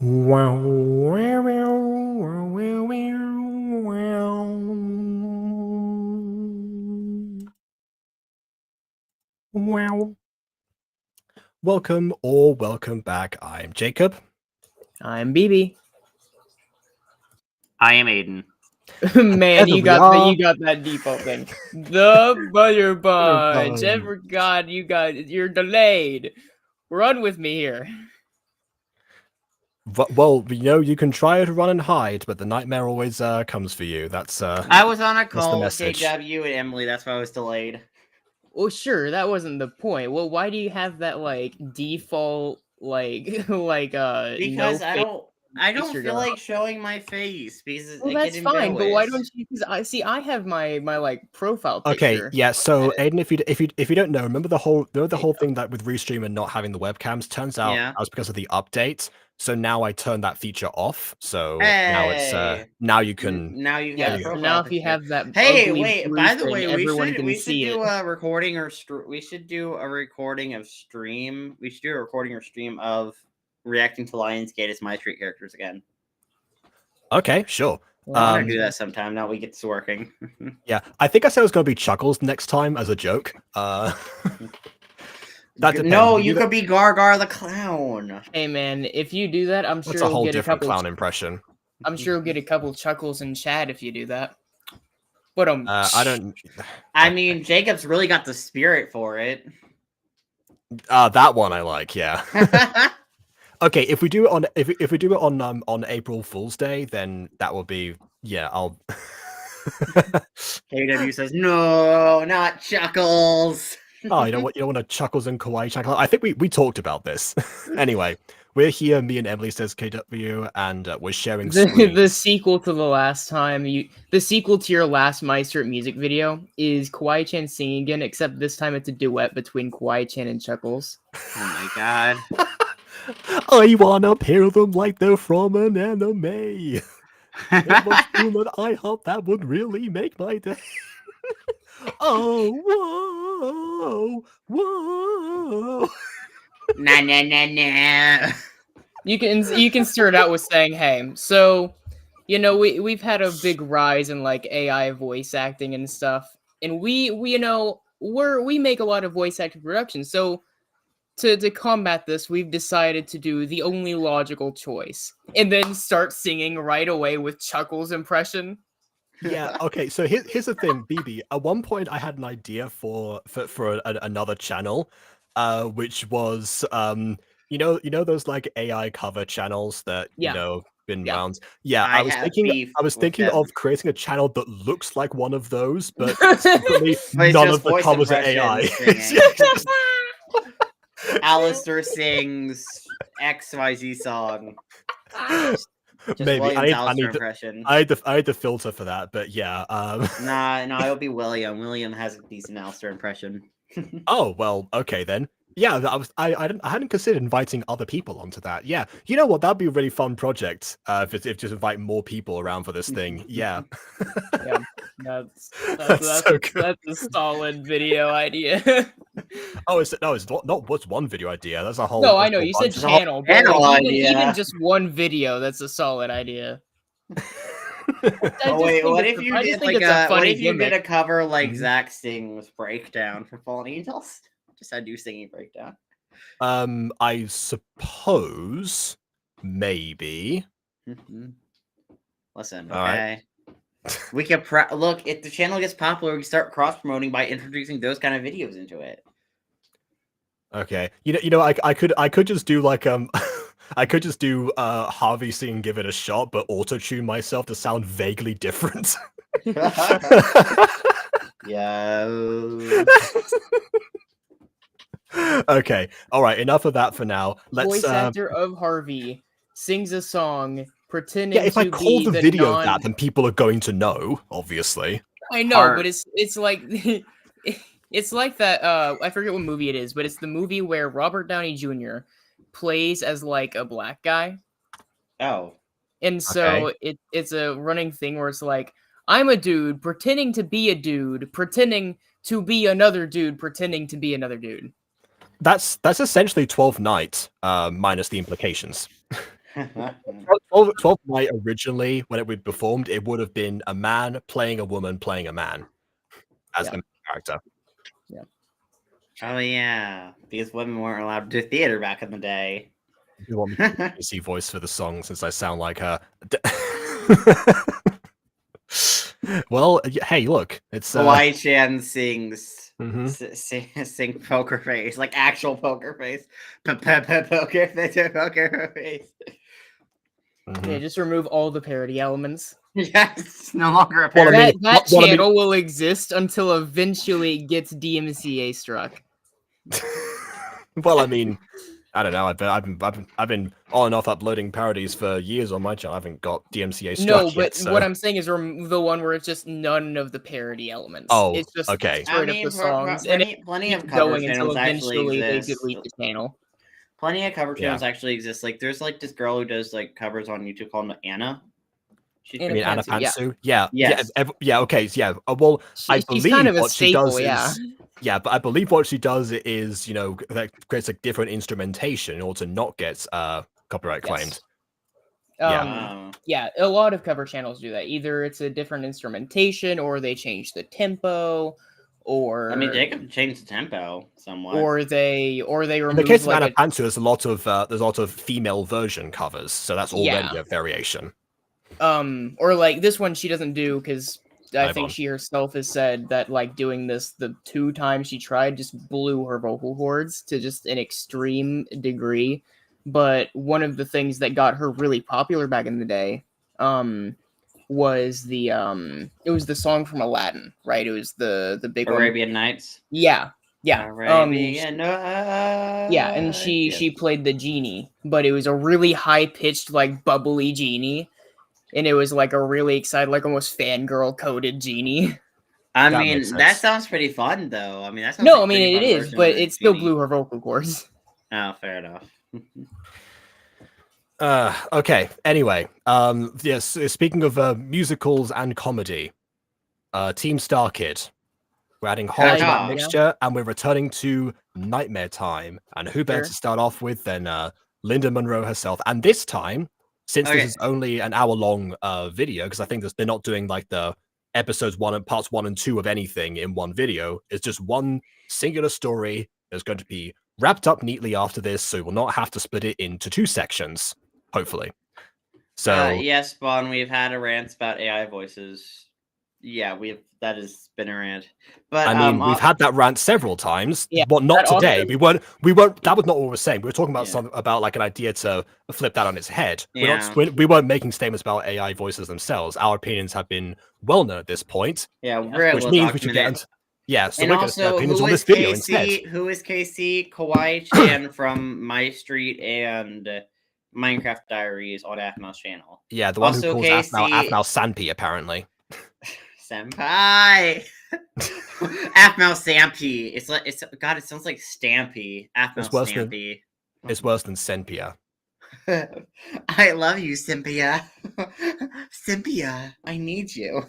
Wow, wow, wow, wow, wow. Wow. Welcome or welcome back. I'm Jacob. I'm BB. I am Aiden. Man, together you we got are- that default thing. The Butter Bunch. I Bunch. forgot you're delayed. Run with me here. Well, you can try to run and hide, but the nightmare always comes for you. That's I was on a the call with message. KW and Emily. That's why I was delayed. Well, sure, that wasn't the point. Well, why do you have that default Because I don't you're feel going. like showing my face because Well, I that's get fine, but why embarrassed. don't you? Because I have my profile Okay, picture. yeah. So Aiden, if you don't know, remember the whole thing that with Restream and not having the webcams. Turns out Yeah. that was because of the update. So now I turned that feature off. So now it's Hey. now you can. Now you Yeah, have so profile now if you picture. have that Hey, ugly wait! blue By the thing, way, everyone can we see should it. do a recording or we should do a recording of stream. We should do a recording or stream of reacting to Lionsgate as My Street characters again. Okay, sure. I want to do that sometime. Now we get this working. Yeah, I think I said it was going to be Chuckles next time as a joke. That depends. No, you could be Gargar the clown. Hey man, if you do that, I'm sure That's a whole you'll get a different couple. clown impression. I'm sure you'll get a couple chuckles in chat if you do that. But I don't. I mean, Jacob's really got the spirit for it. That one I like. Yeah. Okay, if we do it on if we do it on April Fool's Day, then that will be I'll. KW says no, not Chuckles. Oh, you know what? You don't want to Chuckles and Kawaii Chuckles. I think we talked about this. Anyway, we're here. Me and Emily says KW, and we're sharing the sequel to the sequel to your last Meister music video is Kawaii-chan singing again, except this time it's a duet between Kawaii-chan and Chuckles. Oh my god. I wanna pair them like they're from an anime. It was true that I hope that would really make my day. Oh, whoa. Nah. You can start out with saying, "Hey, so we've had a big rise in AI voice acting and stuff, and we make a lot of voice acting productions. So to combat this, we've decided to do the only logical choice, and then start singing right away with Chuckles' impression." Yeah. Okay. So here's the thing, BB. At one point, I had an idea for another channel, which was you know those AI cover channels that been around. Yeah. I was thinking of creating a channel that looks like one of those, but secretly none of the covers are AI. Alistair sings XYZ song. Maybe I need the filter for that, but yeah. No, it'll be William. William has a decent Alistair impression. Oh well, okay then. Yeah, I hadn't considered inviting other people onto that. Yeah, you know what? That'd be a really fun project. If just invite more people around for this thing. Yeah. Yeah, that's a solid video idea. It's not what's one video idea. That's a whole. No, I know you said channel, but even just one video, that's a solid idea. What if you did a cover like Zach sings Breakdown for Fallen Angels? Just I do singing Breakdown. I suppose maybe. Listen, okay. We can look if the channel gets popular. We can start cross promoting by introducing those kind of videos into it. Okay, I could just do I could just do Harvey singing "Give It a Shot," but auto tune myself to sound vaguely different. Yeah. Okay, all right. Enough of that for now. Voice actor of Harvey sings a song pretending. Yeah, if I call the video that, then people are going to know. Obviously, I know, but it's like it's like that. I forget what movie it is, but it's the movie where Robert Downey Jr. plays as like a black guy. Oh, and so it's a running thing where it's like, I'm a dude pretending to be a dude, pretending to be another dude, pretending to be another dude. That's essentially 12 Nights, minus the implications. Twelfth Night originally, when it would be performed, it would have been a man playing a woman playing a man as Yeah. the main character. Oh yeah, because women weren't allowed to do theater back in the day. You want me to see voice for the song since I sound like her? Well, hey, look, it's Hawaii Chan sings mhm. sing poker face, like actual poker face. Poker face. Mhm. Yeah, just remove all the parody elements. Yes, no longer a Well, I parody. mean, That what I mean- channel will exist until eventually it gets DMCA struck. Well, I mean, I don't know. I've been on and off uploading parodies for years on my channel. I haven't got DMCA struck No, yet. but So. what I'm saying is the one where it's just none of the parody elements. Oh, It's just okay. straight up the songs, and it plenty of keeps cover going until channels actually eventually they exist. delete the channel. Plenty of cover channels actually exist. Like there's like this girl who does like covers on YouTube called Anna. She's Anna I mean, Anna Pantsu, yeah. Pantsu? Yeah. Yes. Yeah. Okay. Yeah. Well, I She's believe kind of a what she does staple, yeah. is. Yeah, but I believe what she does is, that creates a different instrumentation in order to not get copyright claimed. Yes. Yeah, a lot of cover channels do that. Either it's a different instrumentation, or they change the tempo, or I mean, they could change the tempo somewhat. or they remove. In the case of like Anna Pantsu, there's a lot of female version covers, so that's already Yeah. a variation. Or like this one she doesn't do because I Dive think on. she herself has said that like doing this the 2 times she tried just blew her vocal cords to just an extreme degree. But one of the things that got her really popular back in the day was the it was the song from Aladdin, right? It was the big Arabian Nights. Yeah. Arabian Nights. Yeah, and she played the genie, but it was a really high pitched like bubbly genie. And it was like a really excited, like almost fangirl coded genie. I That mean, makes that sense. sounds pretty fun, though. I mean, that sounds No, like I mean pretty it fun is, version but of the it still genie. blew her vocal cords. Oh, fair enough. Okay. Anyway, yes. Speaking of musicals and comedy, Team Starkid. We're adding horror to that Yeah. mixture, and we're returning to Nightmare Time. And who better to start off with than Linda Monroe herself? And this time, since this is only an hour-long video, because I think they're not doing like the episodes 1 and parts 1 and 2 of anything in one video. It's just one singular story that's going to be wrapped up neatly after this, so we'll not have to split it into 2 sections, hopefully. So yes, Spawn, we've had a rant about AI voices. Yeah, that has been a rant. But I mean, we've had that rant several times. Yeah, Well, not that today. also- We weren't. That was not what we were saying. We were talking about Yeah. something about like an idea to flip that on its head. Yeah. We weren't making statements about AI voices themselves. Our opinions have been well known at this point. Yeah, really which well means we should get. documented. Yeah, so And we're going to get also, opinions who on is this video KC? instead. Who is KC? Kawaii Chan from My Street and Minecraft Diaries on Athmos channel. Yeah, the one Also, who calls KC Athmau Sanpi, apparently. Senpai. Athmos Stampy. It's God. It sounds like Stampy. Athmos worse than- Stampy. It's worse than Senpia. I love you, Cynthia. Cynthia, I need you.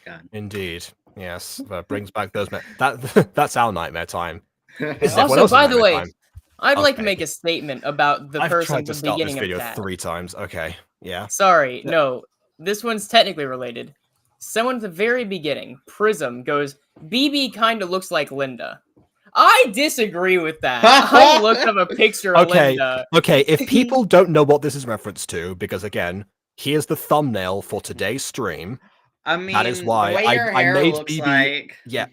God. Indeed. Yes, that brings back those. That's our Nightmare Time. This is everyone Also, else's by the Nightmare way, Time. I'd like to Okay. make a statement about the I've person tried at to the start this beginning video of that. 3 times. Okay, yeah. Sorry, Yeah. no. This one's technically related. Someone at the very beginning, Prism, goes, BB kind of looks like Linda. I disagree with that. I looked up a picture of Okay. Linda. Okay, if people don't know what this is reference to, because again, here's the thumbnail for today's stream. I mean, That is why the way your I hair made looks BB like. Yeah.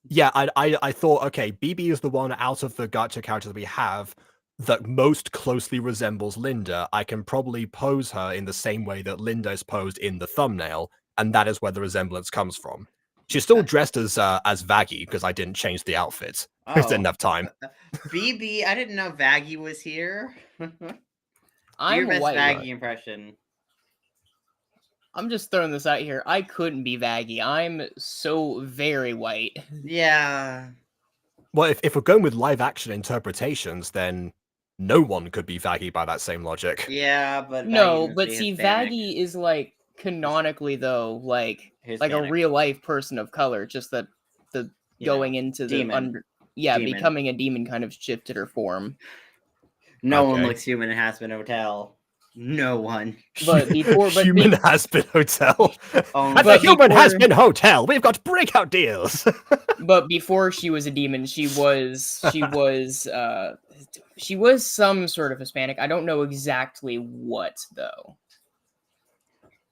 Yeah, I thought, okay, BB is the one out of the gacha characters we have that most closely resembles Linda. I can probably pose her in the same way that Linda is posed in the thumbnail, and that is where the resemblance comes from. She's still dressed as Vaggie because I didn't change the outfit. I didn't have time. BB, I didn't know Vaggie was here. I'm Your best white. Vaggie impression. I'm just throwing this out here. I couldn't be Vaggie. I'm so very white. Yeah. Well, if we're going with live action interpretations, then no one could be Vaggie by that same logic. Yeah, but No, Vaggie but must be see, Hispanic. Vaggie is like canonically though, like a Hispanic. real life person of color. Just that the You know, going into the demon. under, yeah, Demon. becoming a demon kind of shifted her form. No one Okay. looks human in Hazbin Hotel. No one. But before, but Human has been hotel. Oh, At the but human has before- been hotel. We've got breakout deals. But before she was a demon, she was some sort of Hispanic. I don't know exactly what though.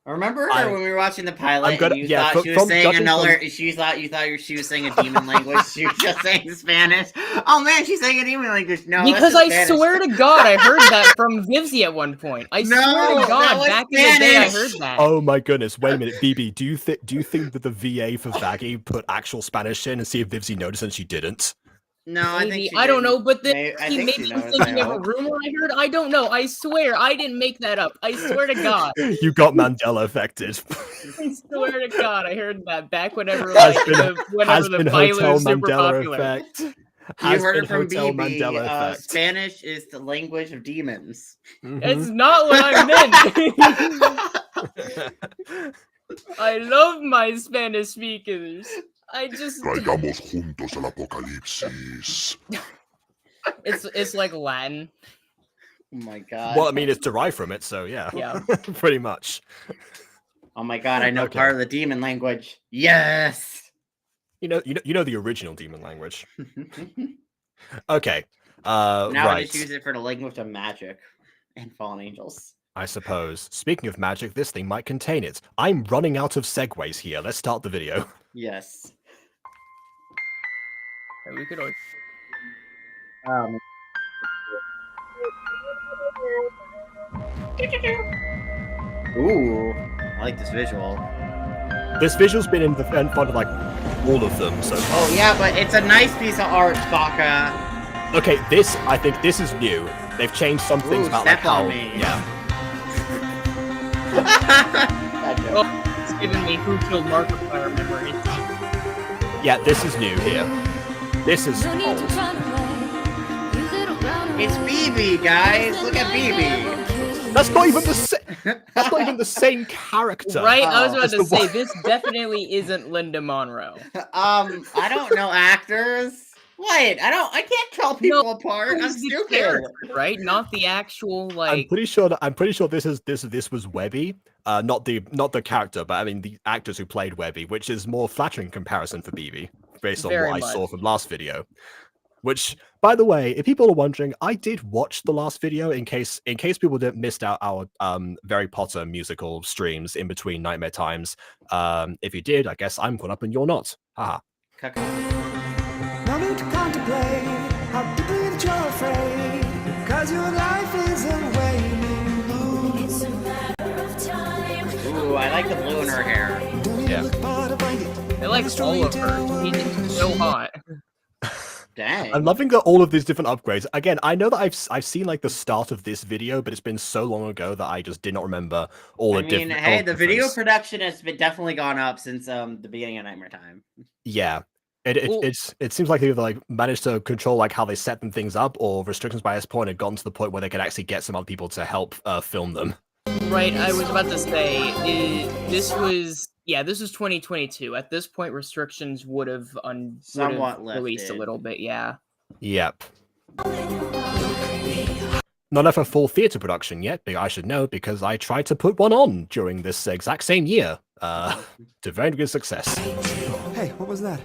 Remember I- when we were watching the pilot I'm gonna- and you yeah, thought she was from saying judging another she was saying a demon language, she was just saying Spanish. Oh man, she's saying a demon language. No, Because that's I Spanish. swear to God, I heard that from Vivsy at one point. I swear No, to that God, was back in the day, I Spanish. heard that. Oh my goodness! Wait a minute, BB. Do you think that the VA for Vaggie put actual Spanish in and see if Vivsy noticed and she didn't? No, I think Maybe. she I don't didn't. know, but then I he think she maybe knows, thinking I of a hope. rumor I heard. I don't know. I swear, I didn't make that up. I swear to God. You got Mandela affected. I swear to God, I heard that back whenever Has like been- whenever Has the been pilot hotel was super Mandela popular. effect. You Has heard been it from hotel BB. Mandela effect. Spanish is the language of demons. Mhm. It's not what I meant. I love my Spanish speakers. I just Traigamos juntos el apocalipsis. it's like Latin. Oh my god. Well, I mean, it's derived from it, so yeah. Yeah. Pretty much. Oh my god, I know Okay. part of the demon language. Yes. You know the original demon language. Okay. Now I Right. just use it for the language of magic and fallen angels. I suppose. Speaking of magic, this thing might contain it. I'm running out of segues here. Let's start the video. Yes. We could always... Ooh, I like this visual. This visual's been in front of like all of them so far. Oh yeah, but it's a nice piece of art, Saga. Okay, I think this is new. They've changed some things Ooh, about like step on how me. yeah. That joke. Oh, it's giving me Who Killed Markiplier memories. Yeah, this is new here. This is old. It's BB, guys. Look at BB. That's not even the same. That's not even the same character. Right? I was Oh. about to That's the say, one- this definitely isn't Linda Monroe. I don't know actors. What? I can't tell people apart. I'm Who's the stupid. character, right? Not the actual, I'm like... pretty sure this was Webby, not the character, but I mean the actors who played Webby, which is more flattering comparison for BB based on Very what I saw much. from last video. Which, by the way, if people are wondering, I did watch the last video in case people didn't missed out our Harry Potter musical streams in between Nightmare Times. If you did, I guess I'm caught up and you're not. Haha. No need to contemplate how deeply that you're afraid, 'cause your life isn't waiting blue. It's a matter of time. Ooh, I like the blue in her hair. Don't need Yeah. to look far to find it. I like all of her. She's so hot. Dang. I'm loving all of these different upgrades. Again, I know that I've seen like the start of this video, but it's been so long ago that I just did not remember all the I mean, different. hey, all the video difference. production has definitely gone up since the beginning of Nightmare Time. Yeah. Well- It seems like they've like managed to control like how they set them things up, or restrictions by this point had gotten to the point where they could actually get some other people to help film them. Right, I was about to say, this was 2022. At this point, restrictions would have Somewhat released a lifted. little bit, yeah. Yep. Not enough for full theater production yet, but I should know because I tried to put one on during this exact same year. To very good success. Hey, what was that?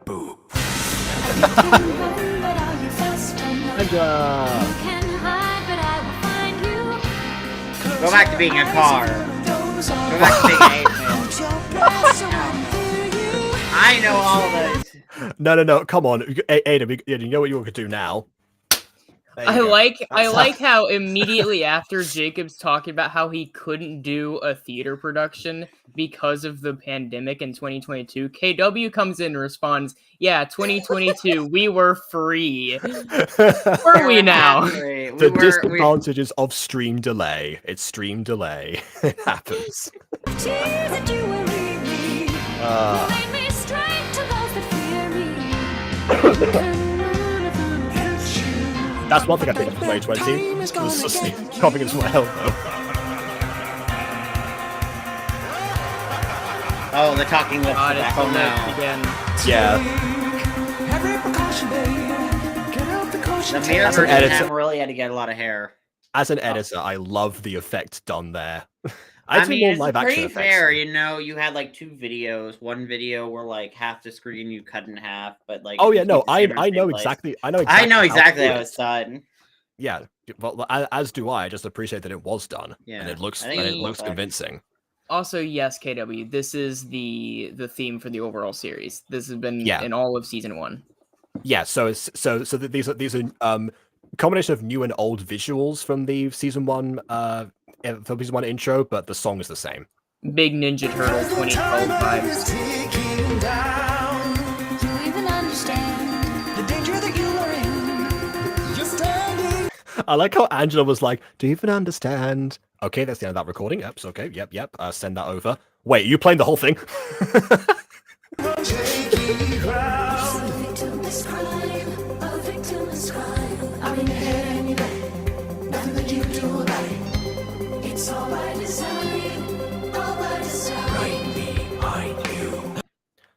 Boo. Go back to being a car. Go back to being an ape-man. I know all of this. No, come on, Ada. You know what you could do now. There you go. I like how immediately after Jacob's talking about how he couldn't do a theater production because of the pandemic in 2022, KW comes in and responds, "Yeah, 2022, we were free. Were we now?" The disadvantages of stream delay. It's stream delay. It happens. That's one thing I picked up from 2020. Was just coughing into my elbow. Oh, the talking lips God, are it's back the home lips now. again. Yeah. Every precaution, babe. Get out the caution The mirror That's an version edit. haven't really had to get a lot of hair. As an editor, I love the effect done there. I do mean, more it's live action pretty effects. fair, you know. You had like 2 videos. One video where like half the screen you cut in half, but like Oh you yeah, no, keep the I camera in the know same place. exactly. I know I exactly. know how to exactly do how it. it's done. Yeah, well, as do I. I just appreciate that it was done, Yeah, and it looks I think it's cool effect. convincing. Also, yes, KW, this is the theme for the overall series. This has been Yeah. in all of season 1. Yeah, so it's these are combination of new and old visuals from the season 1 intro, but the song is the same. Big Ninja Turtle 2012 vibes. Ticking down. Do you even understand? The danger that you are in. You're standing. I like how Angela was like, "Do you even understand?" Okay, that's the end of that recording. Yep, okay, yep. Send that over. Wait, you playing the whole thing? Shaky ground. A victim is crime. A victim is crime. I'm in your head and your back. Nothing that you do about it. It's all by design. All by design. Right behind you.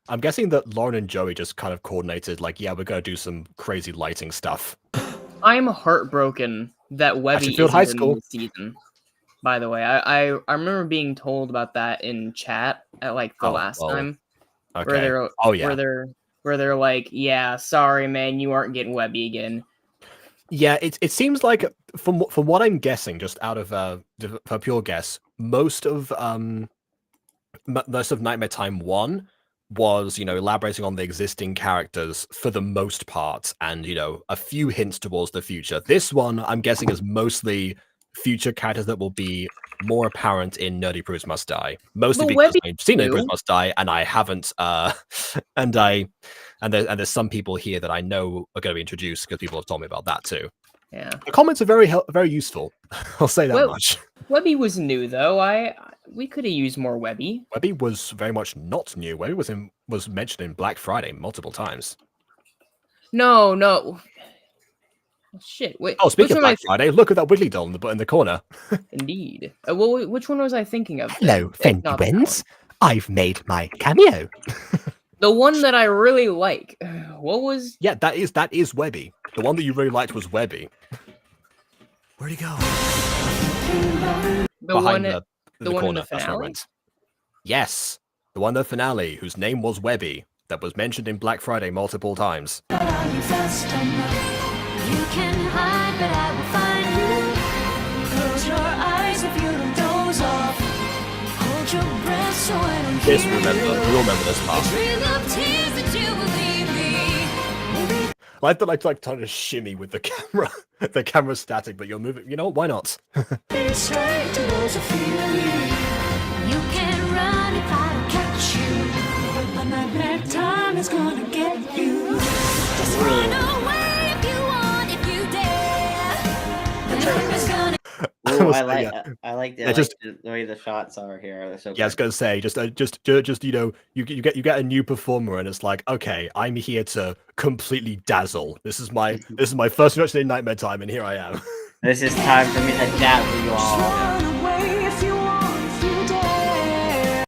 I'm guessing that Lauren and Joey just kind of coordinated, like, yeah, we're gonna do some crazy lighting stuff. I'm heartbroken that Webby Hatchetfield High isn't in School. this season. By the way, I remember being told about that in chat at like the Oh, last well, time. Okay. Where they're Oh yeah. where they're like, yeah, sorry man, you aren't getting Webby again. Yeah, it seems like from what I'm guessing, just out of a pure guess, most of Nightmare Time 1 was, elaborating on the existing characters for the most part, and a few hints towards the future. This one, I'm guessing, is mostly future characters that will be more apparent in Nerdy Prudes Must Die. Mostly But because Webby I've seen Nerdy too. Prudes Must Die, and I haven't. And there's some people here that I know are going to be introduced because people have told me about that too. Yeah. The comments are very useful. I'll say that Well- much. Webby was new though. We could have used more Webby. Webby was very much not new. Webby was mentioned in Black Friday multiple times. No. Oh, shit. Wait. Oh, speaking of which one Black Friday, look at that Wiggly doll in the corner. Indeed. Well, which one was I thinking of? Hello, It's not that one. I've made my cameo. The one that I really like. What was? Yeah, that is Webby. The one that you really liked was Webby. Where'd he go? The one Behind the one in corner. the That's where I finale? went. Yes, the one in the finale, whose name was Webby, that was mentioned in Black Friday multiple times. But are you fast enough? You can hide, but I will find you. Close your eyes if you don't doze off. Hold your breath so I don't This hear we'll remember this part. Trail of tears that you believe me. I like that, like trying to shimmy with the camera, the camera's static, but you're moving. You know what? Why not? Be straight to those who feel me. You can run if I don't catch you. But nightmare time is gonna get you. Just run away if you want, if you dare. The truth is gonna. Ooh, was I saying, like yeah. I like the, Yeah, like just- the way the shots are here. They're so Yeah, I was good. gonna say, just you get a new performer, and it's like, okay, I'm here to completely dazzle. This is my first introduction in Nightmare Time, and here I am. This is time for me to dazzle you all. Run away if you want, if you dare.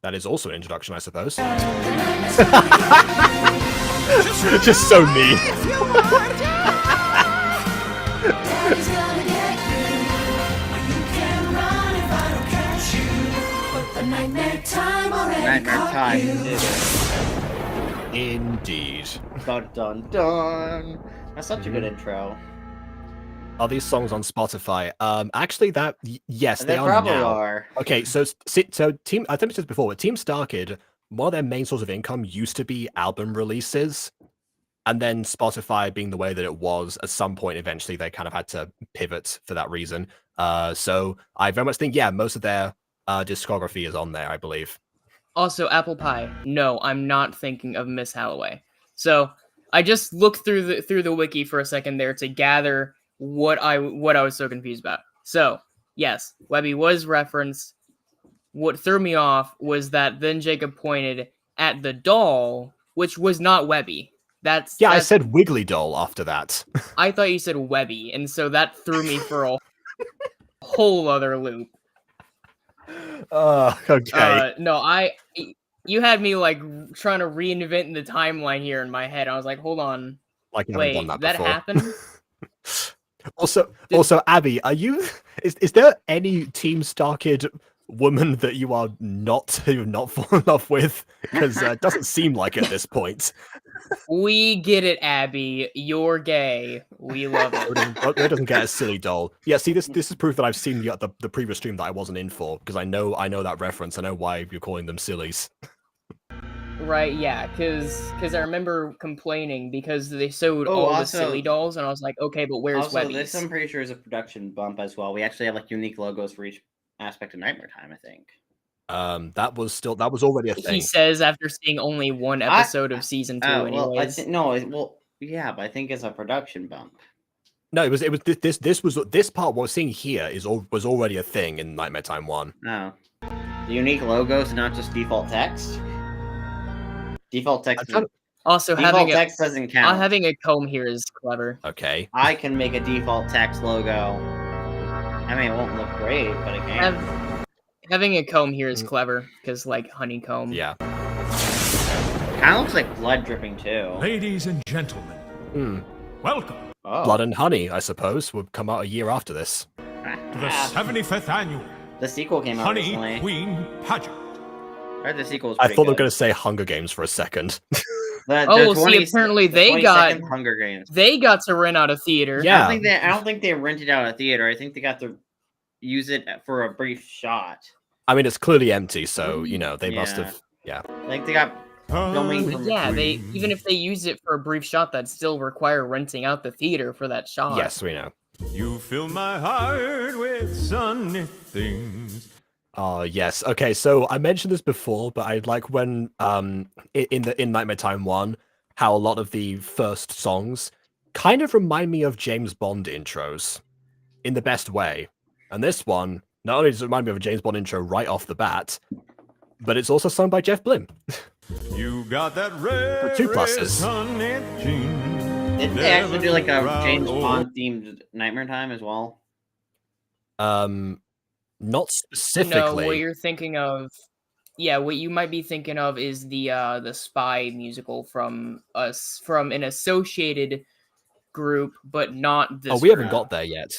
That is also an introduction, I suppose. The nightmare's gonna Just so mean. If you want, Daddy's gonna get you. You can run if I don't catch you. But the nightmare time already Nightmare caught time. you. Indeed. Dun dun dun. That's such a good intro. Are these songs on Spotify? Actually, yes, They they are probably now. are. Okay, so Team, I think I said this before, but Team Starkid, one of their main source of income used to be album releases, and then Spotify being the way that it was, at some point eventually they kind of had to pivot for that reason. So I very much think, yeah, most of their discography is on there, I believe. Also, Apple Pie. No, I'm not thinking of Miss Holloway. So I just looked through the wiki for a second there to gather what I was so confused about. So yes, Webby was referenced. What threw me off was that then Jacob pointed at the doll, which was not Webby. I That's said Wiggly Doll after that. I thought you said Webby, and so that threw me for a whole other loop. Okay. No, you had me like trying to reinvent the timeline here in my head. I was like, hold on, Like you haven't wait, done that that before. happened? Also, Abby, are you? Is there any Team Starkid woman that you are not fallen off with? Because it doesn't seem like it at this point. We get it, Abby. You're gay. We love it. It doesn't get a silly doll. Yeah, see, this is proof that I've seen the previous stream that I wasn't in for, because I know that reference. I know why you're calling them sillies. Right, yeah, because I remember complaining because they showed all the also- silly dolls, and I was like, okay, but where's Also, Webbies? this I'm pretty sure is a production bump as well. We actually have like unique logos for each aspect of Nightmare Time, I think. That was already a thing. He says after seeing only one episode of season 2 Well, anyways. yeah, but I think it's a production bump. No, this part what we're seeing here was already a thing in Nightmare Time 1. No. The unique logos, not just default text. Default text. Also, Default text doesn't count. having a comb here is clever. Okay. I can make a default text logo. I mean, it won't look great, but it can. Having a comb here is clever, because, like, honeycomb. Yeah. Kind of looks like blood dripping too. Ladies and gentlemen, welcome Oh. Blood and Honey, I suppose, would come out a year after this. to the 75th annual The sequel came out Honey recently. Queen Pageant. I heard the sequel was I pretty thought they were good. going to say Hunger Games for a second. Apparently they got Hunger Games. they got to rent out a theater. Yeah. I don't think they rented out a theater. I think they got to use it for a brief shot. I mean, it's clearly empty, so, they must have... Yeah. I think they got filming from Yeah, even if they use it for a brief shot, that'd still require renting out the theater for that shot. Yes, we know. You fill my heart with sunny things. Oh, yes. Okay, so I mentioned this before, but I like when in Nightmare Time 1, how a lot of the first songs kind of remind me of James Bond intros in the best way. And this one, not only does it remind me of a James Bond intro right off the bat, but it's also sung by Jeff Blim. You got that red, 2 pluses. Didn't they actually do like a James Bond themed Nightmare Time as well? Not specifically. No, what you're thinking of, what you might be thinking of is the Spy musical from an associated group, but not this. Oh, we haven't group. got there yet.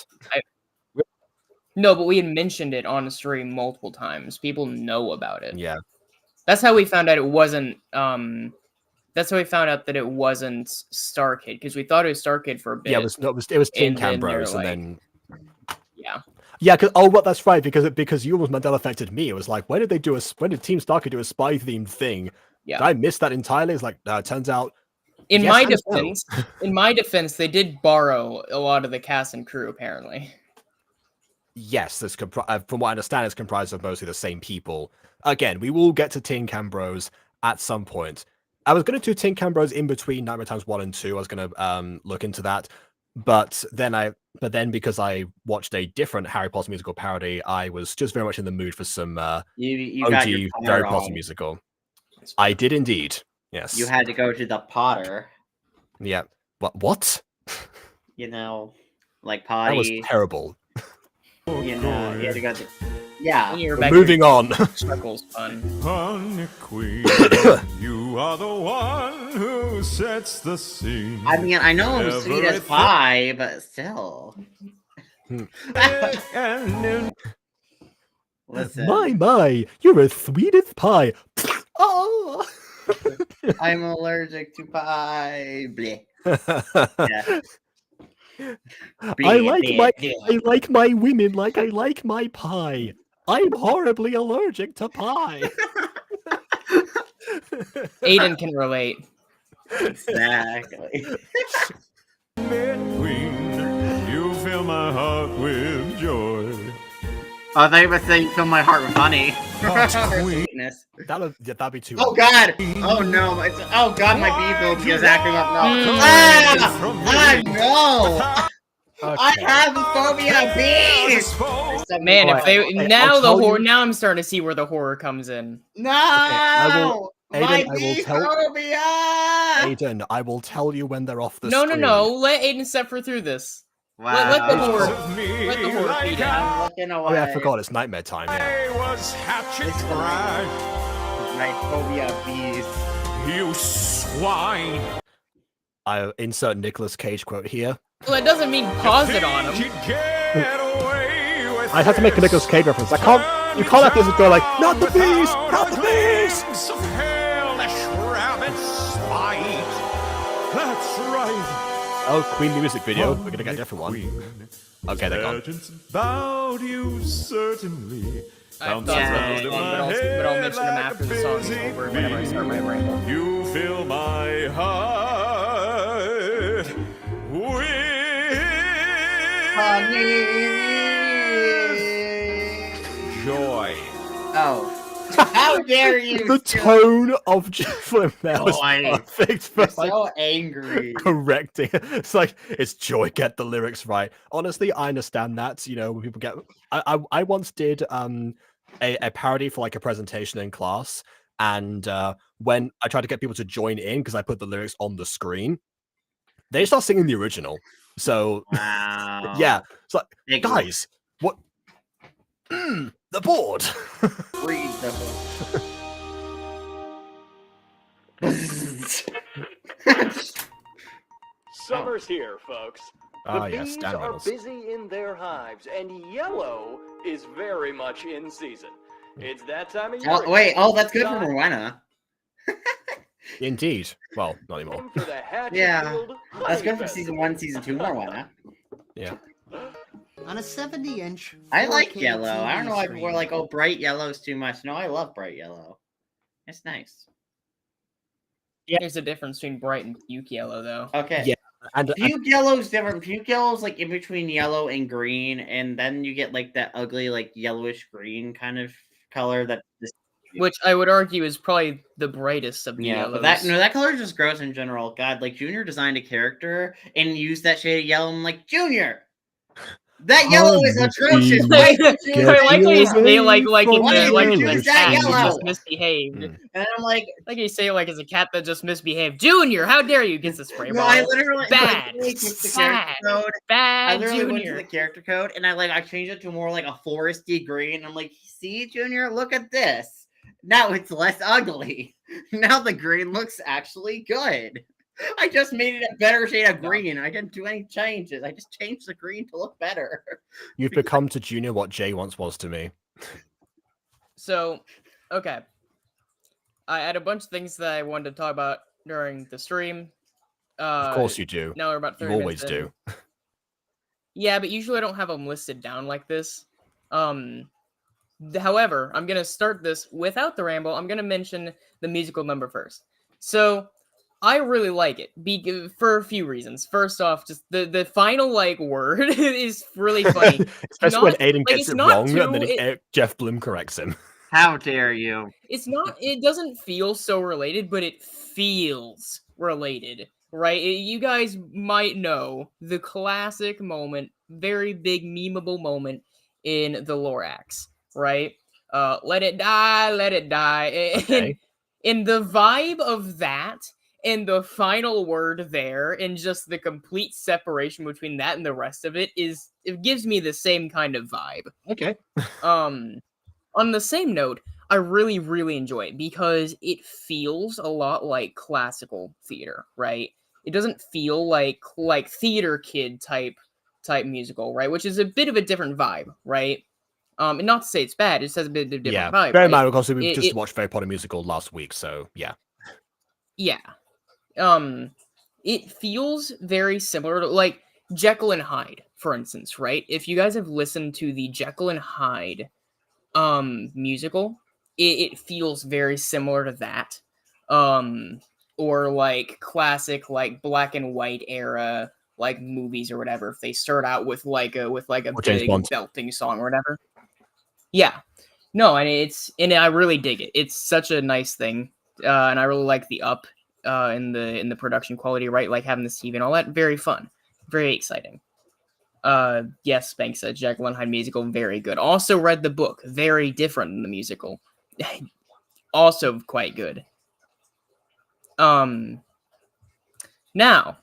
No, but we had mentioned it on stream multiple times. People know about it. Yeah. That's how we found out it wasn't. That's how we found out that it wasn't Starkid, because we thought it was Starkid for a bit. Yeah, it was Teen and then they're Cambros, like- and then Yeah. yeah, that's right, because you almost Mandela affected me. It was like, when did Team Starkid do a spy themed thing? Yeah. Did I miss that entirely? It's like, it turns out. In Yes my and no. defense, they did borrow a lot of the cast and crew, apparently. Yes, from what I understand, it's comprised of mostly the same people. Again, we will get to Tin Can Bros at some point. I was going to do Tin Can Bros in between Nightmare Times 1 and 2. I was going to look into that. But then because I watched a different Harry Potter musical parody, I was just very much in the mood for some You got your OG Potter Harry Potter on. musical. I did indeed. Yes. You had to go to the Potter. Yeah. What? You know, like That was potty. terrible. You know, you had to go to. Yeah. When you're But back moving on. Chuckles fun. Honey Queen, you are the one who sets the scene. I mean, I know it was sweet as Everything- pie, but still. And Listen, My, you're as sweet as pie. Oh. I'm allergic to pie. Bleh. Yeah. I like my women like I like my pie. I'm horribly allergic to pie. Aiden can relate. Exactly. Queen, you fill my heart with joy. Oh, they were saying fill my heart with honey. Queen. Sweetness. That'd be too. Oh God! Oh no! Oh God! My bee is acting up now. From Ah! me. No! I Okay. have phobia of bees. Man, if they I'll now the tell horror you- now I'm starting to see where the horror comes in. No! Aiden, My I will bee tell- phobia. Aiden, I will tell you when they're off the No, screen. let Aiden suffer through this. Wow. Let the horror- Of me let the horror like feed in. I'm looking away. Oh yeah, I forgot. It's Nightmare Time. Yeah. I was hatchet bride. My phobia of bees. You swine. I insert Nicolas Cage quote here. Well, that doesn't mean pause it on him. I'd have to make a Nicolas Cage reference. I can't. You can't have this go like, not the bees, not the bees. Of hellish rabbit spite. That's right. Oh, Queen music video. We're gonna get a different one. Okay, they're gone. Pageant's about you certainly. I Bounce thought around so, in my but I'll head mention them like after a the song is busy over whenever I start my bee. ramble. You fill my heart with joy. Oh. How dare you! The tone of Jeff Blim there was Joy. perfect for You're like so angry. correcting. It's like it's joy. Get the lyrics right. Honestly, I understand that. You know, when people get. I once did a parody for like a presentation in class, and when I tried to get people to join in because I put the lyrics on the screen, they start singing the original. So Wow. yeah, it's like Big guys, what? The board. Read the book. Summer's here, folks. The Ah, yes, bees Dan are Reynolds. busy in their hives, and yellow is very much in season. It's that time of year. Oh, wait, again. oh, that's good for Time Rowena. Indeed. Well, not anymore. for the Hatchetfield Yeah, Honey that's good for Festival. season 1, season 2 Rowena. Yeah. On a 70-inch. I like 4K yellow. I don't know why TV people are like, oh, bright yellow's too much. No, I love bright yellow. It's nice. There's a difference between bright and puke yellow, though. Okay. Yeah, and Puke yellow's different. Puke yellow's like in between yellow and green, and then you get like that ugly, like yellowish green kind of color that just Which I would argue is probably the brightest of the yeah, yellows. but that color is just gross in general. God, like Junior designed a character and used that shade of yellow. I'm like, Junior, that yellow is atrocious. Why did you I like how you say it like Why it's did like you a choose that cat who yellow? just misbehaved. Mm. And I'm like, Like you say it like it's a cat that just misbehaved. Junior, how dare you? Gets the spray no, bottle. I literally Bad. took the character Bad. code. I Bad literally went to Junior. the character code and I changed it to more like a foresty green. I'm like, see, Junior, look at this. Now it's less ugly. Now the green looks actually good. I just made it a better shade of green. I didn't do any changes. I just changed the green to look better. you've become to Junior what Jay once was to me. So, okay. I had a bunch of things that I wanted to talk about during the stream. Of course you do. Now we're about You 30 always minutes in. do. Yeah, but usually I don't have them listed down like this. However, I'm gonna start this without the ramble. I'm gonna mention the musical number first. So I really like it for a few reasons. First off, just the final like word is really funny. Especially when Not- Aiden like, gets it's it not wrong and then too- Jeff Blim corrects him. How dare you? It's not. It doesn't feel so related, but it feels related, right? You guys might know the classic moment, very big memeable moment in the Lorax, right? Let it die, let it die. Okay. And the vibe of that and the final word there and just the complete separation between that and the rest of it gives me the same kind of vibe. Okay. On the same note, I really, really enjoy it because it feels a lot like classical theater, right? It doesn't feel like theater kid type musical, right? Which is a bit of a different vibe, right? And not to say it's bad, it just has a bit of a different Yeah. vibe. Bear in right? mind, because we It- just it- watched Very Potter Musical last week, so yeah. Yeah. It feels very similar to like Jekyll and Hyde, for instance, right? If you guys have listened to the Jekyll and Hyde musical, it feels very similar to that. Or like classic like black and white era like movies or whatever. If they start out with like a James big Bond. belting song or whatever. Yeah. No, and I really dig it. It's such a nice thing. And I really like the up in the production quality, right? Like having the TV and all that. Very fun. Very exciting. Yes, Banks said Jekyll and Hyde musical, very good. Also read the book, very different than the musical. Also quite good. Now,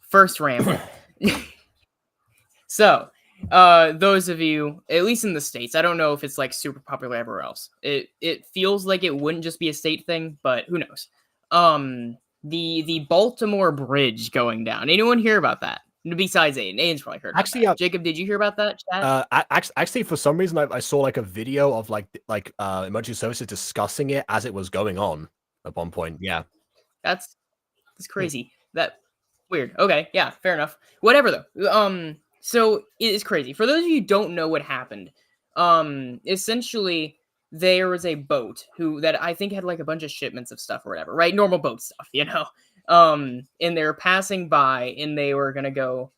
first ramble. So, those of you, at least in the States, I don't know if it's like super popular everywhere else. It feels like it wouldn't just be a state thing, but who knows? The Baltimore Bridge going down. Anyone hear about that? Besides Aiden. Aiden's probably heard about Actually, that. Jacob, did you hear about that, chat? Actually, for some reason, I saw like a video of like emergency services discussing it as it was going on at one point. Yeah. That's crazy. That weird. Okay, yeah, fair enough. Whatever though. So it is crazy. For those of you who don't know what happened, essentially there was a boat that I think had like a bunch of shipments of stuff or whatever, right? Normal boat stuff, you know. And they were passing by and they were gonna go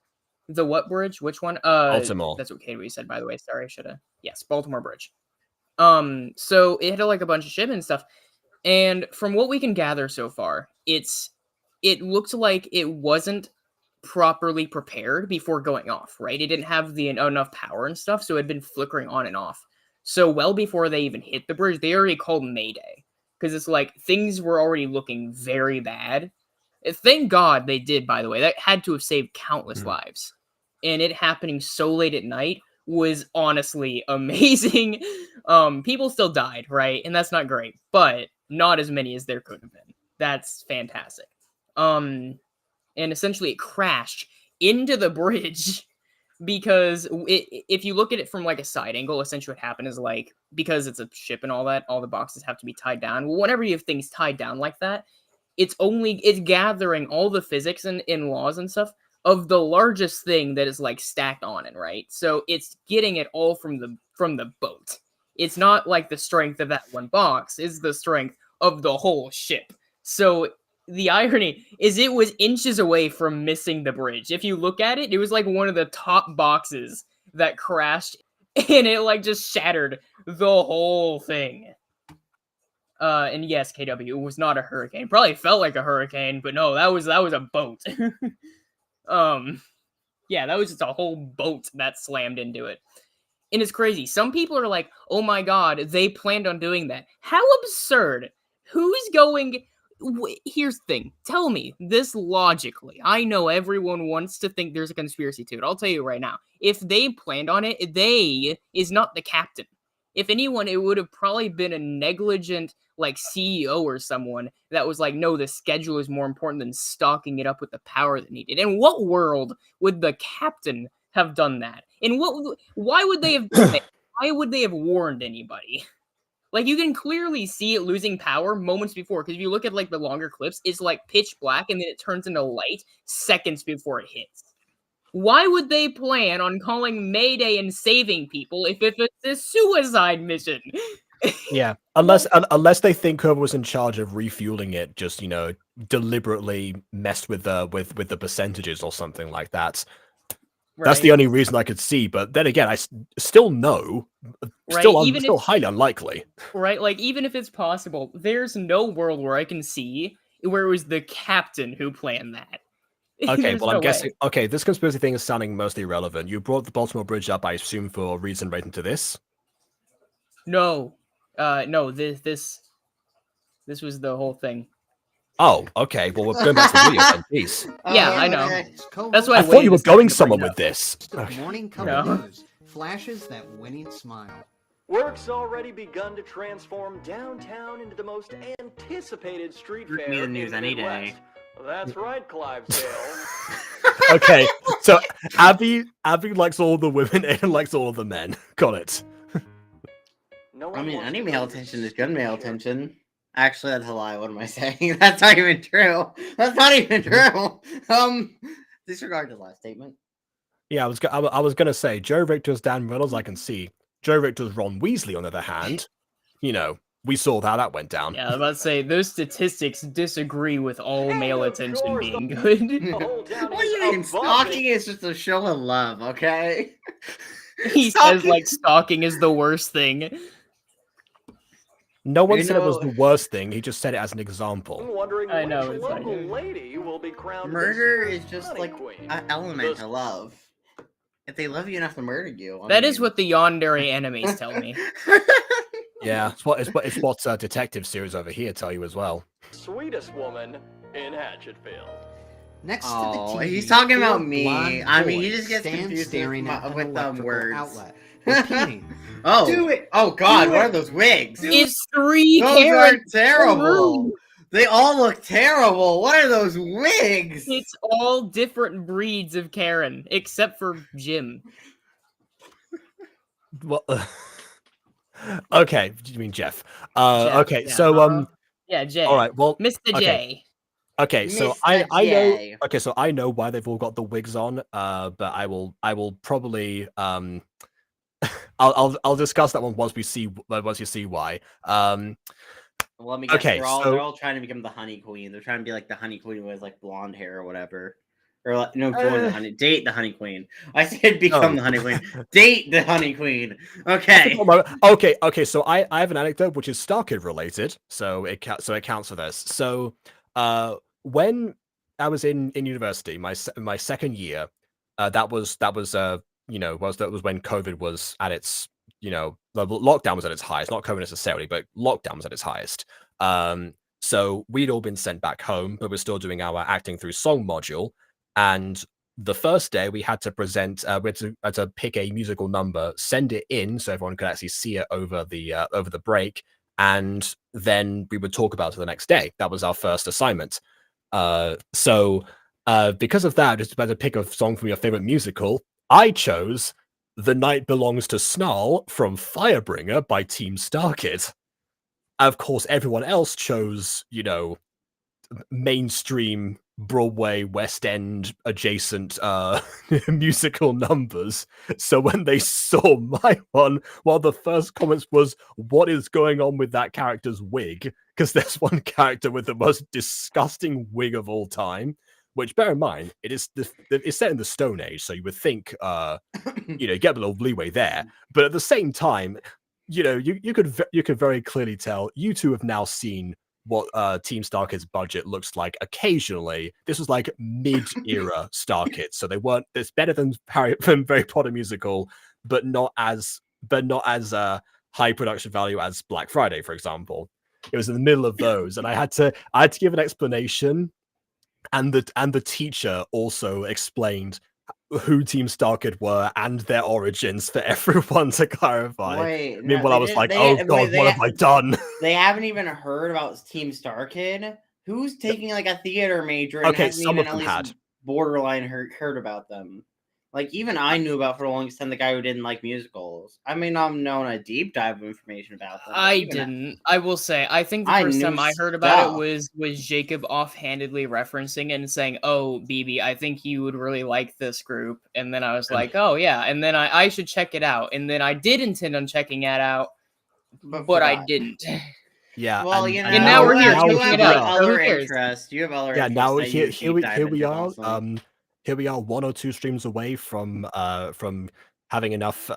the what bridge? Which one? Baltimore. That's what Katie said, by the way. Sorry, I should have. Yes, Baltimore Bridge. So it had like a bunch of shipment stuff. And from what we can gather so far, it looked like it wasn't properly prepared before going off, right? It didn't have the enough power and stuff, so it had been flickering on and off. So well before they even hit the bridge, they already called Mayday. Because it's like things were already looking very bad. Thank God they did, by the way. That had to have saved countless lives. And it happening so late at night was honestly amazing. People still died, right? And that's not great, but not as many as there could have been. That's fantastic. And essentially it crashed into the bridge because if you look at it from like a side angle, essentially what happened is like, because it's a ship and all that, all the boxes have to be tied down. Well, whenever you have things tied down like that, it's gathering all the physics and laws and stuff of the largest thing that is like stacked on it, right? So it's getting it all from the boat. It's not like the strength of that one box, it's the strength of the whole ship. So the irony is it was inches away from missing the bridge. If you look at it, it was like one of the top boxes that crashed and it like just shattered the whole thing. And yes, KW, it was not a hurricane. Probably felt like a hurricane, but no, that was a boat. Yeah, that was just a whole boat that slammed into it. And it's crazy. Some people are like, oh my god, they planned on doing that. How absurd. Who's going... Here's the thing. Tell me this logically. I know everyone wants to think there's a conspiracy to it. I'll tell you right now. If they planned on it, they is not the captain. If anyone, it would have probably been a negligent, like, CEO or someone that was like, no, the schedule is more important than stocking it up with the power that needed. In what world would the captain have done that? Why would they have done that? Why would they have warned anybody? Like, you can clearly see it losing power moments before, because if you look at, like, the longer clips, it's, like, pitch black, and then it turns into light seconds before it hits. Why would they plan on calling Mayday and saving people if it's a suicide mission? Yeah, unless they think whoever was in charge of refueling it just, you know, deliberately messed with the percentages or something like that. Right. That's the only reason I could see. But then again, I still know, still highly unlikely. Right, like even if it's possible, there's no world where I can see where it was the captain who planned that. Okay, well, I'm guessing. Okay, this conspiracy thing is sounding mostly irrelevant. You brought the Baltimore Bridge up, I assume, for a reason relating to this. No, no. This was the whole thing. Oh, okay. Well, we're going back to the video then, please. Yeah, I know. That's why I thought you were going somewhere with this. Morning cover news flashes that winning smile. Work's already begun to transform downtown into the most anticipated street fair in the Midwest. That's right, Clivesdale. Okay, so Abby likes all the women, Aiden likes all the men. Got it. I mean, any male attention is good male attention. Actually, that's a lie. What am I saying? That's not even true. That's not even true. Disregard the last statement. Yeah, I was gonna say Joe Richter's Dan Reynolds. I can see Joe Richter's Ron Weasley. On the other hand, you know, we saw how that went down. Yeah, I was about to say those statistics disagree with all male attention being good. What do you mean? Stalking is just a show of love, okay? He says like stalking is the worst thing. No one said it was the worst thing. He just said it as an example. I know. It's like, murder is just like an element of love. If they love you enough to murder you, that is what the yandere enemies tell me. Yeah, it's what detective series over here tell you as well. Sweetest woman in Hatchetfield. Next to the TV, he's talking about me. I mean, he just gets confused with words. Outlet, repeating. Oh, do it! Oh God, what are those wigs? It's 3 Those are terrible. They all look terrible. What are those wigs? It's all different breeds of Karen, except for Jim. Well, okay, you mean Jeff? Jeff, Okay, yeah, so yeah, Jay. all right, well, Mr. okay. J. Okay, so Mr. I know. J. Okay, so I know why they've all got the wigs on. But I will probably I'll discuss that one once you see why. Let me guess. Okay, they're so all trying to become the Honey Queen. They're trying to be like the Honey Queen who has like blonde hair or whatever. Or like, no, join the Honey, date the Honey Queen. I said become Oh. the Honey Queen. Date the Honey Queen. Okay. Okay. So I have an anecdote which is Starkid related, so it counts for this. So when I was in university, my second year, that was you know that was when COVID was at its the lockdown was at its highest, not COVID necessarily, but lockdown was at its highest. So we'd all been sent back home, but we're still doing our acting through song module. And the first day we had to present, we had to pick a musical number, send it in so everyone could actually see it over the break, and then we would talk about it the next day. That was our first assignment. So because of that, just about to pick a song from your favorite musical, I chose "The Night Belongs to Snarl" from Firebringer by Team Starkid. Of course, everyone else chose, mainstream Broadway, West End adjacent musical numbers. So when they saw my one, one of the first comments was, "What is going on with that character's wig?" Because there's one character with the most disgusting wig of all time. Which, bear in mind, it's set in the Stone Age, so you would think, get a little leeway there. But at the same time, you could very clearly tell you two have now seen what Team Starkid's budget looks like occasionally. This was like mid-era Starkid, so they weren't. It's better than Harry Potter musical, but not as high production value as Black Friday, for example. It was in the middle of those, and I had to give an explanation, and the teacher also explained who Team Starkid were and their origins for everyone to clarify. Wait, Meanwhile, I was like, "Oh God, what have I done?" They haven't even heard about Team Starkid. Who's taking like a theater major and Okay, hasn't some even of them at least had. borderline heard about them? Like even I knew about for the longest time the guy who didn't like musicals. I may not have known a deep dive of information about them. I didn't. I will say, I think the I first knew time I heard about stuff. it was Jacob offhandedly referencing and saying, "Oh, BB, I think you would really like this group." And then I was like, "Oh yeah," and then I should check it out. And then I did intend on checking it out, but I didn't. Yeah. Well, and now we're here you checking have it like out. So who other cares? interests. You have other Yeah, interests. now that you here deep dive we into are. constantly. Here we are, 1 or 2 streams away from having enough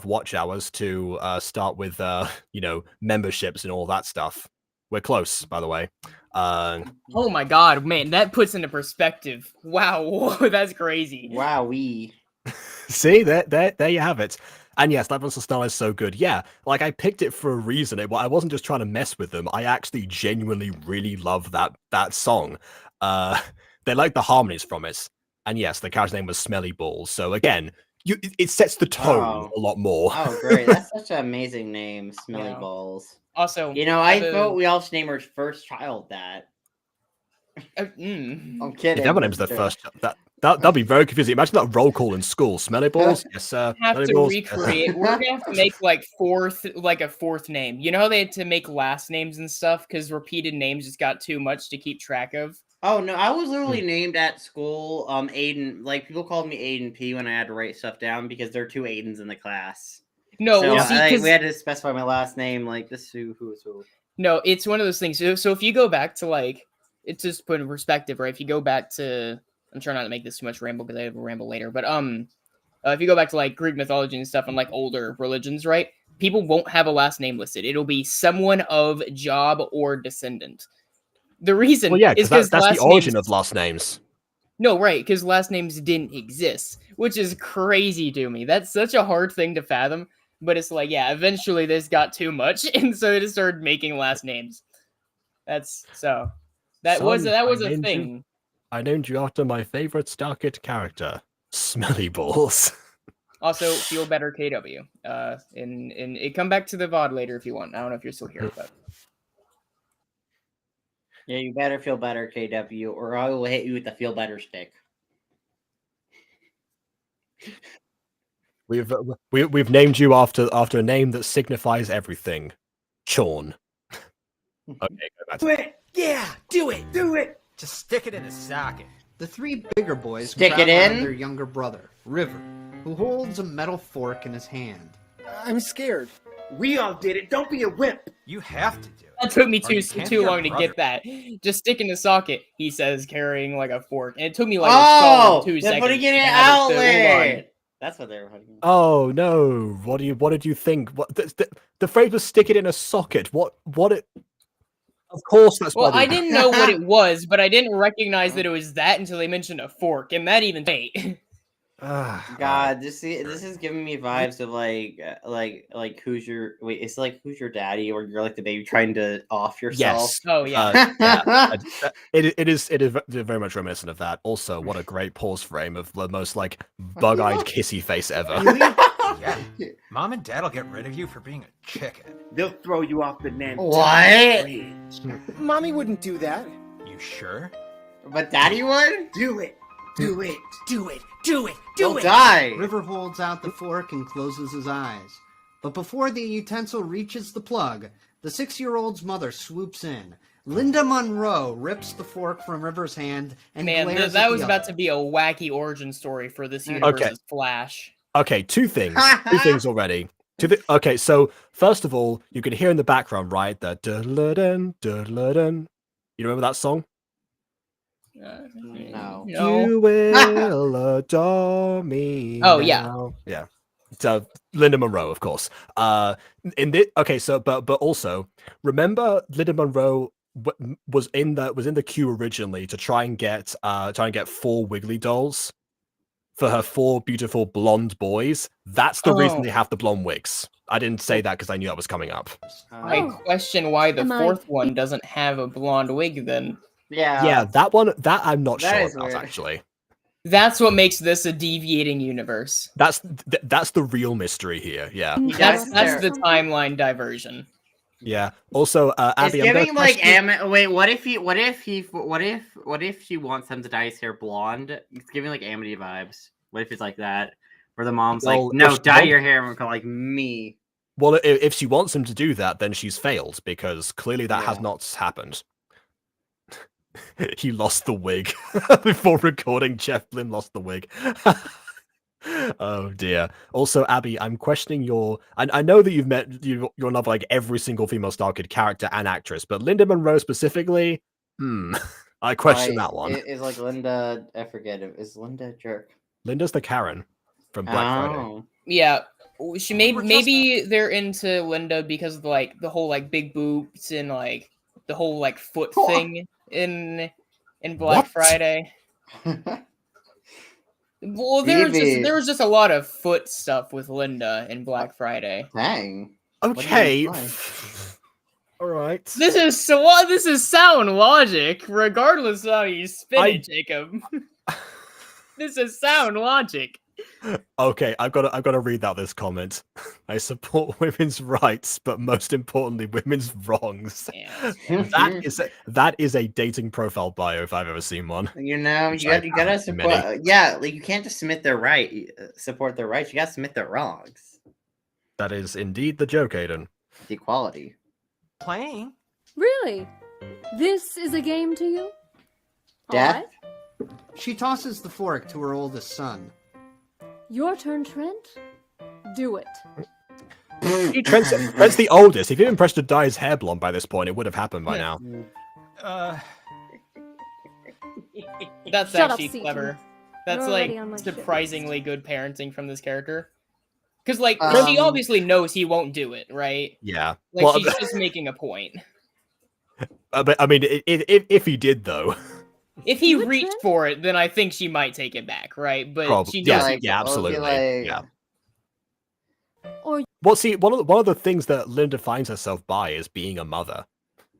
watch hours to start with memberships and all that stuff. We're close, by the way. Oh my God, man, that puts into perspective. Wow, that's crazy. Wowee. See, there you have it. And yes, that Rehearsal style is so good. Yeah, like I picked it for a reason. I wasn't just trying to mess with them. I actually genuinely really love that song. They like the harmonies from it. And yes, the character's name was Smelly Balls. So again, it sets the tone a lot more. Oh, great. That's such an amazing name, Smelly Yeah. Balls. Also, I thought we all should name our first child that. I'm kidding. If everyone names their first that'd be very confusing. Imagine that roll call in school. Smelly Balls? Yes, sir. Have Smelly to balls? recreate. We're gonna have to make like a fourth name. You know how they had to make last names and stuff because repeated names just got too much to keep track of. Oh no, I was literally named at school Aiden. Like people called me Aiden P when I had to write stuff down because there are 2 Aidens in the class. No, so well, see, we had to specify my last name. Like this who is who. No, it's one of those things. So if you go back to like, it's just put in perspective, right? If you go back to, I'm trying not to make this too much ramble because I have a ramble later, but if you go back to like Greek mythology and stuff and like older religions, right? People won't have a last name listed. It'll be someone of job or descendant. The reason is because that's the origin of last names. No, right, because last names didn't exist, which is crazy to me. That's such a hard thing to fathom. But it's like, yeah, eventually this got too much, and so they just started making last names. That was a thing. I named you after my favorite Starkid character, Smelly Balls. Also, feel better, KW. And come back to the VOD later if you want. I don't know if you're still here, but Yeah, you better feel better, KW, or I will hit you with the feel better stick. We've named you after a name that signifies everything. Chorn. Okay, go back to it! Yeah, do it! Do it! Just stick it in a socket. The three bigger boys Stick crowd it around in? their younger brother, River, who holds a metal fork in his hand. I'm scared. We all did it. Don't be a wimp. You have to do it. That took me Or you too can't too be our long to brother. get that. Just stick in the socket, he says, carrying like a fork. And it took me like a Oh, solid 2 they're seconds. putting it in to an have it to- hold on. outlet. That's what they were putting. Oh no! What did you think? What the phrase was "stick it in a socket"? What it? Of course, that's Well, why I they- didn't know what it was, but I didn't recognize that it was that until they mentioned a fork, and that even late. God, this is giving me vibes of like who's your it's like who's your daddy, or you're like the baby trying to off yourself. Yes. Oh yeah. It is very much reminiscent of that. Also, what a great pause frame of the most like bug-eyed kissy face ever. Yeah. Mom and Dad'll get rid of you for being a chicken. They'll throw you off the Nantucket What? Bridge. Mommy wouldn't do that. You sure? But daddy would? Do it. Do it. Do it. Do it. You'll Do it. die. River holds out the fork and closes his eyes. But before the utensil reaches the plug, the 6-year-old's mother swoops in. Linda Monroe rips the fork from River's hand and Man, glares that at was the about other. to be a wacky origin story for this universe's Flash. Okay, two things already. Okay, so first of all, you can hear in the background, right? The dun dun. You remember that song? No. You will adore me. Oh, yeah. now. Yeah. So Linda Monroe, of course. Okay, so but also remember Linda Monroe was in the queue originally to try and get 4 Wiggly dolls for her 4 beautiful blonde boys. That's the reason they have the blonde wigs. I didn't say that because I knew that was coming up. I question why the Am I- 4th one doesn't have a blonde wig then. Yeah, that I'm not That sure is about weird. actually. That's what makes this a deviating universe. That's the real mystery here. Yeah. That's guys the timeline diversion. Yeah. Also, It's Abby, I'm giving gonna like question- Wait, what if she wants him to dye his hair blonde? It's giving like Amity vibes. What if it's like that, where the mom's Well, like, "No, if she dye wants- your hair," and like me. Well, if she wants him to do that, then she's failed because clearly that has Yeah. not happened. He lost the wig before recording. Jeff Blim lost the wig. Oh dear. Also, Abby, I'm questioning your. I know that you're not like every single female Starkid character and actress, but Linda Monroe specifically. I question that one. Is like Linda. I forget it. Is Linda a jerk? Linda's the Karen from Black Friday. Oh. Yeah. She maybe they're into Linda because of like the whole like big boobs and like the whole like foot thing in Black What? Friday. Well, there was just a lot of foot stuff with Linda in Black Friday. Dang. Okay. What do you All right. This is sound logic, regardless of how you spin it, Jacob. This is sound logic. Okay, I've got to read out this comment. I support women's rights, but most importantly, women's wrongs. Yeah. That is a dating profile bio if I've ever seen one. You know, Which you I gotta haven't seen support. many. Yeah, like you can't just submit their support their rights. You gotta submit their wrongs. That is indeed the joke, Aiden. Equality. Playing? Really? This is a game to you? Death? Alright. She tosses the fork to her oldest son. Your turn, Trent. Do it. Trent's the oldest. If he didn't press to dye his hair blonde by this point, it would have happened by now. That's Shut up, actually Seaton. clever. That's You're like already on my shit surprisingly good parenting from this character. Because like Um, she obviously knows he won't do it, right? Yeah. Like Well, she's just making a point. but I mean, if he did though, If he Do it, reached Trent. for it, then I think she might take it back, right? But probably. she Yeah, doesn't. like- yeah, it'll be absolutely. like- Yeah. Or Well, see, one of the things that Linda finds herself by is being a mother.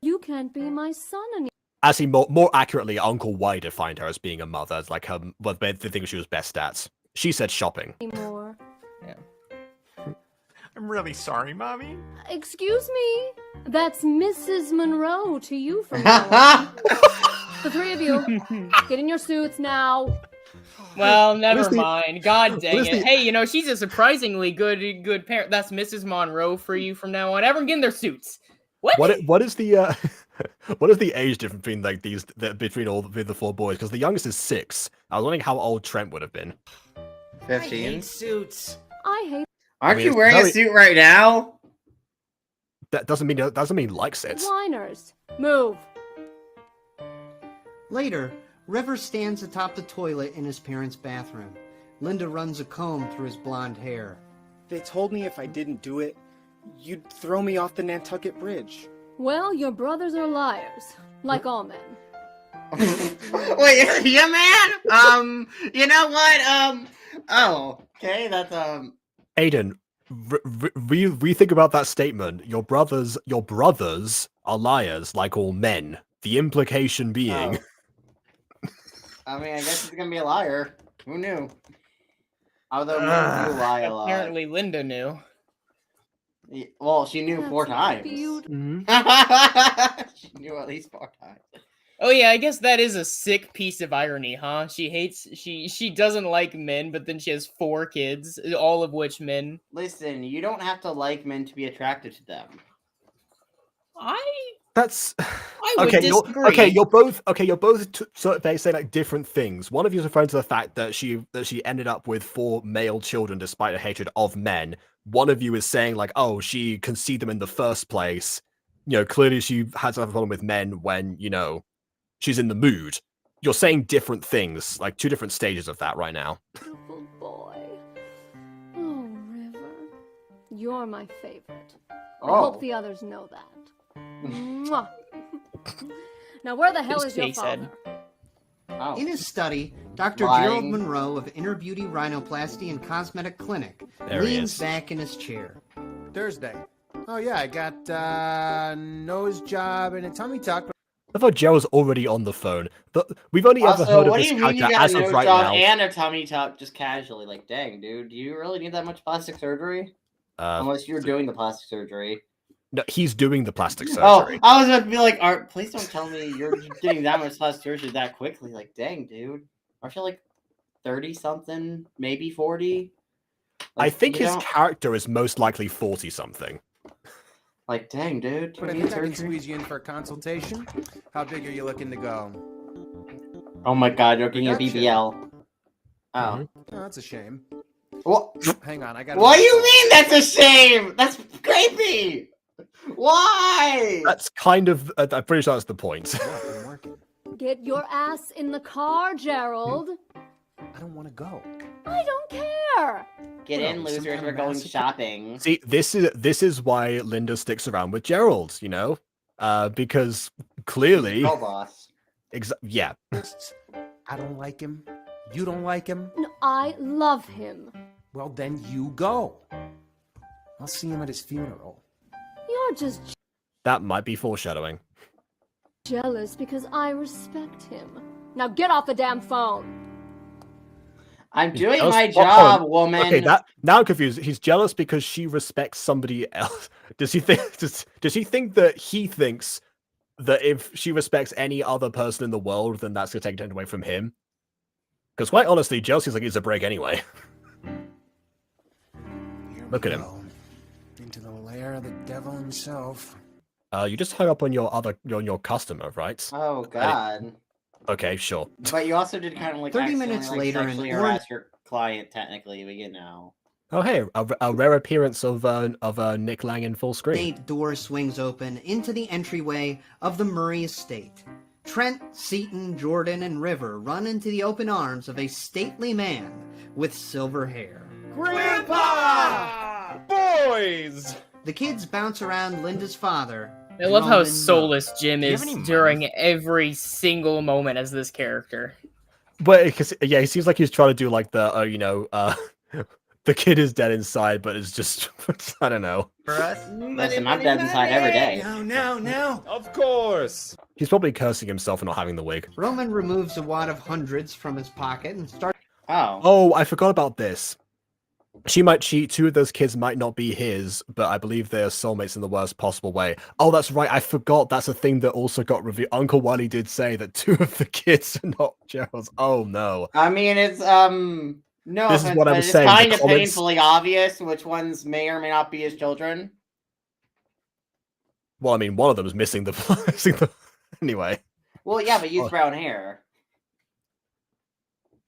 you can't be my son anymore. As he more accurately, Uncle Y defined her as being a mother. It's like the thing she was best at. She said shopping. I'm really sorry, Mommy. Excuse me? That's Mrs. Monroe to you from now on. The three of you, get in your suits now. Well, never mind. God dang is it. the- Hey, you know, she's a surprisingly good parent. That's Mrs. Monroe for you from now on. Everyone get in their suits. What? What is the what is the age difference between like between all the four boys? Because the youngest is 6. I was wondering how old Trent would have been. I 15. hate suits. I hate Aren't mean, you it's wearing very- a suit right now? That doesn't mean likes it. whiners. Move. Later, River stands atop the toilet in his parents' bathroom. Linda runs a comb through his blonde hair. They told me if I didn't do it, you'd throw me off the Nantucket Bridge. Well, your brothers are liars, like all men. Wait, yeah, man. You know what? Oh, okay. That's Aiden, rethink about that statement. Your brothers are liars, like all men. The implication being. I mean, I guess he's gonna be a liar. Who knew? Although men do lie a lot. Apparently, Linda knew. Well, she knew 4 times. Mm-hmm. She knew at least 4 times. Oh yeah, I guess that is a sick piece of irony, huh? She doesn't like men, but then she has 4 kids, all of which men. Listen, you don't have to like men to be attracted to them. That's I would okay. disagree. You're both sort of say like different things. One of you is referring to the fact that she ended up with 4 male children despite her hatred of men. One of you is saying like, oh, she conceived them in the first place. You know, clearly she has a problem with men when she's in the mood. You're saying different things, like 2 different stages of that right now. Beautiful boy. Oh, River. You're my favorite. I hope the others know that. Mwah. Now, where the hell is your father? Oh. In his study, Dr. Lying. Gerald Monroe of Inner Beauty Rhinoplasty and Cosmetic Clinic There he leans is. back in his chair. Thursday. Oh yeah, I got nose job and a tummy tuck. I thought Gerald's already on the phone. But we've only ever Also, heard of what do this you mean you character got as a of nose right job now. and a tummy tuck just casually? Like, dang, dude, do you really need that much plastic surgery? Unless you're doing the plastic surgery. No, he's doing the plastic Oh, surgery. I was about to be like, Art, please don't tell me you're getting that much plastic surgery that quickly. Like, dang, dude. Aren't you like 30-something, maybe 40? I Like, think you his don't- character is most likely 40-something. Like, dang, dude. But I think I can squeeze you in for a consultation. How big are you looking to go? Oh my god, you're getting a Gotcha. BBL. Oh. Oh, that's a shame. What? Hang on, I got. What do you mean that's a shame? That's creepy. Why? That's kind of, I'm pretty sure that's the point. I'm working. Get your ass in the car, Gerald. I don't want to go. I don't care. Get Well, in, some losers. kind We're of going massacre. shopping. See, this is why Linda sticks around with Gerald, because clearly, Girl boss. yeah. I don't like him. You don't like him. No, I love him. Well, then you go. I'll see him at his funeral. You're just That might be foreshadowing. jealous because I respect him. Now get off the damn phone. I'm doing jealous- my oh, job, oh, woman. Okay, now I'm confused. He's jealous because she respects somebody else. Does he think that he thinks that if she respects any other person in the world, then that's gonna take it away from him? Because quite honestly, jealousy's like it's a break anyway. Here Look we at him. go. Into the lair of the devil himself. You just hung up on your customer, right? Oh god. Okay, sure. But you also did kind of like 30 accidentally, minutes like, later, sexually an harass your client. Technically, we get now. Oh hey, a rare appearance of Nick Lang in full screen. Estate door swings open into the entryway of the Murray estate. Trent, Seaton, Jordan, and River run into the open arms of a stately man with silver hair. Grandpa! Boys! The kids bounce around Linda's father. I love how Roman soulless Jim Do you have is any during every single moment as this character. But because he seems like he's trying to do like the the kid is dead inside, but it's just I don't know. For us? Listen, I'm dead inside every day. No. Of course! He's probably cursing himself for not having the wig. Roman removes a wad of hundreds from his pocket and starts. Oh. Oh, I forgot about this. Two of those kids might not be his, but I believe they're soulmates in the worst possible way. Oh, that's right. I forgot. That's a thing that also got revealed. Uncle Wally did say that 2 of the kids are not Gerald's. Oh no. I mean, it's no, This is what I was it's saying, the kind of comments- painfully obvious which ones may or may not be his children. Well, I mean, one of them is missing the anyway. Well, yeah, but use brown hair.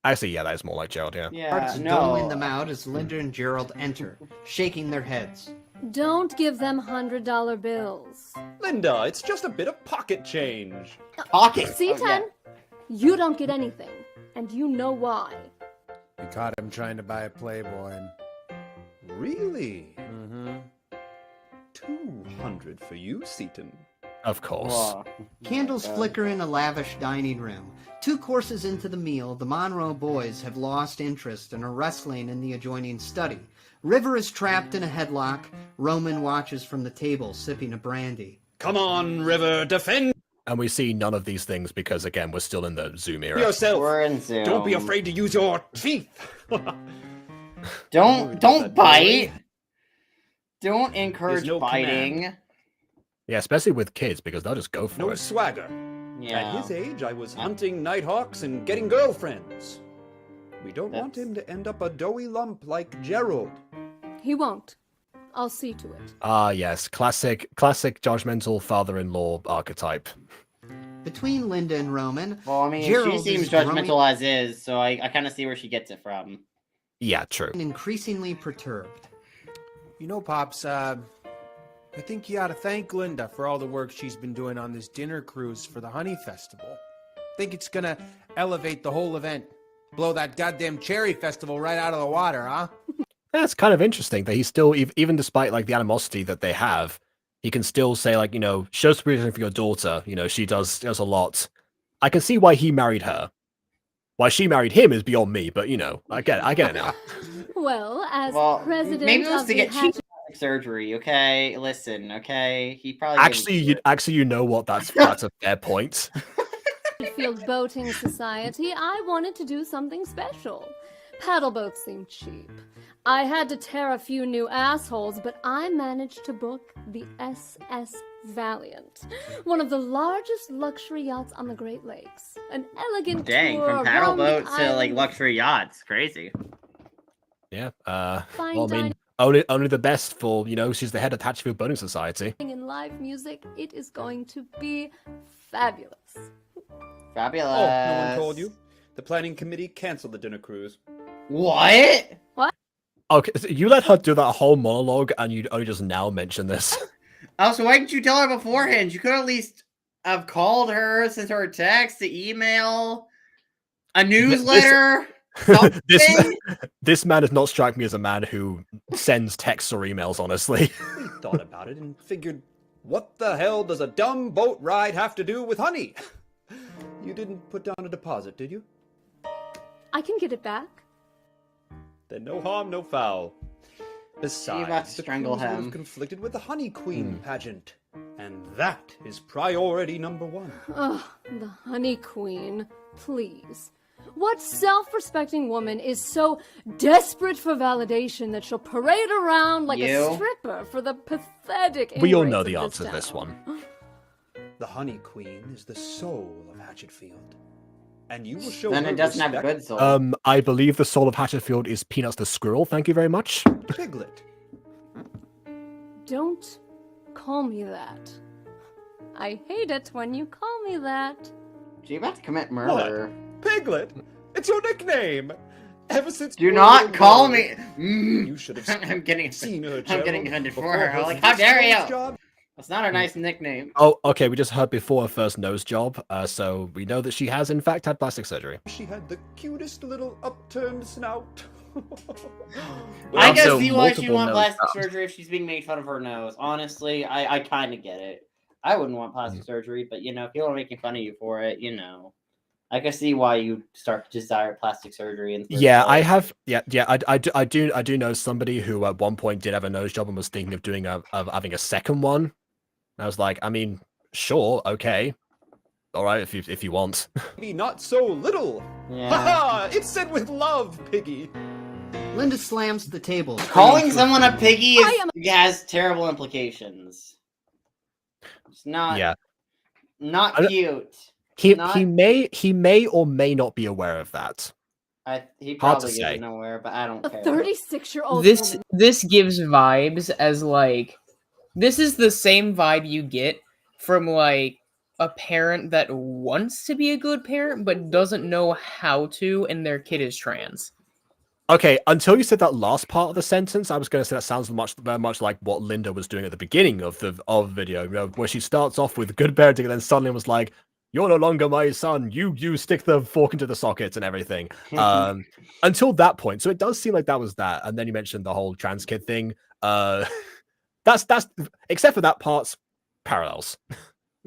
Actually, yeah, that is more like Gerald. Yeah. Hearts doling them out as Linda and Gerald enter, shaking their heads. Don't give them $100 bills. Linda, it's just a bit of pocket change. Pocket? C10, you don't get anything, and you know why. We caught him trying to buy a Playboy. Really? Mm-hmm. 200 for you, Seaton. Of course. Candles flicker in a lavish dining room. 2 courses into the meal, the Monroe boys have lost interest and are wrestling in the adjoining study. River is trapped in a headlock. Roman watches from the table, sipping a brandy. Come on, River, defend And we see none of these things because, again, we're still in the Zoom era. yourself. We're in Zoom. Don't be afraid to use your teeth. Don't bite. Don't encourage no biting. command. Yeah, especially with kids because they'll just go for No it. swagger. Yeah. At his age, I was hunting nighthawks and getting girlfriends. We don't want him to end up a doughy lump like Gerald. He won't. I'll see to it. Ah, yes, classic judgmental father-in-law archetype. Between Linda and Roman, Well, I mean, Gerald she seems is growing judgmental as is, so I kind of see where she gets it from. Yeah, true. increasingly perturbed. You know, Pops, I think you ought to thank Linda for all the work she's been doing on this dinner cruise for the Honey Festival. Think it's gonna elevate the whole event. Blow that goddamn cherry festival right out of the water, huh? That's kind of interesting that he's still, even despite like the animosity that they have, he can still say like, show appreciation for your daughter. She does a lot. I can see why he married her. Why she married him is beyond me, but I get it now. Well, as Well, president maybe it was of to the get cheap surgery, okay? Listen, okay? He probably Actually, you know what? That's a fair point. Hatchetfield Boating Society, I wanted to do something special. Paddle boats seem cheap. I had to tear a few new assholes, but I managed to book the SS Valiant, one of the largest luxury yachts on the Great Lakes. An elegant Dang, tour from paddle around the boats to like island. luxury yachts. Crazy. Yeah. Fine Well, I mean, only the best for she's the head of Hatchetfield Boating Society. In live music, it is going to be fabulous. Fabulous. Oh, no one told you? The planning committee canceled the dinner cruise. What? What? Okay, so you let her do that whole monologue, and you only just now mention this. Oh, so why didn't you tell her beforehand? You could at least have called her, sent her a text, an email, a newsletter. This man does not strike me as a man who sends texts or emails, honestly. We thought about it and figured, what the hell does a dumb boat ride have to do with honey? You didn't put down a deposit, did you? I can get it back. Then no harm, no foul. Besides, about to the strangle cruise would have him. conflicted with the Honey Queen pageant. And that is priority number 1. Ugh, the Honey Queen. Please. What self-respecting woman is so desperate for validation that she'll parade around like You? a stripper for the pathetic We all ingrates know of the this answer to this town? one. The Honey Queen is the soul of Hatchetfield. And you will show Then her it doesn't have a respect. good soul. I believe the soul of Hatchetfield is Peanuts the squirrel. Thank you very much. Piglet. Don't call me that. I hate it when you call me that. She about to commit murder. Piglet? It's your nickname! Ever since Do not call me. You should have I'm getting. seen her, I'm getting Gerald, offended for before her. her Like, how dare first you? job. That's not a nice nickname. Oh, okay. We just heard before her first nose job, so we know that she has in fact had plastic surgery. She had the cutest little upturned snout. I can Also see why she multiple want nose plastic jobs. surgery if she's being made fun of her nose. Honestly, I kind of get it. I wouldn't want plastic Mm. surgery, but if people are making fun of you for it, I can see why you start to desire plastic surgery. In the first Yeah, I place. have. Yeah. I do know somebody who at one point did have a nose job and was thinking of doing of having a second one. I was like, I mean, sure, okay, all right, if you want. Be not so little. Yeah. Haha! It's said with love, Piggy. Linda slams the table. Calling someone a piggy I am- has terrible implications. It's not. Yeah. Not I- cute. He Not- he may or may not be aware of that. He Hard to probably say. isn't aware, but I don't A care. 36-year-old This woman. this gives vibes as like this is the same vibe you get from like a parent that wants to be a good parent but doesn't know how to, and their kid is trans. Okay, until you said that last part of the sentence, I was going to say that sounds very much like what Linda was doing at the beginning of the video, you know, where she starts off with good parenting and then suddenly was like, "You're no longer my son. You stick the fork into the socket and everything." Until that point, so it does seem like that was that. And then you mentioned the whole trans kid thing. That's except for that part's parallels.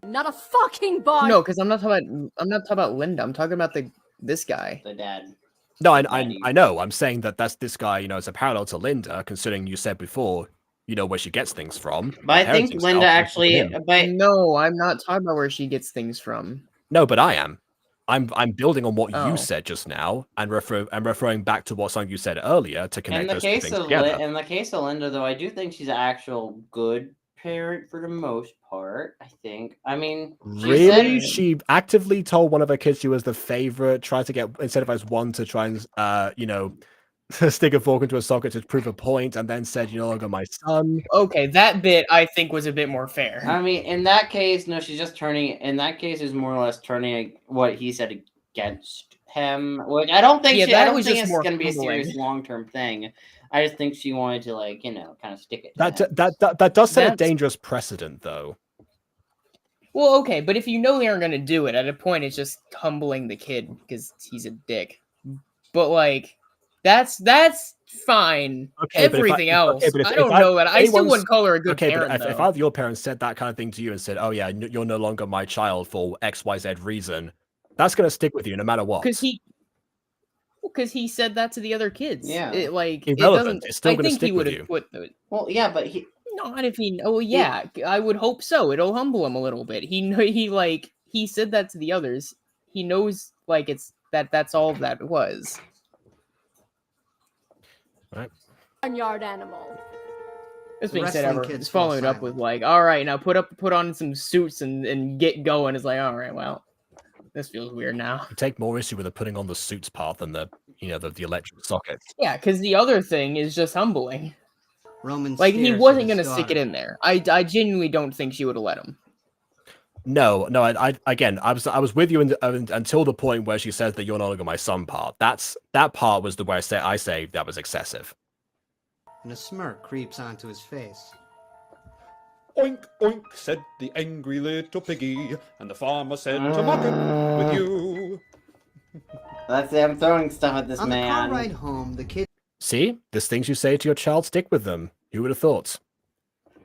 Not a fucking bar. No, because I'm not talking about Linda. I'm talking about this guy. The dad. No, I know. I'm saying that that's this guy. You know, it's a parallel to Linda, considering you said before, you know, where she gets things from. But I think parenting Linda style, actually. But No, I'm not talking about where she gets things from. No, but I am. I'm building on what Oh. you said just now, and referring back to what something you said earlier to in connect the those two case things of together. in the case of Linda, though, I do think she's an actual good parent for the most part. I think. I mean, Really? She actively told one of her kids she was the favorite, tried to incentivize one to try and, you know, stick a fork into a socket to prove a point, and then said, "You're no longer my son." Okay, that bit I think was a bit more fair. I mean, in that case, no, she's just turning. In that case, is more or less turning what he said against him. Which I don't think. Yeah, I that don't was think just it's more going to be a humbling. serious long-term thing. I just think she wanted to, like, you know, kind of stick it. To him. That does set a That's- dangerous precedent, though. Well, okay, but if you know they aren't going to do it, at a point it's just humbling the kid because he's a dick. But like, that's fine. Okay, but if Everything else, okay, but if- I if don't know that. I still anyone's- wouldn't call her a good okay, parent. but if though. either of your parents said that kind of thing to you and said, "Oh yeah, you're no longer my child for XYZ reason," that's gonna stick with you no matter what. Because he said that to the other kids. Yeah. It, like Irrelevant. it doesn't. It's still I gonna think he stick with would you. have put the. Well, yeah, but he. Not if he. Oh yeah, I would hope so. It'll humble him a little bit. He said that to the others. He knows like that's all that was. Right. Yard animal. This being said, Wrestling ever kids it's fall following up silent. with like, all right, now put on some suits and get going. It's like, all right, well, this feels weird now. You take more issue with the putting on the suits part than the electric sockets. Yeah, because the other thing is just humbling. Roman Like he stares wasn't at his gonna stick it daughter. in there. I genuinely don't think she would have let him. No, I was with you until the point where she says that you're no longer my son part. That part was the where I say that was excessive. And a smirk creeps onto his face. Oink, oink, said the angry little piggy, and the farmer said to mock it with you. That's it. I'm throwing stuff at this On the man. car ride home, the kid See, there's things you say to your child stick with them. Who would have thought?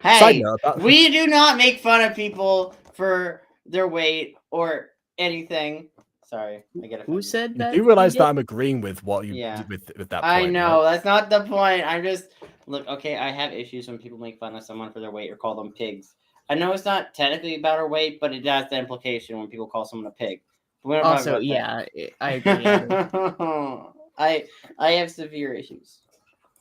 Hey, Side note about- we do not make fun of people for their weight or anything. Sorry, I get it. Who said that? You realize that I'm agreeing with what you Yeah. with that point. I know right? that's not the point. I'm just look. Okay, I have issues when people make fun of someone for their weight or call them pigs. I know it's not technically about our weight, but it has the implication when people call someone a pig. But we don't talk Also, about that. yeah, I agree. I have severe issues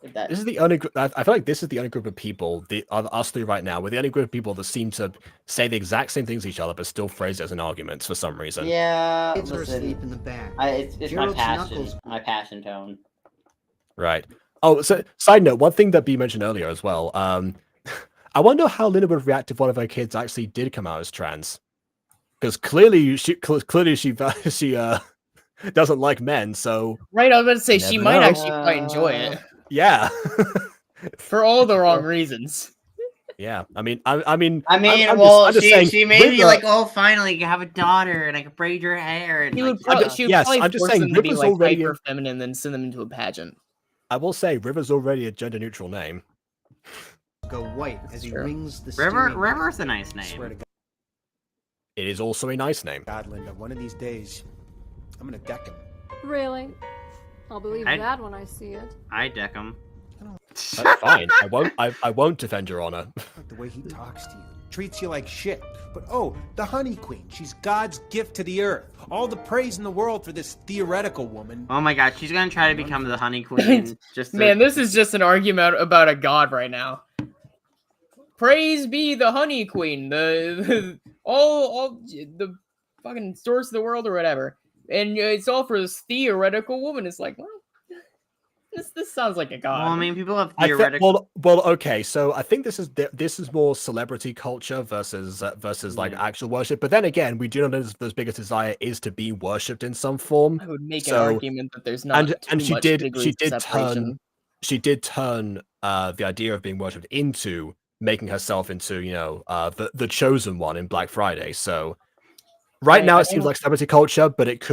with that. This is the only. I feel like this is the only group of people, us three right now, we're the only group of people that seem to say the exact same things to each other, but still phrase it as an argument for some reason. Yeah, kids are listen, asleep in the back. it's my Gerald's passion, knuckles- my passion tone. Right. Oh, so side note, one thing that B mentioned earlier as well. I wonder how Linda would react if one of her kids actually did come out as trans, because clearly she doesn't like men. So Right, I was about to say she Never might know. actually quite enjoy it yeah, for all the wrong reasons. yeah. I mean, Well, I'm just she saying, made me River- like, oh, finally, you have a daughter, and I can braid your hair. And He like, would probably, stuff. she would Yes, probably I'm just force saying, them to be River's like already- hyper feminine, then send them into a pageant. I will say, River's already a gender neutral name. go white as he True. rings the River, steering wheel. River's a nice Swear to name. It is also a nice name. God, Linda, one of these days, I'm gonna deck him. Really? I'll believe I- that when I see it. I deck him. That's fine. I won't defend your honor. Like the way he talks to you, treats you like shit. But oh, the Honey Queen, she's God's gift to the earth. All the praise in the world for this theoretical woman. Oh my god, she's gonna try to become the Honey Queen. Man, this is just an argument about a god right now. Praise be the Honey Queen, all the fucking source of the world or whatever, and it's all for this theoretical woman. It's like, well, this sounds like a god. Well, I mean, people have theoretical. Well, okay. So I think this is more celebrity culture versus like actual worship. But then again, we do know there's biggest desire is to be worshipped in some form. I would make an argument that there's not and too she much did degree of separation. she did turn the idea of being worshipped into making herself into the chosen one in Black Friday. So right now it seems like celebrity culture, but it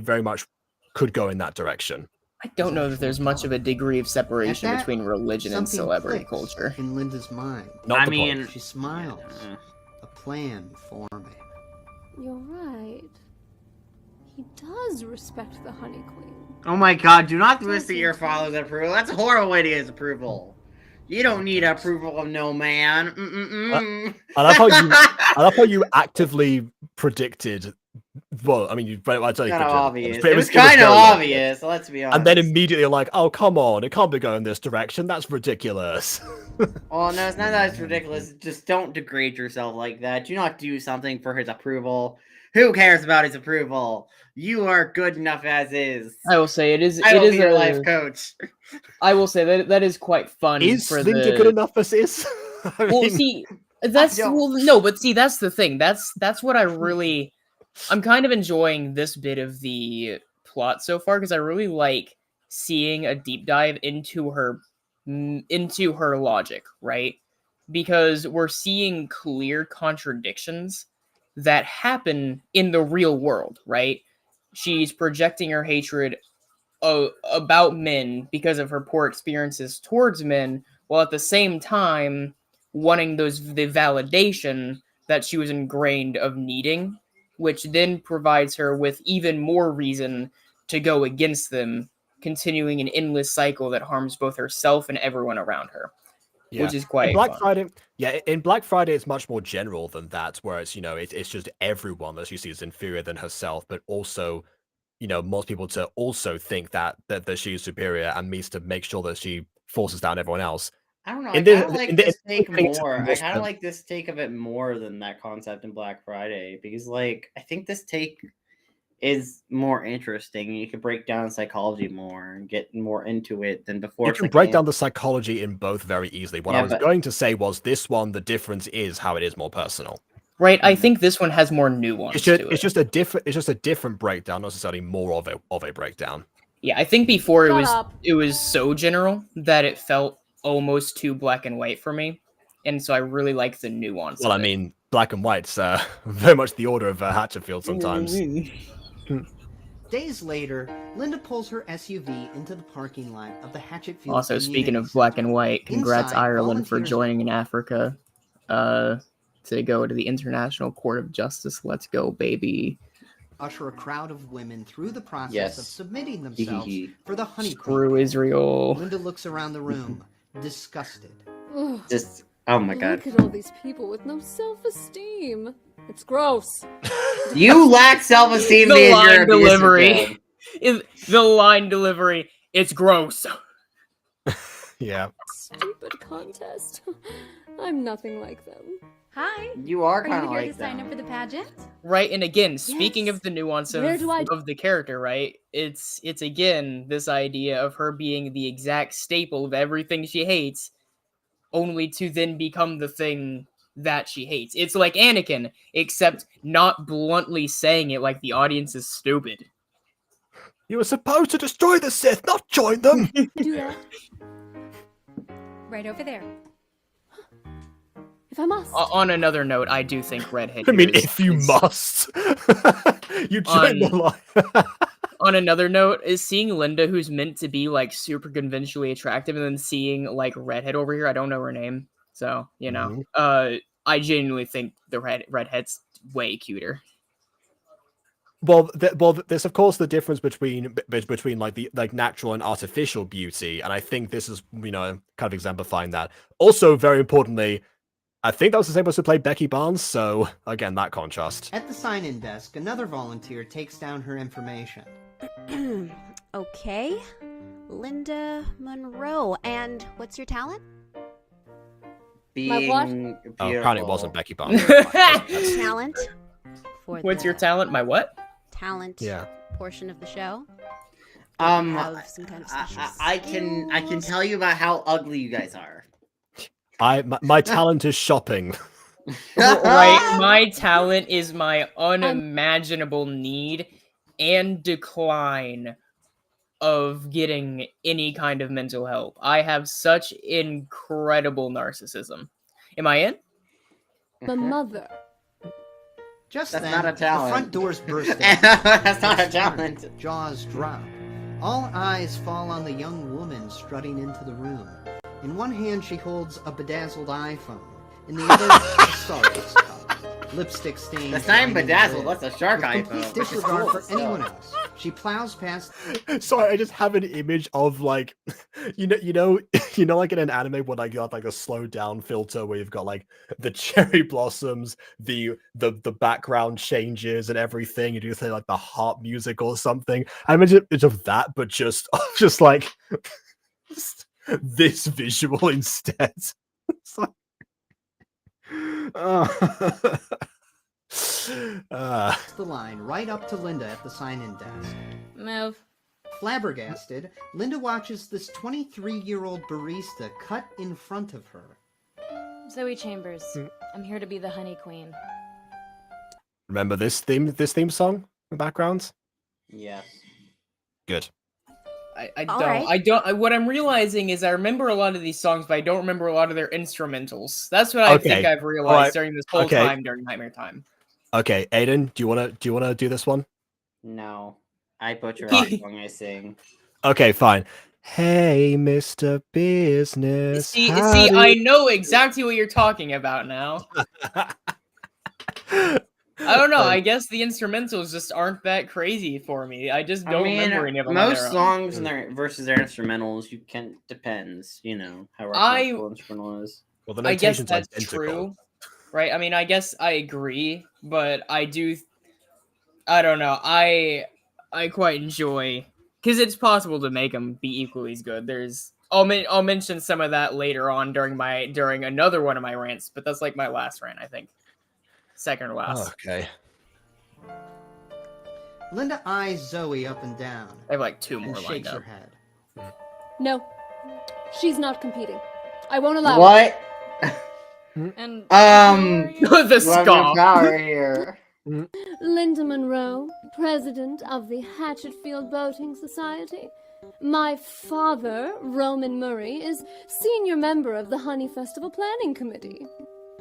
very much could go in that direction. I don't know that there's much of a degree of separation between religion and celebrity culture. In Linda's mind, Not the point. she smiles. A plan forming. You're right. He does respect the Honey Queen. Oh my god, do not solicit your father's approval. That's a horrible way to get his approval. You don't need approval of no man. I love how you actively predicted. Well, I mean, you Kind of obvious. It was kind of obvious. Let's be honest. And then immediately you're like, "Oh, come on! It can't be going this direction. That's ridiculous." Oh no, it's not that it's ridiculous. Just don't degrade yourself like that. Do not do something for his approval. Who cares about his approval? You are good enough as is. I will say it is your life coach. I will say that is quite fun. Is Linda good enough as is? Well, see, that's that's the thing. That's what I'm kind of enjoying this bit of the plot so far because I really like seeing a deep dive into her logic, right? Because we're seeing clear contradictions that happen in the real world, right? She's projecting her hatred about men because of her poor experiences towards men, while at the same time wanting the validation that she was ingrained of needing, which then provides her with even more reason to go against them, continuing an endless cycle that harms both herself and everyone around her. Yeah. Which is quite in Black fun. Friday. Yeah, in Black Friday, it's much more general than that, where it's it's just everyone that she sees inferior than herself, but also, most people to also think that she's superior and means to make sure that she forces down everyone else. I don't know. I kind of like this take more. I kind of like this take of it more than that concept in Black Friday because, I think this take is more interesting. You can break down psychology more and get more into it than before. You can break down the psychology in both very easily. What I was going to say was this one, the difference is how it is more personal. Right, I think this one has more nuance to it. It's just a different breakdown, not necessarily more of a breakdown. Yeah, I think before it was so general that it felt almost too black and white for me, and so I really like the nuance. Well, I mean, black and white's very much the order of Hatchetfield sometimes. Days later, Linda pulls her SUV into the parking lot of the Hatchetfield. Also, speaking of black and white, congrats Inside, Ireland for volunteers- joining in Africa to go to the International Court of Justice. Let's go, baby. Usher a crowd of women through the process Yes. of submitting themselves for the Honey Screw Queen. Israel. Linda looks around the room, disgusted. Ugh, Just, oh my god. look at all these people with no self-esteem. It's gross. You lack self-esteem. The because you're line abusive, delivery. kid. The line delivery. It's gross. Yeah. Stupid contest. I'm nothing like them. Hi. You are Are kind you of here like to sign that. up for the pageant? Right, and again, speaking of the nuance Where do I- of the character, right? It's again this idea of her being the exact staple of everything she hates, only to then become the thing that she hates. It's like Anakin, except not bluntly saying it like the audience is stupid. You were supposed to destroy the Sith, not join them. Do that Right over there. if I must. On another note, I do think redhead. I mean, here if you is- must, you join the line. On another note, is seeing Linda, who's meant to be like super conventionally attractive, and then seeing like redhead over here. I don't know her name, so I genuinely think the redhead's way cuter. Well, there's of course the difference between like natural and artificial beauty, and I think this is kind of exemplifying that. Also, very importantly, I think that was the same person who played Becky Barnes, so again, that contrast. At the sign-in desk, another volunteer takes down her information. Okay. Linda Monroe. And what's your talent? Being Oh, apparently it wasn't Becky Barnes. Talent. For What's your the talent? My what? talent Yeah. portion of the show? I Some kind of special can tell you about how ugly you guys are. My talent is shopping. Right, my talent is my unimaginable need and decline of getting any kind of mental help. I have such incredible narcissism. Am I in? The mother. Just That's then, not a talent. the front doors burst in. That's not a talent. Jaws drop. All eyes fall on the young woman strutting into the room. In one hand, she holds a bedazzled iPhone. In the other, a Starkid cup. Lipstick stains. That's not even lining the bedazzled. lid. That's a shark With iPhone. complete disregard for anyone else. She plows past. Sorry, I just have an image of like, you know, like in an anime when like you have like a slowed down filter where you've got like the cherry blossoms, the background changes and everything. You do say like the harp music or something. I imagine it's of that, but just like this visual instead. It's like, the line right up to Linda at the sign-in desk. Move. Flabbergasted, Linda watches this 23-year-old barista cut in front of her. Zoe Chambers. I'm here to be the honey queen. Remember this theme song in the background? Yes. Good. I don't. What I'm realizing is I remember a lot of these songs, but I don't remember a lot of their instrumentals. That's what I think I've realized during this whole time during Nightmare Time. Okay, Aiden, do you wanna do this one? No, I butcher every song I sing. Okay, fine. Hey, Mr. Business. See, I know exactly what you're talking about now. I don't know. I guess the instrumentals just aren't that crazy for me. I just don't remember any of them. Most songs and their versus their instrumentals, you can depends. You know how our instrumental is. Well, the I guess notation's that's identical. true, right? I mean, I guess I agree, but I don't know. I quite enjoy because it's possible to make them be equally as good. I'll mention some of that later on during another one of my rants, but that's like my last rant, I think. Second or last. Okay. Linda eyes Zoe up and down. I have like two more and lined shakes up. her head. No, she's not competing. I won't allow What? And the scoff. Power here. Linda Monroe, president of the Hatchetfield Boating Society. My father, Roman Murray, is senior member of the Honey Festival Planning Committee.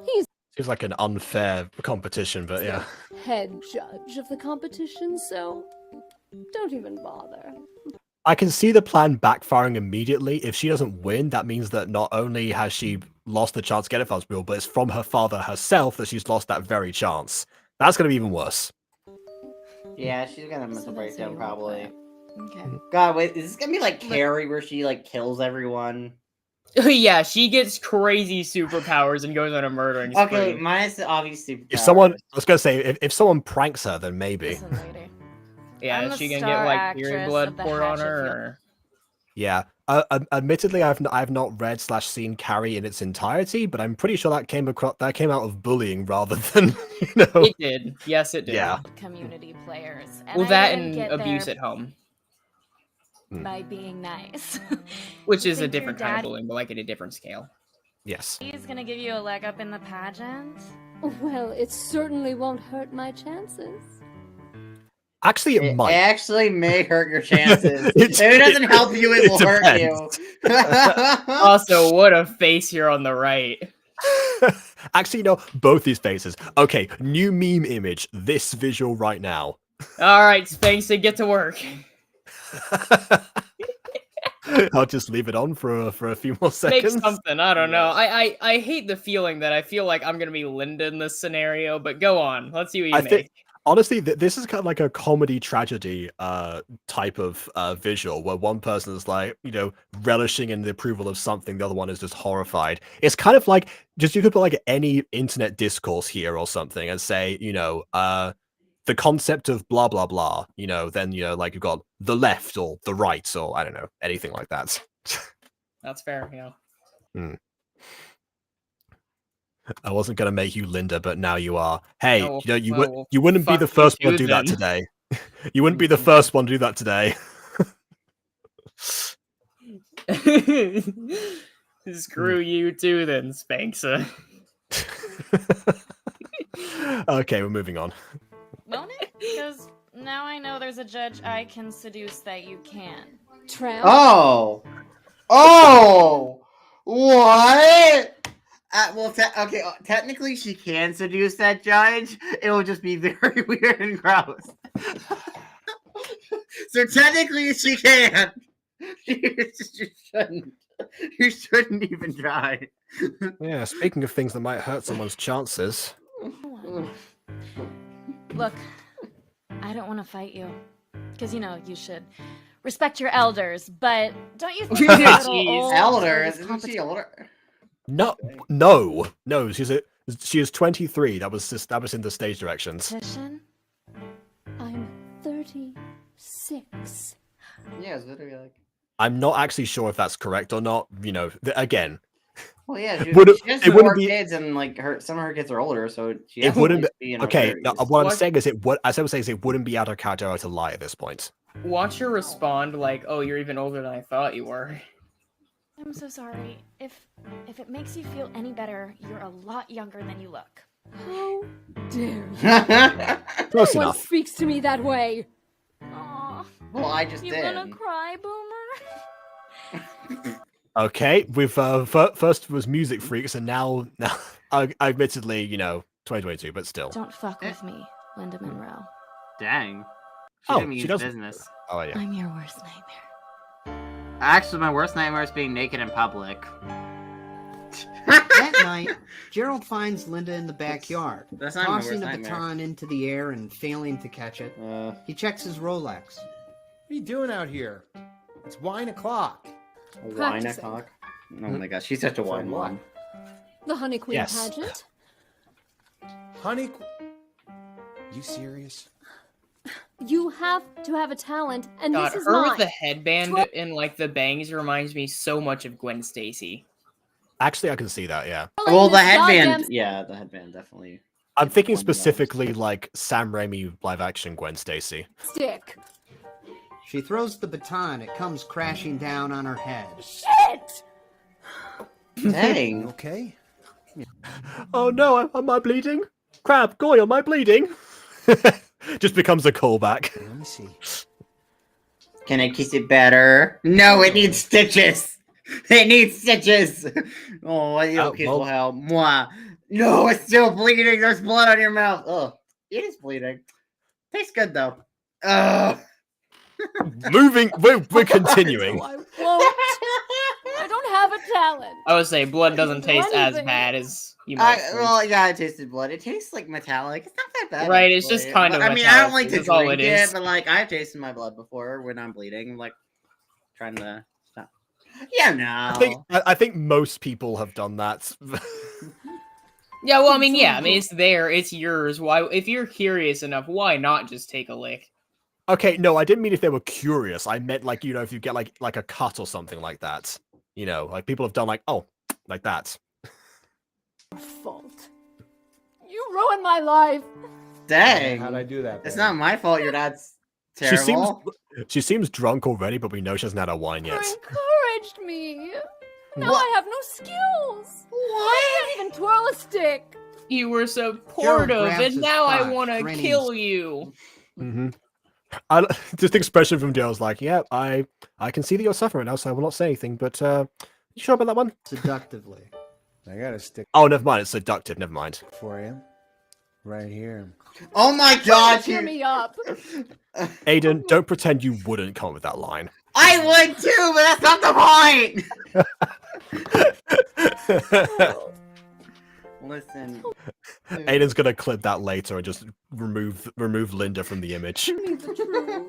He's Seems like an unfair competition, but yeah. head judge of the competition, so don't even bother. I can see the plan backfiring immediately. If she doesn't win, that means that not only has she lost the chance to get a Fuzz Wheel, but it's from her father herself that she's lost that very chance. That's going to be even worse. Yeah, she's gonna miss a breakdown probably. Okay. God, wait, is this gonna be like Carrie where she like kills everyone? Yeah, she gets crazy superpowers and goes on a murdering spree. Okay, minus the obvious superpower. If someone, I was going to say, if someone pranks her, then maybe. Yeah, I'm is the she gonna star get like actress period of blood the poured on her? Hatchetfield. Or... Yeah. Admittedly, I've not read / seen Carrie in its entirety, but I'm pretty sure that came out of bullying rather than It did. Yes, it did. Yeah. Community players. Well, I that didn't and get abuse there at home, by being nice. which You is a think your different kind of dad- bullying, but like at a different scale. Yes. He's gonna give you a leg up in the pageant. Well, it certainly won't hurt my chances. Actually, it might. It actually may hurt your chances. It- if it doesn't help you, it will hurt depends. you. Also, what a face here on the right. Actually, no, both these faces. Okay, new meme image. This visual right now. All right, Spanksy, get to work. I'll just leave it on for a few more Make seconds. something. I don't know. I hate the feeling that I feel like I'm gonna be Linda in this scenario, but go on. Let's see what you make. Honestly, this is kind of like a comedy tragedy type of visual where one person is like, relishing in the approval of something, the other one is just horrified. It's kind of like just you could put like any internet discourse here or something and say, the concept of blah blah blah, then like you've got the left or the right or I don't know, anything like that. That's fair, yeah. Hmm. I wasn't gonna make you Linda, but now you are. Hey, Oh, you well, you wouldn't be fuck the you first too one to do that then. today. You wouldn't be the first one to do that today. Screw you too then, Spanksa. Okay, we're moving on. Won't it? Because now I know there's a judge I can seduce that you can. Tramp. Oh! Oh! What? Well, okay, technically she can seduce that judge. It will just be very weird and gross. So technically she can. You shouldn't even try. Yeah, speaking of things that might hurt someone's chances. Look, I don't want to fight you. Because, you should respect your elders, but don't you think you're a little old? Elders? Isn't she older? No. She is 23. That was in the stage directions. Competition? I'm 36. Yeah, it's literally like. I'm not actually sure if that's correct or not. Again. Well, yeah, she has it wouldn't more be. kids, and like some of her kids are older, so she It wouldn't be in be. her Okay, 30s. now, what I'm saying is, as I was saying, is it wouldn't be out of character to lie at this point. Watch her respond like, "Oh, you're even older than I thought you were." I'm so sorry. If it makes you feel any better, you're a lot younger than you look. How dare you? Close No one enough. speaks to me that way. Aw. Well, I just You did. gonna cry, Boomer? Okay, we've first was Music Freaks, and now admittedly, 2022, but still. Don't fuck with me, Linda Monroe. Dang. Oh, didn't mean she use doesn't. business. Oh yeah. I'm your worst nightmare. Actually, my worst nightmare is being naked in public. That night, Gerald finds Linda in the backyard, That's not my tossing worst a nightmare. baton into the air and failing to catch it. He checks his Rolex. What are you doing out here? It's wine o'clock. A wine Practicing. o'clock? Oh my gosh, she's such a wine one. The Honey Queen Yes. pageant. Honey, you serious? You have to have a talent, and God, this is her mine. with the headband and like the bangs reminds me so much of Gwen Stacy. Actually, I can see that. Yeah. Well, the This headband, goddamn- yeah, the headband definitely. I'm thinking One of those. specifically like Sam Raimi live action Gwen Stacy. Stick. She throws the baton. It comes crashing down on her head. Shit! Dang. Okay. Oh no, am I bleeding? Crab, Goy, am I bleeding? Just becomes a callback. Let me see. Can I kiss it better? No, it needs stitches. It needs stitches. Oh, okay, well- will help. Mwah. No, it's still bleeding. There's blood on your mouth. Oh, it is bleeding. Tastes good though. Ugh. Moving, we're continuing. I won't. I don't have a talent. I would say blood doesn't taste as Anything. bad as you might think. Well, yeah, I tasted blood. It tastes like metallic. It's not that bad. Right, it's actually. just kind But, of I mean, I don't metallic, like to that's all drink it it, is. but like I've tasted my blood before when I'm bleeding. Like trying to stop. Yeah, no. I think most people have done that. Yeah, well, I mean, it's there, it's yours. Why, if you're curious enough, why not just take a lick? Okay, no, I didn't mean if they were curious. I meant like, if you get like a cut or something like that. Like people have done like, oh, like that. Your fault. You ruined my life. Dang. How'd I do that? It's then? not my fault. Your dad's She terrible. seems drunk already, but we know she hasn't had a wine You yet. encouraged me. Now I have no skills. I can't even twirl a stick. You were supportive, grabs and his now I crotch, want to grinning. kill you. Mm-hmm. Just the expression from Joe's like, yeah, I can see that you're suffering now, so I will not say anything. But you sure about that one? Seductively. I got a stick Oh, never mind. It's seductive. Never mind. for you. Right here. Oh my god, Cheer you... me up. Aiden, don't pretend you wouldn't come up with that line. I would too, but that's not the point. Listen. Aiden, Aiden's gonna clip that later and just remove Linda from the image. Tell me the truth.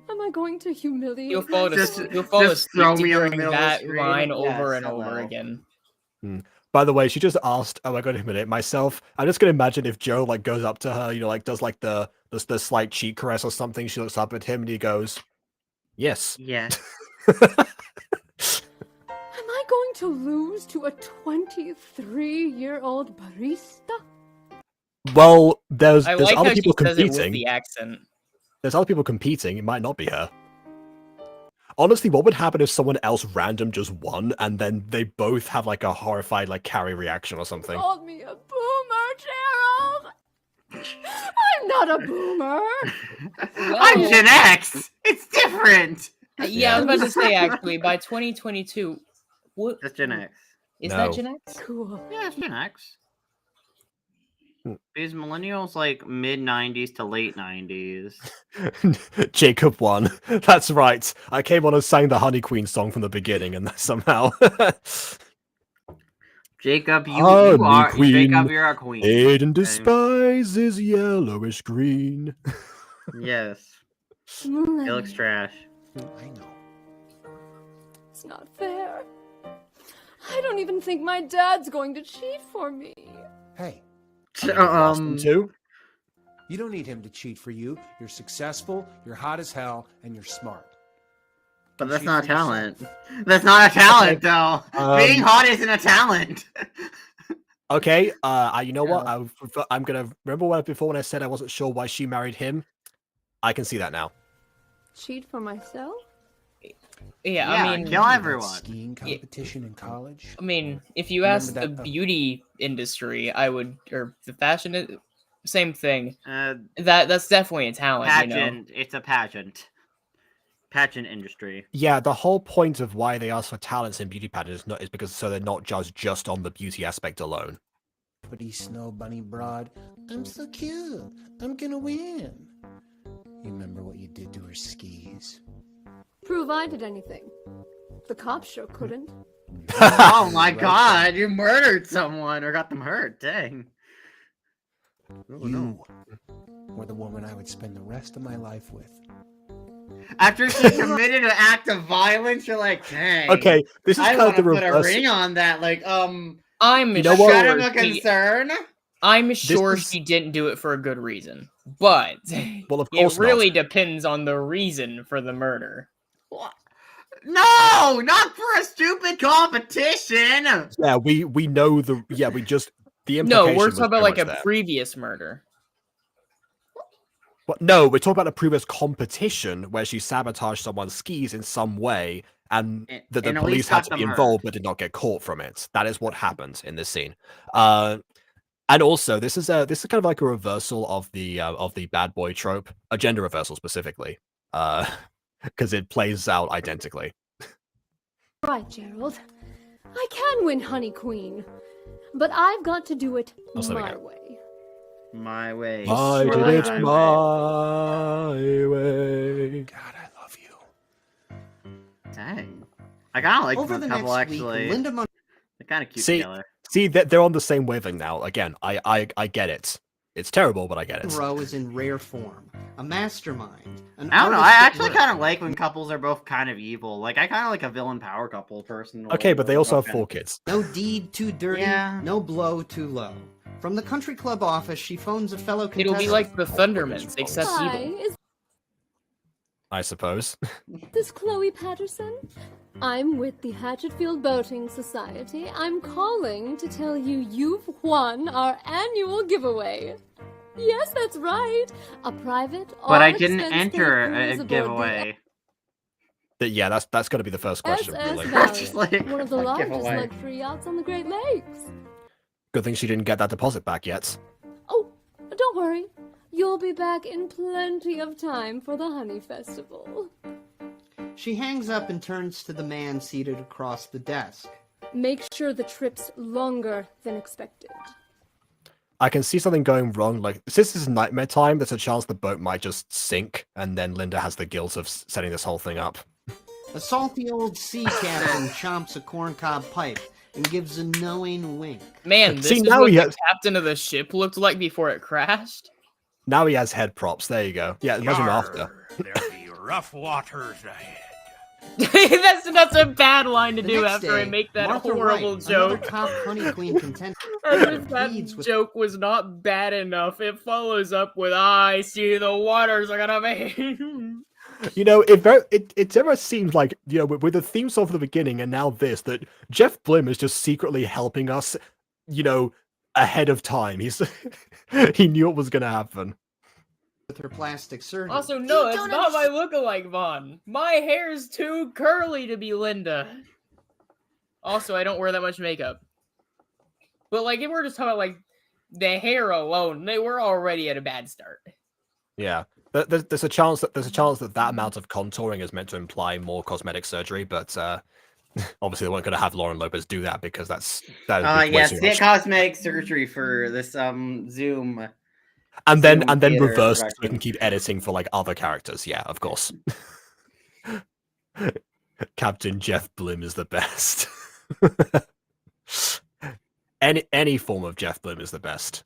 Am I going to humiliate You'll fall myself? asleep throw me on the hearing middle of the that screen. line over Yes, and over hello. again. By the way, she just asked, "Oh, I got to humiliate myself." I'm just gonna imagine if Joe like goes up to her, like does like the slight cheek caress or something. She looks up at him and he goes, "Yes." Yes. Am I going to lose to a 23-year-old barista? Well, there's I like other how she people says it with competing. the accent. There's other people competing. It might not be her. Honestly, what would happen if someone else random just won and then they both have like a horrified like carry reaction or something? Called me a boomer, Gerald. I'm not a boomer. I'm Gen X. It's different. Yeah, I was about to say actually by 2022, what? That's Gen X. Is No. that Gen X? Cool. Yeah, it's Gen X. Because millennials like mid 90s to late 90s. Jacob won. That's right. I came on and sang the Honey Queen song from the beginning, and somehow. Jacob, you Honey are Queen, Jacob, you're a queen. Aiden Okay? despises yellowish green. Yes. It Millennial. looks trash. I know. It's not fair. I don't even think my dad's going to cheat for me. Hey, Too? you don't need him to cheat for you. You're successful, you're hot as hell, and you're smart. But that's Cheat not a for yourself. talent. That's not a talent, though. Being hot isn't a talent. Okay, you know what? I'm gonna remember before when I said I wasn't sure why she married him. I can see that now. Cheat for myself? Yeah, Yeah, I mean, kill everyone. Skiing competition in college. I mean, if you Remember ask the that, beauty industry, I would, or the fashion, same thing. Uh, That's definitely a talent, you know. pageant. It's a pageant. Pageant industry. Yeah, the whole point of why they ask for talents in beauty pageants is because so they're not judged just on the beauty aspect alone. Pretty snow bunny broad. I'm so cute. I'm gonna win. You remember what you did to her skis? Prove I did anything. The cops sure couldn't. Oh my god, you murdered someone or got them hurt. Dang. You were the woman I would spend the rest of my life with. After she committed an act of violence, you're like, dang. Okay, this is I kind of want the to put a reverse. ring on that. Like, I'm You know what? kind of a sure she, concern. I'm sure is- she didn't do it for a good reason, but Well, of course it really depends on the reason for the murder. What? No, not for a stupid competition. Yeah, we know the we just the No, implication we're was talking about very like much a there. previous murder. But no, we're talking about a previous competition where she sabotaged someone's skis in some way, and that the and at police least had got to be them hurt. involved but did not get caught from it. That is what happened in this scene. And also, this is kind of like a reversal of the bad boy trope, a gender reversal specifically, because it plays out identically. Right, Gerald. I can win Honey Queen. But I've got to do it Oh, so we my go. way. My way. I did it My my way. God, I love you. Dang. I kind of like Over the the couple next actually. week, Linda Monroe. They're kind of cute See, together. they're on the same wavelength now. Again, I get it. It's terrible, but I get it. Monroe is in rare form, a mastermind. An I don't know. artist I at actually work. kind of like when couples are both kind of evil. Like I kind of like a villain power couple personally. Okay, but they also have Okay. 4 kids. No deed too dirty, Yeah. no blow too low. From the country club office, she phones a fellow contestant. It'll be like the Thundermans, except Hi, evil. is I suppose. this Chloe Patterson? I'm with the Hatchetfield Boating Society. I'm calling to tell you you've won our annual giveaway. Yes, that's right. A private, But I didn't all-expense-paid enter cruise a aboard giveaway. Yeah, that's got to be the first question. SS Really. Just Valiant, like one of the a largest giveaway. luxury yachts on the Great Lakes. Good thing she didn't get that deposit back yet. Oh, don't worry. You'll be back in plenty of time for the Honey Festival. She hangs up and turns to the man seated across the desk. Make sure the trip's longer than expected. I can see something going wrong. Like, since this is nightmare time, there's a chance the boat might just sink, and then Linda has the guilt of setting this whole thing up. A salty old sea captain chomps a corncob pipe and gives a knowing wink. Man, this is what the captain of the ship looked like before it crashed. Now he has head props. There you go. Yeah, imagine after. There'll be rough waters ahead. that's a bad line to The do next after I day, make that Martha horrible Wright, another joke. top Honey Queen contender, As if that pleads with joke was not bad enough, it follows up with "I see the waters are gonna be." You know, it ever seems like, you know, with the theme song from the beginning and now this, that Jeff Blim is just secretly helping us, you know, ahead of time. He knew it was gonna happen. with her plastic surgery. Also, no, it's not my lookalike Vaughn. My hair's too curly to be Linda. Also, I don't wear that much makeup. But like, if we're just talking about like the hair alone, they were already at a bad start. Yeah, there's a chance that amount of contouring is meant to imply more cosmetic surgery, but obviously they weren't going to have Lauren Lopez do that because that would be way yes, too get much. cosmetic surgery for this Zoom. And then theater reverse so we production. can keep editing for like other characters. Yeah, of course. Captain Jeff Blim is the best. Any form of Jeff Blim is the best.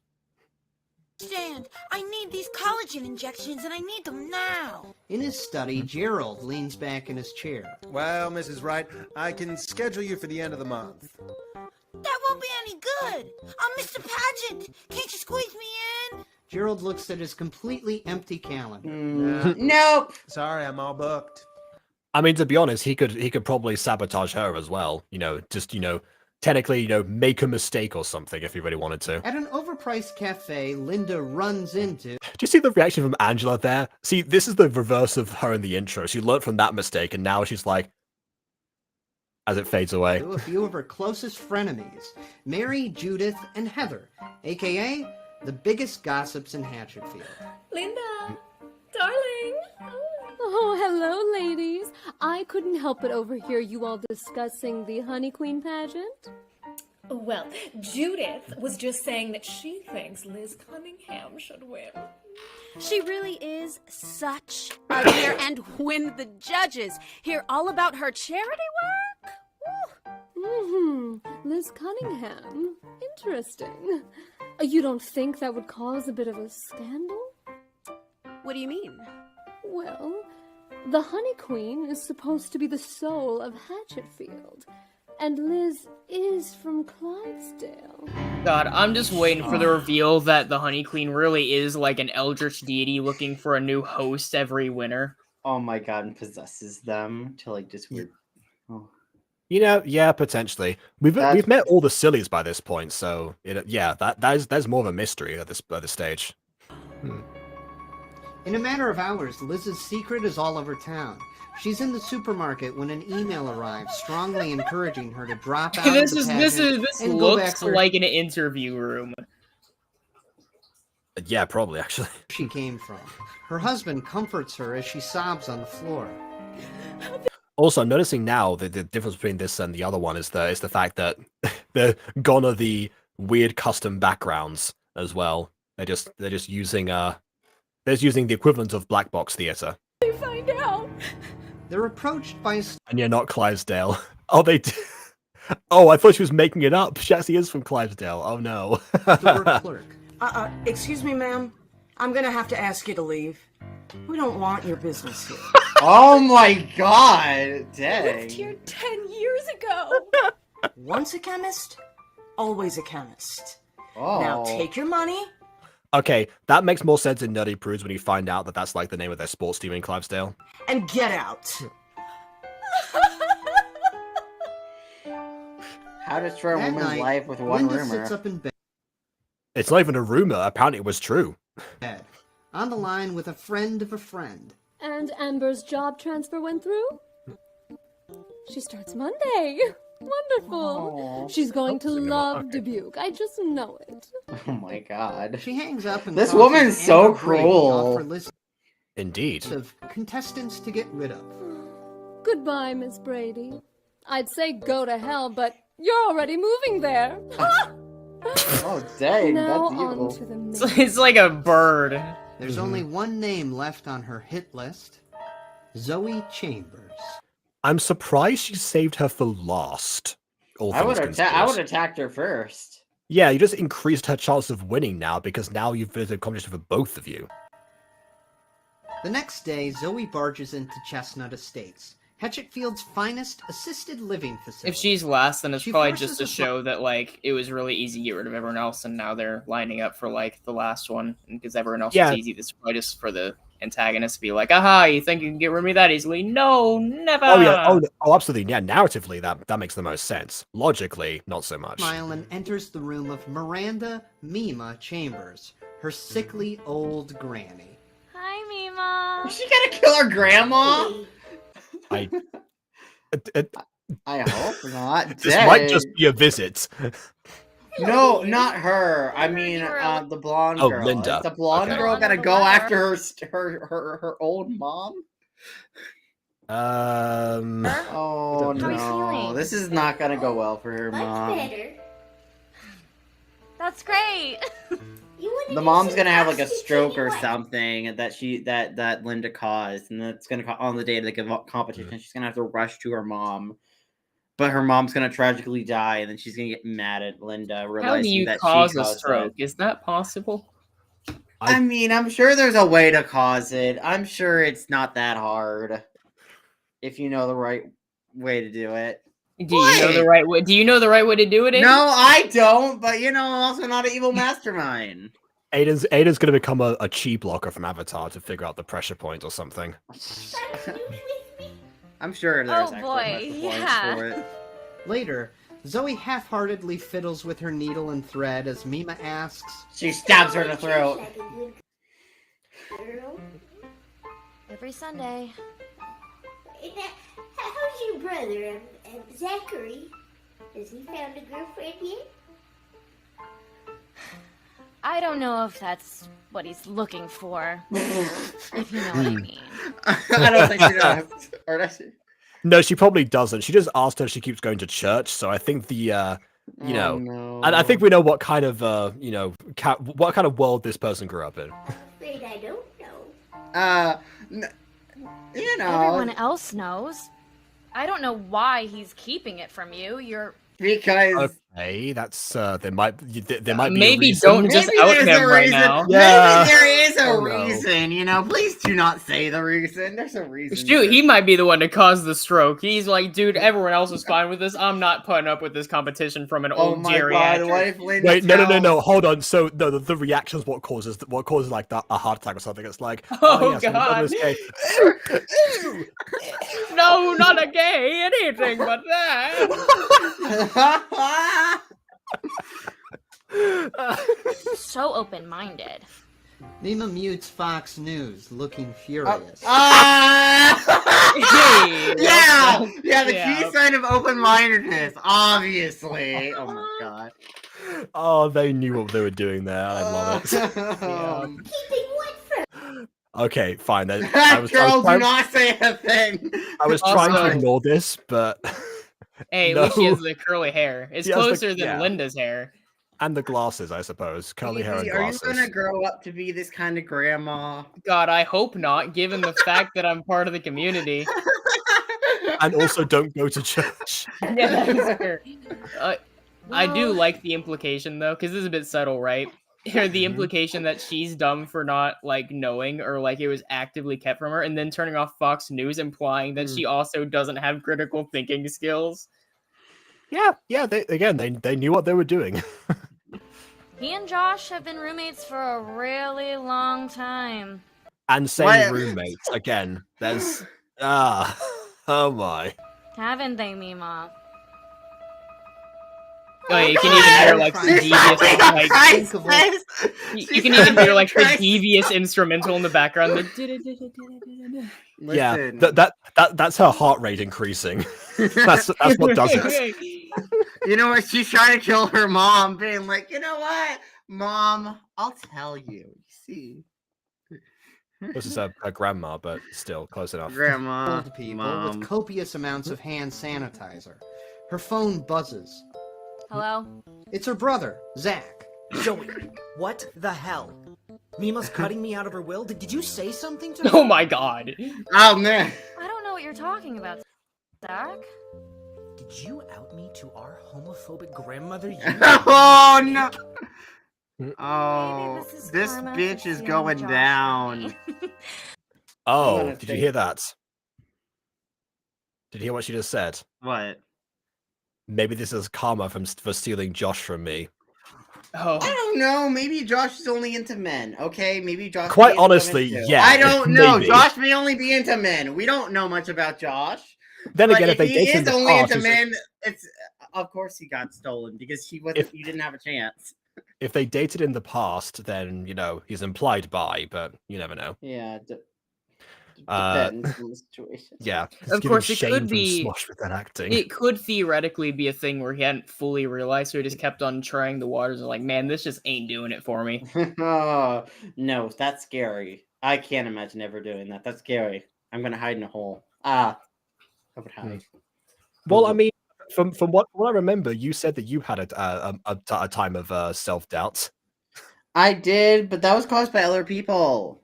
Stand. I need these collagen injections and I need them now. In his study, Gerald leans back in his chair. Well, Mrs. Wright, I can schedule you for the end of the month. That won't be any good. I'm Mr. Pageant. Can't you squeeze me in? Gerald looks at his completely empty calendar. Nope. Sorry, I'm all booked. I mean, to be honest, he could probably sabotage her as well. You know, just, you know, technically, you know, make a mistake or something if he really wanted to. At an overpriced cafe, Linda runs into... Do you see the reaction from Angela there? See, this is the reverse of her in the intro. She learned from that mistake, and now she's like, as it fades away. a few of her closest frenemies, Mary, Judith, and Heather, aka the biggest gossips in Hatchetfield. Linda, darling. Oh, hello, ladies. I couldn't help but overhear you all discussing the Honey Queen pageant. Well, Judith was just saying that she thinks Liz Cunningham should win. She really is such a dear, and when the judges hear all about her charity work... Liz Cunningham. Interesting. You don't think that would cause a bit of a scandal? What do you mean? Well, the Honey Queen is supposed to be the soul of Hatchetfield, and Liz is from Clydesdale. God, I'm just waiting for the reveal that the Honey Queen really is like an eldritch deity looking for a new host every winter. Oh my god, and possesses them to like just weird. Oh. You know, yeah, potentially. We've met all the sillies by this point, so there's more of a mystery at this stage. In a matter of hours, Liz's secret is all over town. She's in the supermarket when an email arrives, strongly encouraging her to drop out This of the pageant this and go back looks where like an interview room. Yeah, probably actually. she came from. Her husband comforts her as she sobs on the floor. Also, I'm noticing now that the difference between this and the other one is the fact that they're gone are the weird custom backgrounds as well. They're just using the equivalent of black box theater. They find out. They're approached by a And you're not Clydesdale. Oh, they. Oh, I thought she was making it up. She actually is from Clydesdale. Oh no. store clerk. Excuse me, ma'am. I'm gonna have to ask you to leave. We don't want your business here. Oh my god! I Dang. lived here 10 years ago. Once a chemist, always a chemist. Oh. Now take your money. Okay, that makes more sense in Nerdy Prudes when you find out that that's like the name of their sports team in Clydesdale. And get out. How to destroy a That woman's night, life with one Linda rumor. sits up in It's not even a rumor. Apparently, it was true. bed, on the line with a friend of a friend. And Amber's job transfer went through? She starts Monday. Wonderful. She's going to love Dubuque. I just know it. Oh my god. She hangs up and This causes woman's so Amber Brady cruel. off her list Indeed. of contestants to get rid of. Goodbye, Miss Brady. I'd say go to hell, but you're already moving there. Oh dang, Now that's on evil. to the main. It's like a bird. There's only one name left on her hit list. Zoe Chambers. I'm surprised she saved her for last. all I things would considered. attacked her first. Yeah, you just increased her chance of winning now because now you've visited competition for both of you. The next day, Zoe barges into Chestnut Estates, Hatchetfield's finest assisted living facility. If she's last, then it's She probably forces just to us- show that like it was really easy to get rid of everyone else, and now they're lining up for like the last one, because everyone else Yeah. is easy. This is probably just for the antagonist to be like, "Aha! You think you can get rid of me that easily? No, never." Oh yeah, oh absolutely. Yeah, narratively that makes the most sense. Logically, not so much. Smile and enters the room of Miranda Mima Chambers, her sickly old granny. Hi, Mima. Is she gonna kill her grandma? I hope not. This might just be a visit. No, not her. I mean, the blonde Oh, girl. Linda. Is the blonde Okay. girl gonna go after her old mom? Oh no, this is not gonna go well for her mom. That's great. The mom's gonna have like a stroke or something that Linda caused, and that's gonna on the day of the competition. She's gonna have to rush to her mom, but her mom's gonna tragically die, and then she's gonna get mad at Linda, How do realizing you that cause she a caused stroke? it. Is that possible? I mean, I'm sure there's a way to cause it. I'm sure it's not that hard if you know the right way to do it. Do you know the right way? Do you know the right way to do it? Aiden? No, I don't. But I'm also not an evil mastermind. Aiden's gonna become a chi blocker from Avatar to figure out the pressure point or something. I'm sure there's Oh, actually boy, pressure points yeah. for it. Later, Zoe half-heartedly fiddles with her needle and thread as Mima asks... She stabs her in the throat. Every Sunday. How's your brother, Zachary? Has he found a girlfriend yet? I don't know if that's what he's looking for. If you know what I mean. I don't think she does. Or does she? No, she probably doesn't. She just asked her if she keeps going to church, so I think the you know, and I think we know what kind of you know, what kind of world this person grew up in. Afraid I don't know. You know. Everyone else knows. I don't know why he's keeping it from you. You're because okay, that's there might be Maybe a reason. don't just out there's him a right reason. now. Yeah. Maybe there is a Oh, no. reason. You know, please do not say the reason. There's a reason. Shoot, he might be the one to cause the stroke. He's like, dude, everyone else is fine with this. I'm not putting up with this competition from an Oh old my geriatric. god! What if Linda Wait, no, hold on. So the reaction is what causes like that a heart attack or something. It's like, Oh, yes, I'm God. okay. No, not a gay, anything but that. so open-minded. Mima mutes Fox News, looking furious. Yeah, the Yeah. key sign of open-mindedness, obviously. Oh my god. Oh, they knew what they were doing there. I love it. Keeping what from? Okay, fine. I was Girl, do trying, not say a thing. I was trying to Also- ignore this, but Hey, at No. least she has the curly hair. It's She has the- closer than yeah. Linda's hair. and the glasses, I suppose, curly hair and Are you glasses. gonna grow up to be this kind of grandma? God, I hope not, given the fact that I'm part of the community. And also, don't go to church. Yeah, that's fair. I do like the implication though, because this is a bit subtle, right? Or the implication that she's dumb for not like knowing, or like it was actively kept from her, and then turning off Fox News, implying that she also doesn't have critical thinking skills. Yeah. They knew what they were doing. He and Josh have been roommates for a really long time. And same What? roommates again. There's oh my. Haven't they, Mima? Oh, yeah, you can even hear like the devious, like you can even hear like the devious instrumental in the background. Yeah, Listen. that's her heart rate increasing. that's what does it. You know what? She's trying to kill her mom, being like, you know what, Mom, I'll tell you. You see, This is her grandma, but still close enough. Grandma, Old people Mom. with copious amounts of hand sanitizer. Her phone buzzes. Hello? It's her brother, Zach. Joey, what the hell? Mima's cutting me out of her will? Did you say something to her? Oh my god. Oh man. I don't know what you're talking about, Zach. Did you out me to our homophobic grandmother? You Oh no! Oh, This bitch is going down. Oh, did you hear that? Did you hear what she just said? What? Maybe this is karma for stealing Josh from me. Oh. I don't know. Maybe Josh is only into men. Okay, maybe Josh. Quite may be into honestly, women too. yeah, I don't know. maybe. Josh may only be into men. We don't know much about Josh. Then But again, if they he dated in is the only past, into men, it's of course he got stolen because he wasn't. You didn't have a chance. if they dated in the past, then he's implied by, but you never know. Yeah. Depends on the situation. Yeah, Of course, it could from be. Smosh with that acting. It could theoretically be a thing where he hadn't fully realized, so he just kept on trying the waters. And like, man, this just ain't doing it for me. Oh, no, that's scary. I can't imagine ever doing that. That's scary. I'm gonna hide in a hole. I would hide. Well, I mean, from what I remember, you said that you had a time of self doubt. I did, but that was caused by other people.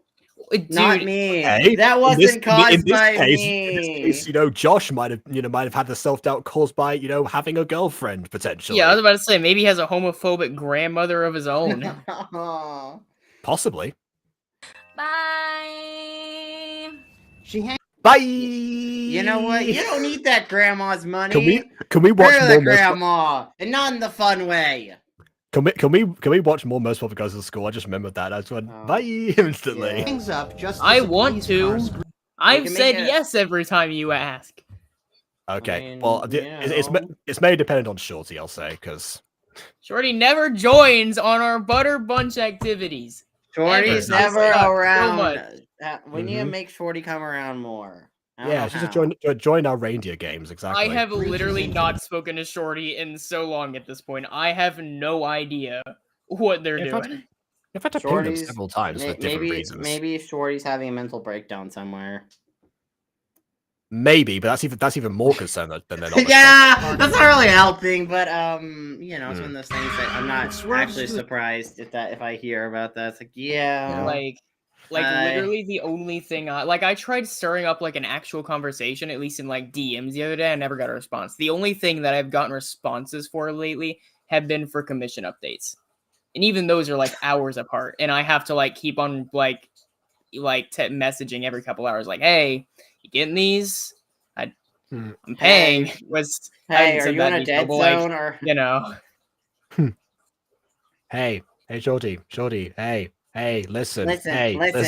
Not me. Hey, That wasn't caused by me. In this case, Josh might have had the self doubt caused by having a girlfriend potentially. Yeah, I was about to say maybe he has a homophobic grandmother of his own. Possibly. Bye. Bye. You know what? You don't need that grandma's money. Can we watch You're more the grandma, and not in the fun way. Can we watch more Most Popular Girls in School? I just remembered that. I just went bye instantly. Things up just I as a want police to. car screams. I've can said make it- yes every time you ask. Okay, mean, well, it's mainly dependent on Shorty, I'll say, because Shorty never joins on our Butter Bunch activities. Shorty's Ever. never Sucks so around. much. We need to make Shorty come around more. I don't yeah, know she's how. join our reindeer games exactly. I have literally not spoken to Shorty in so long at this point. I have no idea what they're doing. I've had to ping them Shorty's- several times for different reasons. Maybe Shorty's having a mental breakdown somewhere. Maybe, but that's even more concern than they're not. Yeah, that's not really helping, but it's one of those things that I'm not Swerve actually to the- surprised if I hear about that. It's like, yeah, Like literally the only thing I tried stirring up like an actual conversation, at least in like DMs the other day. I never got a response. The only thing that I've gotten responses for lately have been for commission updates, and even those are like hours apart, and I have to like keep on messaging every couple hours, like, hey, you getting these? I'm paying. Hey, I haven't are said you that in a dead before, but, zone or? Hey, Shorty, hey, listen, Listen. hey, Wait, look,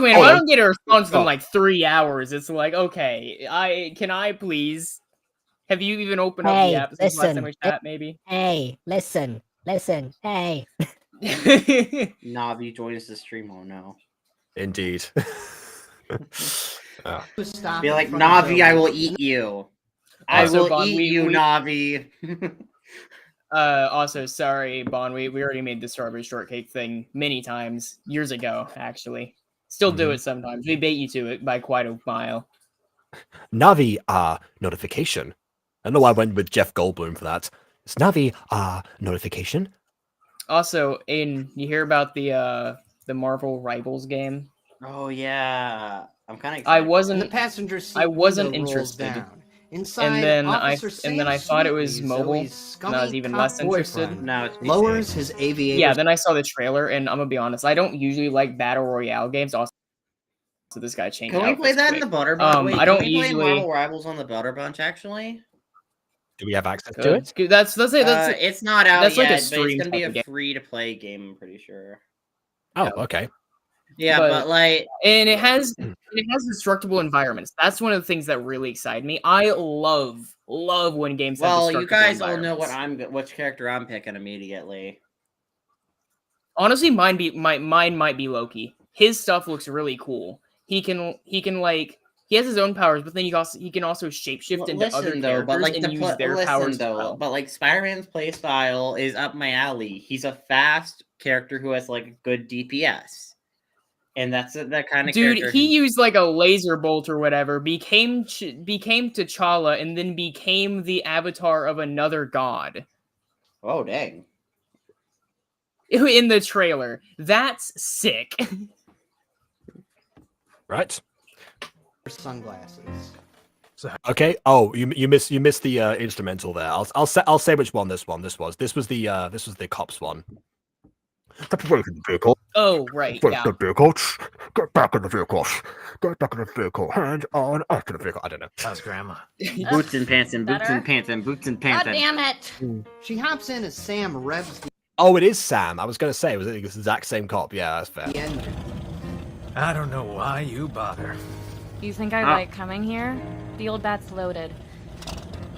man, if hold I on. don't get a response within Oh. like 3 hours, it's like, okay, can I please? Have you even opened up the app since last time we chat? Maybe. Hey, listen, hey. Navi joins the stream. Oh no. Indeed. Stop Be in like, front of Navi, the- I will eat you. I Also, will Bon, eat we- you, we- Navi. Also, sorry, Bon, we already made the strawberry shortcake thing many times, years ago, actually. Still do it sometimes. We bait you to it by quite a mile. Navi notification. I know I went with Jeff Goldblum for that. It's Navi notification. Also, Aiden, you hear about the Marvel Rivals game? Oh yeah, I'm kind of. I wasn't. The passenger seat I wasn't window rolls interested. down. Inside, And then Officer I Sam thought it was Sweetly, mobile, Zoe's and I was scummy even cop less interested. boyfriend, No, it's lowers his aviator. Yeah, then I saw the trailer, and I'm gonna be honest, I don't usually like battle royale games. Also, so this guy changed. Can we play outfits that quick. in the Butter Bunch? Wait, I don't can we play usually. Marvel Rivals on the Butter Bunch actually? Do we have access to Good. it? Good. That's it. That's It's not out that's yet, like a but stream it's gonna be type a of game. free to play game. I'm pretty sure. Oh, okay. Yeah, but like, and it has destructible environments. That's one of the things that really excite me. I love when games have well, destructible you guys all know environments. which character I'm picking immediately. Honestly, mine might be Loki. His stuff looks really cool. He has his own powers, but then he can also shapeshift into other characters but like and use their powers as well. but like Spider-Man's playstyle is up my alley. He's a fast character who has like a good DPS. And that's that kind of Dude, character. he used like a laser bolt or whatever, became T'Challa, and then became the avatar of another god. Oh dang! In the trailer, that's sick. Right. Sunglasses. Okay. Oh, you missed the instrumental there. I'll say which one this was. This was the cops one. Step away from the vehicle. Oh, right, Get yeah. the vehicle. Get back in the vehicle. Get back in the vehicle. Hands on after the vehicle. I don't know. How's Grandma? Boots and pants and boots and pants and boots and pants. God damn it! She hops in as Sam revs the Oh, it is Sam. I was going to say, was it the exact same cop? Yeah, that's fair. engine. I don't know why you bother. You think I like coming here? The old bat's loaded.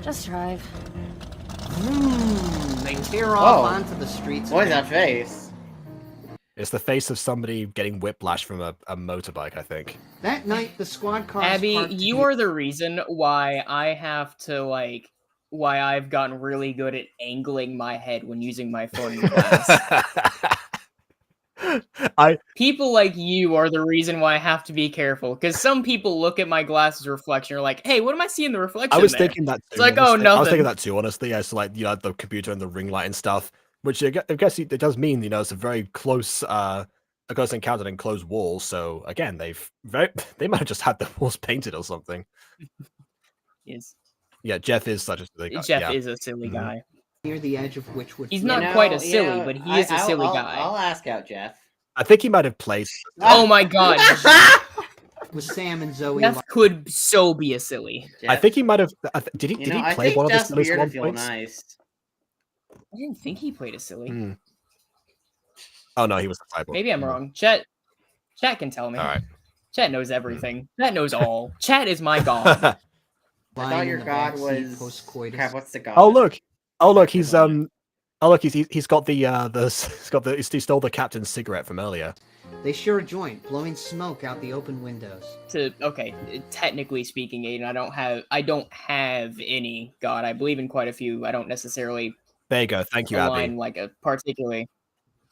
Just drive. They tear off onto the streets. What is that face? It's the face of somebody getting whiplash from a motorbike, I think. That night, the squad car. Abby, you are the reason why I have to why I've gotten really good at angling my head when using my phone in class. People like you are the reason why I have to be careful, because some people look at my glasses reflection and are like, hey, what am I seeing the reflection I was there? thinking that too. It's like, honestly. oh, nothing. I was thinking that too, honestly. Yeah, so like, the computer and the ring light and stuff, which I guess it does mean, it's a very close encounter in closed walls. So again, they might have just had the walls painted or something. Yes. Yeah, Jeff is such a silly guy. Jeff is a silly guy. Near the edge of which would. He's not quite a silly, but he is a silly guy. I'll ask out Jeff. I think he might have played. Oh my god. With Sam and Zoe. Jeff could so be a silly. I think he might have. Did he play one of the sillies at one point? Nice. I didn't think he played a silly. Oh no, he was a cyborg. Maybe I'm wrong. Chat can tell me. All right. Chat knows everything. Chat knows all. Chat is my god. I thought your god was. Crap, what's the god? Oh look! He's he's got he stole the captain's cigarette from earlier. They share a joint, blowing smoke out the open windows. Okay, technically speaking, Aiden, I don't have any god. I believe in quite a few. I don't necessarily. There you go. Thank you, Abby.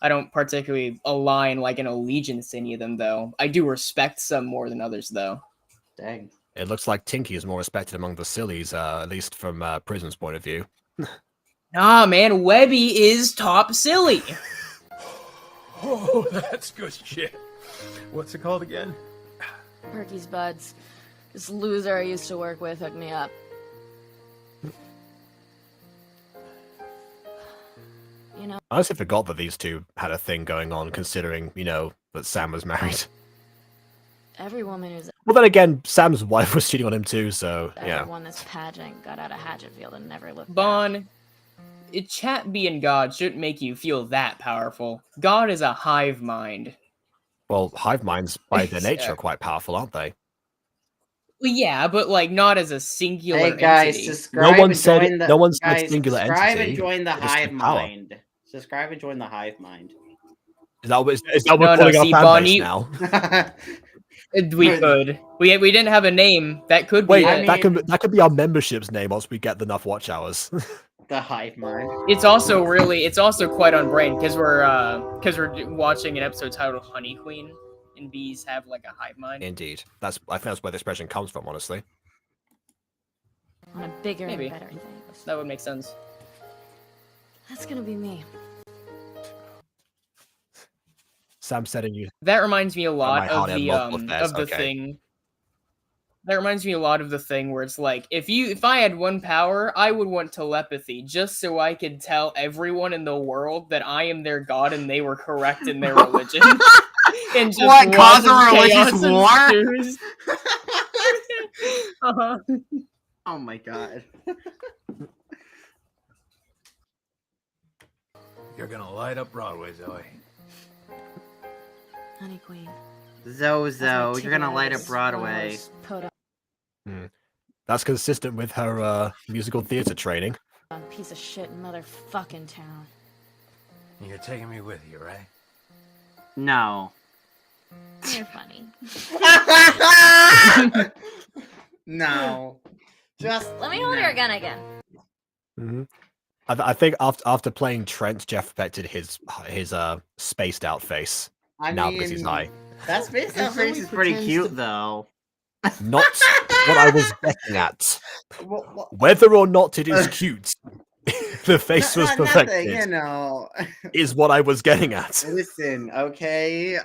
I don't particularly align like an allegiance to any of them, though. I do respect some more than others, though. Dang. It looks like Tinky is more respected among the sillies, at least from Prism's point of view. Nah, man, Webby is top silly. Oh, that's good shit. What's it called again? Perky's Buds. This loser I used to work with hooked me up. I honestly forgot that these two had a thing going on, considering, that Sam was married. Every woman who's Well, then again, Sam's wife was cheating on him too, so, yeah. ever won this pageant got out of Hatchetfield and never looked Bon, chat being God shouldn't make you feel that powerful. God is a hive mind. Well, hive minds, by their nature, are quite powerful, aren't they? Well, yeah, but not as a singular Hey guys, entity. subscribe No one and said join the no one said guys, singular subscribe entity. and join the They just hive said power. mind. Subscribe and join the hive mind. Is that what we're calling our fan base now? We could. We didn't have a name. That could be. Wait, that could be our membership's name once we get enough watch hours. The hive mind. It's also quite on brand because we're watching an episode titled Honey Queen, and bees have like a hive mind. Indeed, I think that's where the expression comes from. Honestly, on a bigger Maybe. and better thing. That would make sense. That's gonna be me. Sam setting you. That reminds me a lot my heart of had the multiple affairs, of the okay. thing. That reminds me a lot of the thing where it's like, if I had one power, I would want telepathy, just so I could tell everyone in the world that I am their god and they were correct in their religion. And just What, cause a watch religious chaos ensues. war? Oh my god. You're gonna light up Broadway, Zoe. Honey Queen. Zoe, you're gonna light up Broadway. That's consistent with her musical theater training. Piece of shit motherfucking town. You're taking me with you, right? No. You're funny. No. Just Let me hold your gun again. Mm-hmm. I think after playing Trent, Jeff affected his spaced out face. Because he's high. That space out face is pretty cute, though. Not what I was getting at. Whether or not it is cute, the face was perfected. Is what I was getting at. Listen, okay.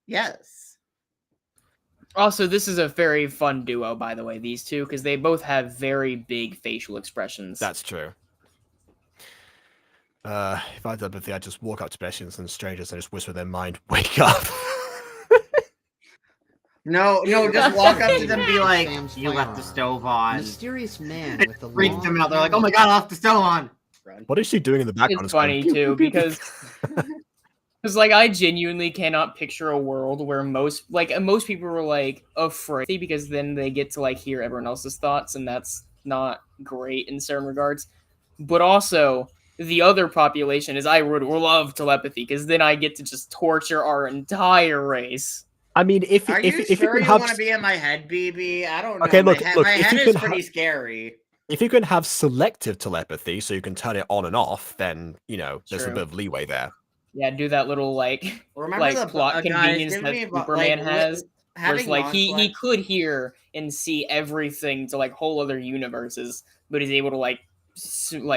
Yes. Also, this is a very fun duo, by the way, these two, because they both have very big facial expressions. That's true. If I had empathy, I'd just walk up to pedestrians and strangers and just whisper their mind, "Wake up!" No, just walk up to them and be like, Sam's "You left the firearm. stove on." Mysterious man with the Freaks long them out. They're like, "Oh my god, I left the stove on." Run. What is she doing in the background? It's funny, too, because... Because, like, I genuinely cannot picture a world where most people were, like, afraid, because then they get to, like, hear everyone else's thoughts, and that's not great in certain regards. But also, the other population is I would love telepathy, because then I get to just torture our entire race. I mean, if Are you sure you want to be in my head, BB? I don't know. Okay, look, my if head you is can pretty scary. If you can have selective telepathy, so you can turn it on and off, then there's a True. bit of leeway there. Yeah, do that little Remember the plot guys, convenience give that me about, Superman like, has, where it's having like he non-select- could hear and see everything to like whole other universes, but he's able to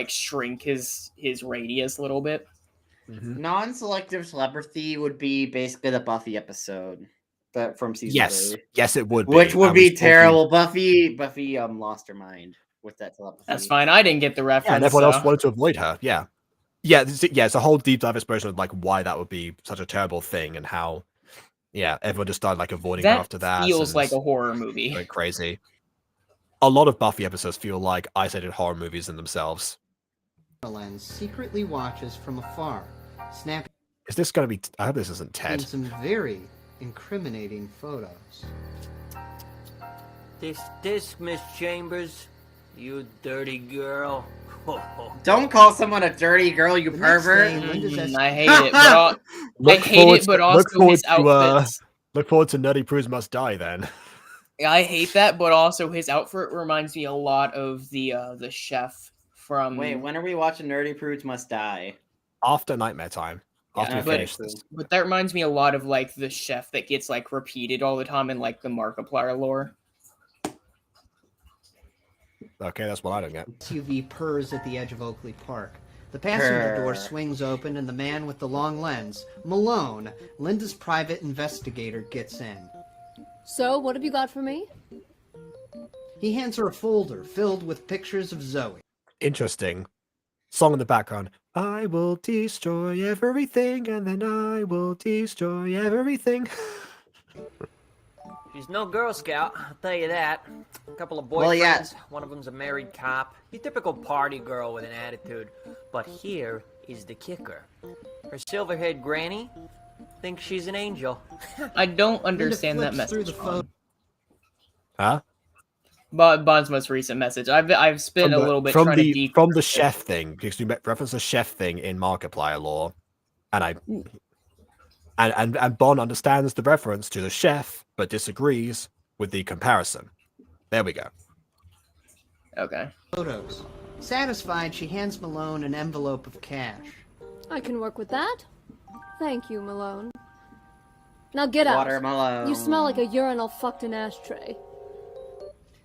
shrink his radius a little bit. Non-selective telepathy would be basically the Buffy episode from season Yes, 3. yes, it would be. Which would I be was terrible. Buffy lost her mind with that telepathy. That's fine. I didn't get the reference. Yeah, and everyone else wanted to avoid her. Yeah. It's a whole deep dive exploration of like why that would be such a terrible thing and how, everyone just started like avoiding her after that. Feels like a horror movie. Went crazy. A lot of Buffy episodes feel like isolated horror movies in themselves. Lens secretly watches from afar, snapping. Is this going to be? I hope this isn't Ted. Some very incriminating photos. This disc, Miss Chambers, you dirty girl. Don't call someone a dirty girl, you pervert. I hate it, but also his outfits. Look forward to Nerdy Prudes Must Die then. I hate that, but also his outfit reminds me a lot of the chef from. Wait, when are we watching Nerdy Prudes Must Die? After Nightmare Time. After we finish this. But that reminds me a lot of like the chef that gets like repeated all the time in like the Markiplier lore. Okay, that's what I don't get. SUV purrs at the edge of Oakley Park. The passenger door swings open and the man with the long lens, Malone, Linda's private investigator, gets in. So, what have you got for me? He hands her a folder filled with pictures of Zoe. Interesting. Song in the background. I will destroy everything and then I will destroy everything. She's no Girl Scout, I'll tell you that. A couple of boyfriends, Well, yeah. One of them's a married cop. Your typical party girl with an attitude. But here is the kicker. Her silver-haired granny thinks she's an angel. I don't understand that message. Huh? Bond's most recent message. I've spent a little bit trying to decrypt from the chef thing, because you reference the chef thing in Markiplier lore, and and Bond understands the reference to the chef, but disagrees with the comparison. There we go. Okay. Photos. Satisfied, she hands Malone an envelope of cash. I can work with that. Thank you, Malone. Now get out. Watermelon. You smell like a urinal fucked an ashtray.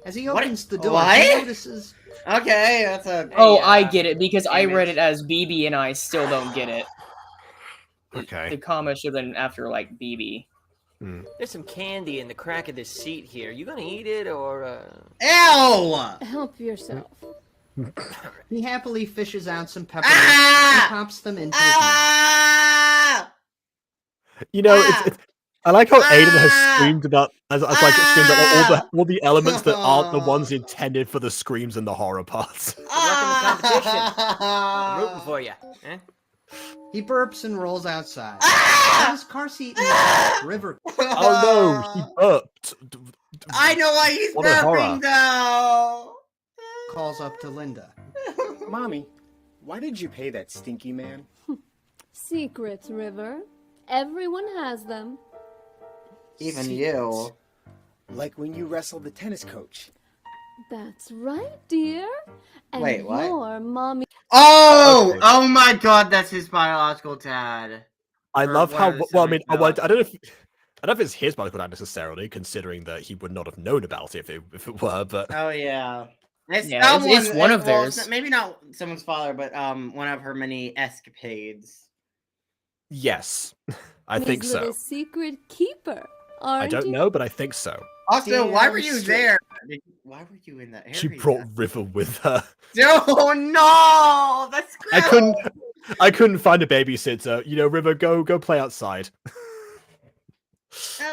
As he opens the door, What? he notices... Okay, that's a... Oh, I get it, because I read it as BB and I still don't get it. Okay. The comma should have been after, like, BB. There's some candy in the crack of this seat here. You gonna eat it, or, Ew! Help yourself. He happily fishes out some pepperoni and pops them into his mouth. It's I like how Aiden has screamed about screamed about all the elements that aren't the ones intended for the screams and the horror parts. Good luck in the competition. I'm rooting for you. Eh? He burps and rolls outside. On his car seat in the back, River... Oh no, he burped. I know why he's What a horror. burping, though! calls up to Linda. Mommy, why did you pay that stinky man? Secrets, River. Everyone has them. Even you. Like when you wrestled the tennis coach. That's right, dear. And Wait, what? your mommy... Oh! Okay. Oh my god, that's his biological dad. I Or love one how of the well. I mean, siblings, I don't know if it's his biological dad necessarily, considering that he would not have known about it if it were. But Oh yeah. It's, Yeah, it's one of well, theirs. Maybe not someone's father, but one of her many escapades. yes, I think His so. little secret keeper. I don't know, but I think so. Also, why were you Damn there? Why were you in that area? She brought River with her. Oh no, that's gross. I couldn't find a babysitter. You know, River, go play outside.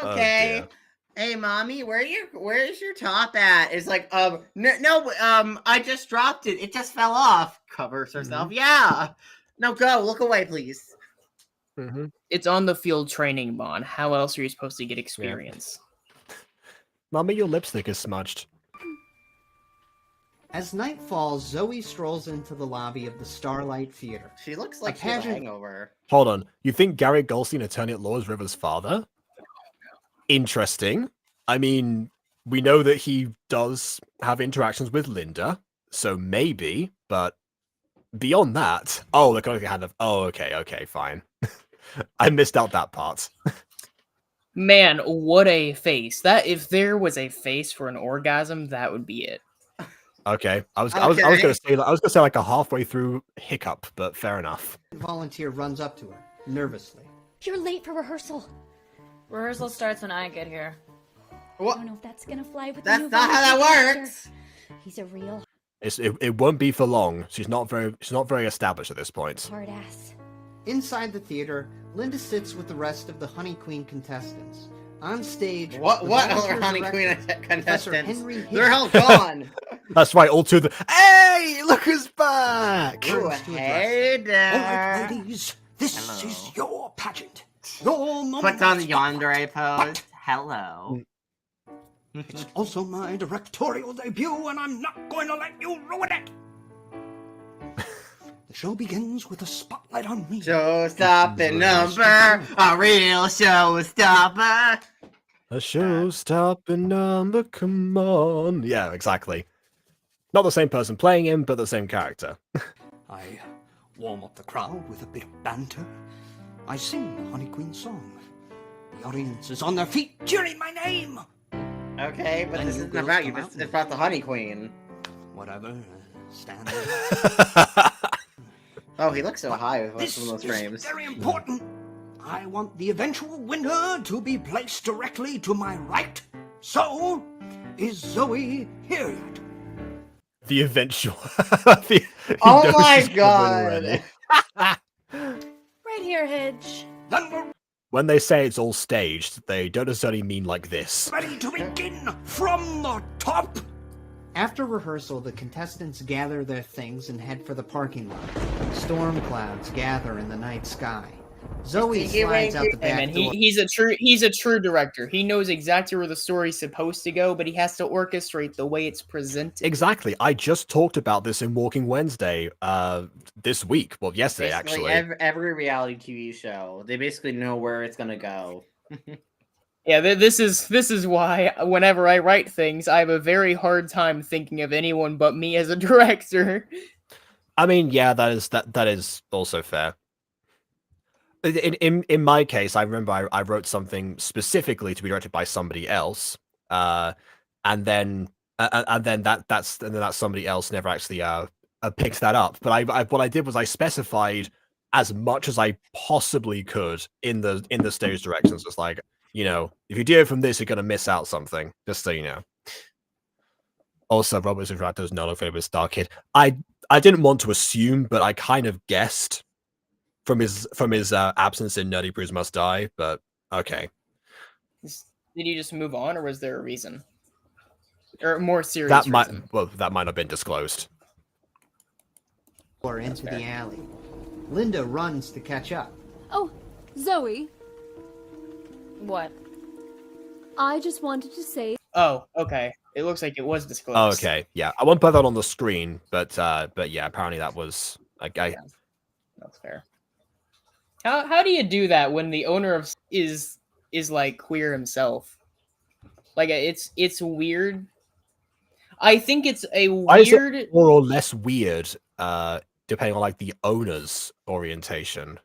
Okay. Oh, Hey, mommy, where's your top at? It's like, no, I just dropped it. It just fell off. Covers herself. Yeah. No, go. Look away, please. It's on the field training bond. How else are you supposed to get experience? Mommy, your lipstick is smudged. As night falls, Zoe strolls into the lobby of the Starlight Theater. She looks like A she's a pageant- hangover. Hold on. You think Gary Goldstein, attorney at law, is River's father? Interesting. I mean, we know that he does have interactions with Linda, so maybe, but beyond that... Oh, look, okay, okay, fine. I missed out that part. Man, what a face. That if there was a face for an orgasm, that would be it. Okay. I was gonna say like a halfway through hiccup, but fair enough. Volunteer runs up to her, nervously. You're late for rehearsal. Rehearsal starts when I get here. What? I don't know if that's gonna fly with That's the new not how that volunteer works. director. He's a real It won't be for long. She's not very established at this point. hard ass. Inside the theater, Linda sits with the rest of the Honey Queen contestants. On stage, What the other volunteer Honey director, Queen Professor contestants? Henry They're all Higgins, gone. That's right, all two of the... Hey, look who's back! Ooh, hey there. All right, ladies, this is your pageant. Your moment. Puts on the yandere pose. Hello. It's also my directorial debut, and I'm not going to let you ruin it. The show begins with a spotlight on me. Show-stopping number, a real showstopper. A show-stopping number, come on. Yeah, exactly. Not the same person playing him, but the same character. I warm up the crowd with a bit of banter. I sing the Honey Queen song. The audience is on their feet cheering my name. Okay, but And this you isn't girls about you. come This out is about the Honey Queen. Whatever. Stand there. Oh, he looks so high with This some of those is frames. very important. I want the eventual winner to be placed directly to my right. So, is Zoe here yet? The eventual... Oh my god! Right here, Hedge. Then we're When they say it's all staged, they don't necessarily mean like this. ready to begin from the top. After rehearsal, the contestants gather their things and head for the parking lot. Storm clouds gather in the night sky. Zoe slides out the Hey, back man, door. he's a true director. He knows exactly where the story's supposed to go, but he has to orchestrate the way it's presented. Exactly. I just talked about this in Walking Wednesday this week. Well, yesterday, Basically, actually. every reality TV show, they basically know where it's gonna go. Yeah, this is why whenever I write things, I have a very hard time thinking of anyone but me as a director. I mean, yeah, that is also fair. In my case, I remember I wrote something specifically to be directed by somebody else, and then that somebody else never actually picked that up. But I what I did was I specified as much as I possibly could in the stage directions. It's like, you know, if you do it from this, you're gonna miss out something. Just so you know. Also, Robert's Infracto's not favorite Starkid. I didn't want to assume, but I kind of guessed from his absence in Nerdy Brews Must Die. But okay. Did you just move on, or was there a reason? Or a more serious That reason? might not have been disclosed. Or into the alley. Linda runs to catch up. Oh, Zoe, What? I just wanted to say. Oh, okay. It looks like it was disclosed. Oh, okay, yeah. I won't put that on the screen, but yeah, apparently that was That's fair. How do you do that when the owner of is like queer himself? Like it's weird. I think it's a Why is weird. it more or less weird, depending on like the owner's orientation.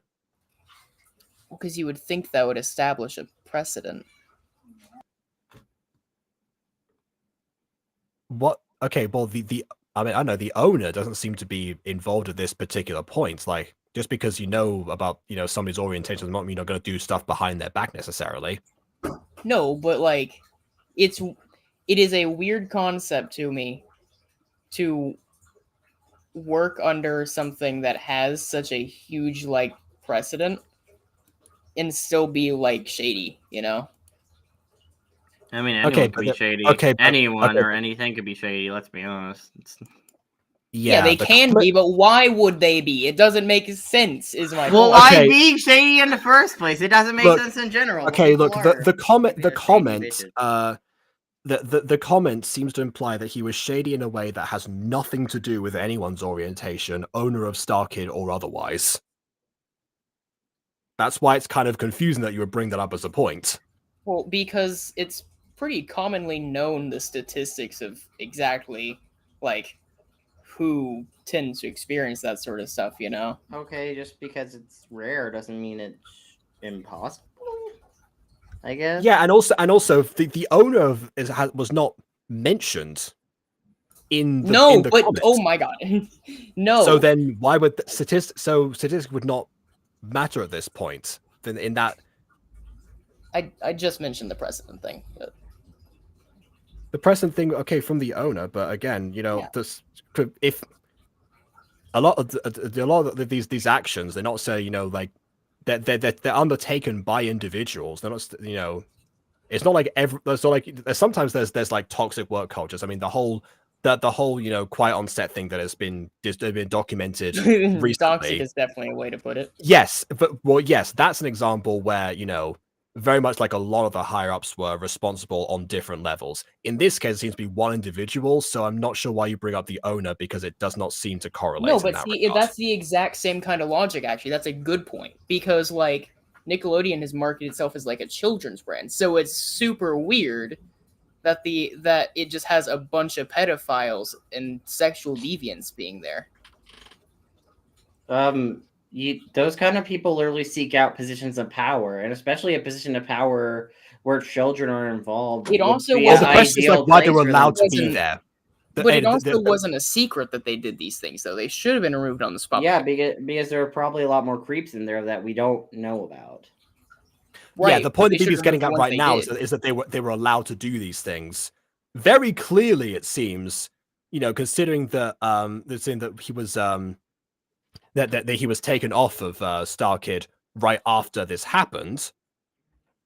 Because you would think that would establish a precedent. What? Okay, well I mean, I know the owner doesn't seem to be involved at this particular point. Like, just because you know about somebody's orientation doesn't mean you're not going to do stuff behind their back necessarily. No, but like, it is a weird concept to me to work under something that has such a huge like precedent and still be like shady, you know? I mean, Okay, anyone could but be shady. okay, Anyone okay. or anything could be shady. Let's be honest. Yeah, they can be, but why would they be? It doesn't make sense. Is my Well, point. why be shady in the first place? It doesn't make Look, sense in general. Okay, People look, are the comment bitches. the comment seems to imply that he was shady in a way that has nothing to do with anyone's orientation, owner of Starkid or otherwise. That's why it's kind of confusing that you would bring that up as a point. Well, because it's pretty commonly known the statistics of exactly like who tends to experience that sort of stuff, you know? Okay, just because it's rare doesn't mean it's impossible. I guess. Yeah, and also the owner of was not mentioned in the No, in the but comments. oh my god. No. So then why would statistics would not matter at this point? Then in that I just mentioned the precedent thing. But... the precedent thing, okay, from the owner, but again, you know, this if a lot of these actions, they're not say, you know, like they're undertaken by individuals. They're not, you know, it's not like sometimes there's like toxic work cultures. I mean, the whole you know, quiet on set thing that has been documented recently. Toxic is definitely a way to put it. Yes, but yes, that's an example where, you know, very much like a lot of the higher ups were responsible on different levels. In this case, it seems to be one individual, so I'm not sure why you bring up the owner because it does not seem to correlate. No, but see, that's the exact same kind of logic. Actually, that's a good point because like Nickelodeon has marketed itself as like a children's brand, so it's super weird that it just has a bunch of pedophiles and sexual deviants being there. Those kind of people literally seek out positions of power, and especially a position of power where children are involved. It also the question is like why they were allowed to be there. But it also wasn't a secret that they did these things, though. They should have been removed on the spot. Yeah, because there are probably a lot more creeps in there that we don't know about. Right, yeah, the point that BB's getting at right now is that they were allowed to do these things. Very clearly, it seems, you know, considering that he was that he was taken off of Starkid right after this happened.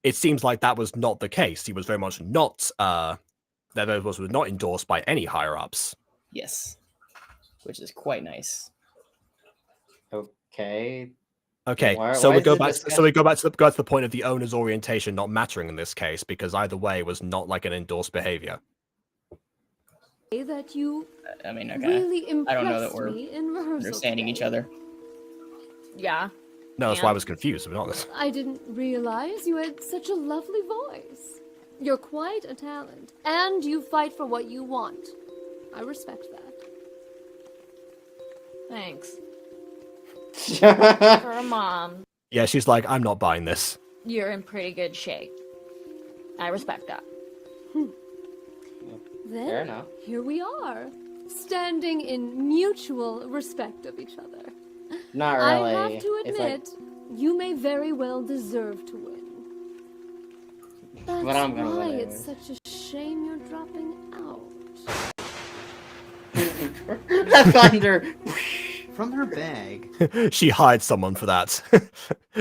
It seems like that was not the case. He was very much not that was not endorsed by any higher ups. Yes, which is quite nice. Okay. Okay, so we go back. So we go back to the point of the owner's orientation not mattering in this case because either way it was not like an endorsed behavior. That you I mean, okay. really I don't know that we're understanding each other. Yeah. No, that's why I was confused, to be honest. I didn't realize you had such a lovely voice. You're quite a talent, and you fight for what you want. I respect that. Thanks. For a mom. Yeah, she's like, I'm not buying this. You're in pretty good shape. I respect that. Then, fair enough. Here we are, standing in mutual respect of each other. Not really. I have to admit, you may very well deserve to win. That's But I'm gonna why win it's such a shame you're dropping out. The thunder. From her bag. She hired someone for that.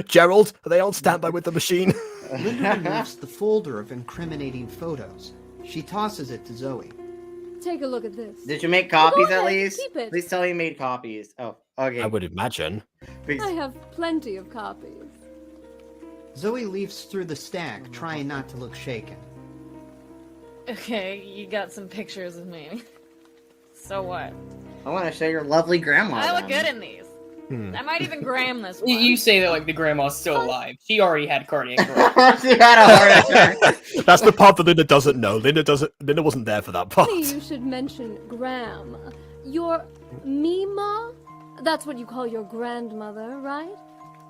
Gerald, are they on standby with the machine? Linda removes the folder of incriminating photos. She tosses it to Zoe. Take a look at this. Did you make copies Go at ahead, least? keep it. Please tell me you made copies. Oh, okay. I would imagine. I have plenty of copies. Zoe leaves through the stack, trying not to look shaken. Okay, you got some pictures of me. So what? I want to show your lovely grandma. I look good in these. I might even gram this one. You say that like the grandma's still alive. She already had cardiac arrest. She had a heart attack. That's the part that Linda doesn't know. Linda wasn't there for that part. Maybe you should mention Gram. Your Mima? That's what you call your grandmother, right?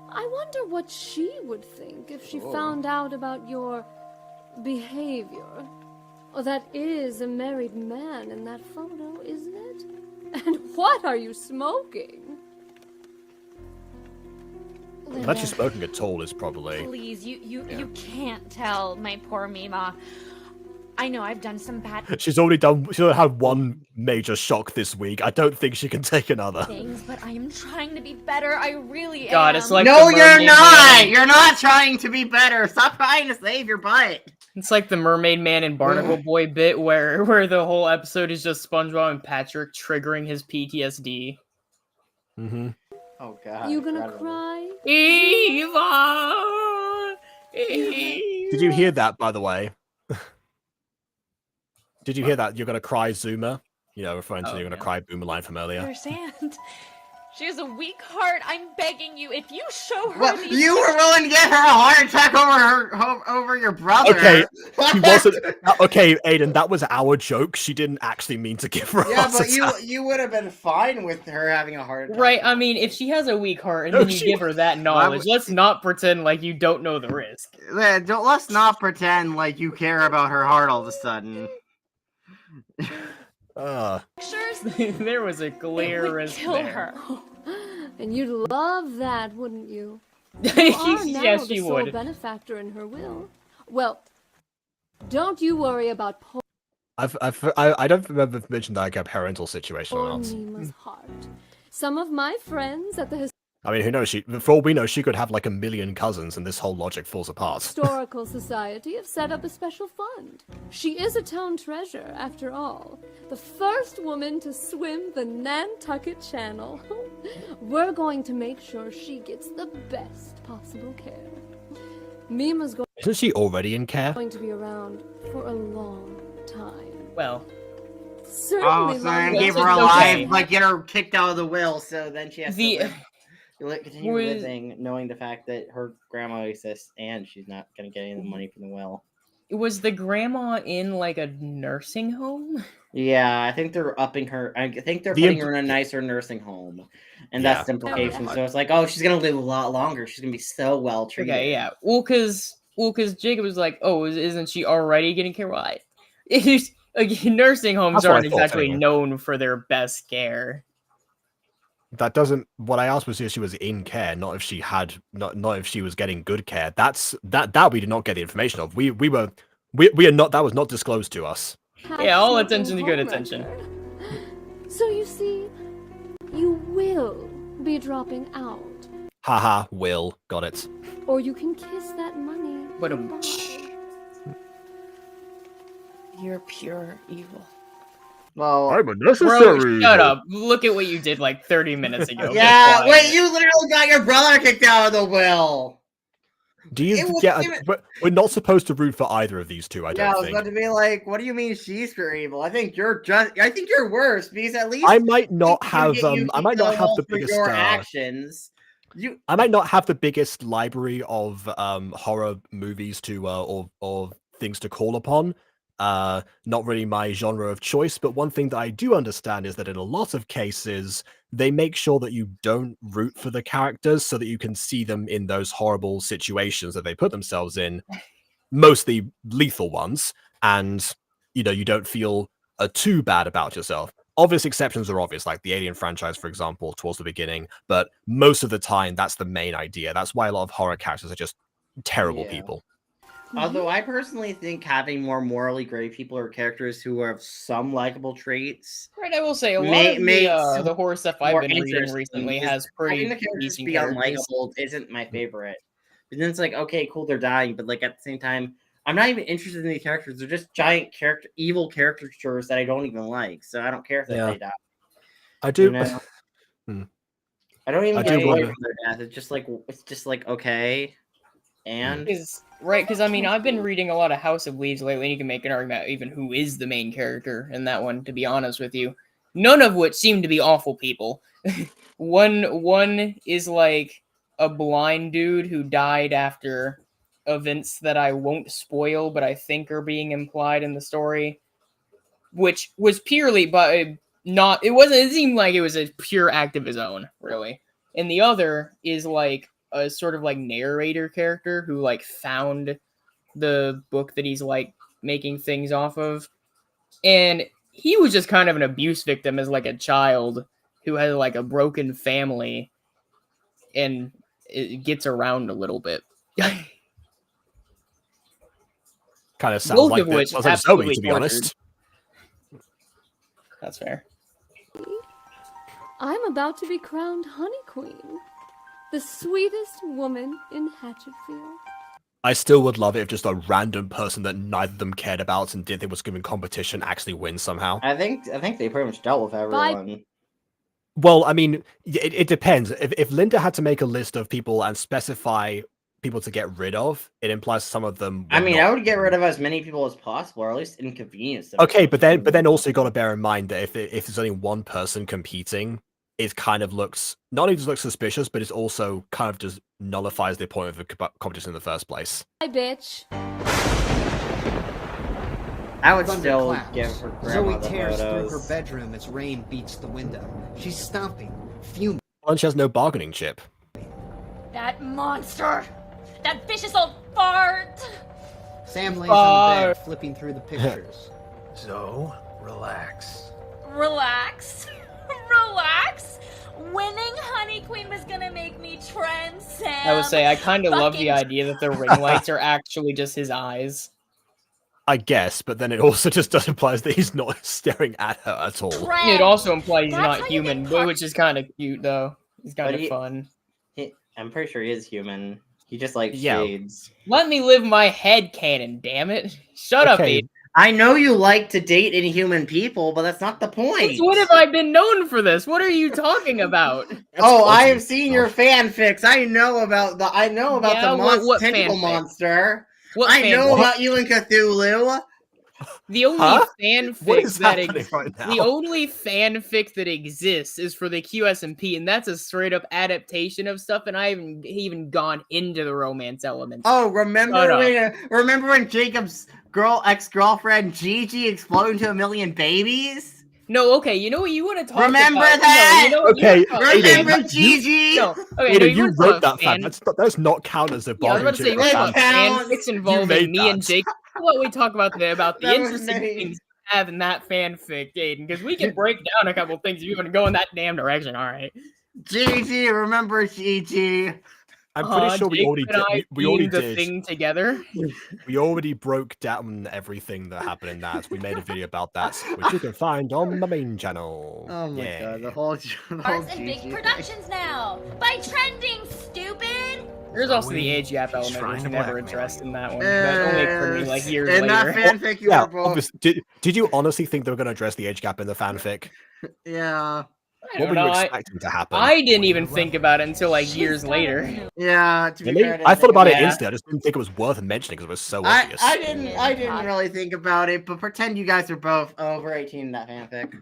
I wonder what she would think if she found out about your behavior. Oh, that is a married man in that photo, isn't it? And what are you smoking? Like that she's smoking at all is probably... Please, you can't tell my poor Mima. I know I've done some bad She's already had one major shock this week. I don't think she can take another. things, but I am trying to be better. I really God, am. it's like No, the you're Mermaid not! Man. You're not trying to be better! Stop trying to save your butt! It's like the Mermaid Man and Barnacle Boy bit where the whole episode is just SpongeBob and Patrick triggering his PTSD. Mm-hmm. Oh god. You gonna cry? Eva! Did you hear that, by the way? Did you hear that? You're gonna cry, Zuma. You know, referring to you're gonna cry Boomer line from earlier. Understand? She has a weak heart. I'm begging you. If you show her Well, these you were willing to get her a heart attack over your brother. Okay, she wasn't. Okay, Aiden, that was our joke. She didn't actually mean to give her. Yeah, a but heart attack. you would have been fine with her having a heart attack. Right, I mean, if she has a weak heart and No, then you she- give her that knowledge, let's not pretend like you don't know the risk. Let's not pretend like you care about her heart all of a sudden. There was a clear risk kill there. her. And you'd love that, wouldn't you? You are now Yes, the she sole would. benefactor in her will. Well, don't you worry about poor I don't remember if I mentioned that like a parental situation or not. Nima's heart. Some of my friends at the I mean, who knows? For all we know, she could have like 1 million cousins, and this whole logic falls apart. Historical Society have set up a special fund. She is a town treasure, after all. The first woman to swim the Nantucket Channel. We're going to make sure she gets the best possible care. Mima's Isn't she already in care? going to be around for a long time. Well, Certainly, Oh, so I Mama. gave her a life, like get her kicked out of the will, so then she has The- to continue was- living, knowing the fact that her grandma exists and she's not going to get any of the money from the will. was the grandma in like a nursing home? Yeah, I think they're upping her. I think they're The putting imp- her in a nicer nursing home, and Yeah. that's the implication. So it's like, oh, she's gonna live a lot longer. She's gonna be so well treated. Okay, yeah. Well, cause Jacob was like, oh, isn't she already getting care? Why? Nursing homes That's what I aren't thought, exactly anyway. known for their best care. That doesn't. What I asked was if she was in care, not if she had, not if she was getting good care. That we did not get the information of. We are not. That was not disclosed to us. Yeah, all Half attention to smoking good home attention. wrecker. So you see, you will be dropping out. Haha. Will got it. Or you can kiss that money. But You're pure evil. Well, I'm Bro, unnecessary. shut up. Look at what you did like 30 minutes ago. Get yeah, quiet. wait, you literally got your brother kicked out of the will. Do you It was get? even- We're not supposed to root for either of these two. I Yeah, I don't was think. about to be like, what do you mean she's pure evil? I think you're worse because at least I might not you have. get you I kicked might out not of have will the for biggest. your actions. I might not have the biggest library of horror movies to or things to call upon. Not really my genre of choice, but one thing that I do understand is that in a lot of cases, they make sure that you don't root for the characters so that you can see them in those horrible situations that they put themselves in, mostly lethal ones, and you don't feel too bad about yourself. Obvious exceptions are obvious, like the Alien franchise, for example, towards the beginning, but most of the time, that's the main idea. That's why a lot of horror characters are just terrible people. Although I personally think having more morally gray people or characters who have some likable traits. Right, I will say a lot makes of the horror stuff I've more been reading interesting, recently because has pretty having the characters decent be characters. unlikable isn't my favorite. But then it's like, okay, cool, they're dying, but like at the same time, I'm not even interested in these characters. They're just giant evil caricatures that I don't even like. So I don't care if Yeah. they die. I do. You know? Hmm. I don't even I get do away wonder- from their death. It's just like okay, and Because I mean, I've been reading a lot of House of Leaves lately, and you can make an argument even who is the main character in that one, to be honest with you. None of which seem to be awful people. One is like a blind dude who died after events that I won't spoil, but I think are being implied in the story, which was purely, but not, it seemed like it was a pure act of his own, really. And the other is like a sort of like narrator character who like found the book that he's like making things off of, and he was just kind of an abuse victim as like a child who had like a broken family, and it gets around a little bit. Kind of sounds Both like of which Zoe, absolutely to be tortured. honest. That's fair. I'm about to be crowned Honey Queen, the sweetest woman in Hatchetfield. I still would love it if just a random person that neither of them cared about and didn't think was given competition actually wins somehow. I think they pretty much dealt with everyone. Well, I mean, it depends. If Linda had to make a list of people and specify people to get rid of, it implies some of them. I mean, I would get rid of as many people as possible, or at least inconvenience them. Okay, but then also you got to bear in mind that if there's only one person competing, it kind of looks not only does it look suspicious, but it also kind of just nullifies the point of the competition in the first place. Hi, bitch. I would Thunder still claps. give her Zoe grandma the tears through her photos. bedroom as rain beats the window. She's stomping, fuming. And she has no bargaining chip. That monster! That vicious old fart! Sam lays on the bed, flipping through the pictures. Zoe, relax. Relax. Relax. Winning Honey Queen was gonna make me transcend. I would say I kind of love the fucking- idea that the ring lights are actually just his eyes. I guess, but then it also just implies that he's not staring at her at all. It also implies he's That's how not you human, get which is kind of cute though. He's kind of fun. I'm pretty sure he is human. He just likes Yeah. shades. Let me live my head canon, damn it! Shut up, Okay. Aiden. I know you like to date inhuman people, but that's not the point. Since when have I been known for this? What are you talking about? Oh, I have seen your fanfics. I know about the Yeah, what tentacle fanfic? monster. What I know fanfic? about you and Cthulhu. The only Huh? What fanfic is that happening right now? the only fanfic that exists is for the QSMP, and that's a straight up adaptation of stuff. And I haven't even gone into the romance elements. Oh, Shut remember when Jacob's ex-girlfriend Gigi exploded into a million babies? No, okay, you know what you want to talk Remember about? that? No, you know what Okay, you wanna talk about? Remember Gigi? No, okay, no, Aiden, you wanna wrote talk that fan. fan- That does not count as a Yeah, I was about to say, you want to talk Counts. fanfics made involving me and that. Jake. How about we talk about the That was interesting nice. things you have in that fanfic, Aiden? Because we can break down a couple things if you want to go in that damn direction. All right. Gigi, remember Gigi? I'm pretty sure we Jacob already and I did. We already beamed the did. thing together. We already broke down everything that happened in that. We made a video about that, which you can find on the main channel. Oh my Yeah. god, the whole Stars and big productions now. By trending, stupid. There's also the age gap element, trying which to we never blackmail addressed in that one. That only occurred to me like years in later. that fanfic, you Yeah, were both. obviously. Did you honestly think they were going to address the age gap in the fanfic? Yeah. I What don't were know. you expecting to happen? I didn't even think about it until like years later. Yeah. To be Really? fair, I thought about it Yeah. instantly. I just didn't think it was worth mentioning because it was so I obvious. didn't really think about it, but pretend you guys are both over 18 in that fanfic.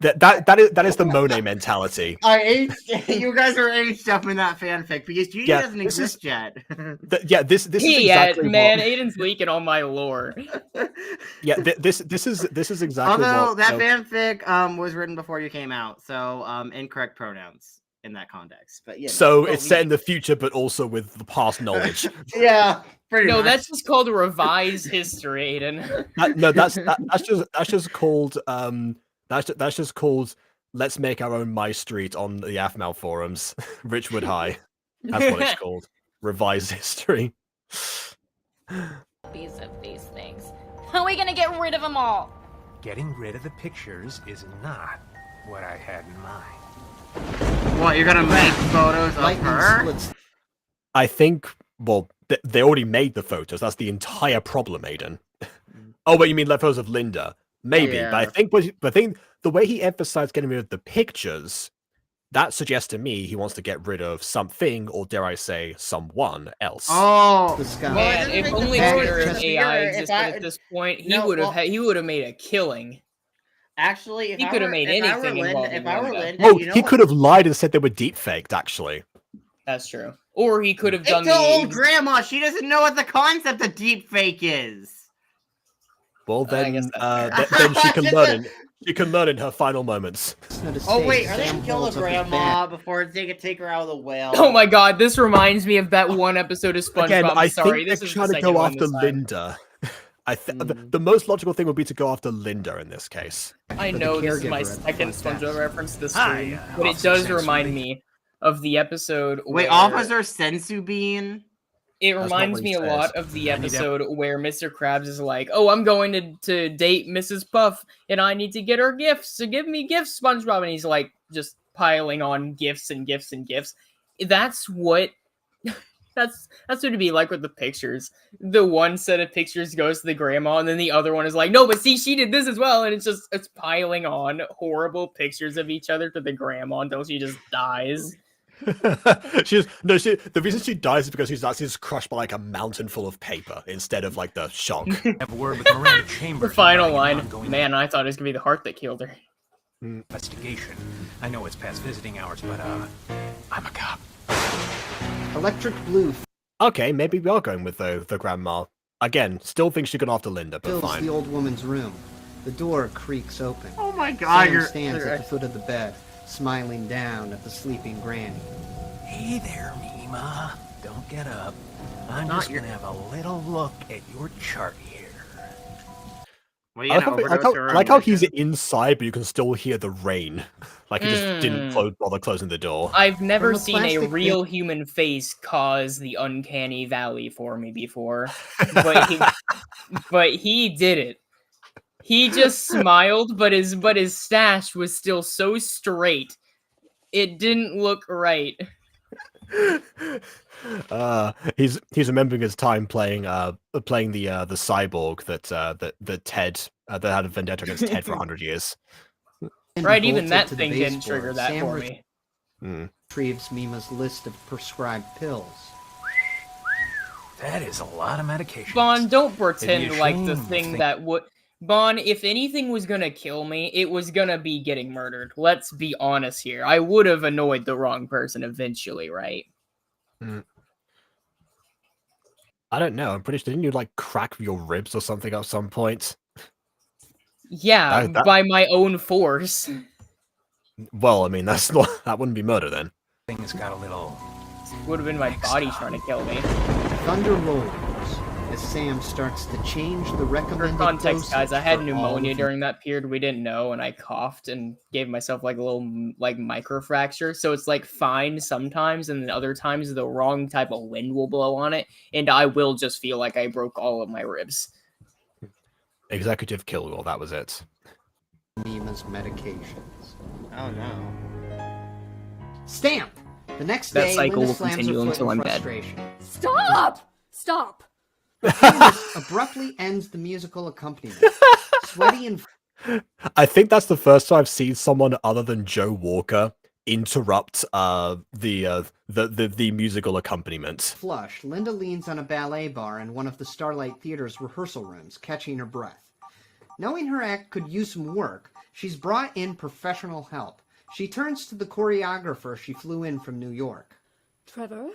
That is the Monet mentality. You guys are aged up in that fanfic because Gigi Yeah, doesn't this is- exist yet. This is Yeah, exactly man, what, Aiden's leaking all my lore. yeah. This is exactly Although what. that you know, fanfic was written before you came out, so incorrect pronouns in that context. But yeah. so it's set in the future, but also with the past knowledge. Yeah, pretty No, much. that's just called revised history, Aiden. No, that's just called that's just called let's make our own My Street on the Athmal forums. Richwood High. That's what it's called. Revised history. These of these things. How are we gonna get rid of them all? Getting rid of the pictures is not what I had in mind. What, you're gonna make photos of Lightning her? splits I think. Well, they already made the photos. That's the entire problem, Aiden. Oh, but you mean photos of Linda? Maybe, Yeah. but I think the way he emphasized getting rid of the pictures, that suggests to me he wants to get rid of something, or dare I say, someone else. Oh, the sky. Man, if only Well, generative just AI here, if existed I- at this point, he No, would have well- he would have made a killing. Actually, if He I could have were- made if I were anything Linda- involving If I were Linda. Linda, Oh, you know he what? could have lied and said they were deep faked. Actually, That's true. Or he could have It's done the old the grandma. She doesn't know what the concept of deep fake is. well I then, guess that's then she can Just learn. She can learn in her final moments. Oh wait, are they gonna kill the grandma before they can take her out of the well? Oh my god, this reminds me of that one episode of SpongeBob. Again, I I'm sorry, think this they're is trying the to second go one after this time. Linda. The most logical thing would be to go after Linda in this case. I For the know this is caregiver my at the second front desk. SpongeBob reference this Hi, stream, but it Officer does Sensory. remind me of the episode. Wait, where Officer Sensu Bean? It That's not reminds what he me a says. lot of the And you don't- episode where Mr. Krabs is like, "Oh, I'm going to date Mrs. Puff, and I need to get her gifts. So give me gifts, SpongeBob." And he's like, just piling on gifts and gifts and gifts. That's what. That's what it'd be like with the pictures. The one set of pictures goes to the grandma, and then the other one is like, "No, but see, she did this as well," and it's piling on horrible pictures of each other to the grandma until she just dies. The reason she dies is because she's actually just crushed by like a mountain full of paper instead of like the shock. Have a word with Miranda Chambers. The final regarding an line, ongoing man, I thought it was gonna be the heart that killed her. investigation. I know it's past visiting hours, but I'm a cop. Electric blue Okay, maybe we are going with the grandma. Again, still think she's gone after Linda, but fills fine. the old woman's room. The door creaks open. Oh my God, Sam you're- stands at the foot of the bed, smiling down at the sleeping granny. Hey there, Mima. Don't get up. I'm Not just your- gonna have a little look at your chart here. Well, I like how he's inside, but you can still hear the rain. Like he just didn't bother closing the door. I've never From a seen a plastic real human face cause the uncanny valley for me before, but he did it. He just smiled, but his stash was still so straight, it didn't look right. He's remembering his time playing the cyborg that Ted that had a vendetta against Ted for 100 years. Right, even Bolted that to the thing didn't baseboard. trigger that Sam for me. retrieves Mima's list of prescribed pills. That is a lot of medication. Bon, don't It'd pretend be a like shame the to thing think- that would. Bon, if anything was gonna kill me, it was gonna be getting murdered. Let's be honest here. I would have annoyed the wrong person eventually, right? I don't know. I'm pretty sure didn't you like crack your ribs or something at some point? Yeah, That- by my own force. Well, I mean that wouldn't be murder then. Things got a little. Would have been my body trying to kill me. Thunder rolls as Sam starts to change the For recommended context, guys, I had dosage for all pneumonia of during that period. We didn't know, and I coughed and gave myself like a little like microfracture. So it's like fine sometimes, and then other times the wrong type of wind will blow on it, and I will just feel like I broke all of my ribs. Executive kill. Well, that was it. Mima's medications. Oh no. Stamp! The next That day, cycle Linda will slams continue her foot until in I'm dead. frustration. Stop! Stop! Candace abruptly ends the musical accompaniment. Sweaty and I think that's the first time I've seen someone other than Joe Walker interrupt the musical accompaniment. flushed, Linda leans on a ballet bar in one of the Starlight Theater's rehearsal rooms, catching her breath. Knowing her act could use some work, she's brought in professional help. She turns to the choreographer she flew in from New York. Trevor,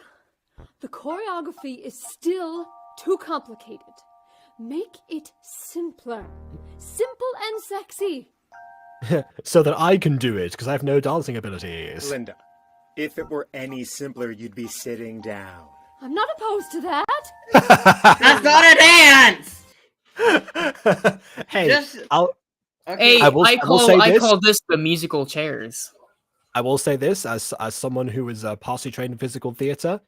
the choreography is still too complicated. Make it simpler. Simple and sexy. So that I can do it, because I have no dancing abilities. Linda, if it were any simpler, you'd be sitting down. I'm not opposed to that. That's not a dance! Hey, Just- Hey, I will say I this. call this the musical chairs. I will say this as someone who is partially trained in physical theater.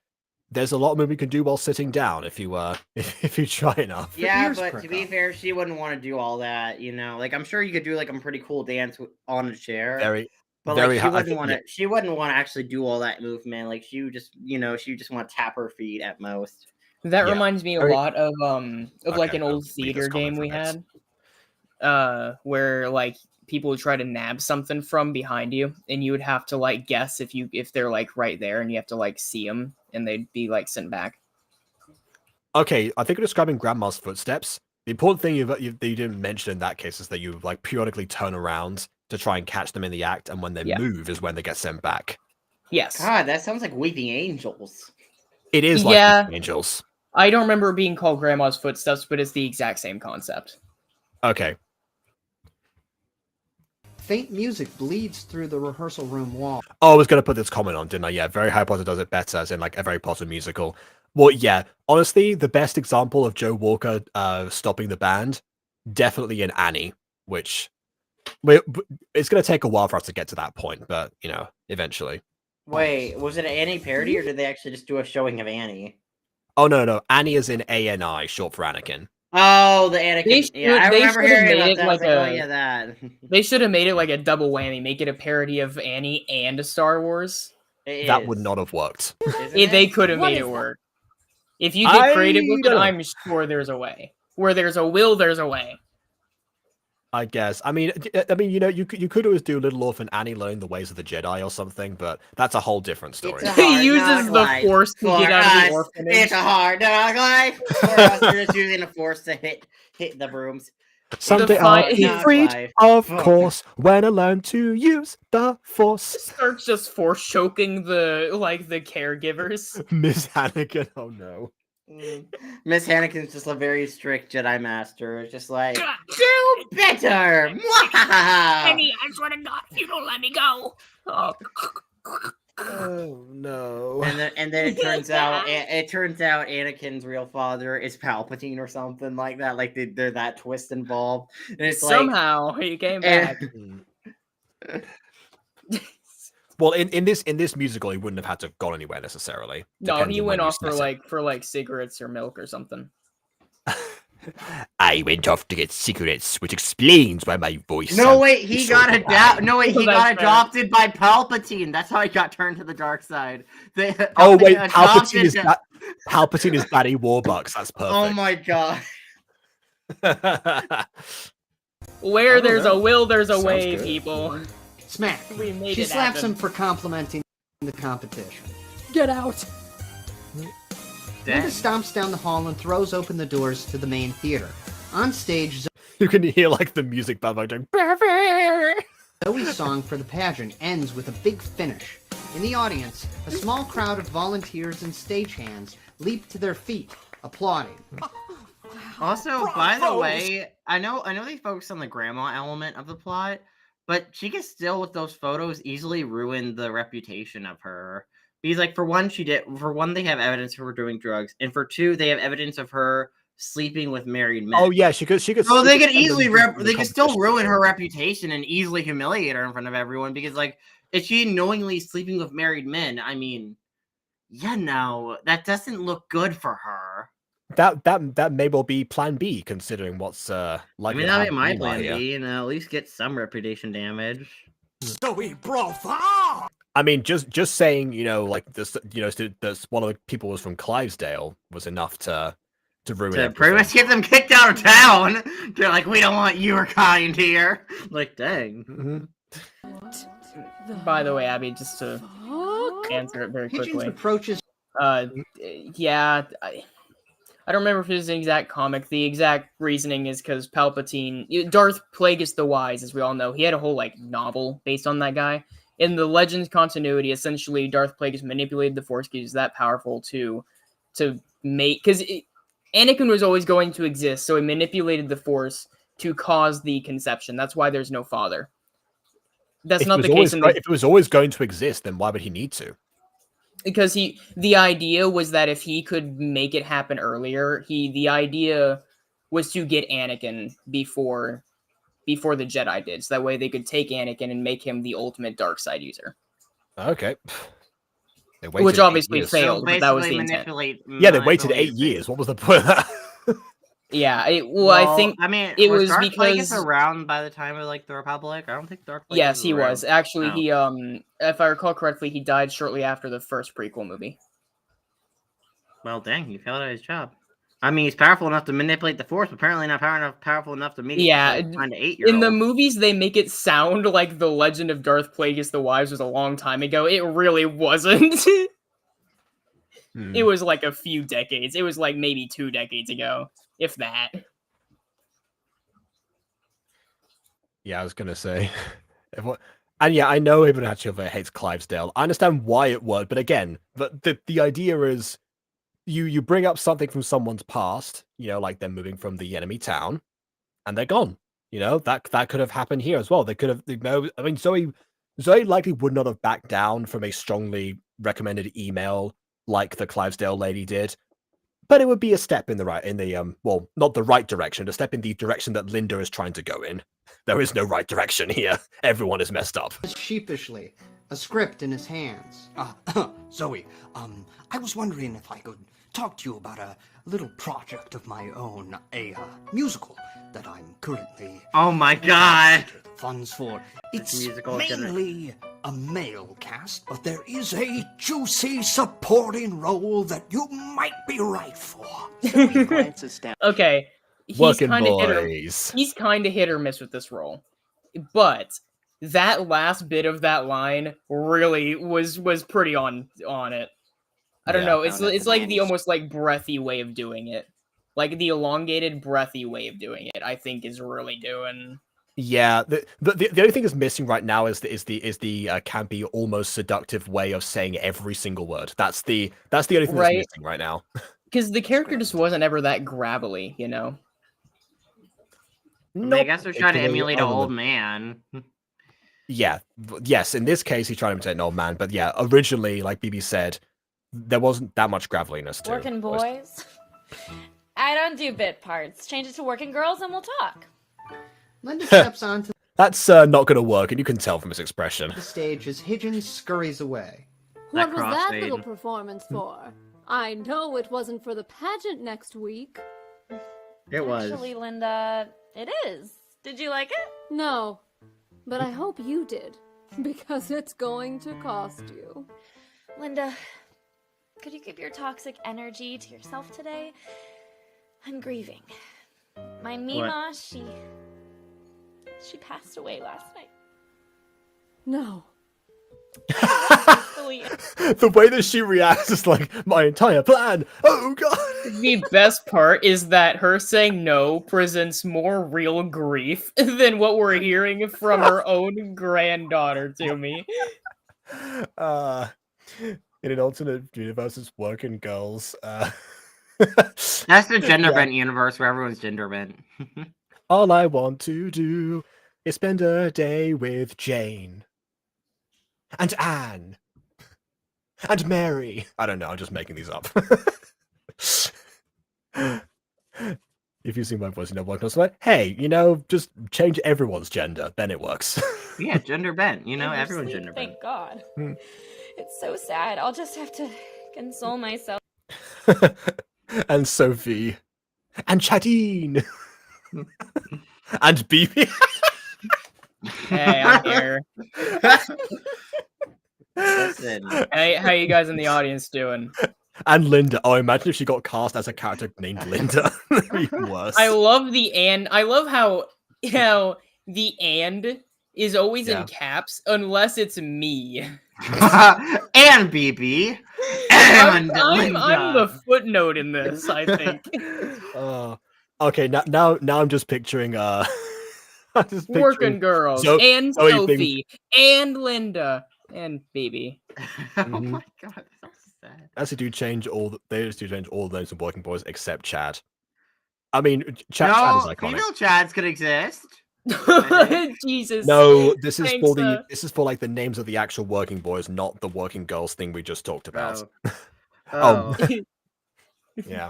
There's a lot of movement you can do while sitting down if you if you try enough. Yeah, but to be fair, she wouldn't want to do all that, you know. Like, I'm sure you could do like a pretty cool dance on a chair. But very like, high- she I wouldn't think- want to. yeah. She wouldn't want to actually do all that movement. Like, she would just, you know, she would just want to tap her feet at most. That Yeah. reminds me a Very- lot of like Okay, an I'll old leave theater this comment game for we next. had. Where like people would try to nab something from behind you, and you would have to like guess if they're like right there, and you have to like see them, and they'd be like sent back. Okay, I think you're describing Grandma's footsteps. The important thing that you didn't mention in that case is that you like periodically turn around to try and catch them in the act, and when they move is when they get sent back. Yes. God, that sounds like Weeping Angels. It is like Yeah. Angels. I don't remember it being called Grandma's Footsteps, but it's the exact same concept. Okay. Faint music bleeds through the rehearsal room wall. Oh, I was going to put this comment on, didn't I? Yeah, Very Harry Potter does it better, as in like a Very Potter musical. Well, yeah, honestly, the best example of Joe Walker stopping the band, definitely in Annie, which it's going to take a while for us to get to that point, but, you know, eventually. Wait, was it an Annie parody, or did they actually just do a showing of Annie? Oh no, Annie is in ANI, short for Anakin. Oh, the Anakin. I remember hearing about that. I was like, oh yeah, that. They should have made it like a double whammy. Make it a parody of Annie and Star Wars. That would not have worked. They could have made it work. If you get creative with it, I'm sure there's a way. Where there's a will, there's a way. I guess. I mean, you know, you could always do Little Orphan Annie learning the ways of the Jedi or something, but that's a whole different story. He uses the Force to get out of the orphanage. It's a hard knock life. For us, we're just using the Force to hit the brooms. Someday I'll be freed, of course, when I learn to use the Force. Starts just Force choking the caregivers. Miss Anakin, oh no. Miss Anakin's just a very strict Jedi master. It's just like, do better! Penny, I swear to God, if you don't let me go. Oh no! And then it turns out Anakin's real father is Palpatine or something like that. Like they're that twist involved. And it's somehow he came back. Well, in this musical, he wouldn't have had to have gone anywhere necessarily. No, he went off for like cigarettes or milk or something. I went off to get cigarettes, which explains why my voice. No wait, he got adopted by Palpatine. That's how he got turned to the dark side. Palpatine is Daddy Warbucks. That's perfect. Oh my god. Where there's a will, there's a way, people. Smack. She slaps him for complimenting the competition. Get out. Linda stomps down the hall and throws open the doors to the main theater. On stage, you can hear like the music band doing. Zoe's song for the pageant ends with a big finish. In the audience, a small crowd of volunteers and stagehands leap to their feet, applauding. Also, by the way, I know they focus on the grandma element of the plot, but she can still, with those photos, easily ruin the reputation of her. Because, like, for one, they have evidence of her doing drugs, and for two, they have evidence of her sleeping with married men. Oh yeah, she could. So they could easily they could still ruin her reputation and easily humiliate her in front of everyone. Because, like, if she knowingly sleeping with married men, I mean, yeah, no, that doesn't look good for her. That may well be Plan B, considering what's like. I mean, that'd be my Plan B, at least get some reputation damage. Zoe, bravo! I mean, just saying, like this, that one of the people was from Clivesdale was enough to ruin it. Pretty much get them kicked out of town. They're like, we don't want your kind here. Like, dang. By the way, Abby, just to answer it very quickly. Pageant approaches. Yeah, I don't remember if it was the exact comic. The exact reasoning is because Palpatine, Darth Plagueis the Wise, as we all know, he had a whole novel based on that guy. In the Legends continuity, essentially, Darth Plagueis manipulated the Force because he's that powerful to make, because Anakin was always going to exist, so he manipulated the Force to cause the conception. That's why there's no father. That's not the case. If it was always going to exist, then why would he need to? Because the idea was that if he could make it happen earlier, the idea was to get Anakin before the Jedi did, so that way they could take Anakin and make him the ultimate dark side user. Okay. Which obviously failed, but that was the intent. Yeah, they waited 8 years. What was the point of that? Yeah, I think it was Darth because Plagueis around by the time of the Republic. I don't think Darth Plagueis. Yes, he was. Actually, No. he if I recall correctly, he died shortly after the first prequel movie. Well, dang, he failed at his job. I mean, he's powerful enough to manipulate the Force, but apparently not powerful enough to find an 8-year-old. In the movies, they make it sound like the Legend of Darth Plagueis the Wise was a long time ago. It really wasn't. It was like a few decades. It was like maybe 2 decades ago, if that. Yeah, I was gonna say. And yeah, I know everyone actually hates Clivesdale. I understand why it would, but again, the idea is you bring up something from someone's past, like them moving from the enemy town, and they're gone. That could have happened here as well. They could have. I mean, Zoe likely would not have backed down from a strongly recommended email like the Clivesdale lady did, but it would be a step in the not the right direction, a step in the direction that Linda is trying to go in. There is no right direction here. Everyone is messed up. Sheepishly. a script in his hands. Zoe, I was wondering if I could talk to you about a little project of my own, a musical that I'm currently... Oh my god! ...funds for. It's musical mainly a male cast, but there is a juicy supporting role that you might be right for. Okay, he's Working kind of boys. he's kind of hit or miss with this role, but that last bit of that line really was pretty on it. I don't know. It's like the almost like breathy way of doing it, like the elongated breathy way of doing it. I think is really doing. Yeah, the only thing that's missing right now is the campy, almost seductive way of saying every single word. That's the only thing that's missing right now. Because the character just wasn't ever that gravelly, you know. I guess they're trying to emulate an old man. Yeah, yes. In this case, he's trying to imitate an old man, but yeah, originally, like BB said, there wasn't that much graveliness to it. Working boys. I don't do bit parts. Change it to working girls, and we'll talk. Linda steps onto That's not going to work, and you can tell from his expression. the stage as Higgins scurries away. What was that little performance for? I know it wasn't for the pageant next week. It was. Actually, Linda, it is. Did you like it? No, but I hope you did, because it's going to cost you. Linda, could you give your toxic energy to yourself today? I'm grieving. My Mima, she passed away last night. No. The way that she reacts is like, my entire plan! Oh god! The best part is that her saying no presents more real grief than what we're hearing from her own granddaughter to me. In an alternate universe, it's working girls. That's the gender bent universe where everyone's gender bent. All I want to do is spend a day with Jane. And Anne. And Mary. I don't know, I'm just making these up. If you see my voice, you know what I'm like, hey, just change everyone's gender, then it works. Yeah, gender bent. Everyone's Sleep, gender bent. Thank God. It's so sad. I'll just have to console myself. And Sophie. And Chadine. And BB. Hey, I'm here. Listen. Hey, how you guys in the audience doing? And Linda. Oh, imagine if she got cast as a character named Linda. Even worse. I love the and. I love how the and is always in caps unless it's me. And BB. And I'm the footnote in this, I think. Okay, now I'm just picturing Working girls and Sophie things. and Linda and BB. Oh my god, that's so sad. Actually, they just do change all the names of working boys except Chad. I mean, Chad is iconic. Female Chads could exist. Jesus. No, this is Thanks, this is for like the names of the actual working boys, not the working girls thing we just talked about. Yeah.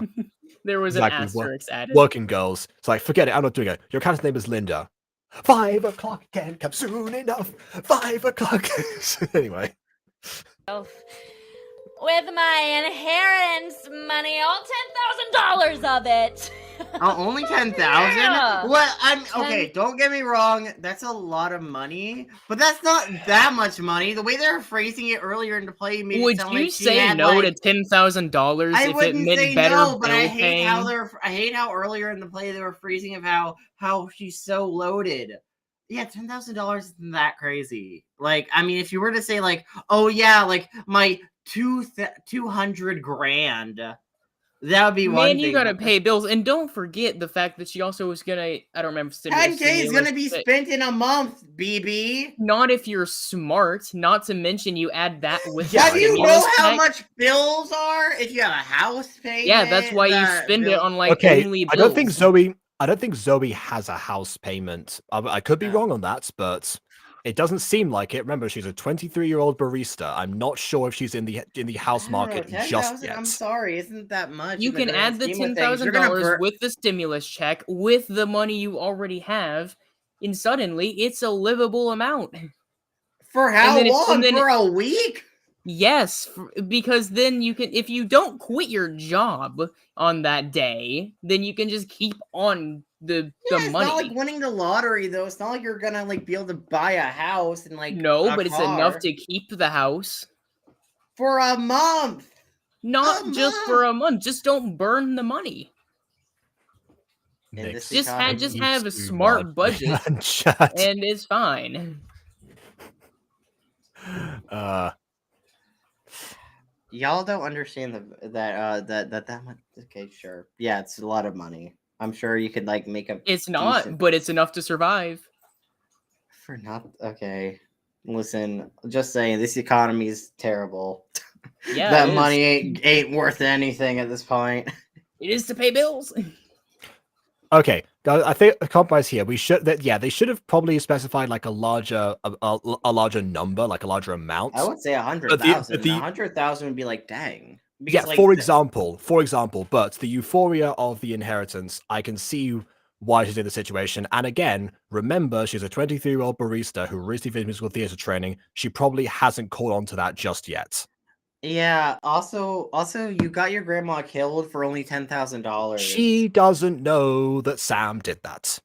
There was Exactly. an asterisk added. Working girls. It's like, forget it, I'm not doing it. Your character's name is Linda. 5 o'clock can't come soon enough. 5 o'clock. Anyway. With my inheritance money, all $10,000 of it. Oh, only 10,000? Yeah. Well, okay, don't get me wrong, that's a lot of money, but that's not that much money. The way they were phrasing it earlier in the play made Would it sound you like she say had, no like, to $10,000 I if it wouldn't meant say better no, but I bill hate paying? I hate how earlier in the play they were phrasing of how she's so loaded. Yeah, $10,000 isn't that crazy. Like, I mean, if you were to say like, oh yeah, like my 200 grand, that would be one Man, thing. you gotta pay bills, and don't forget the fact that she also was gonna. I don't remember. 10K is gonna be spent in a month, BB. Not if you're smart. Not to mention you add that with. Yeah, do you know stimulus how check. much bills are if you have a house payment? Yeah, that's why you spend it on like only bills. I don't think Zoe has a house payment. I could be wrong on that, but it doesn't seem like it. Remember, she's a 23-year-old barista. I'm not sure if she's in the house market just yet. I'm sorry, isn't that much? You can add the $10,000 with the stimulus check with the money you already have, and suddenly it's a livable amount. For how And then long? and then For a week? Yes, because then you can, if you don't quit your job on that day, then you can just keep on the It's money. not like winning the lottery, though. It's not like you're gonna like be able to buy a house and like No, a but it's car. enough to keep the house. For a month. Not just for a month. Just don't burn the money. Just have a smart budget, and it's fine. Y'all don't understand that much. Okay, sure. Yeah, it's a lot of money. I'm sure you could like make a. It's not, but it's enough to survive. For not okay. Listen, just saying, this economy is terrible. Yeah, that it is. money ain't worth anything at this point. It is to pay bills. Okay, I think a compromise here. We should they should have probably specified like a larger number, like a larger amount. I would say 100,000. 100,000 would be like, dang. Yeah, Because, like, for example, but the euphoria of the inheritance, I can see why she's in the situation. And again, remember, she's a 23-year-old barista who recently finished musical theater training. She probably hasn't caught on to that just yet. Yeah. Also, you got your grandma killed for only $10,000. She doesn't know that Sam did that.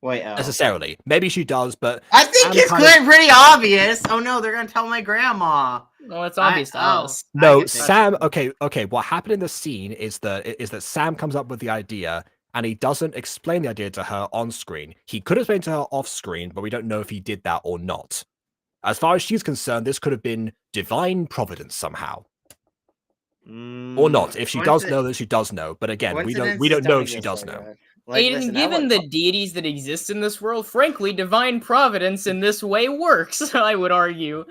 Wait, necessarily. Maybe she does, but I think it's pretty obvious. Oh no, they're gonna tell my grandma. Well, it's obvious to us. No, Sam. Okay. What happened in the scene is that Sam comes up with the idea, and he doesn't explain the idea to her on screen. He could explain to her off screen, but we don't know if he did that or not. As far as she's concerned, this could have been divine providence somehow, or not. If she does know, that she does know. But again, we don't know if she does know. Aiden, given the deities that exist in this world, frankly, divine providence in this way works. I would argue.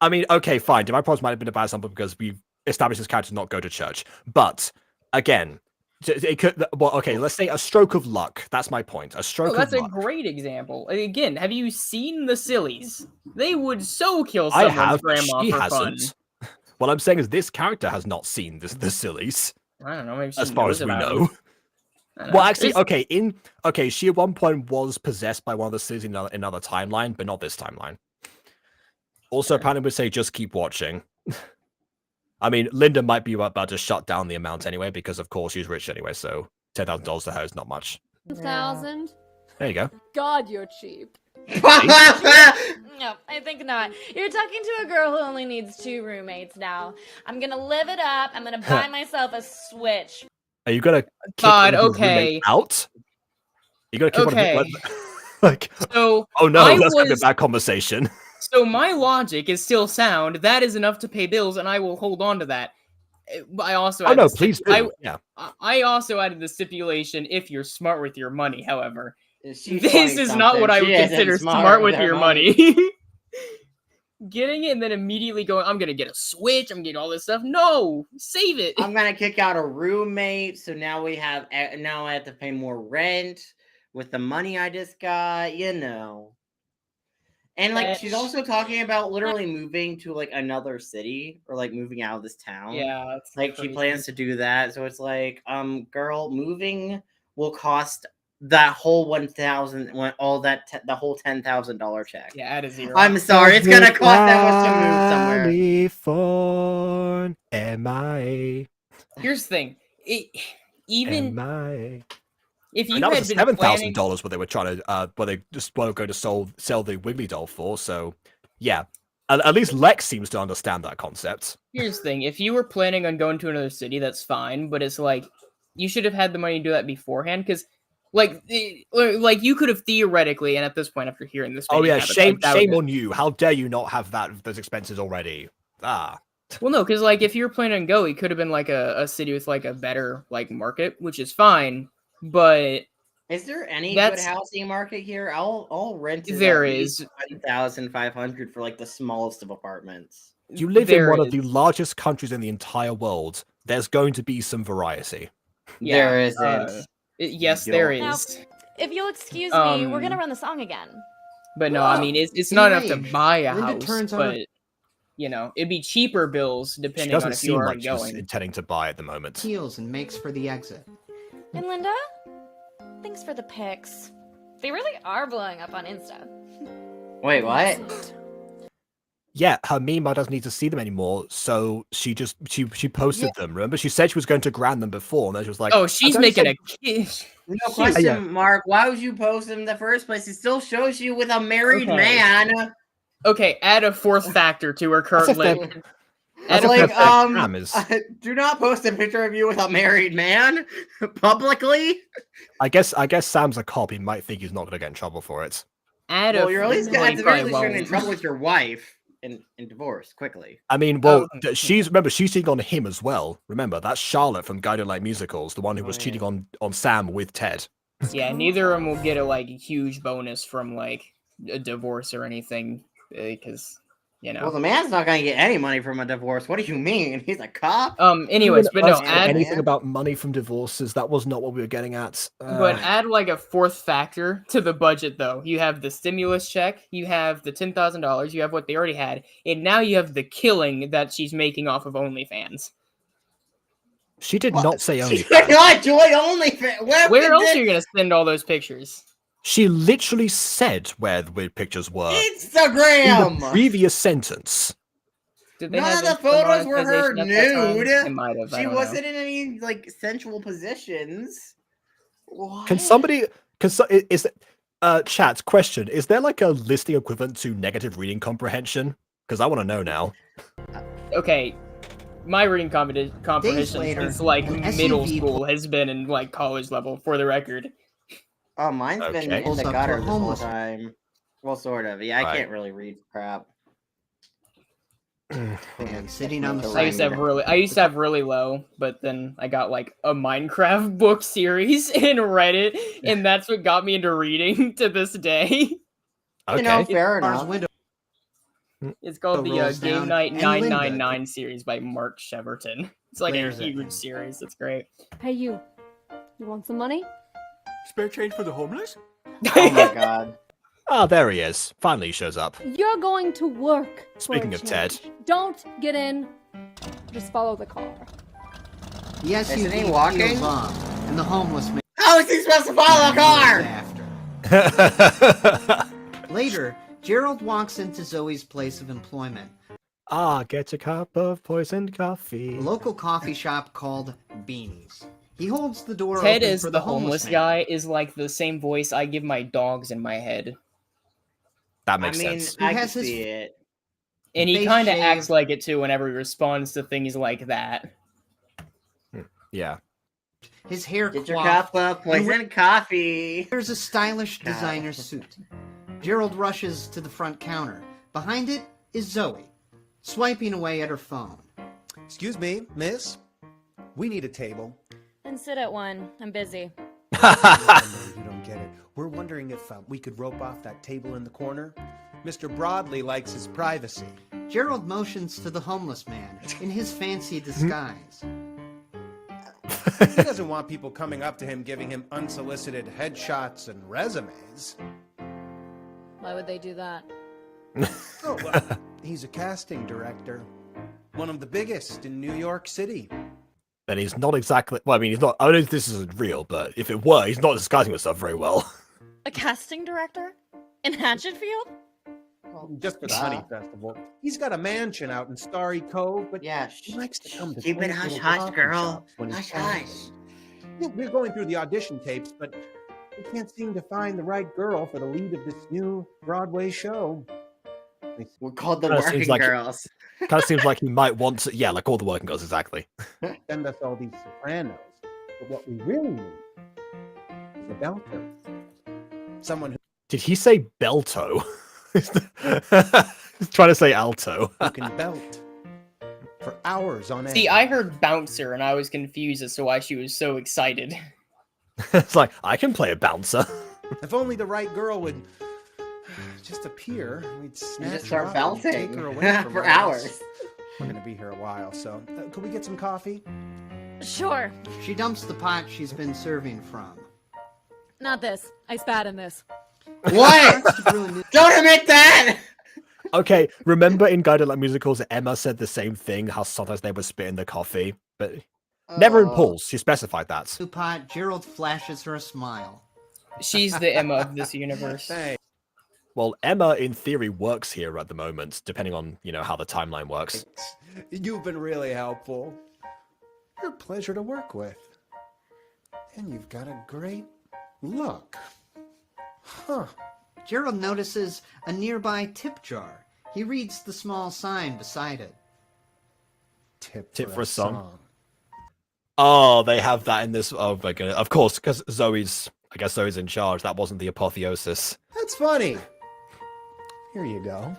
I mean, okay, fine. Divine providence might have been a bad example because we've established this character to not go to church. But again, it could. Well, okay, let's say a stroke of luck. That's my point. A stroke of luck. That's a great example. Again, have you seen the Sillies? They would so kill I someone's have, grandma she for hasn't. fun. What I'm saying is this character has not seen the Sillies. I don't know. Maybe she as far knows as we about know. them. Well, actually, she at one point was possessed by one of the Sillies in another timeline, but not this timeline. Also, apparently would say just keep watching. I mean, Linda might be about to shut down the amount anyway, because of course she's rich anyway, so $10,000 to her is not much. 1,000? There you go. God, you're cheap. No, I think not. You're talking to a girl who only needs 2 roommates now. I'm gonna live it up. I'm gonna buy myself a Switch. Are you gonna kick one of your roommates out? You gonna kick one of like? So oh no, that's gonna be a bad conversation. So my logic is still sound. That is enough to pay bills, and I will hold on to that. I also please do. I also added the stipulation: if you're smart with your money. However, this is 20-something. not what I would She isn't consider smart smart with with her your money. Getting it and then immediately going, I'm gonna get a Switch. I'm getting all this stuff. No, save it. I'm gonna kick out a roommate, so now I have to pay more rent with the money I just got. You know. And like she's also talking about literally moving to like another city or like moving out of this town. Yeah, it's like crazy. she plans to do that. So it's like, girl, moving will cost that whole the whole $10,000 check. Yeah, add a 0. I'm sorry, it's gonna cost that much to move somewhere. MIA. Here's the thing. Even MIA. if you And that had was been $7,000 what they were trying to what they just were going to sell the Wiggly doll for. So yeah, at least Lex seems to understand that concept. Here's the thing: if you were planning on going to another city, that's fine. But it's like you should have had the money to do that beforehand, because like you could have theoretically, and at this point, after hearing this, Oh yeah, shame would on you! How dare you not have those expenses already? Ah. Well, no, because like if you were planning on go, it could have been like a city with like a better like market, which is fine. But is there any good housing market here? I'll rent. There is $1,500 for like the smallest of apartments. You live in one of the largest countries in the entire world. There's going to be some variety. Yeah, there isn't. Yes, there is. Now, if you'll excuse me, we're gonna run the song again. But no, I mean it's not enough to buy a Linda house, turns on but you know it'd be cheaper bills She depending doesn't on if seem you are like she's going. intending to buy at the moment. Heels and makes for the exit. And Linda, thanks for the pics. They really are blowing up on Insta. Wait, what? yeah, her meme doesn't need to see them anymore, so she posted them. Remember, she said she was going to grant them before, and then she was like, "Oh, she's making a kid." No question, Mark. Why would you post them in the first place? It still shows you with a married man. Okay, add a fourth factor to her current list. Do not post a picture of you with a married man publicly. I guess Sam's a cop. He might think he's not going to get in trouble for it. Well, you're at least at the very least you're in trouble with your wife in divorce quickly. I mean, well, she's cheating on him as well. Remember, that's Charlotte from Guided Light Musicals, the one who was cheating on Sam with Ted. Yeah, neither of them will get a huge bonus from a divorce or anything because Well, the man's not going to get any money from a divorce. What do you mean? He's a cop. Anyways, but no, add anything about money from divorces. That was not what we were getting at. But add a fourth factor to the budget, though. You have the stimulus check, you have the $10,000, you have what they already had, and now you have the killing that she's making off of OnlyFans. She did not say OnlyFans. She's not doing OnlyFans. Where else are you going to send all those pictures? She literally said where the weird pictures were. Instagram! In the previous sentence. None of the photos were her nude. She She wasn't in any sensual positions. What? Can somebody? Is chat question? Is there a listing equivalent to negative reading comprehension? Because I want to know now. Okay, my reading comprehension is middle school has been in college level. For the record. Oh, mine's been in the gutter the whole time. Well, sort of. Yeah, I can't really read crap. Sitting on the I used to have really low, but then I got a Minecraft book series in Reddit, and that's what got me into reading to this day. Okay. Fair enough. It's called the Game Night 999 series by Mark Cheverton. It's a huge series. It's great. Hey, you want some money? Spare change for the homeless? Oh my god. Oh, there he is. Finally he shows up. You're going to work. Speaking of Ted. Don't get in. Just follow the car. The Isn't he SUV walking? peels off, and the homeless man How is he supposed to follow a car? Later, Gerald walks into Zoe's place of employment. Get a cup of poisoned coffee. A local coffee shop called Beanies. He holds the door Ted open is for the the homeless man. guy is the same voice I give my dogs in my head. That makes sense. I can see it. And he face kind of shaved. acts like it too whenever he responds to things like that. Yeah. His hair Get your coiffed, cup of poisoned coffee. There's a stylish designer suit. Gerald rushes to the front counter. Behind it is Zoe, swiping away at her phone. Excuse me, miss. We need a table. Then sit at one. I'm busy. You don't get it. We're wondering if we could rope off that table in the corner. Mr. Broadley likes his privacy. Gerald motions to the homeless man in his fancy disguise. He doesn't want people coming up to him giving him unsolicited headshots and resumes. Why would they do that? Oh, well, he's a casting director. One of the biggest in New York City. Then he's not exactly. Well, I mean, he's not. I don't know if this isn't real, but if it were, he's not disguising himself very well. A casting director? In Hatchetfield? Just for the Honey Festival. He's got a mansion out in Starry Cove, but yeah, he likes to come to keep it hush hush, girl. Hush hush. We're going through the audition tapes, but we can't seem to find the right girl for the lead of this new Broadway show. We're called the Working Girls. Kind of seems like he might want to. Yeah, like all the Working Girls, exactly. Send us all these sopranos. But what we really need is a belter. Someone who Did he say belto? He's trying to say alto. who can belt for hours on end. See, I heard bouncer and I was confused as to why she was so excited. It's like, I can play a bouncer. If only the right girl would just appear, we'd snatch just her start up and belting take her away from for us. hours. We're gonna be here a while, so could we get some coffee? Sure. She dumps the pot she's been serving from. Not this. I spat in this. What? Don't admit that! Okay, remember in Guided Light Musicals, Emma said the same thing, how sometimes they would spit in the coffee, but never in Paul's. She specified that. The pot, Gerald flashes her a smile. She's the Emma of this universe. Hey. Well, Emma, in theory, works here at the moment, depending on, how the timeline works. You've been really helpful. You're a pleasure to work with. And you've got a great look. Huh. Gerald notices a nearby tip jar. He reads the small sign beside it. Tip for a song. Oh, they have that in this. Oh my goodness. Of course, because I guess Zoe's in charge. That wasn't the apotheosis. That's funny. Here you go.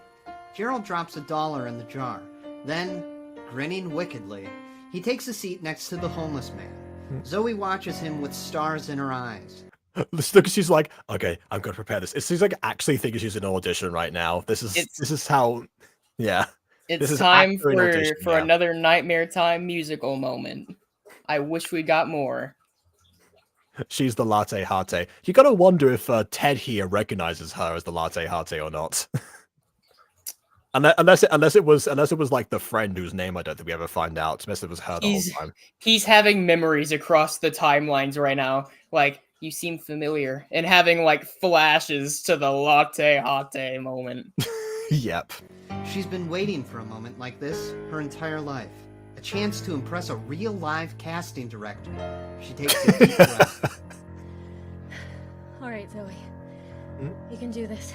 Gerald drops $1 in the jar. Then, grinning wickedly, he takes a seat next to the homeless man. Zoe watches him with stars in her eyes. Look, she's like, okay, I'm going to prepare this. She's like actually thinking she's in an audition right now. This is how, yeah. It's time for another Nightmare Time musical moment. I wish we got more. She's the Latte Harte. You gotta wonder if Ted here recognizes her as the Latte Harte or not. unless it was like the friend whose name I don't think we ever find out. Unless it was her the whole time. He's having memories across the timelines right now. Like, you seem familiar, and having like flashes to the Latte Harte moment. Yep. She's been waiting for a moment like this her entire life. A chance to impress a real live casting director. She takes a deep breath. All right, Zoe. You can do this.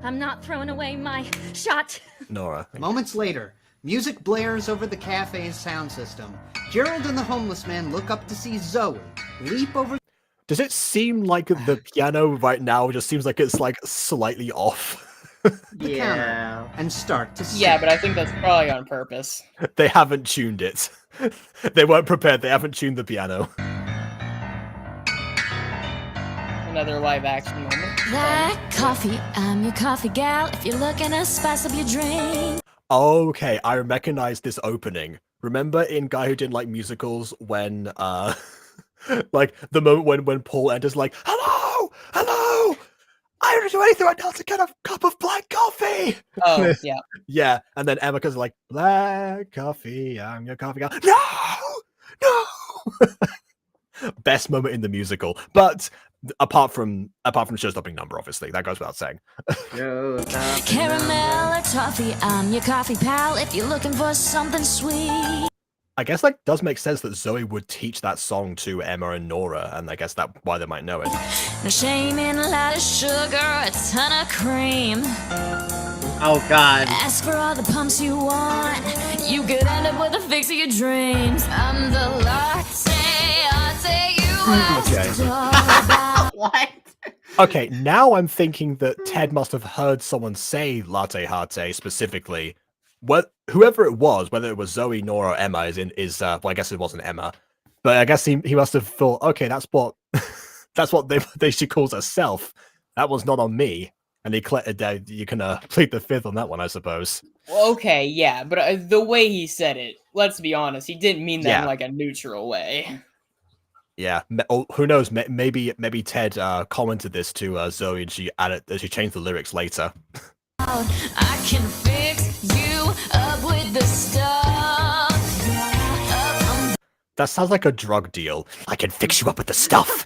I'm not throwing away my shot. Nora. Moments later, music blares over the cafe's sound system. Gerald and the homeless man look up to see Zoe leap over. Does it seem like the piano right now just seems like it's like slightly off? The counter and start to sing. Yeah, but I think that's probably on purpose. They haven't tuned it. They weren't prepared. They haven't tuned the piano. Another live action moment. That coffee, I'm your coffee gal. If you're looking to spice up your drink. Okay, I recognize this opening. Remember in Guy Who Didn't Like Musicals when like the moment when Paul enters like, hello! I don't do anything right now to get a cup of black coffee. Oh, yeah. Yeah, and then Emma goes like, black coffee, I'm your coffee guy. No! Best moment in the musical. But apart from show-stopping number, obviously. That goes without saying. Caramel or toffee, I'm your coffee pal. If you're looking for something sweet. I guess that does make sense that Zoe would teach that song to Emma and Nora, and I guess that's why they might know it. No shame in a lot of sugar, a ton of cream. Oh, God. Ask for all the pumps you want. You could end up with a fix of your dreams. I'm the latte you asked about. What? Okay, now I'm thinking that Ted must have heard someone say Latte Harte specifically. Whoever it was, whether it was Zoe, Nora, or Emma, well, I guess it wasn't Emma, but I guess he must have thought, okay, that's what she calls herself. That was not on me, and you can plead the fifth on that one, I suppose. Well, okay, yeah, but the way he said it, let's be honest, he didn't mean that in like a neutral way. Yeah, who knows? Maybe Ted commented this to Zoe, and she changed the lyrics later. I can fix you up with the stuff. That sounds like a drug deal. I can fix you up with the stuff.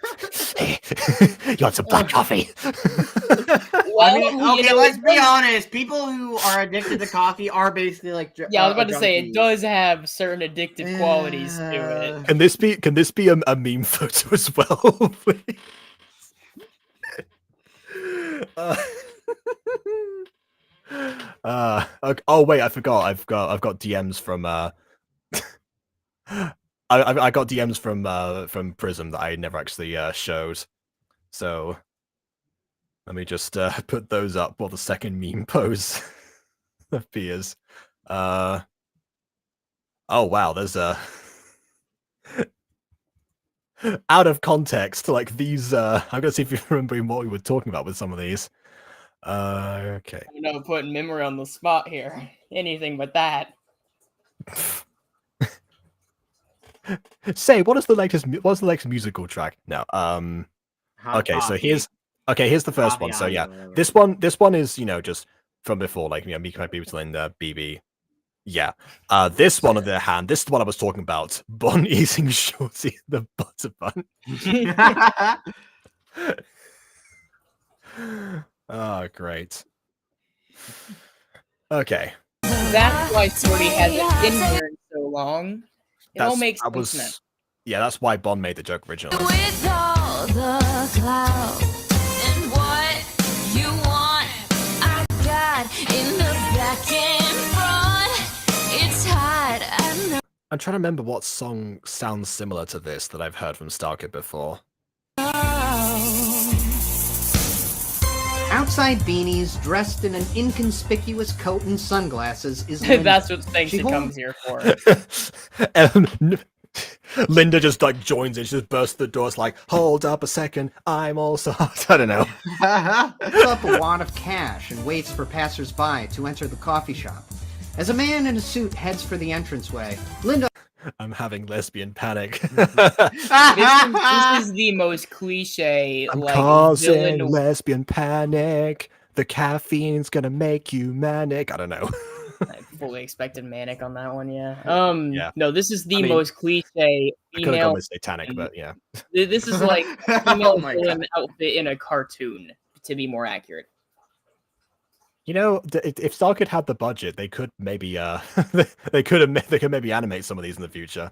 You want some black coffee? I mean, okay, let's be honest. People who are addicted to coffee are basically like. Yeah, I was about to say it does have certain addictive qualities to it. Can this be a meme photo as well, please? Okay. Oh wait, I forgot. I've got DMs from I got DMs from Prism that I never actually showed. So let me just put those up while the second meme pose appears. Oh wow, there's a out of context, like these I'm gonna see if you remember what we were talking about with some of these. Okay. You know, putting memory on the spot here. Anything but that. Say, what's the latest musical track? No. Okay, so here's the first one. So yeah, this one is, just from before, like, Meek Might Be Linda, BB. Yeah. This one on the other hand, this is the one I was talking about. Bon eating Shorty the butter bun. Oh, great. Okay. That's why Shorty hasn't been here in so long. It all makes sense now. Yeah, that's why Bond made the joke originally. With all the clout and what you want, I got in the back and front. It's hot, I know. I'm trying to remember what song sounds similar to this that I've heard from Starkid before. Outside Beanie's, dressed in an inconspicuous coat and sunglasses, is Linda. That's what thinks she comes here for. Linda just like joins in. She just bursts the door. It's like, hold up a second. I'm also hot. I don't know. Picks up a wad of cash and waits for passers-by to enter the coffee shop. As a man in a suit heads for the entranceway, Linda... I'm having lesbian panic. This is the most cliche, I'm like, causing villain... lesbian panic. The caffeine's gonna make you manic. I don't know. I fully expected manic on that one, yeah. Yeah. No, this is the I mean, most cliche I could have female... gone with satanic, but yeah. This is like female Oh my villain outfit in a cartoon, to be more accurate. You know, if Starkid had the budget, they could maybe they could maybe animate some of these in the future.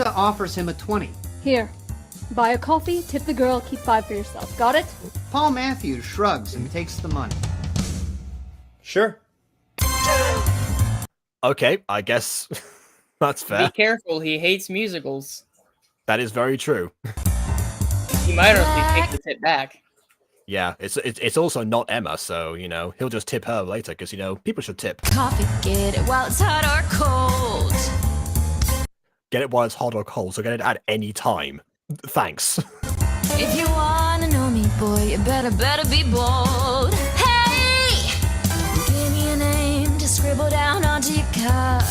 Linda offers him a 20. Here. Buy a coffee, tip the girl, keep 5 for yourself. Got it? Paul Matthews shrugs and takes the money. Sure. Okay, I guess that's fair. Be careful, he hates musicals. That is very true. He might honestly take the tip back. Yeah, it's also not Emma, so you know he'll just tip her later because you know people should tip. Coffee, get it while it's hot or cold. Get it while it's hot or cold, so get it at any time. Thanks. If you wanna know me, boy, you better be bold. Hey, give me a name to scribble down onto your cup.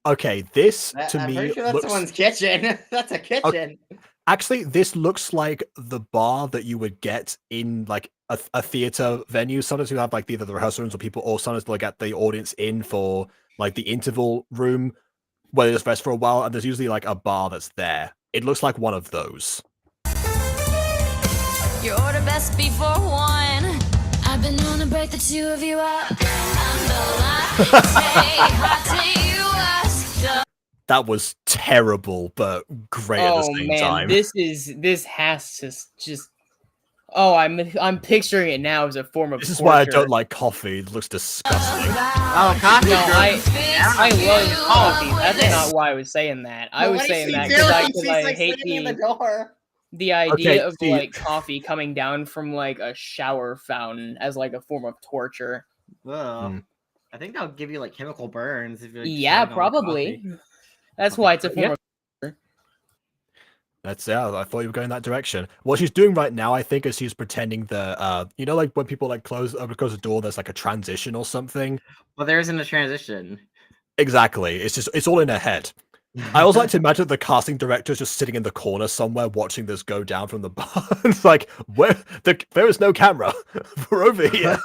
Okay, this to I'm me pretty sure that's looks... someone's kitchen. That's a kitchen. Okay. Actually, this looks like the bar that you would get in like a theater venue. Sometimes you have like either the rehearsal rooms or people, or sometimes they'll get the audience in for like the interval room where they just rest for a while, and there's usually like a bar that's there. It looks like one of those. Your order best be for one. I've been on to break the two of you up. I'm the lie. Say hot to you. That was terrible, but great at the same time. This has to just... Oh, I'm picturing it now as a form of This is torture. why I don't like coffee. It looks disgusting. Oh, coffee. No, I love coffee. That's not why I was saying that. I was saying that because I hate the idea of like coffee coming down from like a shower fountain as like a form of torture. I think that'll give you like chemical burns if you're like, yeah, probably. That's why it's a form of... That's I thought you were going that direction. What she's doing right now, I think, is she's pretending that you know, like when people like close the door, there's like a transition or something. Well, there isn't a transition. Exactly. It's all in her head. I also like to imagine the casting director's just sitting in the corner somewhere watching this go down from the bar. It's like, there is no camera. We're over here.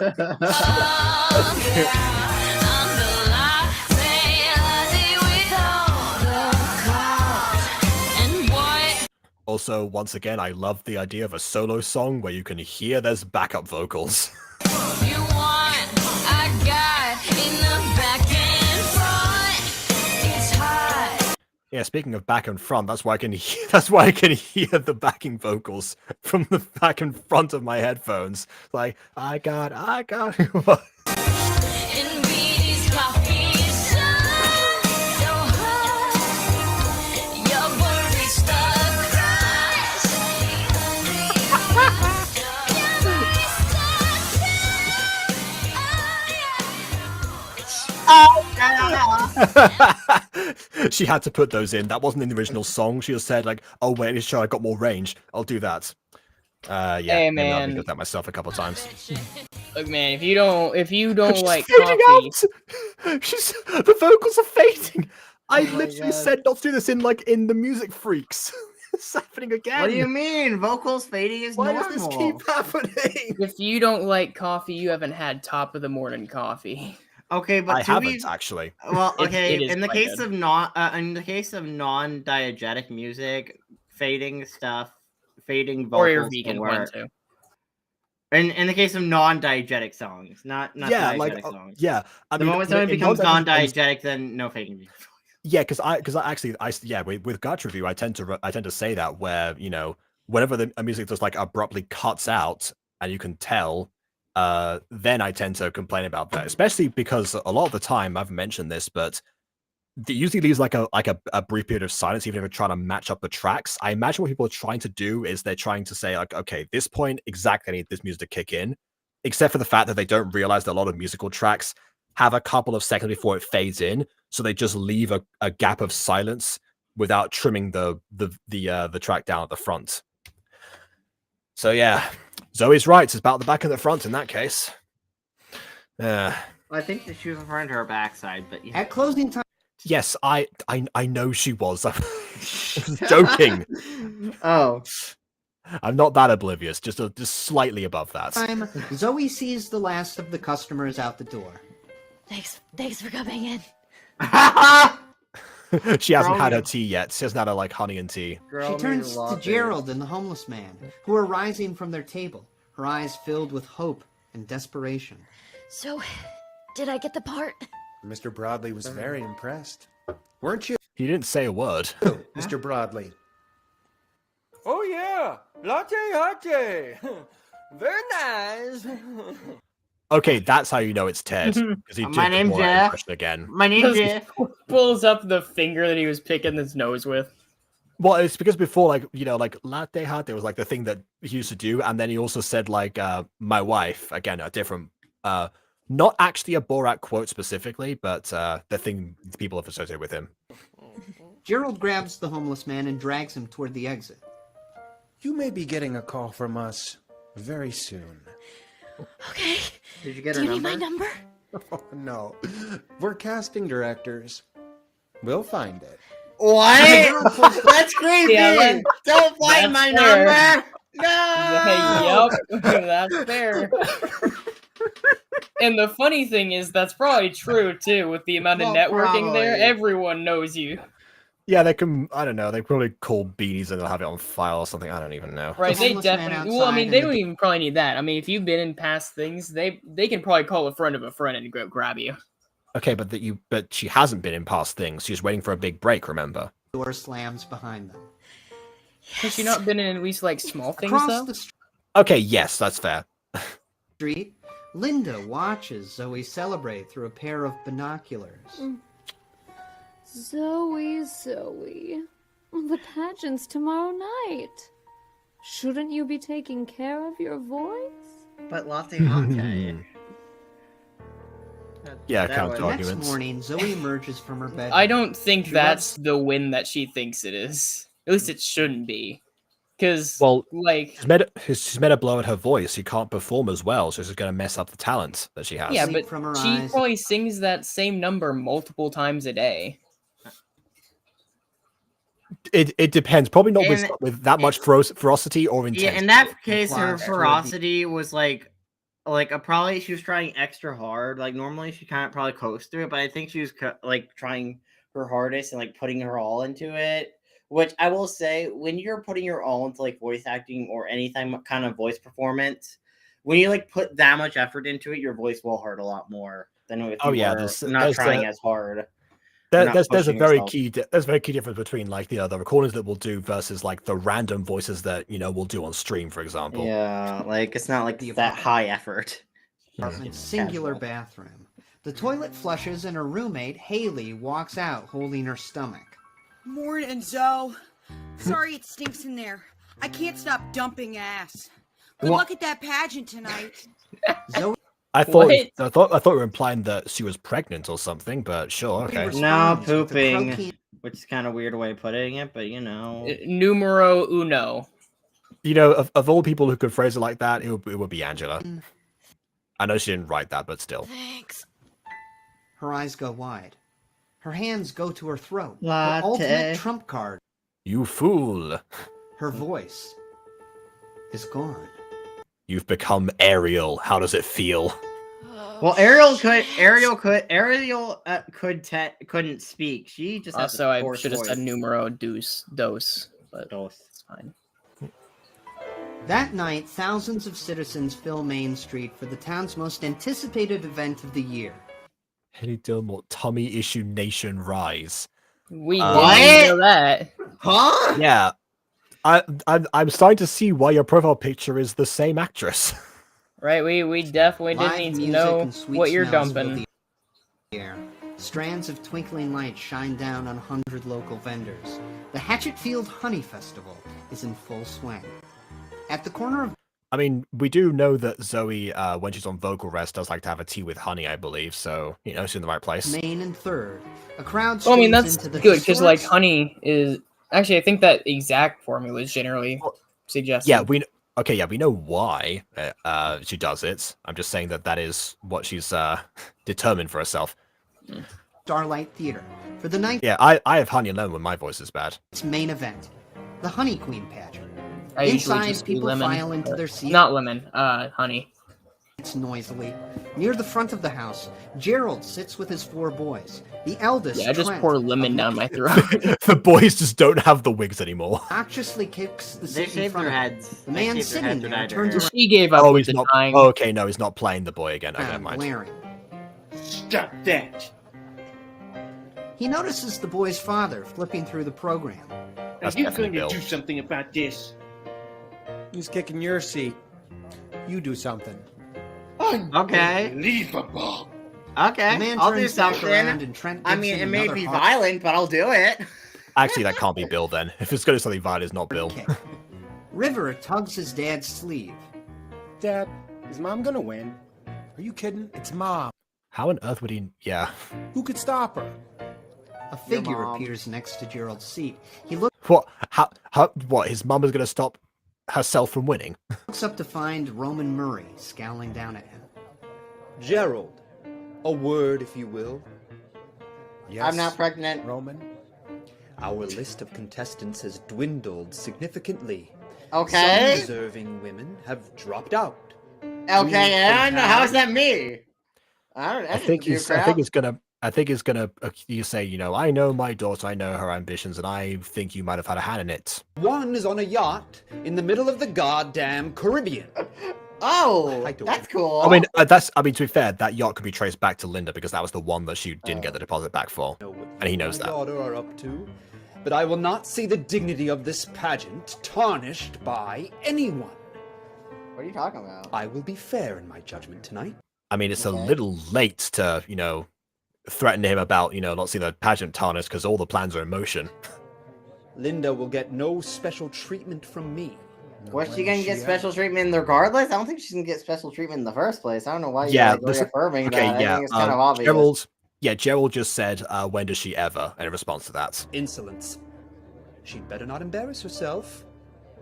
Also, once again, I love the idea of a solo song where you can hear there's backup vocals. You want, I got in the back and front. It's hot. Yeah, speaking of back and front, that's why I can hear the backing vocals from the back and front of my headphones. Like, I got. In Beatty's coffee shop, so hot. Your barista She had to put those in. That wasn't in the original song. She just said like, "Oh wait, it's sure I got more range. I'll do that." Yeah, hey, maybe I'll man. think of that myself a couple of times. Look, man, if you don't like fading coffee, out. The vocals are fading. I Oh my literally God. said not to do this in the Music Freaks. It's happening again. What do you mean? Vocals fading is Why normal. does this keep happening? if you don't like coffee, you haven't had top of the morning coffee. Okay, but I to haven't be- actually. Well, It- okay. it is in the quite case good. of non-diegetic music, fading vocals Or your can vegan work. one too. In the case of non-diegetic songs, not Yeah, diegetic songs. yeah. I The mean, moment when something in becomes non-diegetic songs- non-diegetic, then no faking. Yeah, because I with Guts Review, I tend to say that where whenever the music just like abruptly cuts out and you can tell, then I tend to complain about that, especially because a lot of the time I've mentioned this, but it usually leaves like a brief period of silence, even if they're trying to match up the tracks. I imagine what people are trying to do is they're trying to say like, okay, this point exactly I need this music to kick in, except for the fact that they don't realize that a lot of musical tracks have a couple of seconds before it fades in, so they just leave a gap of silence without trimming the track down at the front. So yeah, Zoe's right. It's about the back and the front in that case. I think that she was referring to her backside, but yeah. At closing time. Yes, I know she was. I was joking. Oh. I'm not that oblivious, just slightly above that. Zoe sees the last of the customers out the door. Thanks for coming in. She hasn't had her tea yet. She hasn't had her like honey and tea. She turns to Gerald and the homeless man, who are rising from their table, her eyes filled with hope and desperation. So, did I get the part? Mr. Broadley was very impressed. Weren't you? He didn't say a word. Mr. Broadley. Oh yeah, latte. Very nice. Okay, that's how you know it's Ted. Because he did My name's the Borat Jeff. impression again. My name's Jeff. Pulls up the finger that he was picking his nose with. Well, it's because before, like latte hat, was like the thing that he used to do, and then he also said like my wife, again, a different, not actually a Borat quote specifically, but the thing people have associated with him. Gerald grabs the homeless man and drags him toward the exit. You may be getting a call from us very soon. Okay. Did you get Do her you need number? my number? Oh, no. We're casting directors. We'll find it. What? That's creepy. Yeah, Don't find my fair. number. No. Yup, that's fair. And the funny thing is, that's probably true too. With the amount of networking there, probably. everyone knows you. Yeah, they can. I don't know. They probably call beanies and they'll have it on file or something. I don't even know. Right? The They homeless man definitely. Well, I mean, outside they and don't the- even probably need that. I mean, if you've been in past things, they can probably call a friend of a friend and go grab you. Okay, but she hasn't been in past things. She's waiting for a big break. Remember? Door slams behind them. Has she not been in at least like small things Across though? the Okay, yes, that's fair. street, Linda watches Zoe celebrate through a pair of binoculars. Zoe, the pageant's tomorrow night. Shouldn't you be taking care of your voice? But latte hot. Yeah, That counter was- The next arguments. morning, Zoe emerges from her bed. I don't think She that's the win that she thinks it is. At least it shouldn't be. Because, Well, like, she's made a blow at her voice. She can't perform as well, so she's going to mess up the talent that she has. yeah, Sleep but from her she eyes. probably sings that same number multiple times a day. It depends. Probably not And- with that much ferocity or Yeah, intensity. in that case, her Class. ferocity was like probably she was trying extra hard. Like normally she kind of probably coast through it, but I think she was like trying her hardest and like putting her all into it. Which I will say, when you're putting your all into like voice acting or anything kind of voice performance, when you like put that much effort into it, your voice will hurt a lot more than if you were not trying as hard. There's a pushing very yourself. key there's a very key difference between like the recordings that we'll do versus like the random voices that we'll do on stream, for example. Yeah, like it's not like that high effort. Apartment's singular Casual. bathroom. The toilet flushes and her roommate, Haley, walks out holding her stomach. Morning, Zoe. Sorry it stinks in there. I can't stop dumping ass. Good What? luck at that pageant tonight. Zoe I thought What? we were implying that she was pregnant or something, but sure, okay. No, responds with the pooping, croaky- which is kind of weird way of putting it, but you know. Numero uno. Of all people who could phrase it like that, it would be Angela. I know she didn't write that, but still. Thanks. Her eyes go wide. Her hands go to her throat. Her Latte. ultimate trump card. You fool! Her voice is gone. You've become Ariel. How does it feel? Well, Ariel couldn't speak. She just has Also, a I hoarse should have said voice. numero dos, but Dos. it's fine. That night, thousands of citizens fill Main Street for the town's most anticipated event of the year. Henny Gilmore, Tummy Issue Nation Rise. We didn't know that. Huh? Yeah. I'm starting to see why your profile picture is the same actress. Right, we definitely did Live need to music know and sweet what you're smells fill dumping. the air. Strands of twinkling lights shine down on 100 local vendors. The Hatchetfield Honey Festival is in full swing. At the corner of... I mean, we do know that Zoe, when she's on vocal rest, does like to have a tea with honey, I believe. So, you know, she's in the right place. Main and Third, a crowd Well, I mean, streams that's into the good, because, like, historic- honey is... Actually, I think that exact formula is generally suggested. Yeah, we know why she does it. I'm just saying that that is what she's determined for herself. Starlight Theater. For the night, Yeah, I have honey alone when my voice is bad. its main event, the Honey Queen pageant. I usually Inside, just do people lemon, file into but- their seats. Not lemon, honey. It's noisily. Near the front of the house, Gerald sits with his 4 boys. The eldest, Yeah, I just Trent, pour lemon down my throat. The boys just don't have the wigs anymore. obnoxiously kicks the They seat in shaved front their of him. heads. The They man shaved their sitting heads there when I turns heard. around She gave up Oh, with he's the not. dying. Oh, okay, no, he's not playing the boy again. Okay, never mind. glaring. Stop that! He notices the boy's father flipping through the program. That's Are you definitely going to Bill. do something about this? Who's kicking your seat? You do something. Okay. Unbelievable. Okay, The man I'll do turns back something. around and Trent I gives mean, him it may another be hard violent, but I'll do it. Actually, that can't be Bill then. If it's going to be something violent, it's not Bill. kick. River tugs his dad's sleeve. Dad, is Mom gonna win? Are you kidding? It's Mom. How on earth would he? Yeah. Who could stop her? A figure mom. appears next to Gerald's seat. He looks What? How? What? His mum is going to stop herself from winning? up to find Roman Murray scowling down at him. Gerald, a word, if you will. Yes, I'm not pregnant. Roman. Our list of contestants has dwindled significantly. Okay. Some deserving women have dropped out. Okay, and how's that me? I think he's gonna. You say, you know, I know my daughter, I know her ambitions, and I think you might have had a hand in it. One is on a yacht in the middle of the goddamn Caribbean. Oh, I don't- that's cool. I mean, to be fair, that yacht could be traced back to Linda because that was the one that she didn't get the deposit back for, know what and he knows my that. daughter are up to, but I will not see the dignity of this pageant tarnished by anyone. What are you talking about? I will be fair in my judgment tonight. I mean, it's a little late to, you know, threaten him about, you know, not seeing the pageant tarnished because all the plans are in motion. Linda will get no special treatment from me. Was she gonna get special treatment regardless? I don't think she's gonna get special treatment in the first place. I don't know why you're Yeah, like, reaffirming okay, that. yeah. I think it's kind of obvious. Gerald just said, when does she ever? In response to that. Insolence. She'd better not embarrass herself.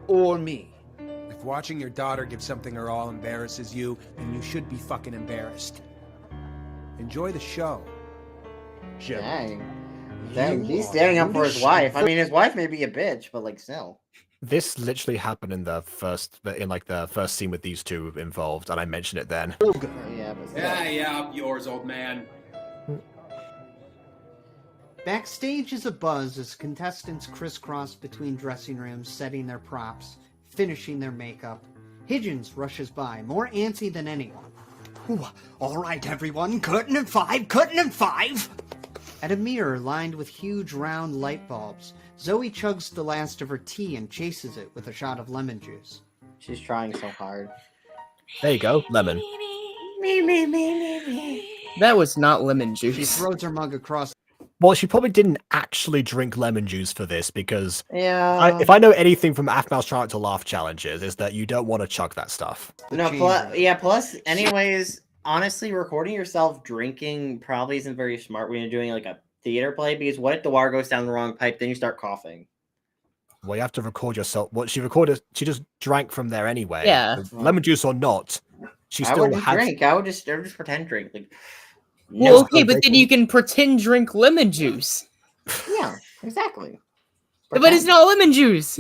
Or me. If watching your daughter give something her all embarrasses you, then you should be fucking embarrassed. Enjoy the show. Dang. Dang, he's standing up for his wife. I mean, his wife may be a bitch, but like still. This literally happened in the first scene with these two involved, and I mentioned it then. Yeah, but still. Yeah, up yours, old man. Backstage is a buzz as contestants crisscross between dressing rooms, setting their props, finishing their makeup. Higgins rushes by, more antsy than anyone. Ooh, all right, everyone, curtain and 5, curtain and 5. At a mirror lined with huge round light bulbs, Zoe chugs the last of her tea and chases it with a shot of lemon juice. She's trying so hard. There you go, lemon. That was not lemon She juice. throws her mug across. Well, she probably didn't actually drink lemon juice for this because Yeah. if I know anything from Aphmau's Try Not to Laugh challenges, is that you don't want to chug that stuff. No, plus, anyways, honestly, recording yourself drinking probably isn't very smart when you're doing like a theater play because what if the water goes down the wrong pipe, then you start coughing. Well, you have to record yourself. What she recorded, she just drank from there anyway. Yeah. Lemon juice or not, she I still wouldn't had. drink. I would just pretend drink. Like, Well, okay, but then you can pretend drink lemon juice. Yeah, exactly. But it's not lemon juice.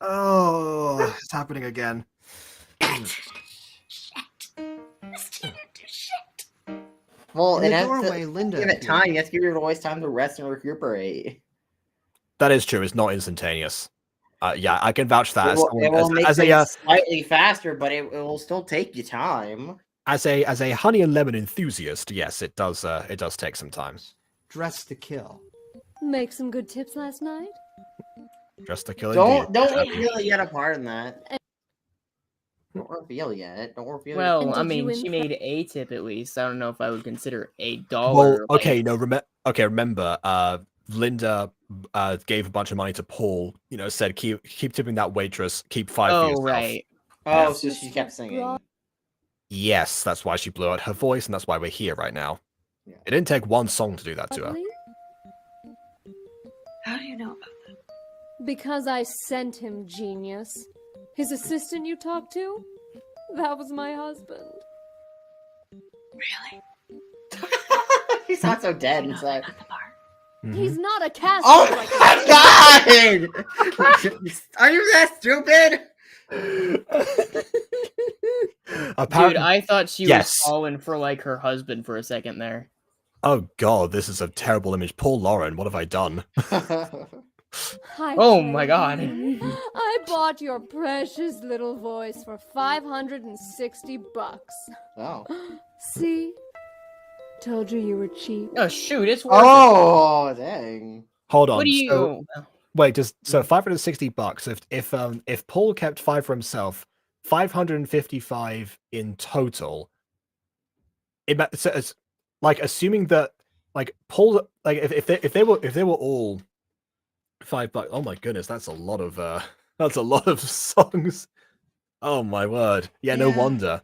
Oh, it's happening again. Well, In it the has doorway, to Linda give it appears. time. You have to give your voice time to rest and recuperate. That is true. It's not instantaneous. Yeah, I can vouch that It will make as things slightly faster, but it will still take you time. As a honey and lemon enthusiast, yes, it does take some time. Dress to kill. Make some good tips last night? Dress to kill. Don't indeed. reveal yet a part in that. Don't reveal yet. Don't reveal. Well, yet. I mean, she made a tip at least. I don't know if I would consider $1. Well, okay, no, remember, Linda gave a bunch of money to Paul. You know, said keep tipping that waitress. Keep 5 for yourself. Right. Oh, so she kept singing. Yes, that's why she blew out her voice, and that's why we're here right now. Yeah. It didn't take one song to do that to her. How do you know about that? Because I sent him, genius. His assistant you talked to? That was my husband. Really? He's not so dead inside. He's not a cast. Oh my god! Are you that stupid? Dude, I thought she was falling for like her husband for a second there. Oh god, this is a terrible image. Poor Lauren, what have I done? Hi, oh my god. I bought your precious little voice for $560. Oh. See? Told you were cheap. Oh shoot, it's worth Oh, dang. Hold on. What do you wait, so $560. If Paul kept 5 for himself, 555 in total. So it's like assuming that like Paul, like if they were all $5. Oh my goodness, that's a lot of songs. Oh my word. Yeah, no wonder.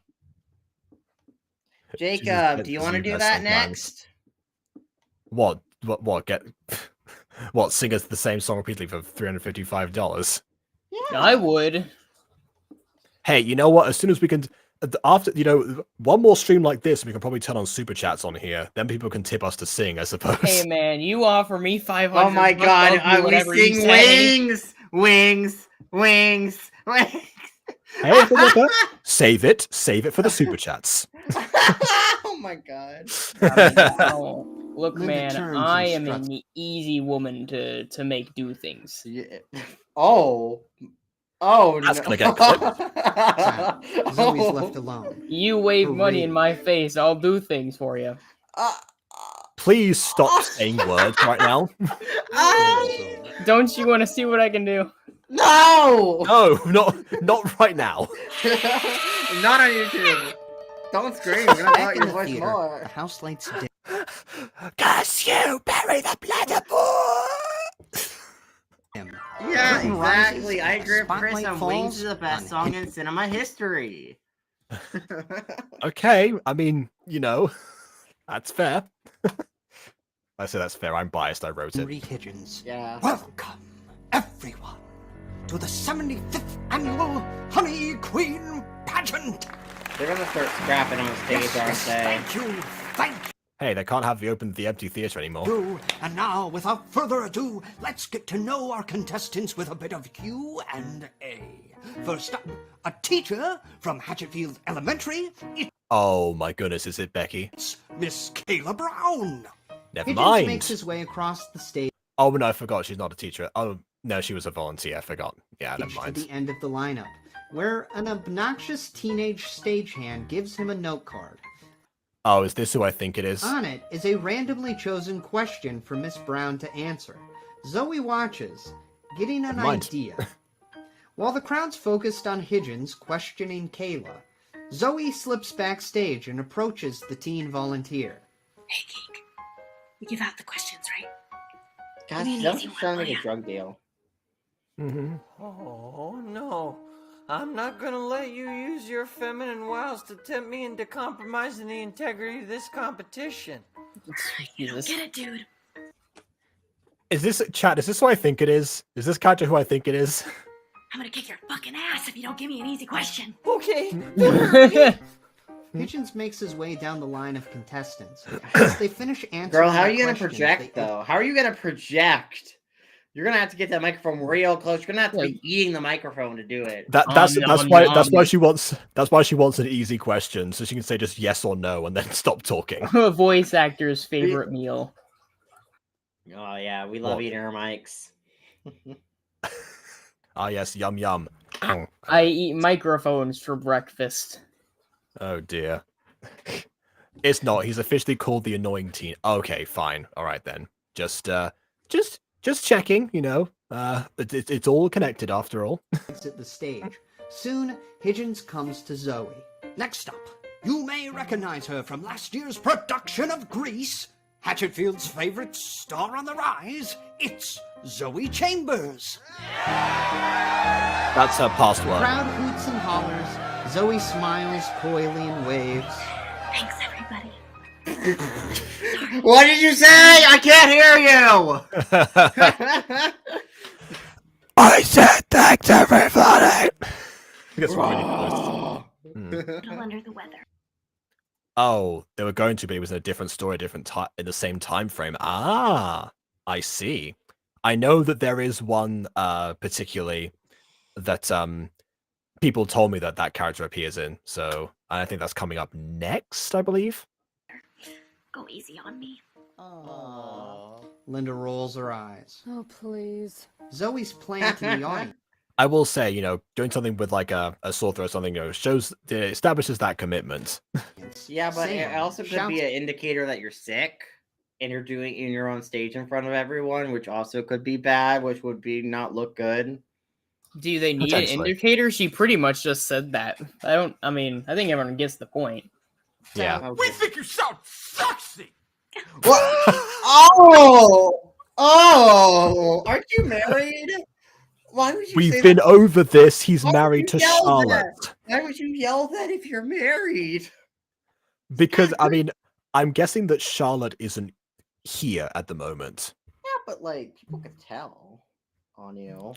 Jacob, do you want to do that next? What get what sing us the same song repeatedly for $355? Yeah. I would. Hey, you know what? As soon as we can, after one more stream like this, we can probably turn on super chats on here. Then people can tip us to sing, I suppose. Hey man, you offer me 500. Oh my god, we sing wings, wings, wings, wings. Hey, save it for the super chats. Oh my god. Look, man, I am an easy woman to make do things. Yeah. Oh. Oh, that's gonna get clipped. Zoe's left alone. You wave money in my face, I'll do things for you. Please stop saying words right now. Don't you want to see what I can do? No! No, not right now. Not on YouTube. Don't scream. You're gonna out your voice more. The house lights dim. Curse you, bury the blood of Yeah, exactly. I agree with Chris on Wings is the best song in cinema history. Okay, I mean, that's fair. I say that's fair. I'm biased. I wrote it. Higgins. Yeah. Welcome, everyone, to the 75th annual Honey Queen Pageant. They're gonna start scrapping on stage, aren't they? Thank you. Hey, they can't have the empty theater anymore. And now, without further ado, let's get to know our contestants with a bit of Q&A. First up, a teacher from Hatchetfield Elementary. Oh my goodness, is it Becky? It's Miss Kayla Brown. Never Higgins mind. makes his way across the stage. Oh no, I forgot. She's not a teacher. Oh no, she was a volunteer. I forgot. Yeah, never mind. To the end of the lineup, where an obnoxious teenage stagehand gives him a note card. Oh, is this who I think it is? On it is a randomly chosen question for Miss Brown to answer. Zoe watches, getting an idea. While the crowd's focused on Higgins questioning Kayla, Zoe slips backstage and approaches the teen volunteer. Hey, Geek. You give out the questions, right? God, don't sound like a drug deal. Mm-hmm. Oh, no. I'm not gonna let you use your feminine wiles to tempt me into compromising the integrity of this competition. You don't get it, dude. Is this chat? Is this who I think it is? Is this character who I think it is? I'm gonna kick your fucking ass if you don't give me an easy question. Okay. Higgins makes his way down the line of contestants. As they finish answering, Girl, how are you gonna project though? How are you gonna project? You're gonna have to get that microphone real close. You're gonna have to be eating the microphone to do it. That's why she wants an easy question, so she can say just yes or no and then stop talking. A voice actor's favorite meal. Oh yeah, we love eating our mics. Ah, yes, yum yum. I eat microphones for breakfast. Oh dear. It's not. He's officially called the annoying teen. Okay, fine. All right then. Just checking. You know. It's all connected after all. Exit the stage. Soon, Higgins comes to Zoe. Next up, you may recognize her from last year's production of Grease. Hatchetfield's favorite star on the rise. It's Zoe Chambers. That's her past The work. crowd hoots and hollers. Zoe smiles coyly and waves. Thanks, everybody. What did you say? I can't hear you! I said thanks, everybody. That's really close. Little under the weather. Oh, they were going to, but it was in a different story, different time, in the same time frame. Ah, I see. I know that there is one particularly that people told me that character appears in, so I think that's coming up next, I believe. Go easy on me. Linda rolls her eyes. Oh, please. Zoe's playing to the audience. I will say, you know, doing something with like a sword throw or something, you know, establishes that commitment. Yeah, but it Sam also could shouts- be an indicator that you're sick and you're doing in your own stage in front of everyone, which also could be bad, which would be not look good. Do they need an Potentially. indicator? She pretty much just said that. I think everyone gets the point. Yeah. We think you sound sexy. What? Oh, aren't you married? Why would you We've say been that? over this. He's Why would married you to yell Charlotte. that? Why would you yell that if you're married? Because, I mean, I'm guessing that Charlotte isn't here at the moment. Yeah, but like people could tell on you.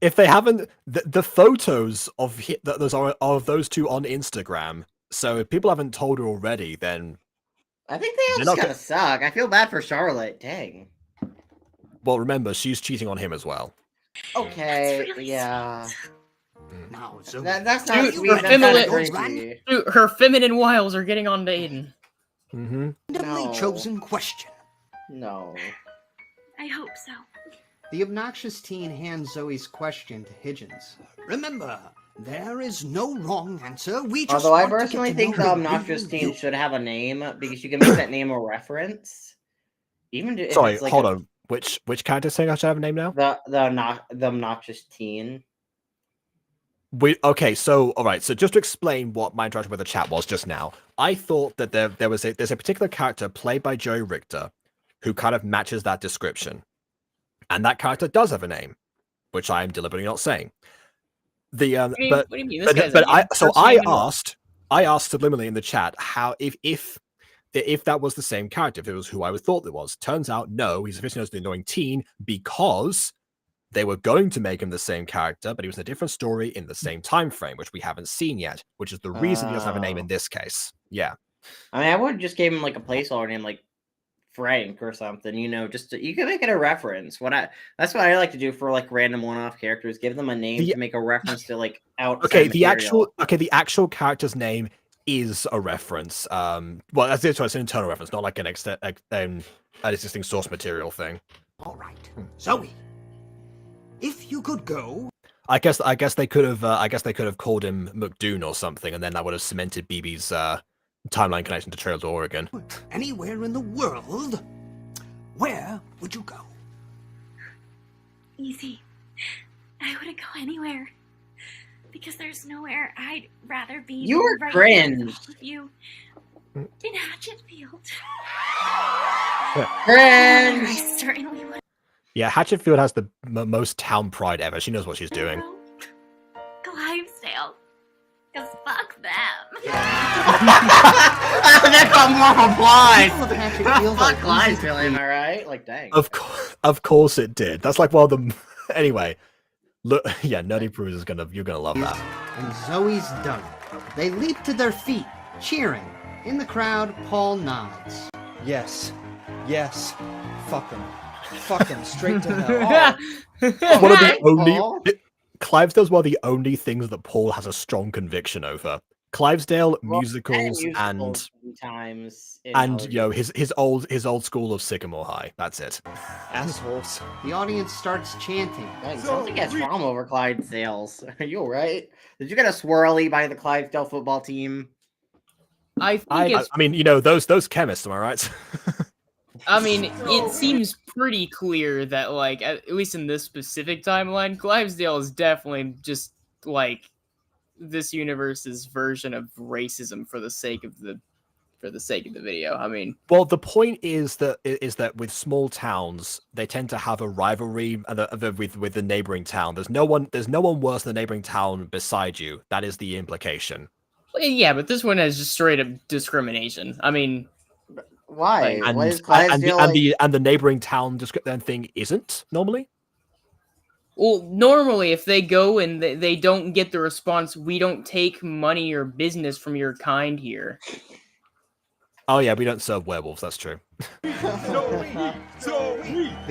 If they haven't, the photos of those are of those two on Instagram. So if people haven't told her already, then I think they all They're just not kind of suck. I feel bad for Charlotte. Dang. well, remember she's cheating on him as well. Okay, yeah. Now, Zoe. That's not Dude, sweet. her That's kind of feminine- creepy. Dude, her feminine wiles are getting on to Aiden. Mm-hmm. Randomly No. chosen question. No. I hope so. The obnoxious teen hands Zoe's question to Higgins. Remember, there is no wrong answer. We just Although I want to get personally to think know the the obnoxious real teen you. should have a name because you can make that name a reference. Even if Sorry, it's like hold on. Which character saying I should have a name now? the obnoxious teen. Okay, so all right, so just to explain what my interaction with the chat was just now, I thought that there's a particular character played by Joey Richter who kind of matches that description, and that character does have a name, which I am deliberately not saying. What do you mean? This guy's a I asked subliminally in the chat how if that was the same character, if it was who I thought it was. Turns out no, he's officially known as the annoying teen because they were going to make him the same character, but he was in a different story in the same time frame, which we haven't seen yet, which is the reason he doesn't have a name in this case. Yeah. I mean, I would just give him like a placeholder name, like Frank or something. You know, you can make it a reference. That's what I like to do for like random one-off characters. Give them a name to make a reference to like outside Okay, material. the actual character's name is a reference. Well, that's it. So it's an internal reference, not like an existing source material thing. All right, Zoe. If you could go I guess they could have called him McDoon or something, and then that would have cemented BB's timeline connection to Trails of Oregon. anywhere in the world, where would you go? Easy. I wouldn't go anywhere. Because there's nowhere I'd rather be. You than are right cringe. here with all of you. In Hatchetfield. Cringe. I certainly would. Yeah, Hatchetfield has the most town pride ever. She knows what she's doing. Clivesdale. Because fuck them. That got more applause. People of Hatchetfield Fuck are lies, easy to Billy, am please. I right? Like, dang. Of course it did. That's like one of the anyway. Look, yeah, Nerdy Bruce you're gonna love that. And Zoe's done. They leap to their feet, cheering. In the crowd, Paul nods. Yes. Yes. Fuck him. Fuck him straight to hell. One of the Paul? only Clivesdale's one of the only things that Paul has a strong conviction over. Clivesdale, Well, musicals, musicals sometimes in and other you know his old school of Sycamore High. That's it. Assholes. The audience starts chanting. Dang, something gets wrong over Clydesdales. Are you alright? Did you get a swirly by the Clydesdale football team? I mean, you know those chemists. Am I right? I mean, it seems pretty clear that, like, at least in this specific timeline, Clivesdale is definitely just like this universe's version of racism for the sake of the video. I mean, well, the point is that with small towns, they tend to have a rivalry with the neighboring town. There's no one worse than the neighboring town beside you. That is the implication. yeah, but this one has just straight up discrimination. I mean, why? And, What is and, Clydesdale the neighboring town thing isn't normally. well, normally if they go and they don't get the response, we don't take money or business from your kind here. Oh yeah, we don't serve werewolves. That's true. The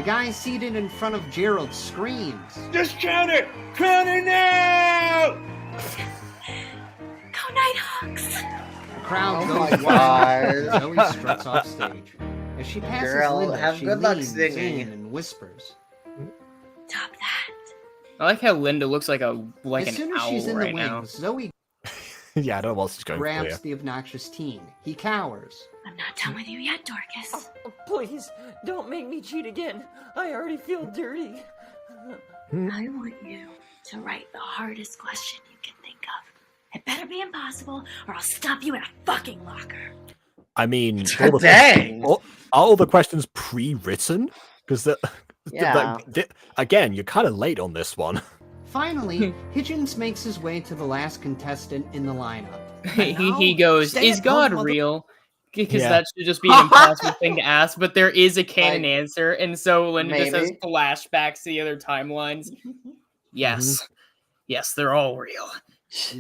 guy seated in front of Gerald screams. Just count it! Count it now! Go Nighthawks! The crowd Oh goes my wild. God. Zoe struts off stage. As she passes Girl, Linda, have she good luck leans singing. in and whispers. Stop that. I like how Linda looks like As an soon as owl she's in right the now. wings, Zoe Yeah, I don't know what else is going for grabs here. the obnoxious teen. He cowers. I'm not done with you yet, Dorcas. Please, don't make me cheat again. I already feel dirty. I want you to write the hardest question you can think of. It better be impossible, or I'll stop you in a fucking locker. I mean, Dang. are all the questions pre-written? Because Yeah. again, you're kind of late on this one. Finally, Hitchens makes his way to the last contestant in the lineup. he goes, stay "Is at God home, real?" Because Yeah. that should just be an impossible thing to ask, but there is a canon answer, and so Linda just has Maybe. flashbacks to the other timelines. Yes, yes, they're all real.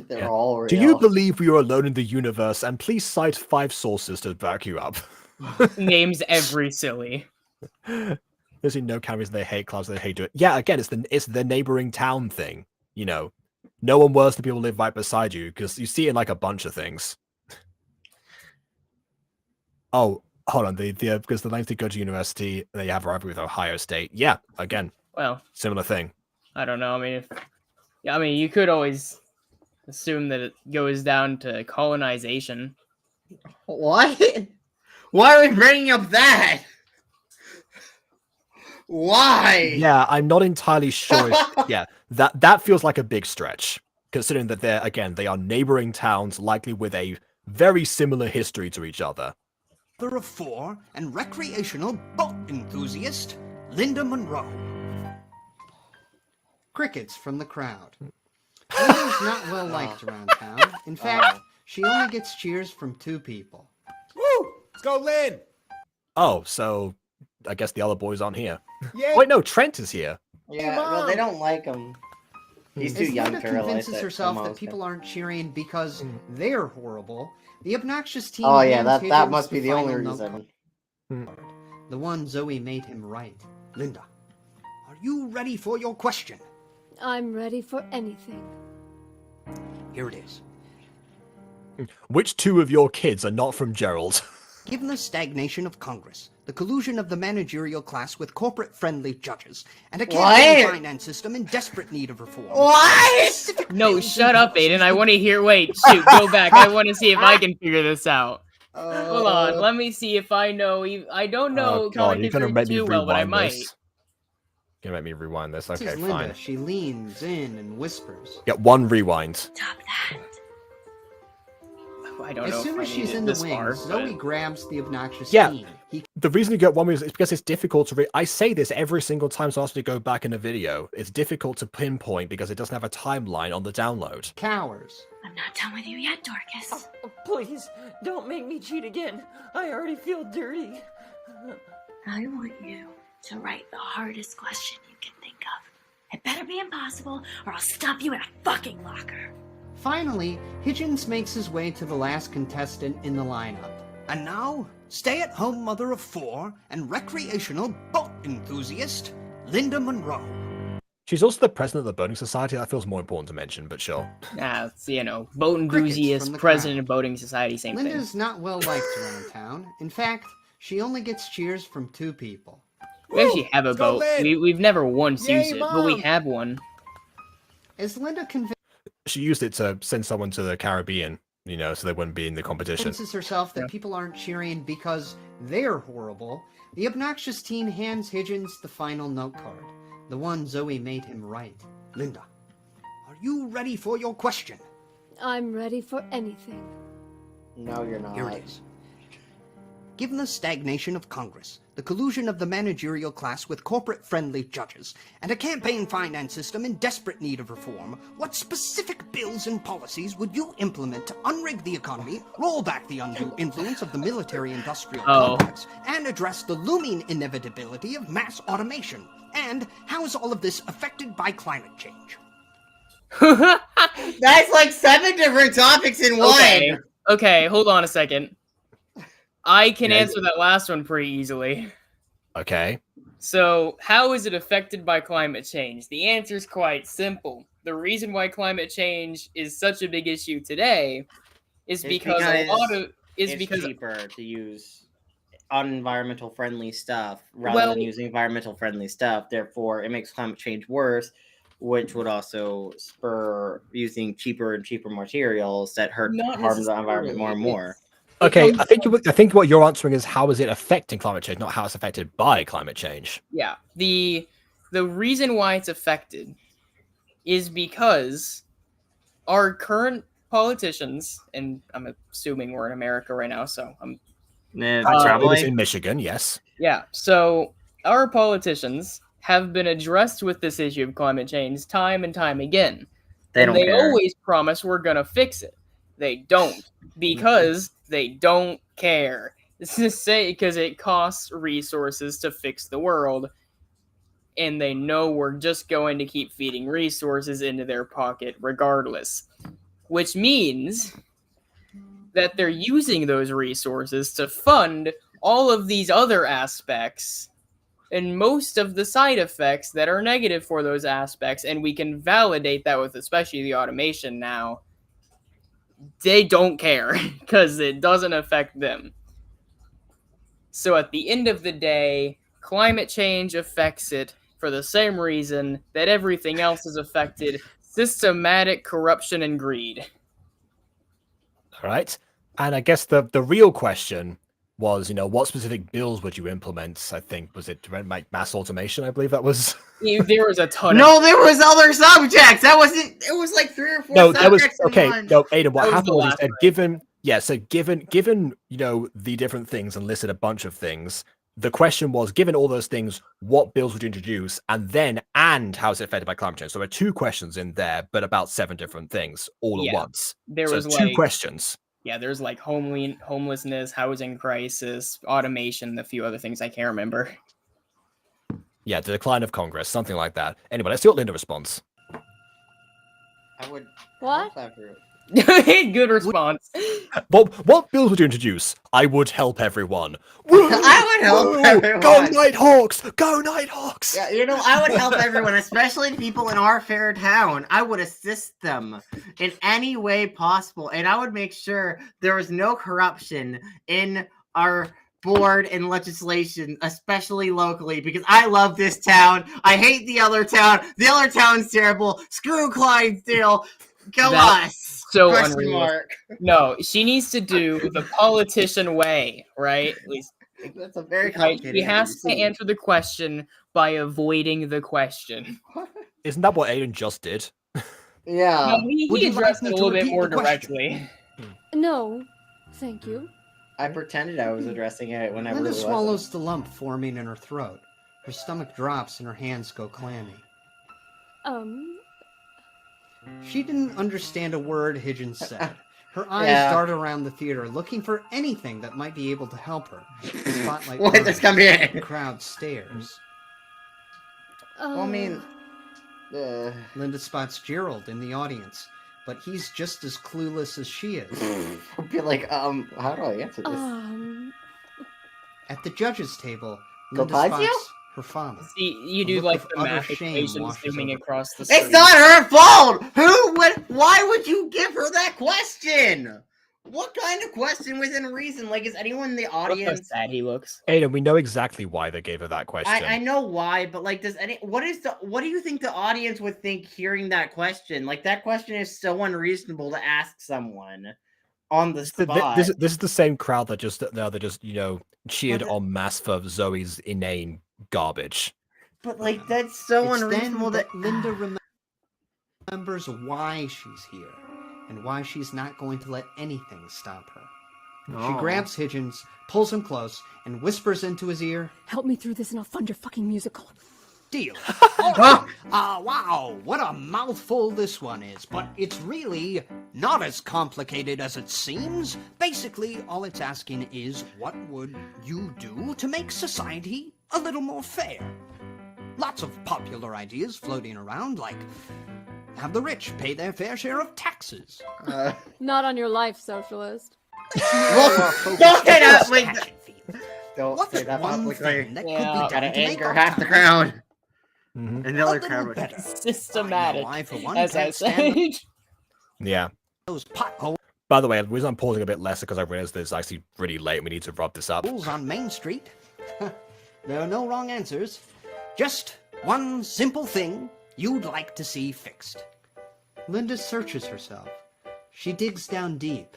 They're Yeah. all real. Do you believe we are alone in the universe? And please cite 5 sources to back you up. Names every silly. There's no cameras. They hate clouds. They hate it. Yeah, again, it's the neighboring town thing. You know, no one worse than people live right beside you because you see it in like a bunch of things. Oh, hold on. Because the length to go to university, they have a rivalry with Ohio State. Yeah, again, Well, similar thing. I don't know. I mean, you could always assume that it goes down to colonization. What? Why are we bringing up that? Why? Yeah, I'm not entirely sure. Yeah, that feels like a big stretch, considering that they are neighboring towns, likely with a very similar history to each other. Mother of 4 and recreational boat enthusiast, Linda Monroe. Crickets from the crowd. Linda's not well liked around town. In fact, she only gets cheers from 2 people. Woo! Let's go, Lynn! Oh, so I guess the other boys aren't here. Yeah. Wait, no, Trent is here. Yeah, well, they don't like him. He's too As young Linda to realize convinces it. herself that Almost. people aren't cheering because they're horrible, the obnoxious teen Oh yeah, hands that Higgins must be the final only note reason. card. The one Zoe made him write. Linda, are you ready for your question? I'm ready for anything. Here it is. Which 2 of your kids are not from Gerald? Given the stagnation of Congress, the collusion of the managerial class with corporate-friendly judges, and a campaign What? finance system in desperate need of reform. What? No, shut up, Aiden. I want to hear. Wait, shoot, go back. I want to see if I can figure this out. Hold on, let me see if I know. I don't know Oh god, you're gonna history make me too well, but I rewind might. this. You're gonna make me rewind this. This Okay, is Linda. fine. She leans in and whispers. Get 1 rewind. Stop that. I don't As know soon if I as she's need it in the this wings, far, Zoe but- grabs the obnoxious Yeah. teen. He The reason you get 1 reason is because it's difficult to read. I say this every single time so I have to go back in a video. It's difficult to pinpoint because it doesn't have a timeline on the download. cowers. I'm not done with you yet, Dorcas. Please, don't make me cheat again. I already feel dirty. I want you to write the hardest question you can think of. It better be impossible, or I'll stop you in a fucking locker. Finally, Hitchens makes his way to the last contestant in the lineup. And now, stay-at-home mother of 4 and recreational boat enthusiast, Linda Monroe. She's also the president of the Boating Society. That feels more important to mention, but sure. It's, boat enthusiast, president of Boating Society, same thing. Linda's not well liked around town. In fact, she only gets cheers from 2 people. We actually have a boat. We've never once used it, but we have one. Is Linda convinced? She used it to send someone to the Caribbean, so they wouldn't be in the competition. Convinces herself that people aren't cheering because they're horrible. The obnoxious teen hands Higgins the final note card, the one Zoe made him write. Linda, are you ready for your question? I'm ready for anything. No, you're not. Here it is. Given the stagnation of Congress, the collusion of the managerial class with corporate-friendly judges, and a campaign finance system in desperate need of reform, what specific bills and policies would you implement to unrig the economy, roll back the undue influence of the military-industrial complex, and address the looming inevitability of mass automation? And how is all of this affected by climate change? That's like 7 different topics in one. Okay, hold on a second. I can answer that last one pretty easily. Okay. So, how is it affected by climate change? The answer is quite simple. The reason why climate change is such a big issue today is because it's cheaper to use unenvironmental friendly stuff rather than using environmental friendly stuff. Therefore, it makes climate change worse, which would also spur using cheaper and cheaper materials that harm the environment more and more. Okay, I think what you're answering is how is it affecting climate change, not how it's affected by climate change. Yeah, the reason why it's affected is because our current politicians, and I'm assuming we're in America right now, so I'm probably in Michigan, yes. Yeah, so our politicians have been addressed with this issue of climate change time and time again. They always promise we're gonna fix it. They don't, because they don't care. This is because it costs resources to fix the world, and they know we're just going to keep feeding resources into their pocket regardless. Which means that they're using those resources to fund all of these other aspects and most of the side effects that are negative for those aspects, and we can validate that with especially the automation now. They don't care because it doesn't affect them. So at the end of the day, climate change affects it for the same reason that everything else is affected: systematic corruption and greed. All right. And I guess the real question was, what specific bills would you implement? I think, was it to make mass automation? I believe that was. There was a ton. No, there was other subjects. That wasn't. It was like 3 or 4. No, subjects that was okay. in one. No, Aiden. What happened was he said, given the different things and listed a bunch of things. The question was, given all those things, what bills would you introduce, and how is it affected by climate change? So there are 2 questions in there, but about 7 different things all at once. There was 2 questions. Yeah, there's like homelessness, housing crisis, automation, a few other things I can't remember. Yeah, the decline of Congress, something like that. Anyway, let's see what Linda responds. I would. What? Good response. What bills would you introduce? I would help everyone. I would help everyone. Go Nighthawks! Go Nighthawks! Yeah, I would help everyone, especially people in our fair town. I would assist them in any way possible, and I would make sure there was no corruption in our board and legislation, especially locally, because I love this town. I hate the other town. The other town's terrible. Screw Clydesdale. Go us. So unreal. No, she needs to do the politician way, right? At least that's a very complicated. He has to answer the question by avoiding the question. Isn't that what Aiden just did? Yeah. No, he addressed it a little bit more directly. No, thank you. I pretended I was addressing it when I really Linda wasn't. swallows the lump forming in her throat. Her stomach drops and her hands go clammy. She didn't understand a word Higgins said. Her eyes dart around the theater, looking for anything that might be able to help her. The spotlight burns, the crowd stares. Well, I mean... Linda spots Gerald in the audience, but he's just as clueless as she is. I'll be like, how do I answer this? At the judges' table, Go Linda spots her father. See, you A do look like of the utter math shame equation washes zooming over- across the screen. It's not her fault! Why would you give her that question? What kind of question within reason? Like, is anyone in the Look how audience... sad he looks. Aiden, we know exactly why they gave her that question. I know why, but like, what do you think the audience would think hearing that question? Like, that question is so unreasonable to ask someone on the spot. This is the same crowd that just cheered But en masse for Zoe's inane garbage. But like, that's so It's unreasonable then that Linda remembers why she's here and why she's not going to let anything stop her. She Oh. grabs Higgins, pulls him close, and whispers into his ear, Help me through this and I'll fund your fucking musical. Deal. All right. Wow, what a mouthful this one is, but it's really not as complicated as it seems. Basically, all it's asking is, what would you do to make society a little more fair? Lots of popular ideas floating around, like have the rich pay their fair share of taxes. Not on your life, socialist. Don't say that! Like, don't What's say that one publicly. thing that could be Gotta done to make anger our half the town crowd. Mhm. Another a little crowd. better? Systematic, I, for one, as I can't stand said. Yeah. those potholes By the way, the reason I'm pausing a bit less is because I realized that it's actually really late and we need to wrap this up. on Main Street. There are no wrong answers. Just one simple thing you'd like to see fixed. Linda searches herself. She digs down deep,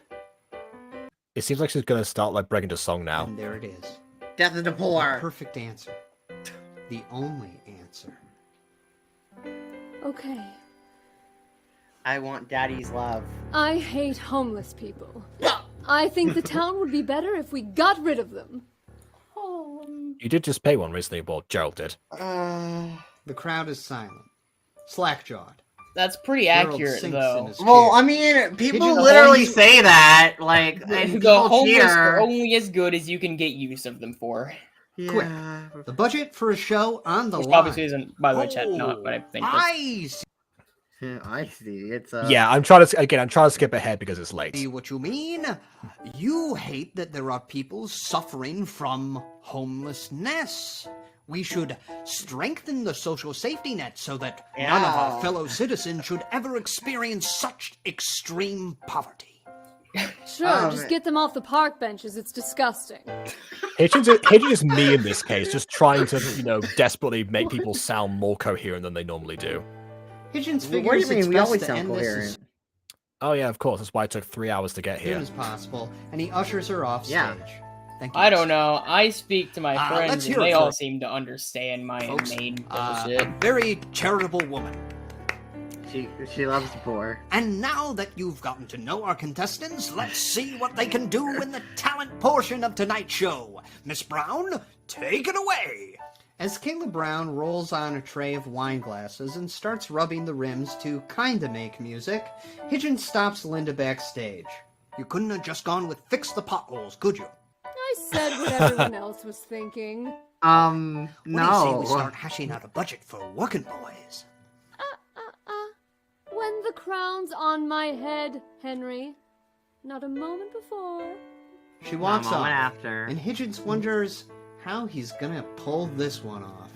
It seems like she's gonna start like breaking into song now. and there it is. Death of the The poor. perfect answer. The only answer. Okay. I want daddy's love. I hate homeless people. I think the town would be better if we got rid of them. You did just pay one recently, well, Gerald did. The crowd is silent, slack-jawed. That's pretty Gerald accurate, sinks in though. his Well, chair. I mean, people Pigeon literally holes- say that, like, and The people homeless cheer. are only as good as you can get use of them for. Quick, the budget for a show on the Which line. obviously isn't, by the way, chat, not what I think. but- I see I see. It's Yeah, I'm trying to skip ahead because it's late. what you mean. You hate that there are people suffering from homelessness. We should strengthen the social safety net so that none of our Yeah. fellow citizens should ever experience such extreme poverty. Sure, Oh, just man. get them off the park benches. It's disgusting. Hitchens is me in this case, just trying to, desperately make people sound more coherent than they normally do. Higgins What do you figures it's mean? We best always to sound end this as coherent. Oh yeah, of course. That's why it took 3 hours to get soon here. as possible, and he ushers her off stage. Yeah. Thank you. I don't know. I speak to my let's friends, hear and it they for- all seem to understand my Folks, main bullshit. very charitable woman. She loves the poor. And now that you've gotten to know our contestants, let's see what they can do in the talent portion of tonight's show. Miss Brown, take it away. As Kayla Brown rolls on a tray of wine glasses and starts rubbing the rims to kinda make music, Higgins stops Linda backstage. You couldn't have just gone with fix the potholes, could you? I said what everyone else was thinking. What do you say we No. start hashing out a budget for working boys? When the crown's on my head, Henry. Not a moment before. She walks A moment off, after. and Higgins wonders how he's gonna pull this one off.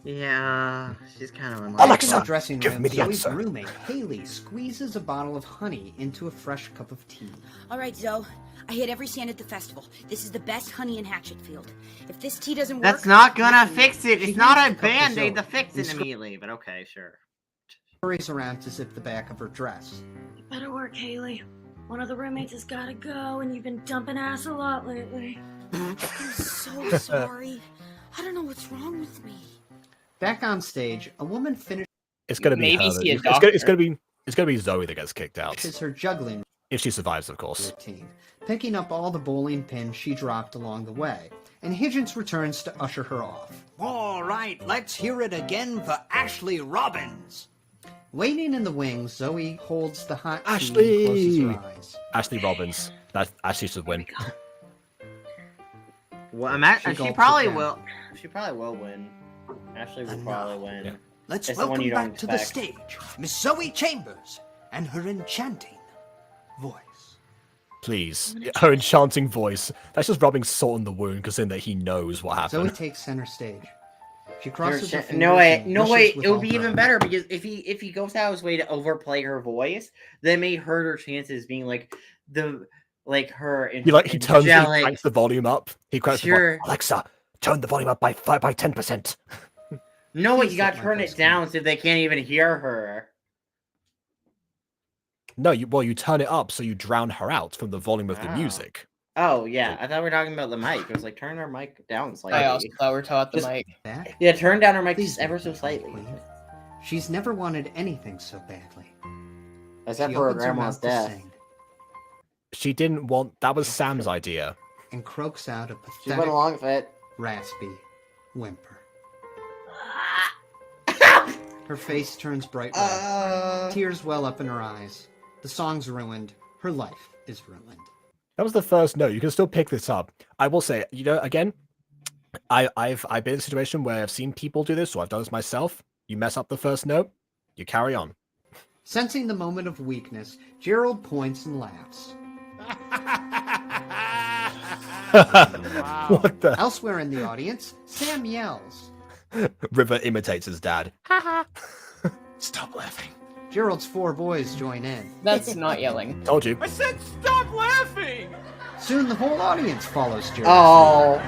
Yeah, she's kind of In Alexa, the dressing give room, me the Zoe's answer. roommate, Haley, squeezes a bottle of honey into a fresh cup of tea. All right, Zoe. I hit every stand at the festival. This is the best honey in Hatchetfield. If this tea doesn't work... That's not gonna listen, fix it. She It's not hands a the cup to band-aid to Zoe fix and it immediately, but okay, sure. Hurries around to zip the back of her dress. Better work, Haley. One of the roommates has gotta go, and you've been dumping ass a lot lately. I'm so sorry. I don't know what's wrong with me. Back on stage, a woman finishes It's gonna be Maybe her. see a It's gonna be Zoe that gets kicked out her juggling if she survives, of course. routine, picking up all the bowling pins she dropped along the way, and Higgins returns to usher her off. All right, let's hear it again for Ashley Robbins. Waiting in the wings, Zoe holds the hot tea and closes her eyes. Ashley Robbins. That Ashley should win. Well, She she gulps probably it down. will. She probably will win. Ashley will probably win. Yeah. Let's It's the one welcome you don't back to the expect. stage Miss Zoe Chambers and her enchanting voice. Please. Her enchanting voice. That's just rubbing salt in the wound, because in that he knows what Zoe happened. takes center stage. She crosses her fingers. No way, and no wishes way. with It would all be her even heart. better because if he goes out of his way to overplay her voice, then may hurt her chances being like her. He cranks the volume up. He cranks the Sure. volume. Alexa, turn the volume up by 10%. No, you gotta turn it down so they can't even hear her. No, you turn it up so you drown her out from the volume of the music. Oh yeah, I thought we were talking about the mic. It was like turn our mic down slightly. I also thought we were talking Just- the mic. Yeah, turn down our mic just ever so slightly. She's never wanted anything so badly. Except She for her opens her grandma's mouth to death. sing She didn't want. That was Sam's idea. and croaks out a She went pathetic, along with it. raspy whimper. Her face turns bright red. Tears well up in her eyes. The song's ruined. Her life is ruined. That was the first note. You can still pick this up. I will say, again, I've been in a situation where I've seen people do this, or I've done this myself. You mess up the first note, you carry on. Sensing the moment of weakness, Gerald points and laughs. What the? Elsewhere in the audience, Sam yells. River imitates his dad. Stop laughing. Gerald's 4 boys join in. That's not yelling. Told you. I said stop laughing! Soon the whole audience follows Gerald. Oh.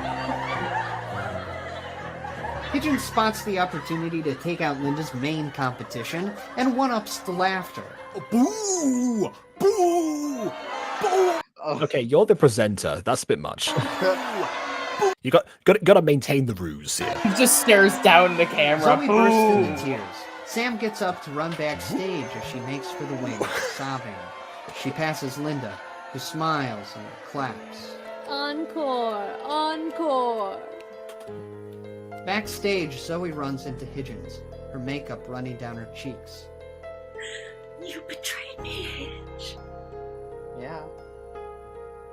Pigeon spots the opportunity to take out Linda's main competition and one-ups the laughter. Boo! Boo! Boo! Okay, you're the presenter. That's a bit much. You gotta maintain the ruse here. He just stares down the camera. Zoe bursts into tears. Sam gets up to run backstage as she makes for the wings, sobbing. She passes Linda, who smiles and claps. Encore! Encore! Backstage, Zoe runs into Higgins, her makeup running down her cheeks. You betrayed me, Hitch. Yeah.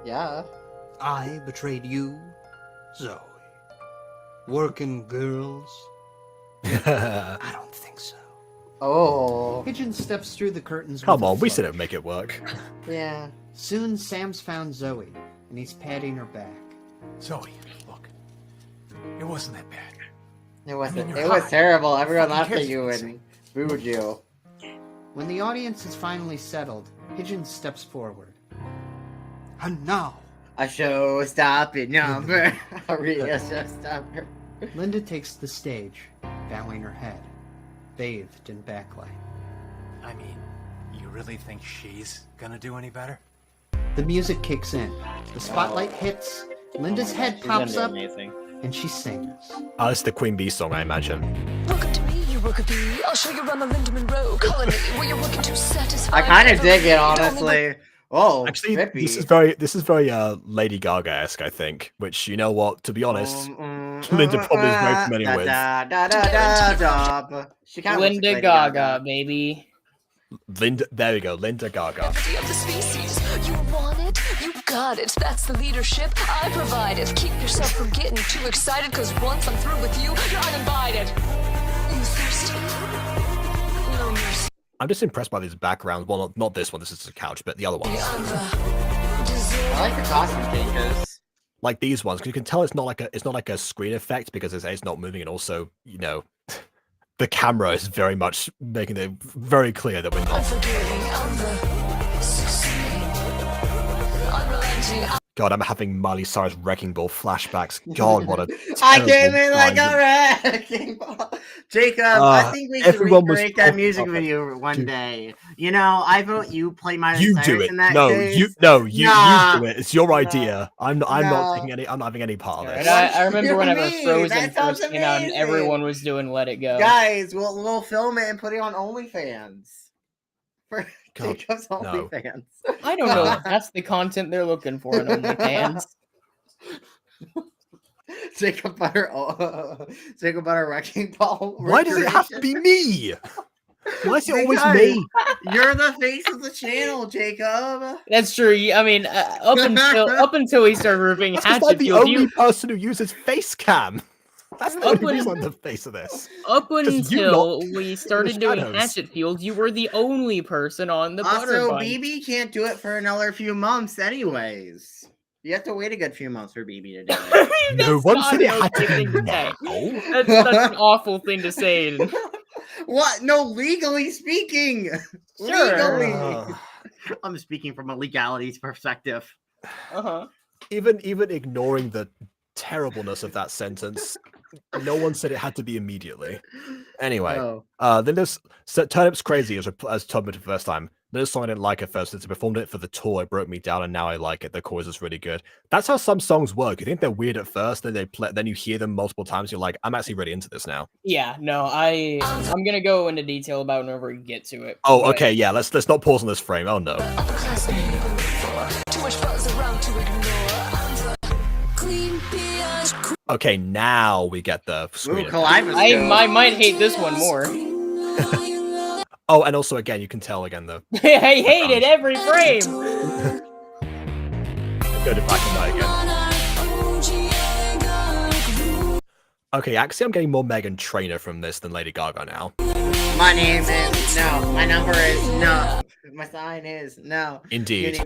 Yeah. I betrayed you, Zoe. Working girls? I don't think so. Oh. Higgins steps through the curtains. Come with a on, we flourish. said it'd make it work. Yeah. Soon, Sam's found Zoe, and he's patting her back. Zoe, look. It wasn't that bad. It wasn't. I mean, It you're was hot. terrible. Everyone Fucking laughed at cares you what and booed you. When the audience is finally settled, Higgins steps forward. And now, A show-stopping number. A real show-stopper. Linda takes the stage, bowing her head, bathed in backlight. I mean, you really think she's gonna do any better? The music kicks in. The spotlight hits. Linda's head She's gonna pops do up, amazing. and she sings. Oh, it's the Queen Bee song, I imagine. Welcome to me, you worker bee. I'll show you around the Linda Monroe colony where you're working to satisfy. I kind of dig it, every- honestly. Oh, Actually, trippy. this is very Lady Gaga-esque, I think. Which, you know what? To be honest, Linda probably is very familiar with. She kinda looks Linda like Lady Gaga, baby. Linda, there we go, Linda Gaga. Of the species. You want it, you got it. That's the leadership I provided. Keep yourself from getting too excited, cause once I'm through with you, you're uninvited. You thirsty? No mercy. I'm just impressed by these backgrounds. Well, not this one. This is a couch, but the other ones. I like the costume changes. Like these ones, because you can tell it's not like a screen effect because it's not moving, and also the camera is very much making it very clear that we're not. God, I'm having Miley Cyrus Wrecking Ball flashbacks. God, what a I came terrible in like time. a wrecking ball. Jacob, I think we should everyone was recreate that talking music about it. video one day. You know, I vote you play Miley You Cyrus do it. in that No, case. you Nah. do it. It's your idea. I'm not No. taking any. I'm not having any part of And this. I remember whenever me? Frozen That sounds first came out and amazing. everyone was doing Let It Go. Guys, we'll film it and put it on OnlyFans. For God, Jacob's no. OnlyFans. I don't know if that's the content they're looking for in OnlyFans. Jacob Butter Wrecking Ball. Why does it have to be me? Why is it always Because me? You're the face of the channel, Jacob. That's true. I mean, up until he started reviewing That's 'cause I'm the Hatchetfield, only person who uses face cam. That's the only reason I'm the face of this. up Just you until not we in started the doing shadows. Hatchetfield, you were the only person on the butter Also, bun. BB can't do it for another few months, anyways. You have to wait a good few months for BB to do it. No one said it had okay to thing be to say. now. That's an awful thing to say. What? No, legally speaking. Sure. Legally. I'm speaking from a legalities perspective. Even ignoring the terribleness of that sentence, no one said it had to be immediately. Anyway, Linda's Turnip's Crazy as Tolbert the first time. Linda's song I didn't like at first. Since I performed it for the tour, it broke me down, and now I like it. The chorus is really good. That's how some songs work. You think they're weird at first, then then you hear them multiple times. You're like, I'm actually really into this now. Yeah, no, I'm gonna go into detail about it whenever we get to it. Oh, okay, yeah. Let's not pause on this frame. Oh no. Okay, now we get the screen. I might hate this one more. Oh, and also again, you can tell again the. I hate it every frame. Go to black and white again. Okay, actually, I'm getting more Meghan Trainor from this than Lady Gaga now. My name is no. My number is no. My sign is no. Indeed.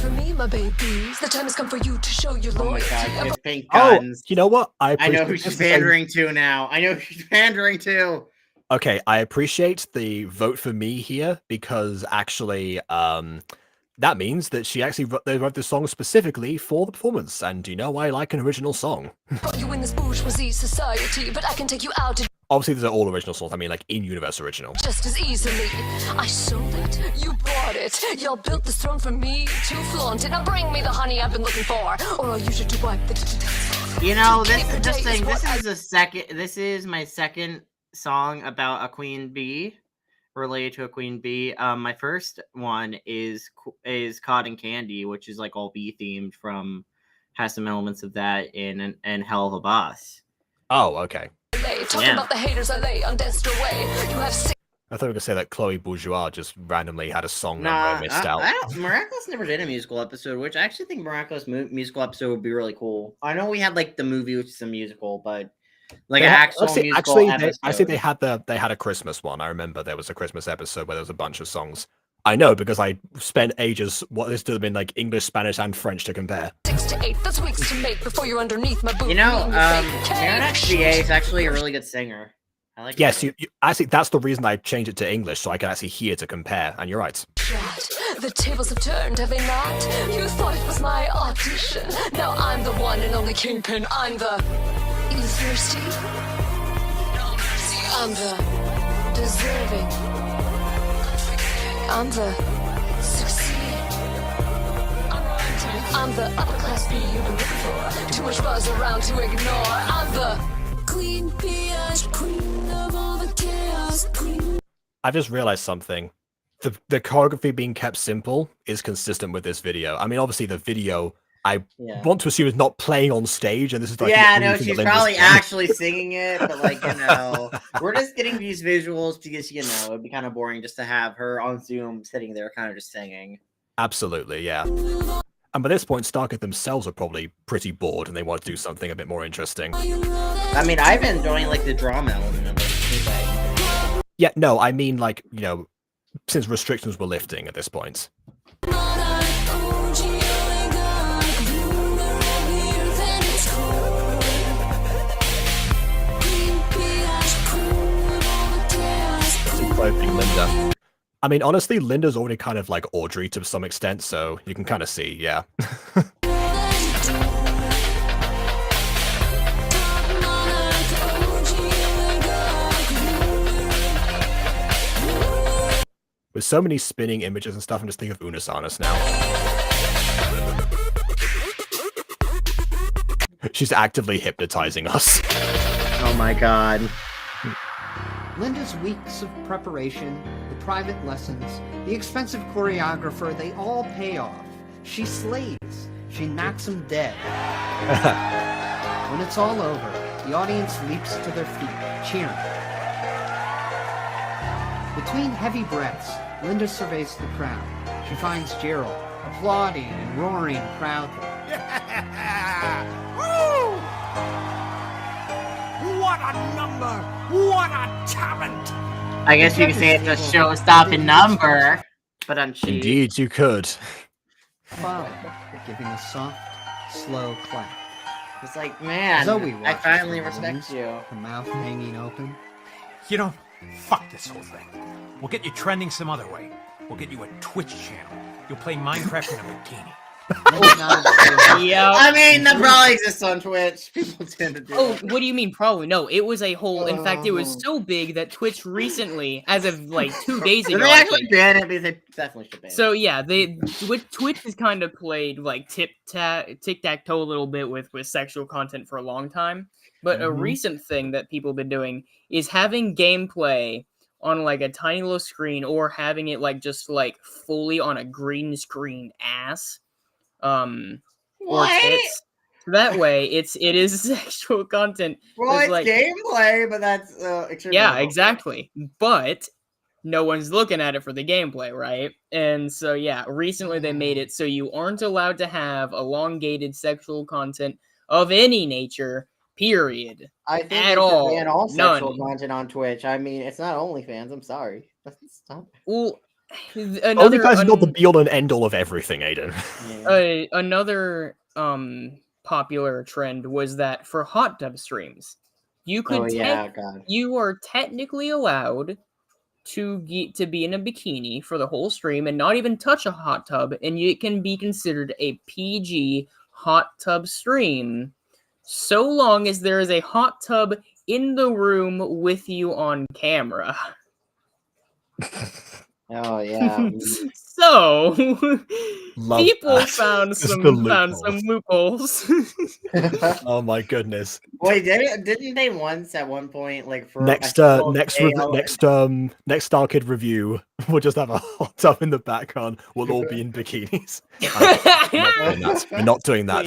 For me, my babies, the time has come for you to show your loyalty. Oh my God, it's pink guns. Oh, you know what? I know who she's pandering to now. I know who she's pandering to. Okay, I appreciate the vote for me here because actually, that means that they wrote this song specifically for the performance. And do you know why I like an original song? You in this bourgeoisie society, but I can take you out to Obviously, these are all original songs. I mean, like in-universe original. just as easily. I sold it, you bought it. Y'all built this throne for me to flaunt it. Now bring me the honey I've been looking for, or I'll use it to wipe the. You know, this is my second song about a queen bee, related to a queen bee. My first one is Cotton Candy, which is like all bee themed, has some elements of that in Hell of a Boss. Oh, okay. Talking about the haters I lay on Dexter way. You have six. I thought we were gonna say that Chloe Bourgeois just randomly had a song number I missed out. Miraculous never did a musical episode, which I actually think Miraculous musical episode would be really cool. I know we had like the movie, which is a musical, but like musical episode. I think they had a Christmas one. I remember there was a Christmas episode where there was a bunch of songs. I know because I spent ages this to them in like English, Spanish, and French to compare. 6 to 8, that's weeks to make before you're underneath my boot. You know, Marinette GA is actually a really good singer. I like. Yes, you actually that's the reason I changed it to English so I can actually hear to compare. And you're right. The tables have turned, have they not? You thought it was my audition. Now I'm the one and only kingpin. I'm the. You thirsty? I'm the deserving. I'm the succeed. I'm the upper class bee you've been looking for. Too much buzz around to ignore. I'm the queen bee, queen of all the chaos. I've just realized something. The choreography being kept simple is consistent with this video. I mean, obviously the video I want to assume is not playing on stage, and this is like she's probably actually singing it, but like we're just getting these visuals because it'd be kind of boring just to have her on Zoom sitting there, kind of just singing. Absolutely, yeah. And by this point, Starkid themselves are probably pretty bored, and they want to do something a bit more interesting. I mean, I've been enjoying like the drama element of it. Yeah, no, I mean like since restrictions were lifting at this point. Linda. I mean, honestly, Linda's already kind of like Audrey to some extent, so you can kind of see, yeah. With so many spinning images and stuff, I'm just thinking of Unasanas now. She's actively hypnotizing us. Oh my god. Linda's weeks of preparation, the private lessons, the expensive choreographer, they all pay off. She slays. She knocks them dead. When it's all over, the audience leaps to their feet, cheering. Between heavy breaths, Linda surveys the crowd. She finds Gerald, applauding and roaring proudly. Woo! What a number! What a talent! I guess you could say it's a show-stopping number, but I'm cheap. Indeed, you could. Followed, giving a soft Slow clap. It's like, man, Zoe I watches finally from respect wings, you. her mouth hanging open. You know, fuck this whole thing. We'll get you trending some other way. We'll get you a Twitch channel. You'll play Minecraft in a bikini. Yeah. I mean, that probably exists on Twitch. People tend to do Oh, that. what do you mean probably? No, it was a whole, in fact, it was so big that Twitch recently, as of like 2 days ago, Did they I actually think- ban it? Because they definitely should ban it. So yeah, Twitch has kind of played like tic-tac-toe a little bit with sexual content for a long time. But a Mm-hmm. recent thing that people have been doing is having gameplay on like a tiny little screen, or having it like just like fully on a green screen ass. Or What? tits. So that way it is sexual content. Well, It's it's like, gameplay, but that's extremely yeah, inappropriate. exactly. But no one's looking at it for the gameplay, right? And so yeah, recently they made it so you aren't allowed to have elongated sexual content of any nature, period. I think at they should all. ban all None. sexual content on Twitch. I mean, it's not OnlyFans. I'm sorry. Stop. Well, OnlyFans is not the be all and end all of everything, Aiden. another popular trend was that for hot tub streams, you could Oh, yeah, God. you are technically allowed to be in a bikini for the whole stream and not even touch a hot tub, and it can be considered a PG hot tub stream, so long as there is a hot tub in the room with you on camera. Oh yeah. So Love people that. found Just some the loopholes. Oh my goodness. Wait, didn't they once at one point like for Next next Starkid review, we'll just have a hot tub in the background. We'll all be in bikinis. We're not doing that.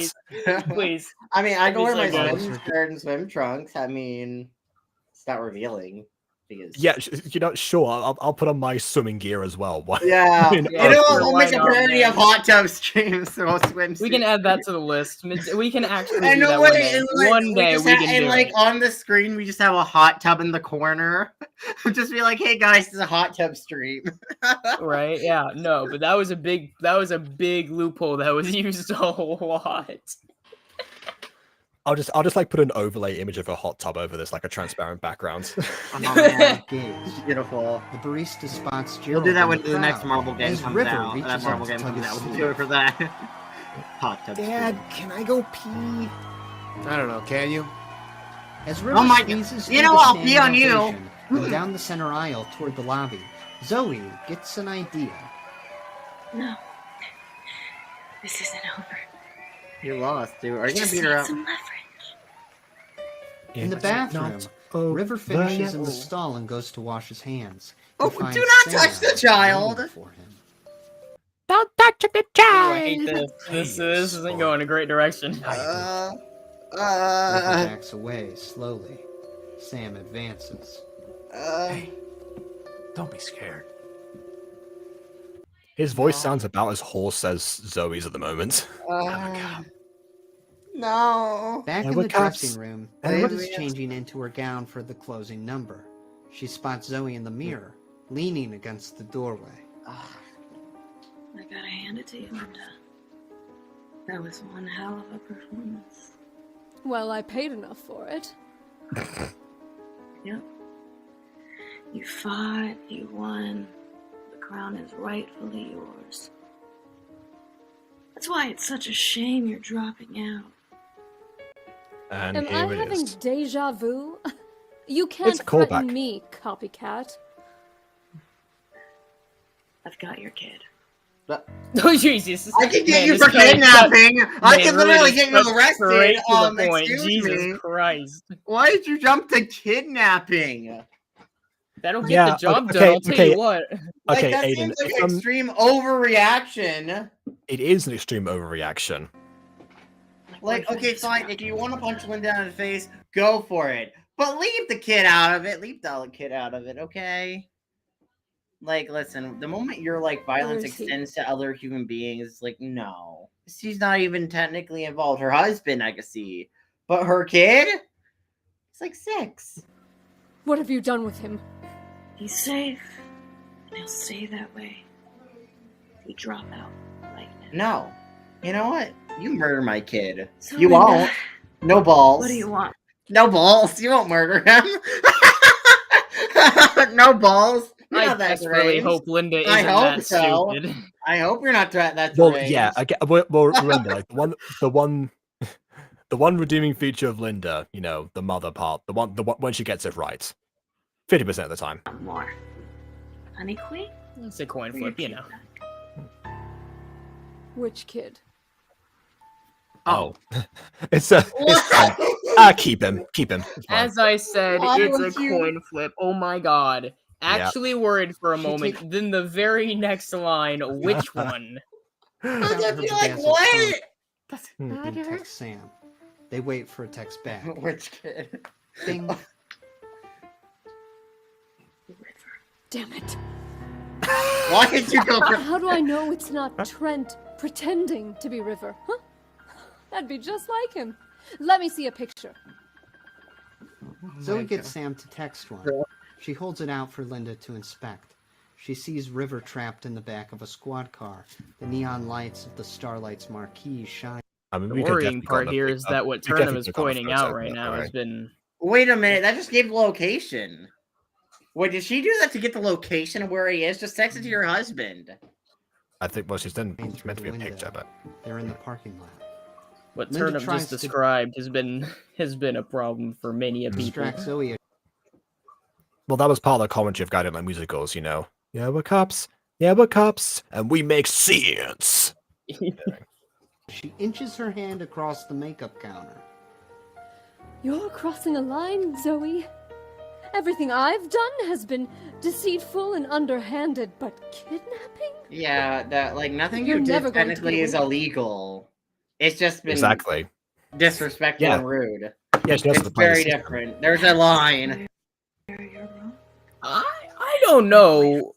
Please. I mean, I can wear my That'd be so swim shirt and swim trunks. I mean, it's not revealing. Because... Yeah, sure. I'll put on my swimming gear as well. Why- Yeah, I mean, you know what? sure, We'll why make a not, parody man? of hot tub streams. So we'll swim. We can add that to the list. We can actually And do no that way, one day. and, like, One day just we ha- can and do like it. on the screen, we just have a hot tub in the corner. Just be like, "Hey guys, this is a hot tub stream." Right? Yeah. No, but that was a big loophole that was used a whole lot. I'll just like put an overlay image of a hot tub over this, like a transparent background. Oh man, beautiful. The barista spots We'll Gerald do that in when the the next crowd Marvel game as comes River out. reaches That up Marvel to game tug comes his out. We'll sleeve. do it for that. Hot tub. Dad, can I go pee? I don't know, can you? As River Oh my squeezes God. You through know, the I'll pee standing on you. ovation and down the center aisle toward the lobby, Zoe gets an idea. No. This isn't over. You lost, dude. Are you gonna Just beat her need up? some leverage. In the bathroom, River finishes in the stall and goes to wash his hands. Oh, He finds do not touch Sarah the child! waiting for him. Don't touch the Oh, I hate this. This isn't going a great direction. River backs away slowly. Sam advances. Hey, don't be scared. His voice sounds about as hoarse as Zoe's at the moment. No. Back And in we're the cops. dressing room, And Liv we're- is changing into her gown for the closing number. She spots Zoe in the mirror, leaning against the doorway. I gotta hand it to you, Linda. That was one hell of a performance. Well, I paid enough for it. Yep. You fought, you won. The crown is rightfully yours. That's why it's such a shame you're dropping out. And Am here I it having is. deja vu? You can't It's a callback. threaten me, copycat. I've got your kid. Oh Jesus! I can get Man, you this for guy kidnapping. I man, can really literally just get you cut arrested. straight to the point. Excuse Jesus me. Christ! Why did you jump to kidnapping? That'll get Yeah, the job okay, done. I'll tell okay. you what. Like Okay, that Aiden, seems like if, extreme overreaction. it is an extreme overreaction. Like, okay, fine. If you want to punch Linda in the face, go for it. But leave the kid out of it. Leave the kid out of it, okay? Like, listen, the moment your like violence Where is he? extends to other human beings, like, no. She's not even technically involved. Her husband, I can see. But her kid? It's like 6. What have you done with him? He's safe, and he'll stay that way. You drop out right now. No. You know what? You murder my kid. So You Linda, won't. No balls. What do you want? No balls. You won't murder him. No balls. You're I not that desperately deranged. hope Linda I isn't hope that so. stupid. I hope you're not that Well, deranged. yeah. Well, remember, like the one redeeming feature of Linda, you know, the mother part, the one when she gets it right, 50% of the time. More. Honey Queen? It's a coin flip, you know. Which kid? Oh, it's keep him. It's fine. As I said, Why it's a would you- coin flip. Oh my god. Actually worried for a moment, then the very next line, which one? I'd just be like, what? And text Sam. They wait for a text back. Which kid? Ding. Damn it. Why did you go for... How do I know it's not Trent pretending to be River? Huh? That'd be just like him. Let me see a picture. Zoe gets Sam to text one. She holds it out for Linda to inspect. She sees River trapped in the back of a squad car. The neon lights of the Starlight's marquee shine. I mean, The worrying part here is that what Turnham is pointing out right now has been... Wait a minute, that just gave the location. Wait, did she do that to get the location of where he is? Just text it to your husband. I think, well, she's meant to be a picture, but... They're in the parking lot. What Linda Turnham tries just to- described has been a problem for many a people. Distract Zoe. Well, that was part of the commentary of Guided Like Musicals, you know. Yeah, we're cops. Yeah, we're cops. And we make sense. She inches her hand across the makeup counter. You're crossing a line, Zoe. Everything I've done has been deceitful and underhanded, but kidnapping? Yeah, that, like, nothing You're you never did going to technically be is with- illegal. It's just been Exactly. disrespectful Yeah. and rude. Yeah, she knows It's the plan very system. different. There's a line. I don't know.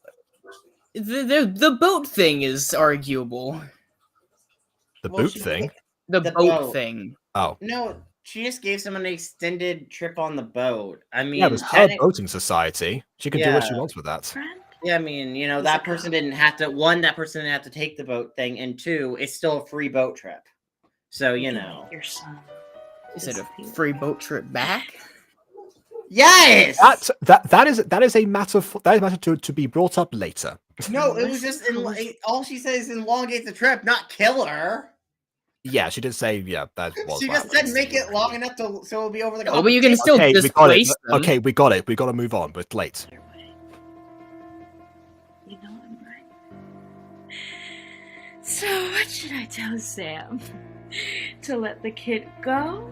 The boat thing is arguable. The Well, boot she- thing? The The boat boat. thing. Oh. No, she just gave someone an extended trip on the boat. I mean, Yeah, it was her boating society. She can do what she Yeah. wants with that. Yeah, I mean, you know, that person didn't have to. One, that person didn't have to take the boat thing, and two, it's still a free boat trip. So you know, Your son. Is it a free boat trip back? Yes. That is a matter to be brought up later. No, it was just all she says is elongate the trip, not kill her. Yeah, she did say that was. She just said make it long enough so it'll be over the. Oh, but you can still Okay, we got it. displace them. Okay, we got it. We got to move on. But it's late. You know I'm right. So what should I tell Sam? To let the kid go?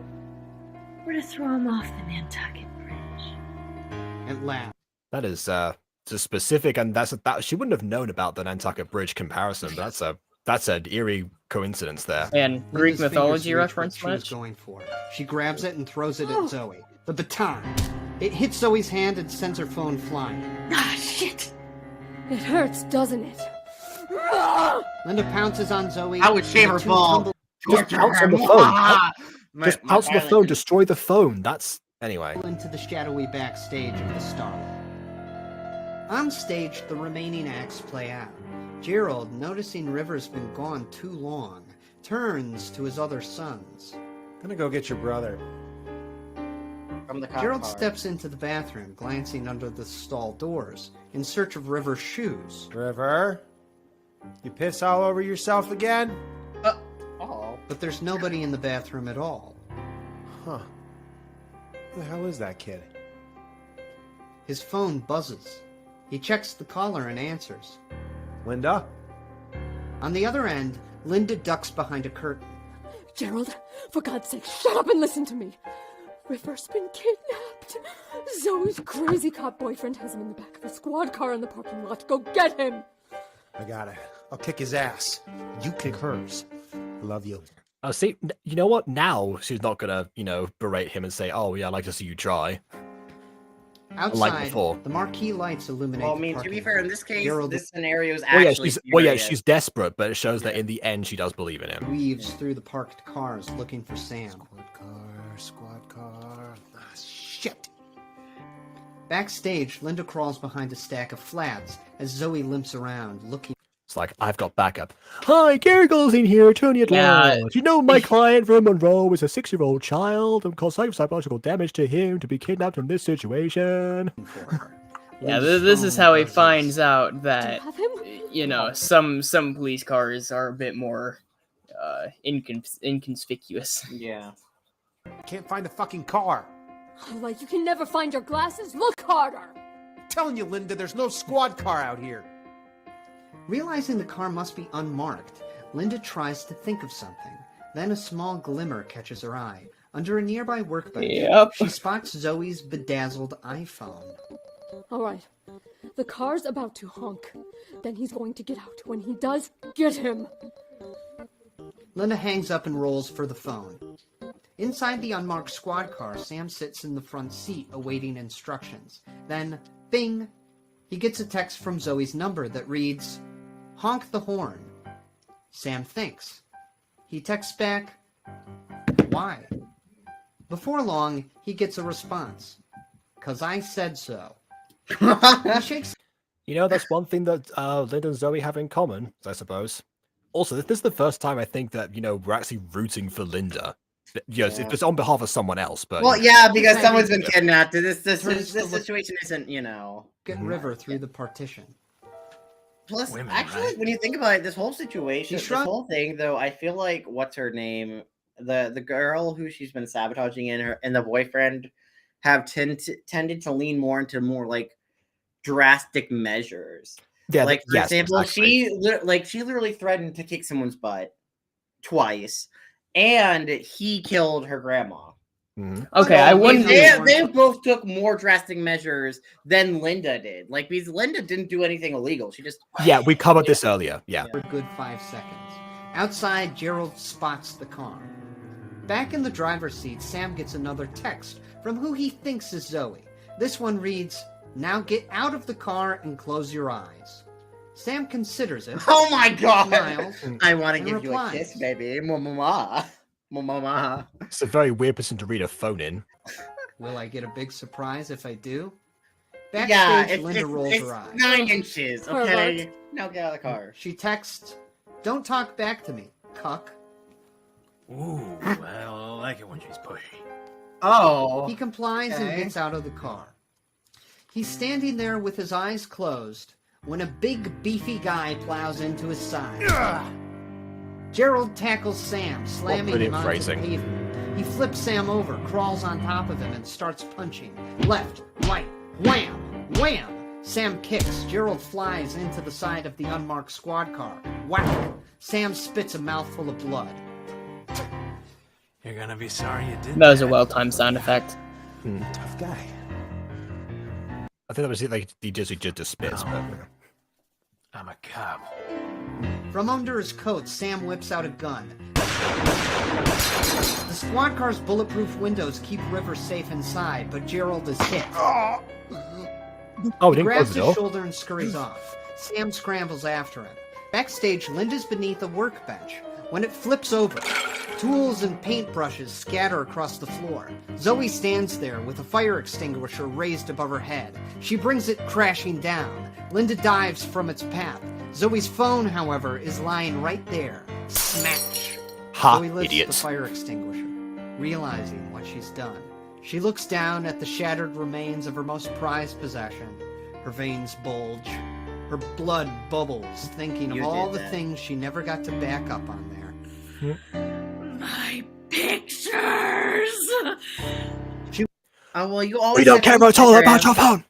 Or to throw him off the Nantucket Bridge? At last. That is just specific, and that she wouldn't have known about the Nantucket Bridge comparison. But that's an eerie coincidence there. And Greek Linda's mythology fingers reach reference what she was much? going for. She grabs it and throws it at Zoe. The baton. It hits Zoe's hand and sends her phone flying. Ah, shit! It hurts, doesn't it? Linda pounces on Zoe. I would shave her and the two ball. tumble- Just pounce on the phone. Just pounce on the phone. Destroy the phone. That's anyway. Into the shadowy backstage of the Starlight. On stage, the remaining acts play out. Gerald, noticing River's been gone too long, turns to his other sons. Gonna go get your brother. From the cop Gerald car. steps into the bathroom, glancing under the stall doors, in search of River's shoes. River? You piss all over yourself again? Oh. But there's nobody in the bathroom at all. Huh. Who the hell is that kid? His phone buzzes. He checks the caller and answers. Linda? On the other end, Linda ducks behind a curtain. Gerald, for God's sake, shut up and listen to me. River's been kidnapped. Zoe's crazy cop boyfriend has him in the back of a squad car in the parking lot. Go get him. I got it. I'll kick his ass. You kick hers. I love you. See, you know what? Now she's not gonna, berate him and say, "Oh yeah, I'd like to see you try." Outside, before. the marquee lights illuminate Well, I the mean, to parking be fair, in lot. this case, Gerald this scenario is Well, actually. she's desperate, but it shows that in the end she does believe in him. weaves through the parked cars looking for Sam. Squad car. Ah, shit. Backstage, Linda crawls behind a stack of flats as Zoe limps around, looking. It's like, I've got backup. Hi, Garagle's in here, turning it loud. You know my client from Monroe is a 6-year-old child and caused psychological damage to him to be kidnapped in this situation. Yeah, this is how he finds out that, you know, some police cars are a bit more inconspicuous. Yeah. Can't find the fucking car. Like you can never find your glasses? Look harder! I'm telling you, Linda, there's no squad car out here. Realizing the car must be unmarked, Linda tries to think of something. Then a small glimmer catches her eye. Under a nearby workbench, she spots Zoe's bedazzled iPhone. All right. The car's about to honk. Then he's going to get out. When he does, get him. Linda hangs up and rolls for the phone. Inside the unmarked squad car, Sam sits in the front seat awaiting instructions. Then, bing! He gets a text from Zoe's number that reads, "Honk the horn." Sam thinks. He texts back, "Why?" Before long, he gets a response. "'Cause I said so." He shakes. You know, that's one thing that Linda and Zoe have in common, I suppose. Also, this is the first time I think that, you know, we're actually rooting for Linda. Yes, it's on behalf of someone else, but... Well, yeah, because someone's been kidnapped. This situation isn't, you know... Get River through the partition. Plus, actually, when you think about it, this whole situation, this whole thing, though, I feel like, what's her name? The girl who she's been sabotaging and the boyfriend have tended to lean more into more, like, drastic measures. Yeah, like, for example, exactly. she literally threatened to kick someone's butt twice. And he killed her grandma. Mm-hmm. Okay, I wouldn't. They both took more drastic measures than Linda did. Like, because Linda didn't do anything illegal. She just... Yeah, we covered this earlier. Yeah. For a good 5 seconds. Outside, Gerald spots the car. Back in the driver's seat, Sam gets another text from who he thinks is Zoe. This one reads, "Now get out of the car and close your eyes." Sam considers it. Oh my god! Smiles, I want to give you a kiss, baby. Mama. Mama. It's a very weird person to read a phone in. Will I get a big surprise if I do? Backstage, Linda rolls her eyes. 9 inches, okay? Now get out of the car. She texts, "Don't talk back to me, cuck." Ooh, I like it when she's pushy. Oh. He complies and gets out of the car. He's standing there with his eyes closed when a big, beefy guy plows into his side. Gerald tackles Sam, slamming him onto the pavement. He flips Sam over, crawls on top of him, and starts punching. Left, right, wham, wham! Sam kicks. Gerald flies into the side of the unmarked squad car. Whack! Sam spits a mouthful of blood. You're gonna be sorry you did that. Was a well-timed sound effect. Tough guy. I think that was it, like he just spits, but... I'm a cop. From under his coat, Sam whips out a gun. The squad car's bulletproof windows keep River safe inside, but Gerald is hit. Oh, he grabs his shoulder and scurries off. Sam scrambles after him. Backstage, Linda's beneath a workbench. When it flips over, tools and paintbrushes scatter across the floor. Zoe stands there with a fire extinguisher raised above her head. She brings it crashing down. Linda dives from its path. Zoe's phone, however, is lying right there. Smash! Zoe lifts the fire extinguisher, realizing what she's done. She looks down at the shattered remains of her most prized possession. Her veins bulge. Her blood bubbles, thinking of all the things she never got to back up on there. My pictures! We don't care at all about your phone!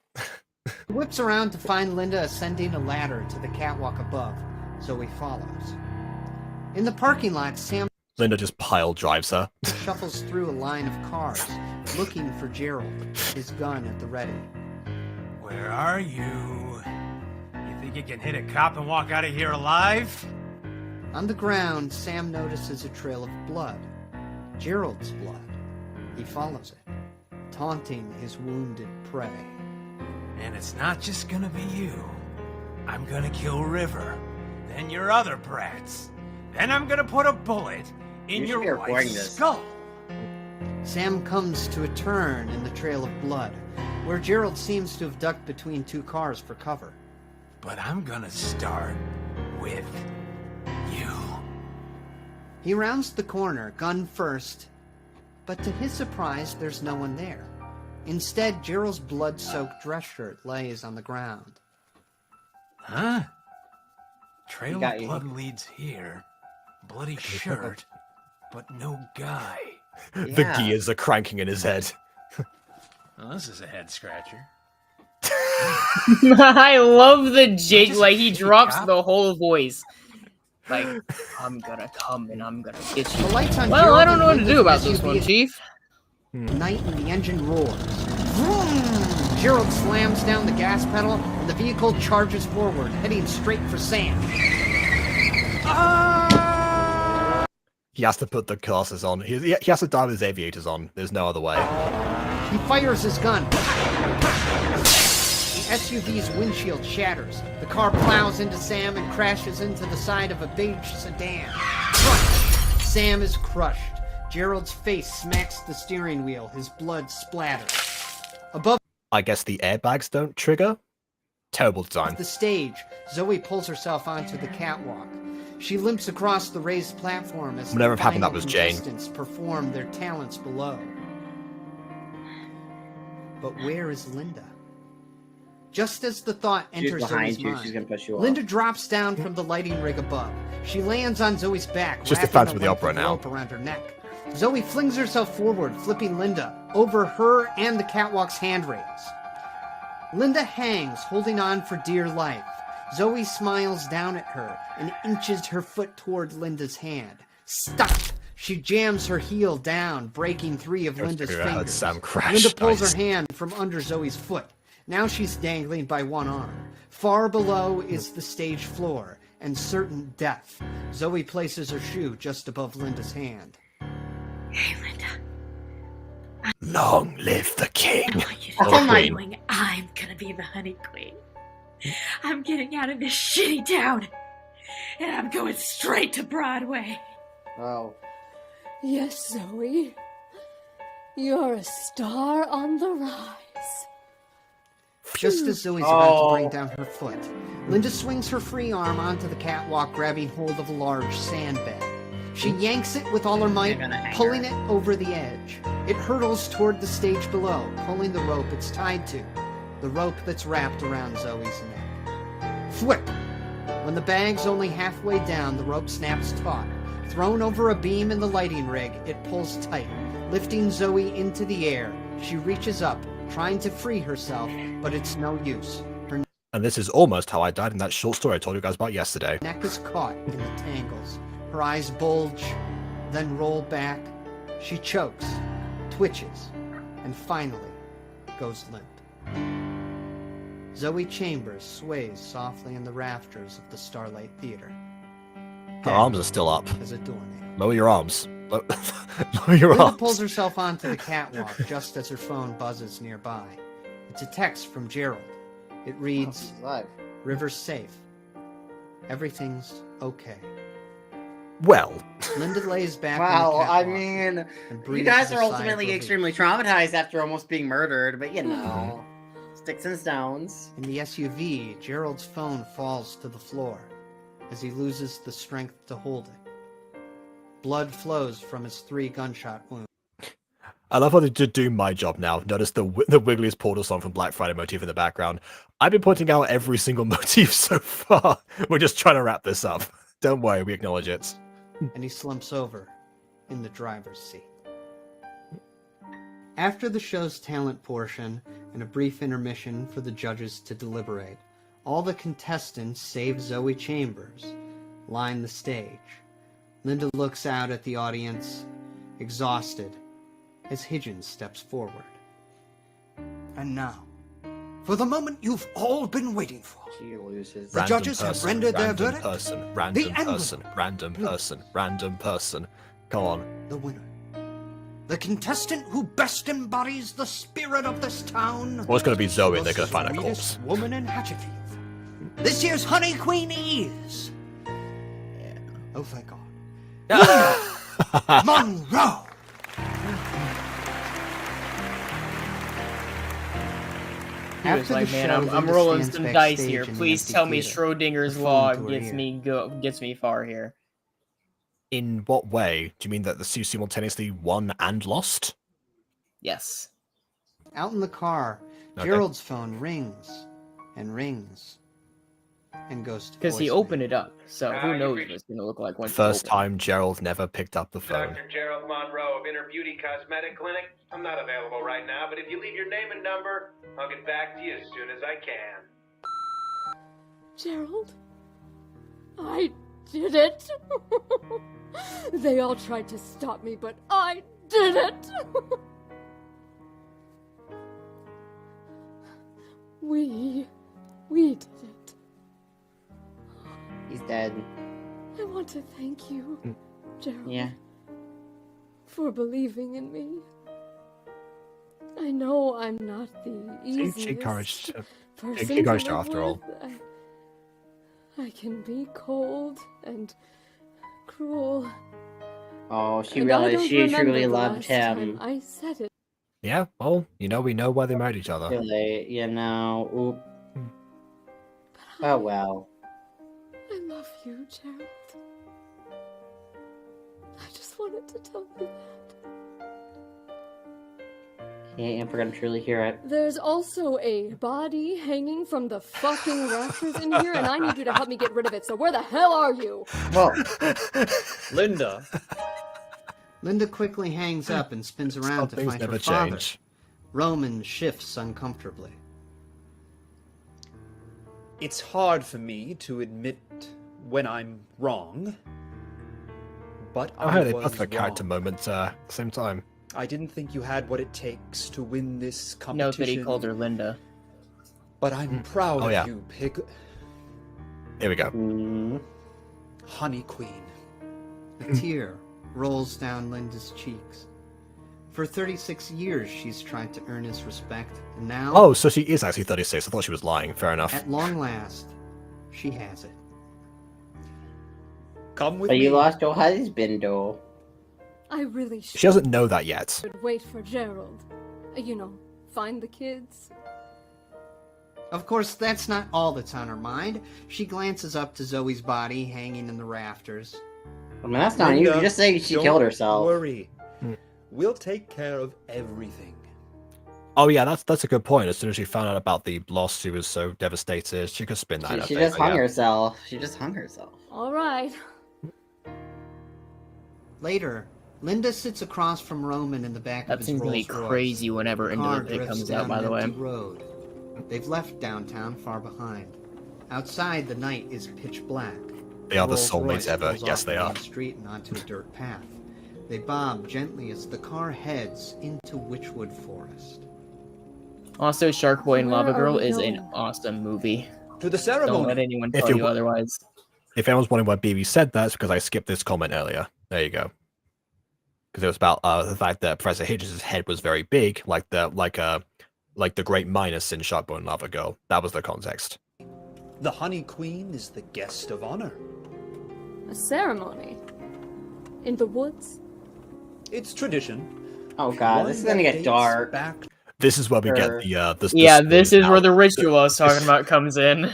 He whips around to find Linda ascending a ladder to the catwalk above. Zoe follows. In the parking lot, Sam... Linda just pile drives her. Shuffles through a line of cars, looking for Gerald, his gun at the ready. Where are you? You think you can hit a cop and walk out of here alive? On the ground, Sam notices a trail of blood. Gerald's blood. He follows it, taunting his wounded prey. And it's not just gonna be you. I'm gonna kill River, then your other brats. Then I'm gonna put a bullet in your wife's skull. Sam comes to a turn in the trail of blood, where Gerald seems to have ducked between 2 cars for cover. But I'm gonna start with you. He rounds the corner, gun first, but to his surprise, there's no one there. Instead, Gerald's blood-soaked dress shirt lays on the ground. Huh? Trail of blood leads here. Bloody shirt, but no guy. The gears are cranking in his head. Well, this is a head scratcher. I love the Jake, like he drops the whole voice. Like, I'm gonna come and I'm gonna get you. The lights on Well, Gerald I don't know what to and do about Linda's this one, SUV. Chief. Night and the engine roars. Vroom! Gerald slams down the gas pedal and the vehicle charges forward, heading straight for Sam. He has to put the glasses on. He has to dive his aviators on. There's no other way. He fires his gun. The SUV's windshield shatters. The car plows into Sam and crashes into the side of a beige sedan. Crunch! Sam is crushed. Gerald's face smacks the steering wheel. His blood splatters. Above I guess the airbags don't trigger? Terrible design. the stage, Zoe pulls herself onto the catwalk. She limps across the raised platform as Whatever the happened, that final was Jane. contestants perform their talents below. But where is Linda? Just as the thought She's enters behind Zoe's you. mind, She's gonna push you off. Linda drops down from the lighting rig above. She lands on Zoe's back, Just the wrapping Phantom a of the length Opera of now. rope around her neck. Zoe flings herself forward, flipping Linda over her and the catwalk's handrails. Linda hangs, holding on for dear life. Zoe smiles down at her and inches her foot toward Linda's hand. Stuck! She jams her heel down, breaking 3 of Linda's figure out how fingers. Sam crashed. Linda pulls Nice. her hand from under Zoe's foot. Now she's dangling by one arm. Far below is the stage floor and certain death. Zoe places her shoe just above Linda's hand. Hey, Linda. Long live the king. Oh my God. I'm gonna be the honey queen. I'm getting out of this shitty town, and I'm going straight to Broadway. Oh. Yes, Zoe. You're a star on the rise. Just as Zoe's about to bring down her foot, Linda swings her free arm onto the catwalk, grabbing hold of a large sandbag. She yanks it with all her might, pulling it over the edge. It hurtles toward the stage below, pulling the rope it's tied to, the rope that's wrapped around Zoe's neck. Thwip! When the bag's only halfway down, the rope snaps taut. Thrown over a beam in the lighting rig, it pulls tight, lifting Zoe into the air. She reaches up, trying to free herself, but it's no use. Her And this is almost how I died in that short story I told you guys about yesterday. neck is caught in the tangles. Her eyes bulge, then roll back. She chokes, twitches, and finally goes limp. Zoe Chambers sways softly in the rafters of the Starlight Theater. Her arms are still up. As a doornail. Lower your arms. Lower your Linda arms. pulls herself onto the catwalk just as her phone buzzes nearby. It's a text from Gerald. It reads, River's safe. Everything's okay. Well. Linda lays back Well, on the I catwalk mean, and you breathes guys a are sigh of ultimately relief. extremely traumatized after almost being murdered, but you know, sticks and stones. In the SUV, Gerald's phone falls to the floor as he loses the strength to hold it. Blood flows from his 3 gunshot wounds. I love how they did do my job now. Notice the Wiggliest Portal song from Black Friday motif in the background. I've been pointing out every single motif so far. We're just trying to wrap this up. Don't worry, we acknowledge it. And he slumps over in the driver's seat. After the show's talent portion and a brief intermission for the judges to deliberate, all the contestants, save Zoe Chambers, line the stage. Linda looks out at the audience, exhausted, as Higgins steps forward. And now, for the moment you've all been waiting for. She loses. The judges have rendered their random verdict. person, The random end person, random person, random person. Come on. The winner. The contestant who best embodies the spirit of this town. Well, it's going to be Zoe, and the they're going to find a sweetest corpse. woman in Hatchetfield. This year's Honey Queen is... Oh, thank God. Monroe! He was like, man, I'm rolling some dice here. Please tell me Schrodinger's law gets me far here. In what way? Do you mean that the two simultaneously won and lost? Yes. Out in the car, Okay. Gerald's phone rings and rings and goes to Because he voicemail. opened it up, so who knows what it's going to look like once First you open time Gerald never picked up the phone. Dr. Gerald Monroe of Inner Beauty Cosmetic Clinic. I'm not available right now, but if you leave your name and number, I'll get back to you as soon as I can. Gerald, I did it. They all tried to stop me, but I did it. We did it. He's dead. I want to thank you, Gerald. Yeah. For believing in me. I know I'm not the easiest She encouraged person she encouraged to her live after all. with. I can be cold and cruel. Oh, she And I really, don't she remember truly the loved last him. time I said it. Yeah, well, we know why they married each other. Too late, you know. Oop. Oh well. I love you, Gerald. I just wanted to tell you that. Can't ever gonna truly hear it. There's also a body hanging from the fucking rafters in here, and I need you to help me get rid of it. So where the hell are you? Well, Linda. Linda quickly hangs up and spins around to things find never her father. change. Roman shifts uncomfortably. It's hard for me to admit when I'm wrong, but Oh, I hey, they was both have a character wrong. moment same time. I didn't think you had what it takes to win this Note competition. that he called her Linda. But I'm proud Oh, of yeah. you, Pig. Here we go. Honey Queen. A tear rolls down Linda's cheeks. For 36 years, she's tried to earn his respect, and now, Oh, so she is actually 36. I thought she was lying. Fair enough. at long last, she has it. Come with but me. you lost your husband, though. I really should. She doesn't know that yet. Wait for Gerald. You know, find the kids. Of course, that's not all that's on her mind. She glances up to Zoe's body hanging in the rafters. I mean, that's not you. You just say she don't killed herself. Worry. We'll take care of everything. Oh yeah, that's a good point. As soon as she found out about the loss, she was so devastated. She could spin that. in her She favor, just hung yeah. herself. She just hung herself. All right. Later, Linda sits across from Roman in the back That of his seems to be Rolls-Royce. crazy whenever The car it drifts comes down out, by the an way. empty road. They've left downtown far behind. Outside, the night is pitch black. They are the Rolls-Royce soulmates ever. pulls Yes, off they the are. main street and onto a dirt path. They bob gently as the car heads into Witchwood Forest. Also, Shark Boy and Lava Where are Girl we is an going? awesome movie. To the ceremony. Don't let anyone If tell you you wa- otherwise. If anyone's wondering why BB said that, it's because I skipped this comment earlier. There you go. Because it was about the fact that Professor Hitchens' head was very big, like the Great Minus in Shark Boy and Lava Girl. That was the context. The Honey Queen is the guest of honor. A ceremony. In the woods? It's tradition. Oh god, One this is gonna that get dates dark. back This is where we get Sure. the Yeah, story this is now. where the ritual I was talking about comes in.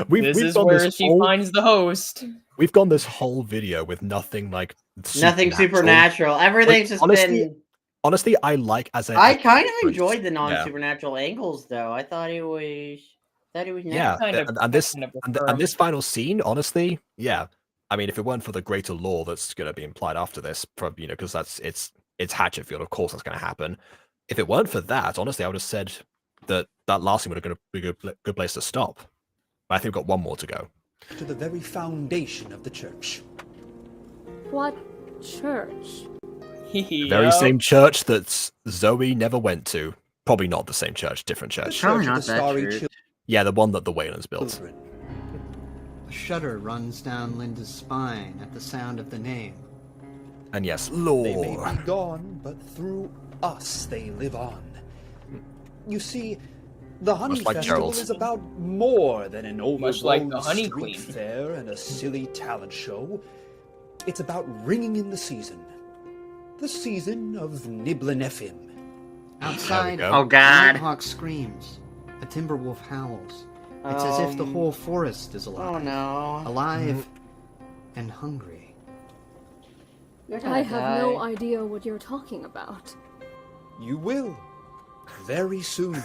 This is gone where this she whole- finds the host. We've gone this whole video with nothing like Nothing supernatural. Everything's just been. Honestly, I like as a I kind of difference. enjoyed the Yeah. non-supernatural angles, though. I thought it was. Nice. Yeah, kind of- and this kind of and prefer 'em. this final scene, honestly, yeah. I mean, if it weren't for the greater lore that's going to be implied after this, probably, because it's Hatchetfield, of course that's going to happen. If it weren't for that, honestly, I would have said that last scene would have been a good place to stop. But I think we've got one more to go. to the very foundation of the church. What church? The very same church that Zoe never went to. Probably not the same church, different church. Probably not that true. Yeah, the one that the Whalens built. A shudder runs down Linda's spine at the sound of the name. And yes, They may lore. be gone, but through us they live on. You see, the Honey Much like Festival Gerald. is about more than an overgrown Much like the Honey street Queen. fair and a silly talent show. It's about ringing in the season. The season of Niblinefim. Outside, Oh, God. Nighthawk screams. A timber wolf howls. It's as if the whole forest is alive. Oh no. Alive and hungry. I have no idea what you're talking about. You will. Very soon.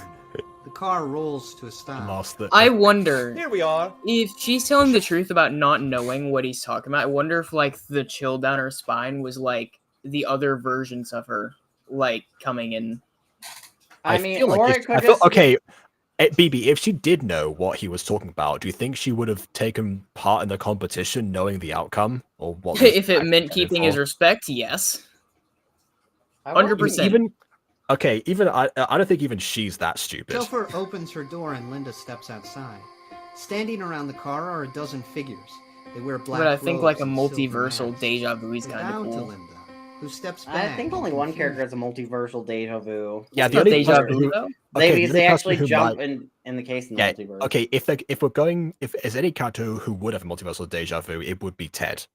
The car rolls to a stop. I wonder Here we are. if she's telling the truth about not knowing what he's talking about. I wonder if like the chill down her spine was like the other versions of her like coming in. I mean, feel like or if- it could I feel, just okay, BB, if she did know what he was talking about, do you think she would have taken part in the competition knowing the outcome? Or what? If it meant keeping his respect, yes. 100%. Even okay, even I don't think even she's that stupid. Chauffeur opens her door and Linda steps outside. Standing around the car are a dozen figures. They wear black But I think like a robes and silver multiversal masks. deja vu is They kind bow of to cool. Linda, who steps I back. think only in one confusion. character has a multiversal deja vu. Yeah, It's the not only deja person vu who- though. okay, Maybe the they only person actually who jump might- in the case in the Yeah, multiverse. okay, if there's any character who would have a multiversal deja vu, it would be Ted.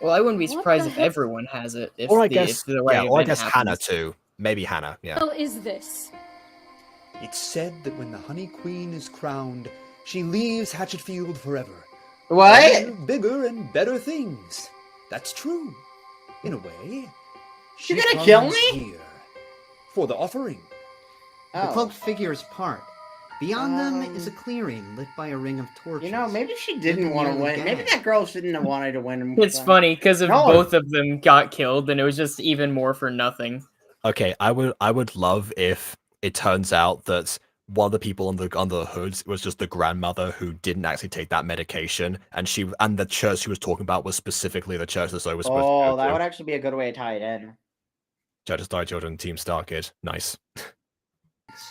Well, I wouldn't be What surprised the if heck? everyone has it. If Or I the, guess, if the right or I event guess Hannah happens. too. Maybe Hannah, yeah. What is this? It's said that when the Honey Queen is crowned, she leaves Hatchetfield forever. What? For bigger and better things. That's true. In a way. She You're gonna kill comes me? Here for the offering. The Oh. cloaked figures part. Beyond them is a clearing lit by a ring of torches. You know, maybe she didn't Linda want to nearly win. Maybe gagged. that girl shouldn't have wanted to win. It's funny because if No. both of them got killed, then it was just even more for nothing. Okay, I would love if it turns out that one of the people on the hoods was just the grandmother who didn't actually take that medication, and the church she was talking about was specifically the church that Zoe was supposed to Oh, go that to. would actually be a good way to tie it in. Church of Star Children, Team Starkid, nice.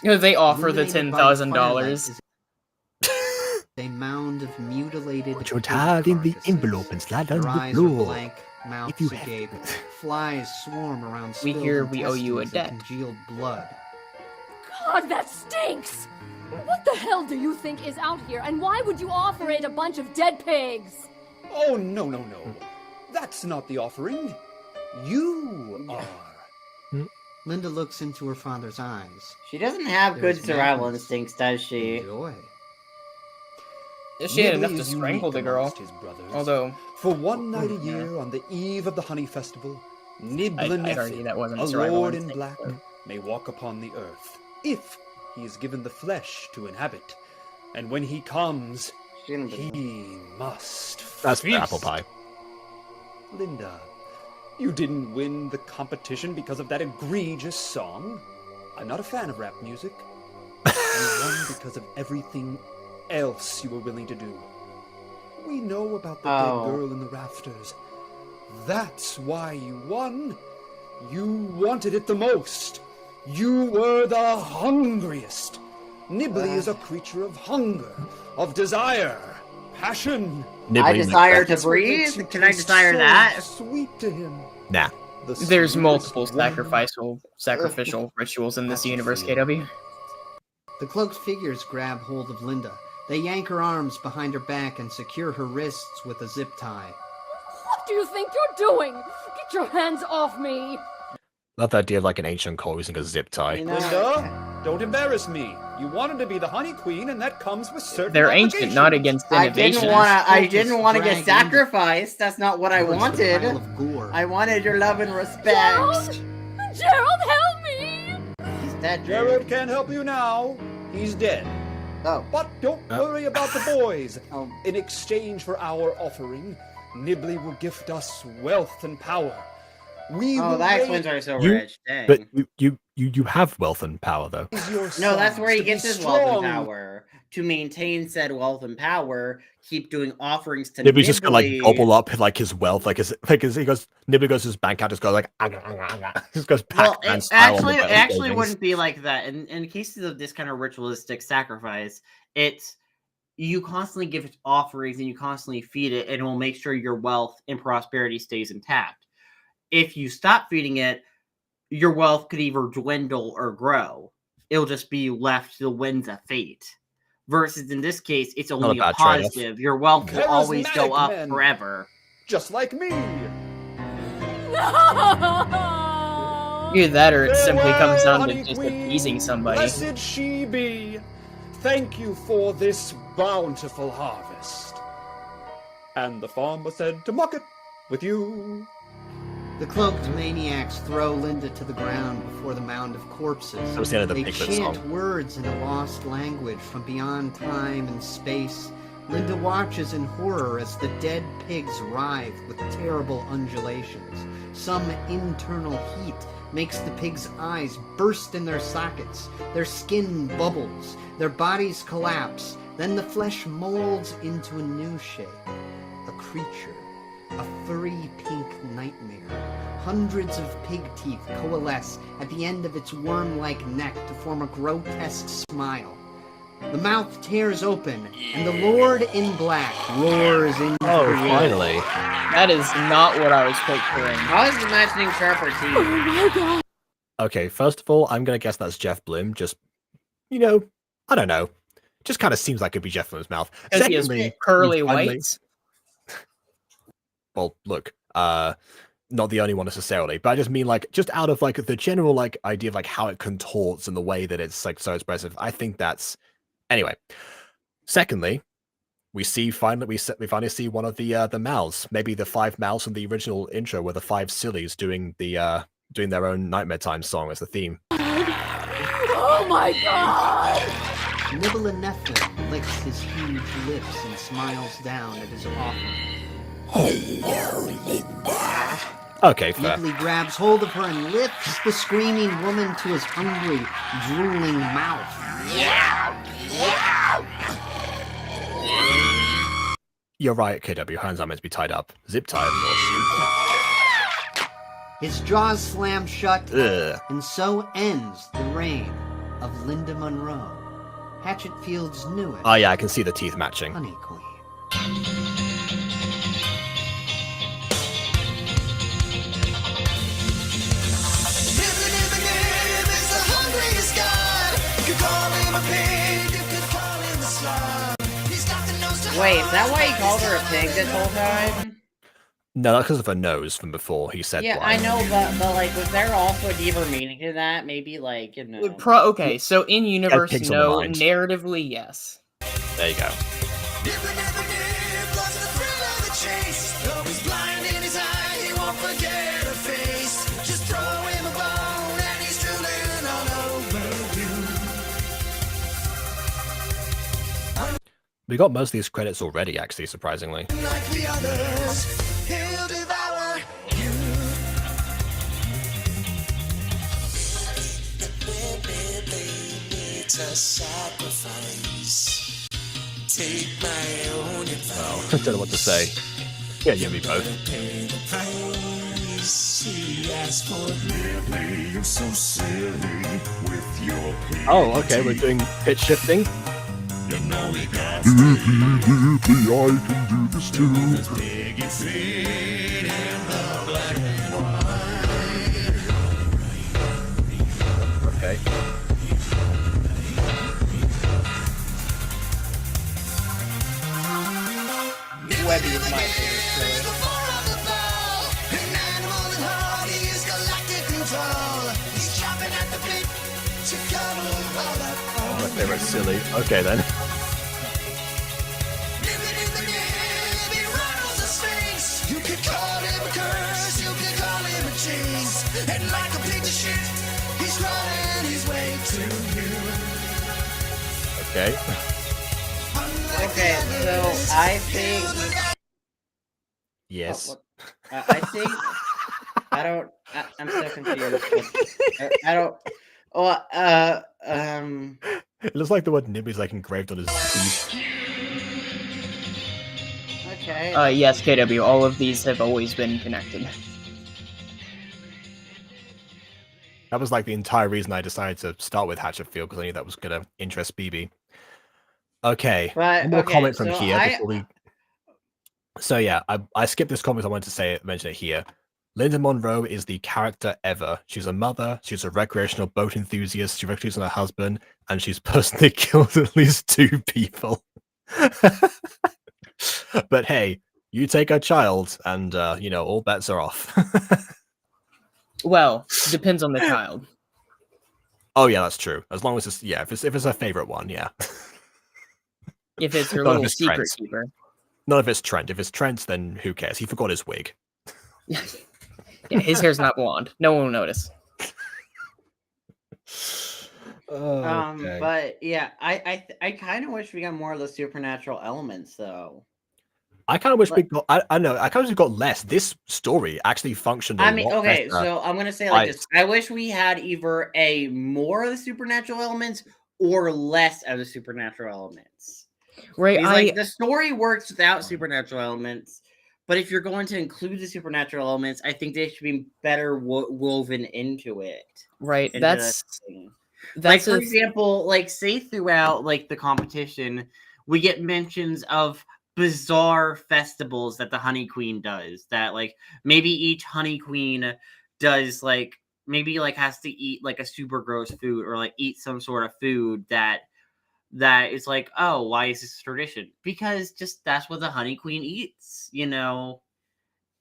You know, they offer the Illuminated by $10,000. firelight is a mound of mutilated. Put your pig hand in the carcasses. envelope and slide Their down the eyes are floor. blank, mouths If you agape. Flies swarm around We spilled hear we owe you a intestines and debt. congealed blood. God, that stinks! What the hell do you think is out here, and why would you offer it a bunch of dead pigs? Oh, no. That's not the offering. You are. Linda looks into her father's eyes. She doesn't have good There's survival madness instincts, does she? Joy. She had enough Nibley to is strangle the unique girl. amongst his brothers. Although, For one night a year, on the eve of the Honey Festival, I'd argue that wasn't a a survival lord in instinct, black, but- may walk upon the earth, if he is given the flesh to inhabit. And when he comes, he must That's feast. apple pie. Linda, you didn't win the competition because of that egregious song. I'm not a fan of rap music. You won because of everything else you were willing to do. We know about the dead girl in the rafters. That's why you won. You wanted it the most. You were the hungriest. Nibley is a creature of hunger, of desire, passion. I desire to breathe? Can I desire that? Sweet to him. Nah. There's multiple sacrificial rituals in this universe, KW. The cloaked figures grab hold of Linda. They yank her arms behind her back and secure her wrists with a zip tie. What do you think you're doing? Get your hands off me! Love the idea of like an ancient cult using a zip tie. Linda, don't embarrass me. You wanted to be the Honey Queen, and that comes with certain They're ancient, not against innovation. I didn't want to get dragged sacrificed. That's not what I towards the wanted. pile of gore. I wanted your love and respect. Gerald, help me! He's dead, Jared can't help you now. He's dead. Oh. But don't worry about the boys. In exchange for our offering, Nibley will gift us wealth and power. We Oh, will that raise- explains why he's so You- rich. Dang. But you have wealth and power though. No, that's where he to be gets his wealth and strong. power. To maintain said wealth and power, keep doing offerings to Nibley's just gonna like Nibley. gobble up like his wealth, like he goes. Nibley goes to his bank account, just goes like, just goes Well, Pac-Man it style on the actually, wealth it actually savings. wouldn't be like that. In cases of this kind of ritualistic sacrifice, it's you constantly give it offerings and you constantly feed it, and it will make sure your wealth and prosperity stays intact. If you stop feeding it, your wealth could either dwindle or grow. It'll just be left to the winds of fate. Versus in this case, it's Not a only a bad trade-off. positive. Your wealth will always go Charismatic up men. forever. Just like me. No! Either that or it simply comes down to just appeasing somebody. Blessed she be. Thank you for this bountiful harvest. And the farmer said to mock it with you. The cloaked maniacs throw Linda to the ground before the mound of corpses. That was the end of the They Piglet chant song. words in a lost language from beyond time and space. Linda watches in horror as the dead pigs writhe with terrible undulations. Some internal heat makes the pigs' eyes burst in their sockets. Their skin bubbles. Their bodies collapse. Then the flesh molds into a new shape. A creature. A furry pink nightmare. Hundreds of pig teeth coalesce at the end of its worm-like neck to form a grotesque smile. The mouth tears open, and the Lord in Black roars into the air. Finally. That is not what I was picturing. I was imagining sharper teeth. Oh my god. Okay, first of all, I'm gonna guess that's Jeff Blim. Just, I don't know. Just kind of seems like it'd be Jeff Blim's mouth. Because he has Secondly, curly we finally- whites. Well, look, not the only one necessarily, but I just mean just out of the general idea of how it contorts and the way that it's so expressive. I think that's anyway. Secondly, we finally see one of the mouths, maybe the 5 mouths from the original intro, were the 5 sillies doing their own Nightmare Time song as the theme. Oh my god! Nibble and Nephilim licks his huge lips and smiles down at his offering. Hello, Linda. Okay, fair. Nibley grabs hold of her and lifts the screaming woman to his hungry, drooling mouth. You're right, KW. Hands are meant to be tied up. Zip tied. His jaws slam shut, Ugh. and so ends the reign of Linda Monroe, Hatchetfield's newest. Oh yeah, I can see the teeth matching. Honey Queen. Wait, is that why he called her a pig this whole time? No, that's because of her nose from before. He said. Yeah, blind. I know, but was there also a deeper meaning to that? Maybe Okay, so in universe, pigs on the no. mind. Narratively, yes. There you go. We got most of these credits already, actually, surprisingly. Like the others, he'll devour you. To sacrifice. Take my own advice. I don't know what to say. Yeah, you and me both. He asked for Lily, you're so silly with your Oh, okay, we're doing pitch shifting. You know he got I can do this too. piggy feet in the black and white. Okay. Webby is my favorite My favorite silly. Okay then. You could call him a curse, you could call him a cheese. And like a pig to shit, he's crawling his way to you. Okay. Okay, so I think. Yes. I think. I'm so confused. I don't. Well, It looks like the word Nibby's engraved on his teeth. Okay. Yes, KW, all of these have always been connected. That was the entire reason I decided to start with Hatchetfield, because I knew that was going to interest BB. Okay. But, One more okay, comment from so here before we. So yeah, I skipped this comment. I wanted to mention it here. Linda Monroe is the character ever. She's a mother. She's a recreational boat enthusiast. She recruits on her husband, and she's personally killed at least 2 people. But hey, you take her child, and all bets are off. Well, depends on the child. Oh yeah, that's true. As long as it's if it's her favorite one, yeah. If it's her Not if little it's secret Trent. keeper. Not if it's Trent. If it's Trent, then who cares? He forgot his wig. Yeah, his hair's not blonde. No one will notice. Okay. But yeah, I kind of wish we got more of the supernatural elements, though. I kind of wish we got. I know. I kind of wish we got less. This story actually functioned. I mean, okay, so I'm gonna say like this. I wish we had either a more of the supernatural elements or less of the supernatural elements. Right. Because, like, the story works without supernatural elements, but if you're going to include the supernatural elements, I think they should be better woven into it. Right. Into That's like, for example, like, say throughout like the competition, we get mentions of bizarre festivals that the Honey Queen does. That, like, maybe each Honey Queen does, like, maybe like has to eat like a super gross food, or like eat some sort of food that is like, oh, why is this a tradition? Because just that's what the Honey Queen eats, you know.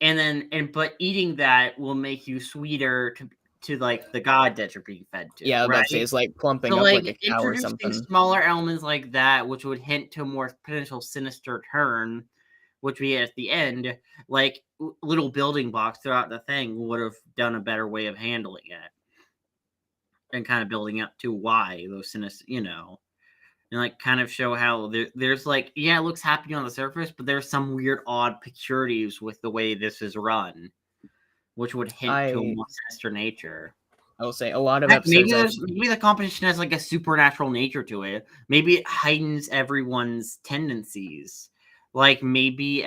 But eating that will make you sweeter to like the god that you're being fed to. Yeah, right? it's like plumping So, up like, like a cow or introducing something. smaller elements like that, which would hint to a more potential sinister turn, which we at the end, like little building blocks throughout the thing, would have done a better way of handling it, and kind of building up to why those sinister, you know, and like kind of show how there's like, yeah, it looks happy on the surface, but there's some weird, odd peculiarities with the way this is run, which would hint to a more sinister nature. I will say a lot of Heck, episodes. maybe the competition has like a supernatural nature to it. Maybe it heightens everyone's tendencies. Like maybe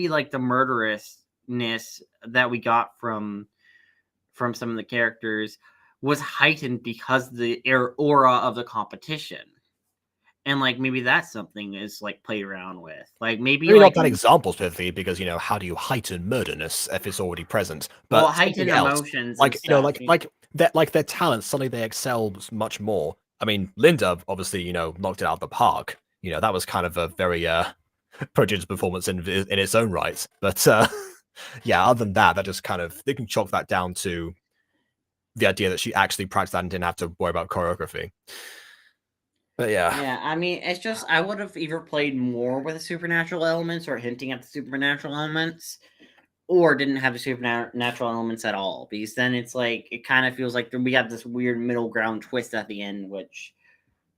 like the murderousness that we got from some of the characters was heightened because of the aura of the competition. And like maybe that's something is like played around with. Like maybe like not that example specifically, because you know, how do you heighten murderness if it's already present? But well, heighten else, emotions, like, and you know, stuff. like their talents, suddenly they excel much more. I mean, Linda obviously, you know, knocked it out of the park. You know, that was kind of a very prodigious performance in its own right. But yeah, other than that just kind of, they can chalk that down to the idea that she actually practiced that and didn't have to worry about choreography. But yeah. Yeah, I mean, it's just, I would have either played more with the supernatural elements or hinting at the supernatural elements, or didn't have the supernatural elements at all, because then it's like, it kind of feels like we got this weird middle ground twist at the end, which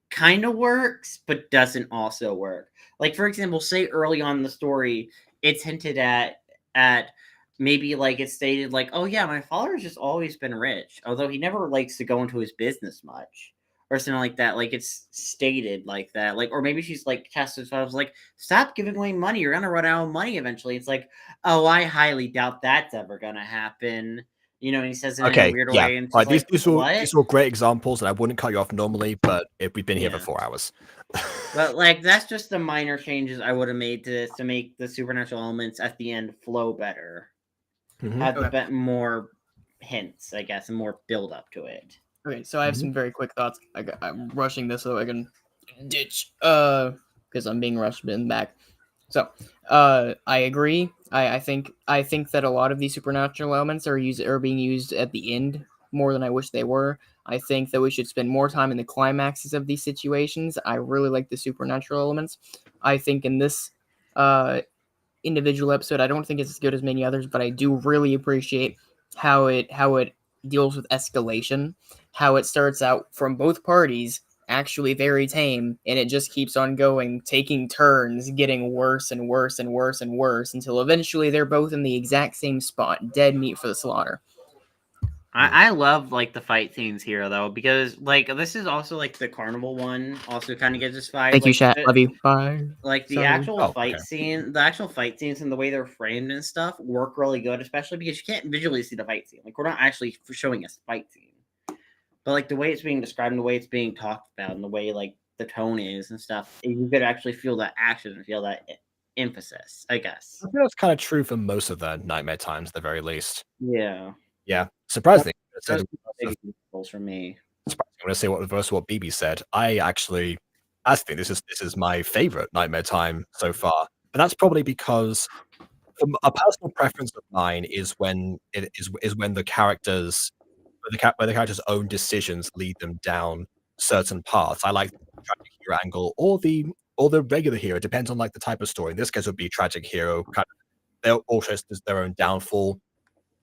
kind of works, but doesn't also work. Like, for example, say early on in the story, it's hinted at maybe like it's stated like, oh yeah, my father's just always been rich, although he never likes to go into his business much. Or something like that, like it's stated like that, like, or maybe she's like chastised. I was like, stop giving away money, you're gonna run out of money eventually. It's like, oh, I highly doubt that's ever gonna happen. You know, and he says it in a weird way. And right, like, these were great examples, and I wouldn't cut you off normally, but we've been here for 4 hours. But like, that's just the minor changes I would have made to this to make the supernatural elements at the end flow better, have a bit more hints, I guess, and more build up to it. Okay, so I have some very quick thoughts. I'm rushing this so I can ditch, because I'm being rushed in back. So, I agree. I think that a lot of these supernatural elements are being used at the end more than I wish they were. I think that we should spend more time in the climaxes of these situations. I really like the supernatural elements. I think in this individual episode, I don't think it's as good as many others, but I do really appreciate how it deals with escalation, how it starts out from both parties actually very tame, and it just keeps on going, taking turns, getting worse and worse and worse and worse, until eventually they're both in the exact same spot, dead meat for the slaughter. I love like the fight scenes here though, because like this is also like the carnival one also kind of gets this vibe. Thank you, like, chat. Love you. Bye. Like the Sorry. actual fight scene, the actual fight scenes and the way they're framed and stuff work really good, especially because you can't visually see the fight scene. Like, we're not actually showing a fight scene, but like the way it's being described and the way it's being talked about and the way like the tone is and stuff, you could actually feel that action and feel that emphasis, I guess. I think that's kind of true for most of the Nightmare Times, at the very least. Yeah. Yeah. Surprisingly, Those are big examples for me. I'm going to say what BB said. I think this is my favorite Nightmare Time so far, and that's probably because a personal preference of mine is when the characters where the character's own decisions lead them down certain paths. I like the tragic hero angle or the regular hero. It depends on like the type of story. In this case, it would be tragic hero. Kind of, they'll also their own downfall.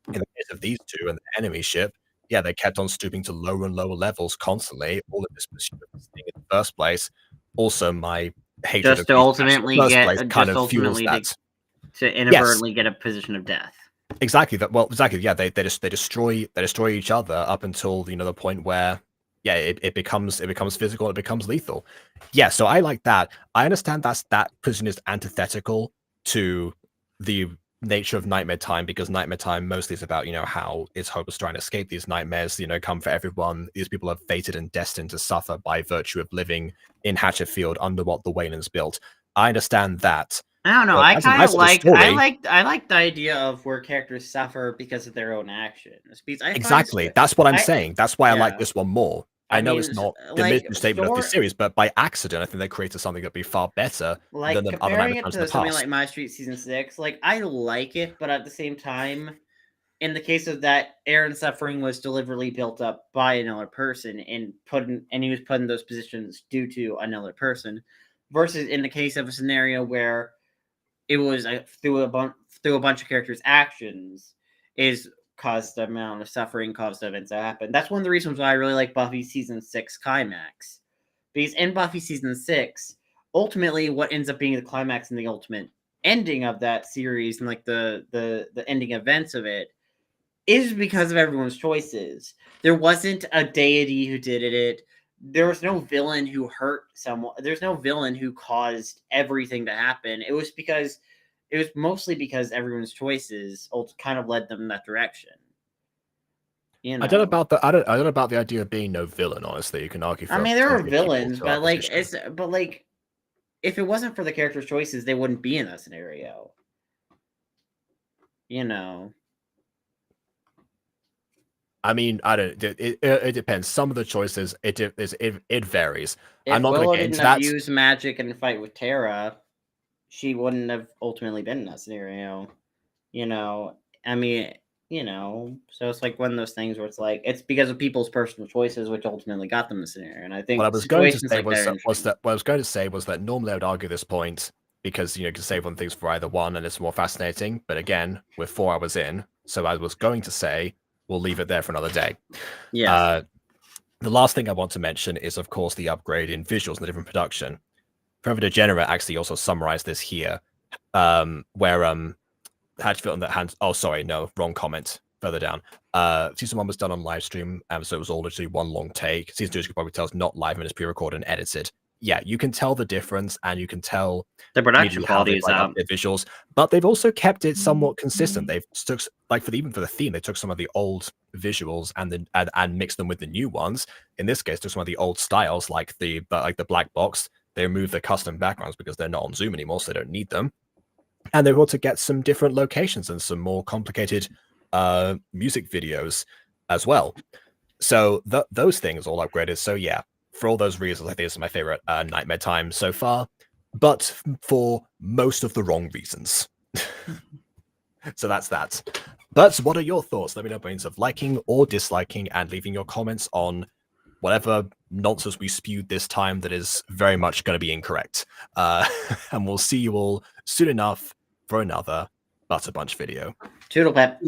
In the case of these two and the enemy ship, yeah, they kept on stooping to lower and lower levels constantly. All of this pursuit of this thing in the first place. Also, my hatred just to ultimately to inadvertently get a position of death. Exactly. Exactly. Yeah, they destroy each other up until the point where it becomes physical, it becomes lethal. Yeah, so I like that. I understand that position is antithetical to the nature of Nightmare Time, because Nightmare Time mostly is about how it's hopeless trying to escape these nightmares, come for everyone. These people are fated and destined to suffer by virtue of living in Hatchetfield under what the Waylands built. I understand that. I don't know. I kind of like the idea of where characters suffer because of their own actions. Exactly. That's what I'm saying. That's why I like this one more. I know it's not the mission statement of this series, but by accident, I think they created something that'd be far better than the other comparing it to something past. like My Street Season 6. Like, I like it, but at the same time, in the case of that, Aaron's suffering was deliberately built up by another person and he was put in those positions due to another person. Versus in the case of a scenario where it was through a bunch of characters' actions is caused the amount of suffering, caused the events to happen. That's one of the reasons why I really like Buffy Season 6 climax. Because in Buffy Season 6, ultimately what ends up being the climax and the ultimate ending of that series and like the ending events of it is because of everyone's choices. There wasn't a deity who did it. There was no villain who hurt someone. There's no villain who caused everything to happen. It was mostly because everyone's choices kind of led them in that direction. I don't know about the idea of being no villain. Honestly, you can argue. I mean, there are villains, but if it wasn't for the characters' choices, they wouldn't be in that scenario. I mean, I don't. It depends. Some of the choices, it varies. If I'm not Willow going to get didn't into have that. used magic and fight with Tara, she wouldn't have ultimately been in that scenario. I mean, so it's like one of those things where it's like it's because of people's personal choices which ultimately got them in the scenario. And I think What I was going to say was that normally I would argue this point because you can save on things for either one and it's more fascinating. But again, we're 4 hours in, so I was going to say we'll leave it there for another day. Yeah. The last thing I want to mention is, of course, the upgrade in visuals and the different production. Forever Degenerate actually also summarized this here, where Hatchfield on the hands. Oh, sorry, no, wrong comment. Further down. Season 1 was done on live stream, so it was all literally one long take. Season 2, as you can probably tell, is not live and it's pre-recorded and edited. Yeah, you can tell the difference, and you can tell the production quality is out. Their visuals, but they've also kept it somewhat consistent. They've took even for the theme, they took some of the old visuals and mixed them with the new ones. In this case, took some of the old styles, like the black box. They removed the custom backgrounds because they're not on Zoom anymore, so they don't need them. And they were able to get some different locations and some more complicated music videos as well. So those things all upgraded. So yeah, for all those reasons, I think this is my favorite Nightmare Time so far, but for most of the wrong reasons. So that's that. But what are your thoughts? Let me know by means of liking or disliking and leaving your comments on whatever nonsense we spewed this time that is very much going to be incorrect. And we'll see you all soon enough for another Butter Bunch video. Toodle pep.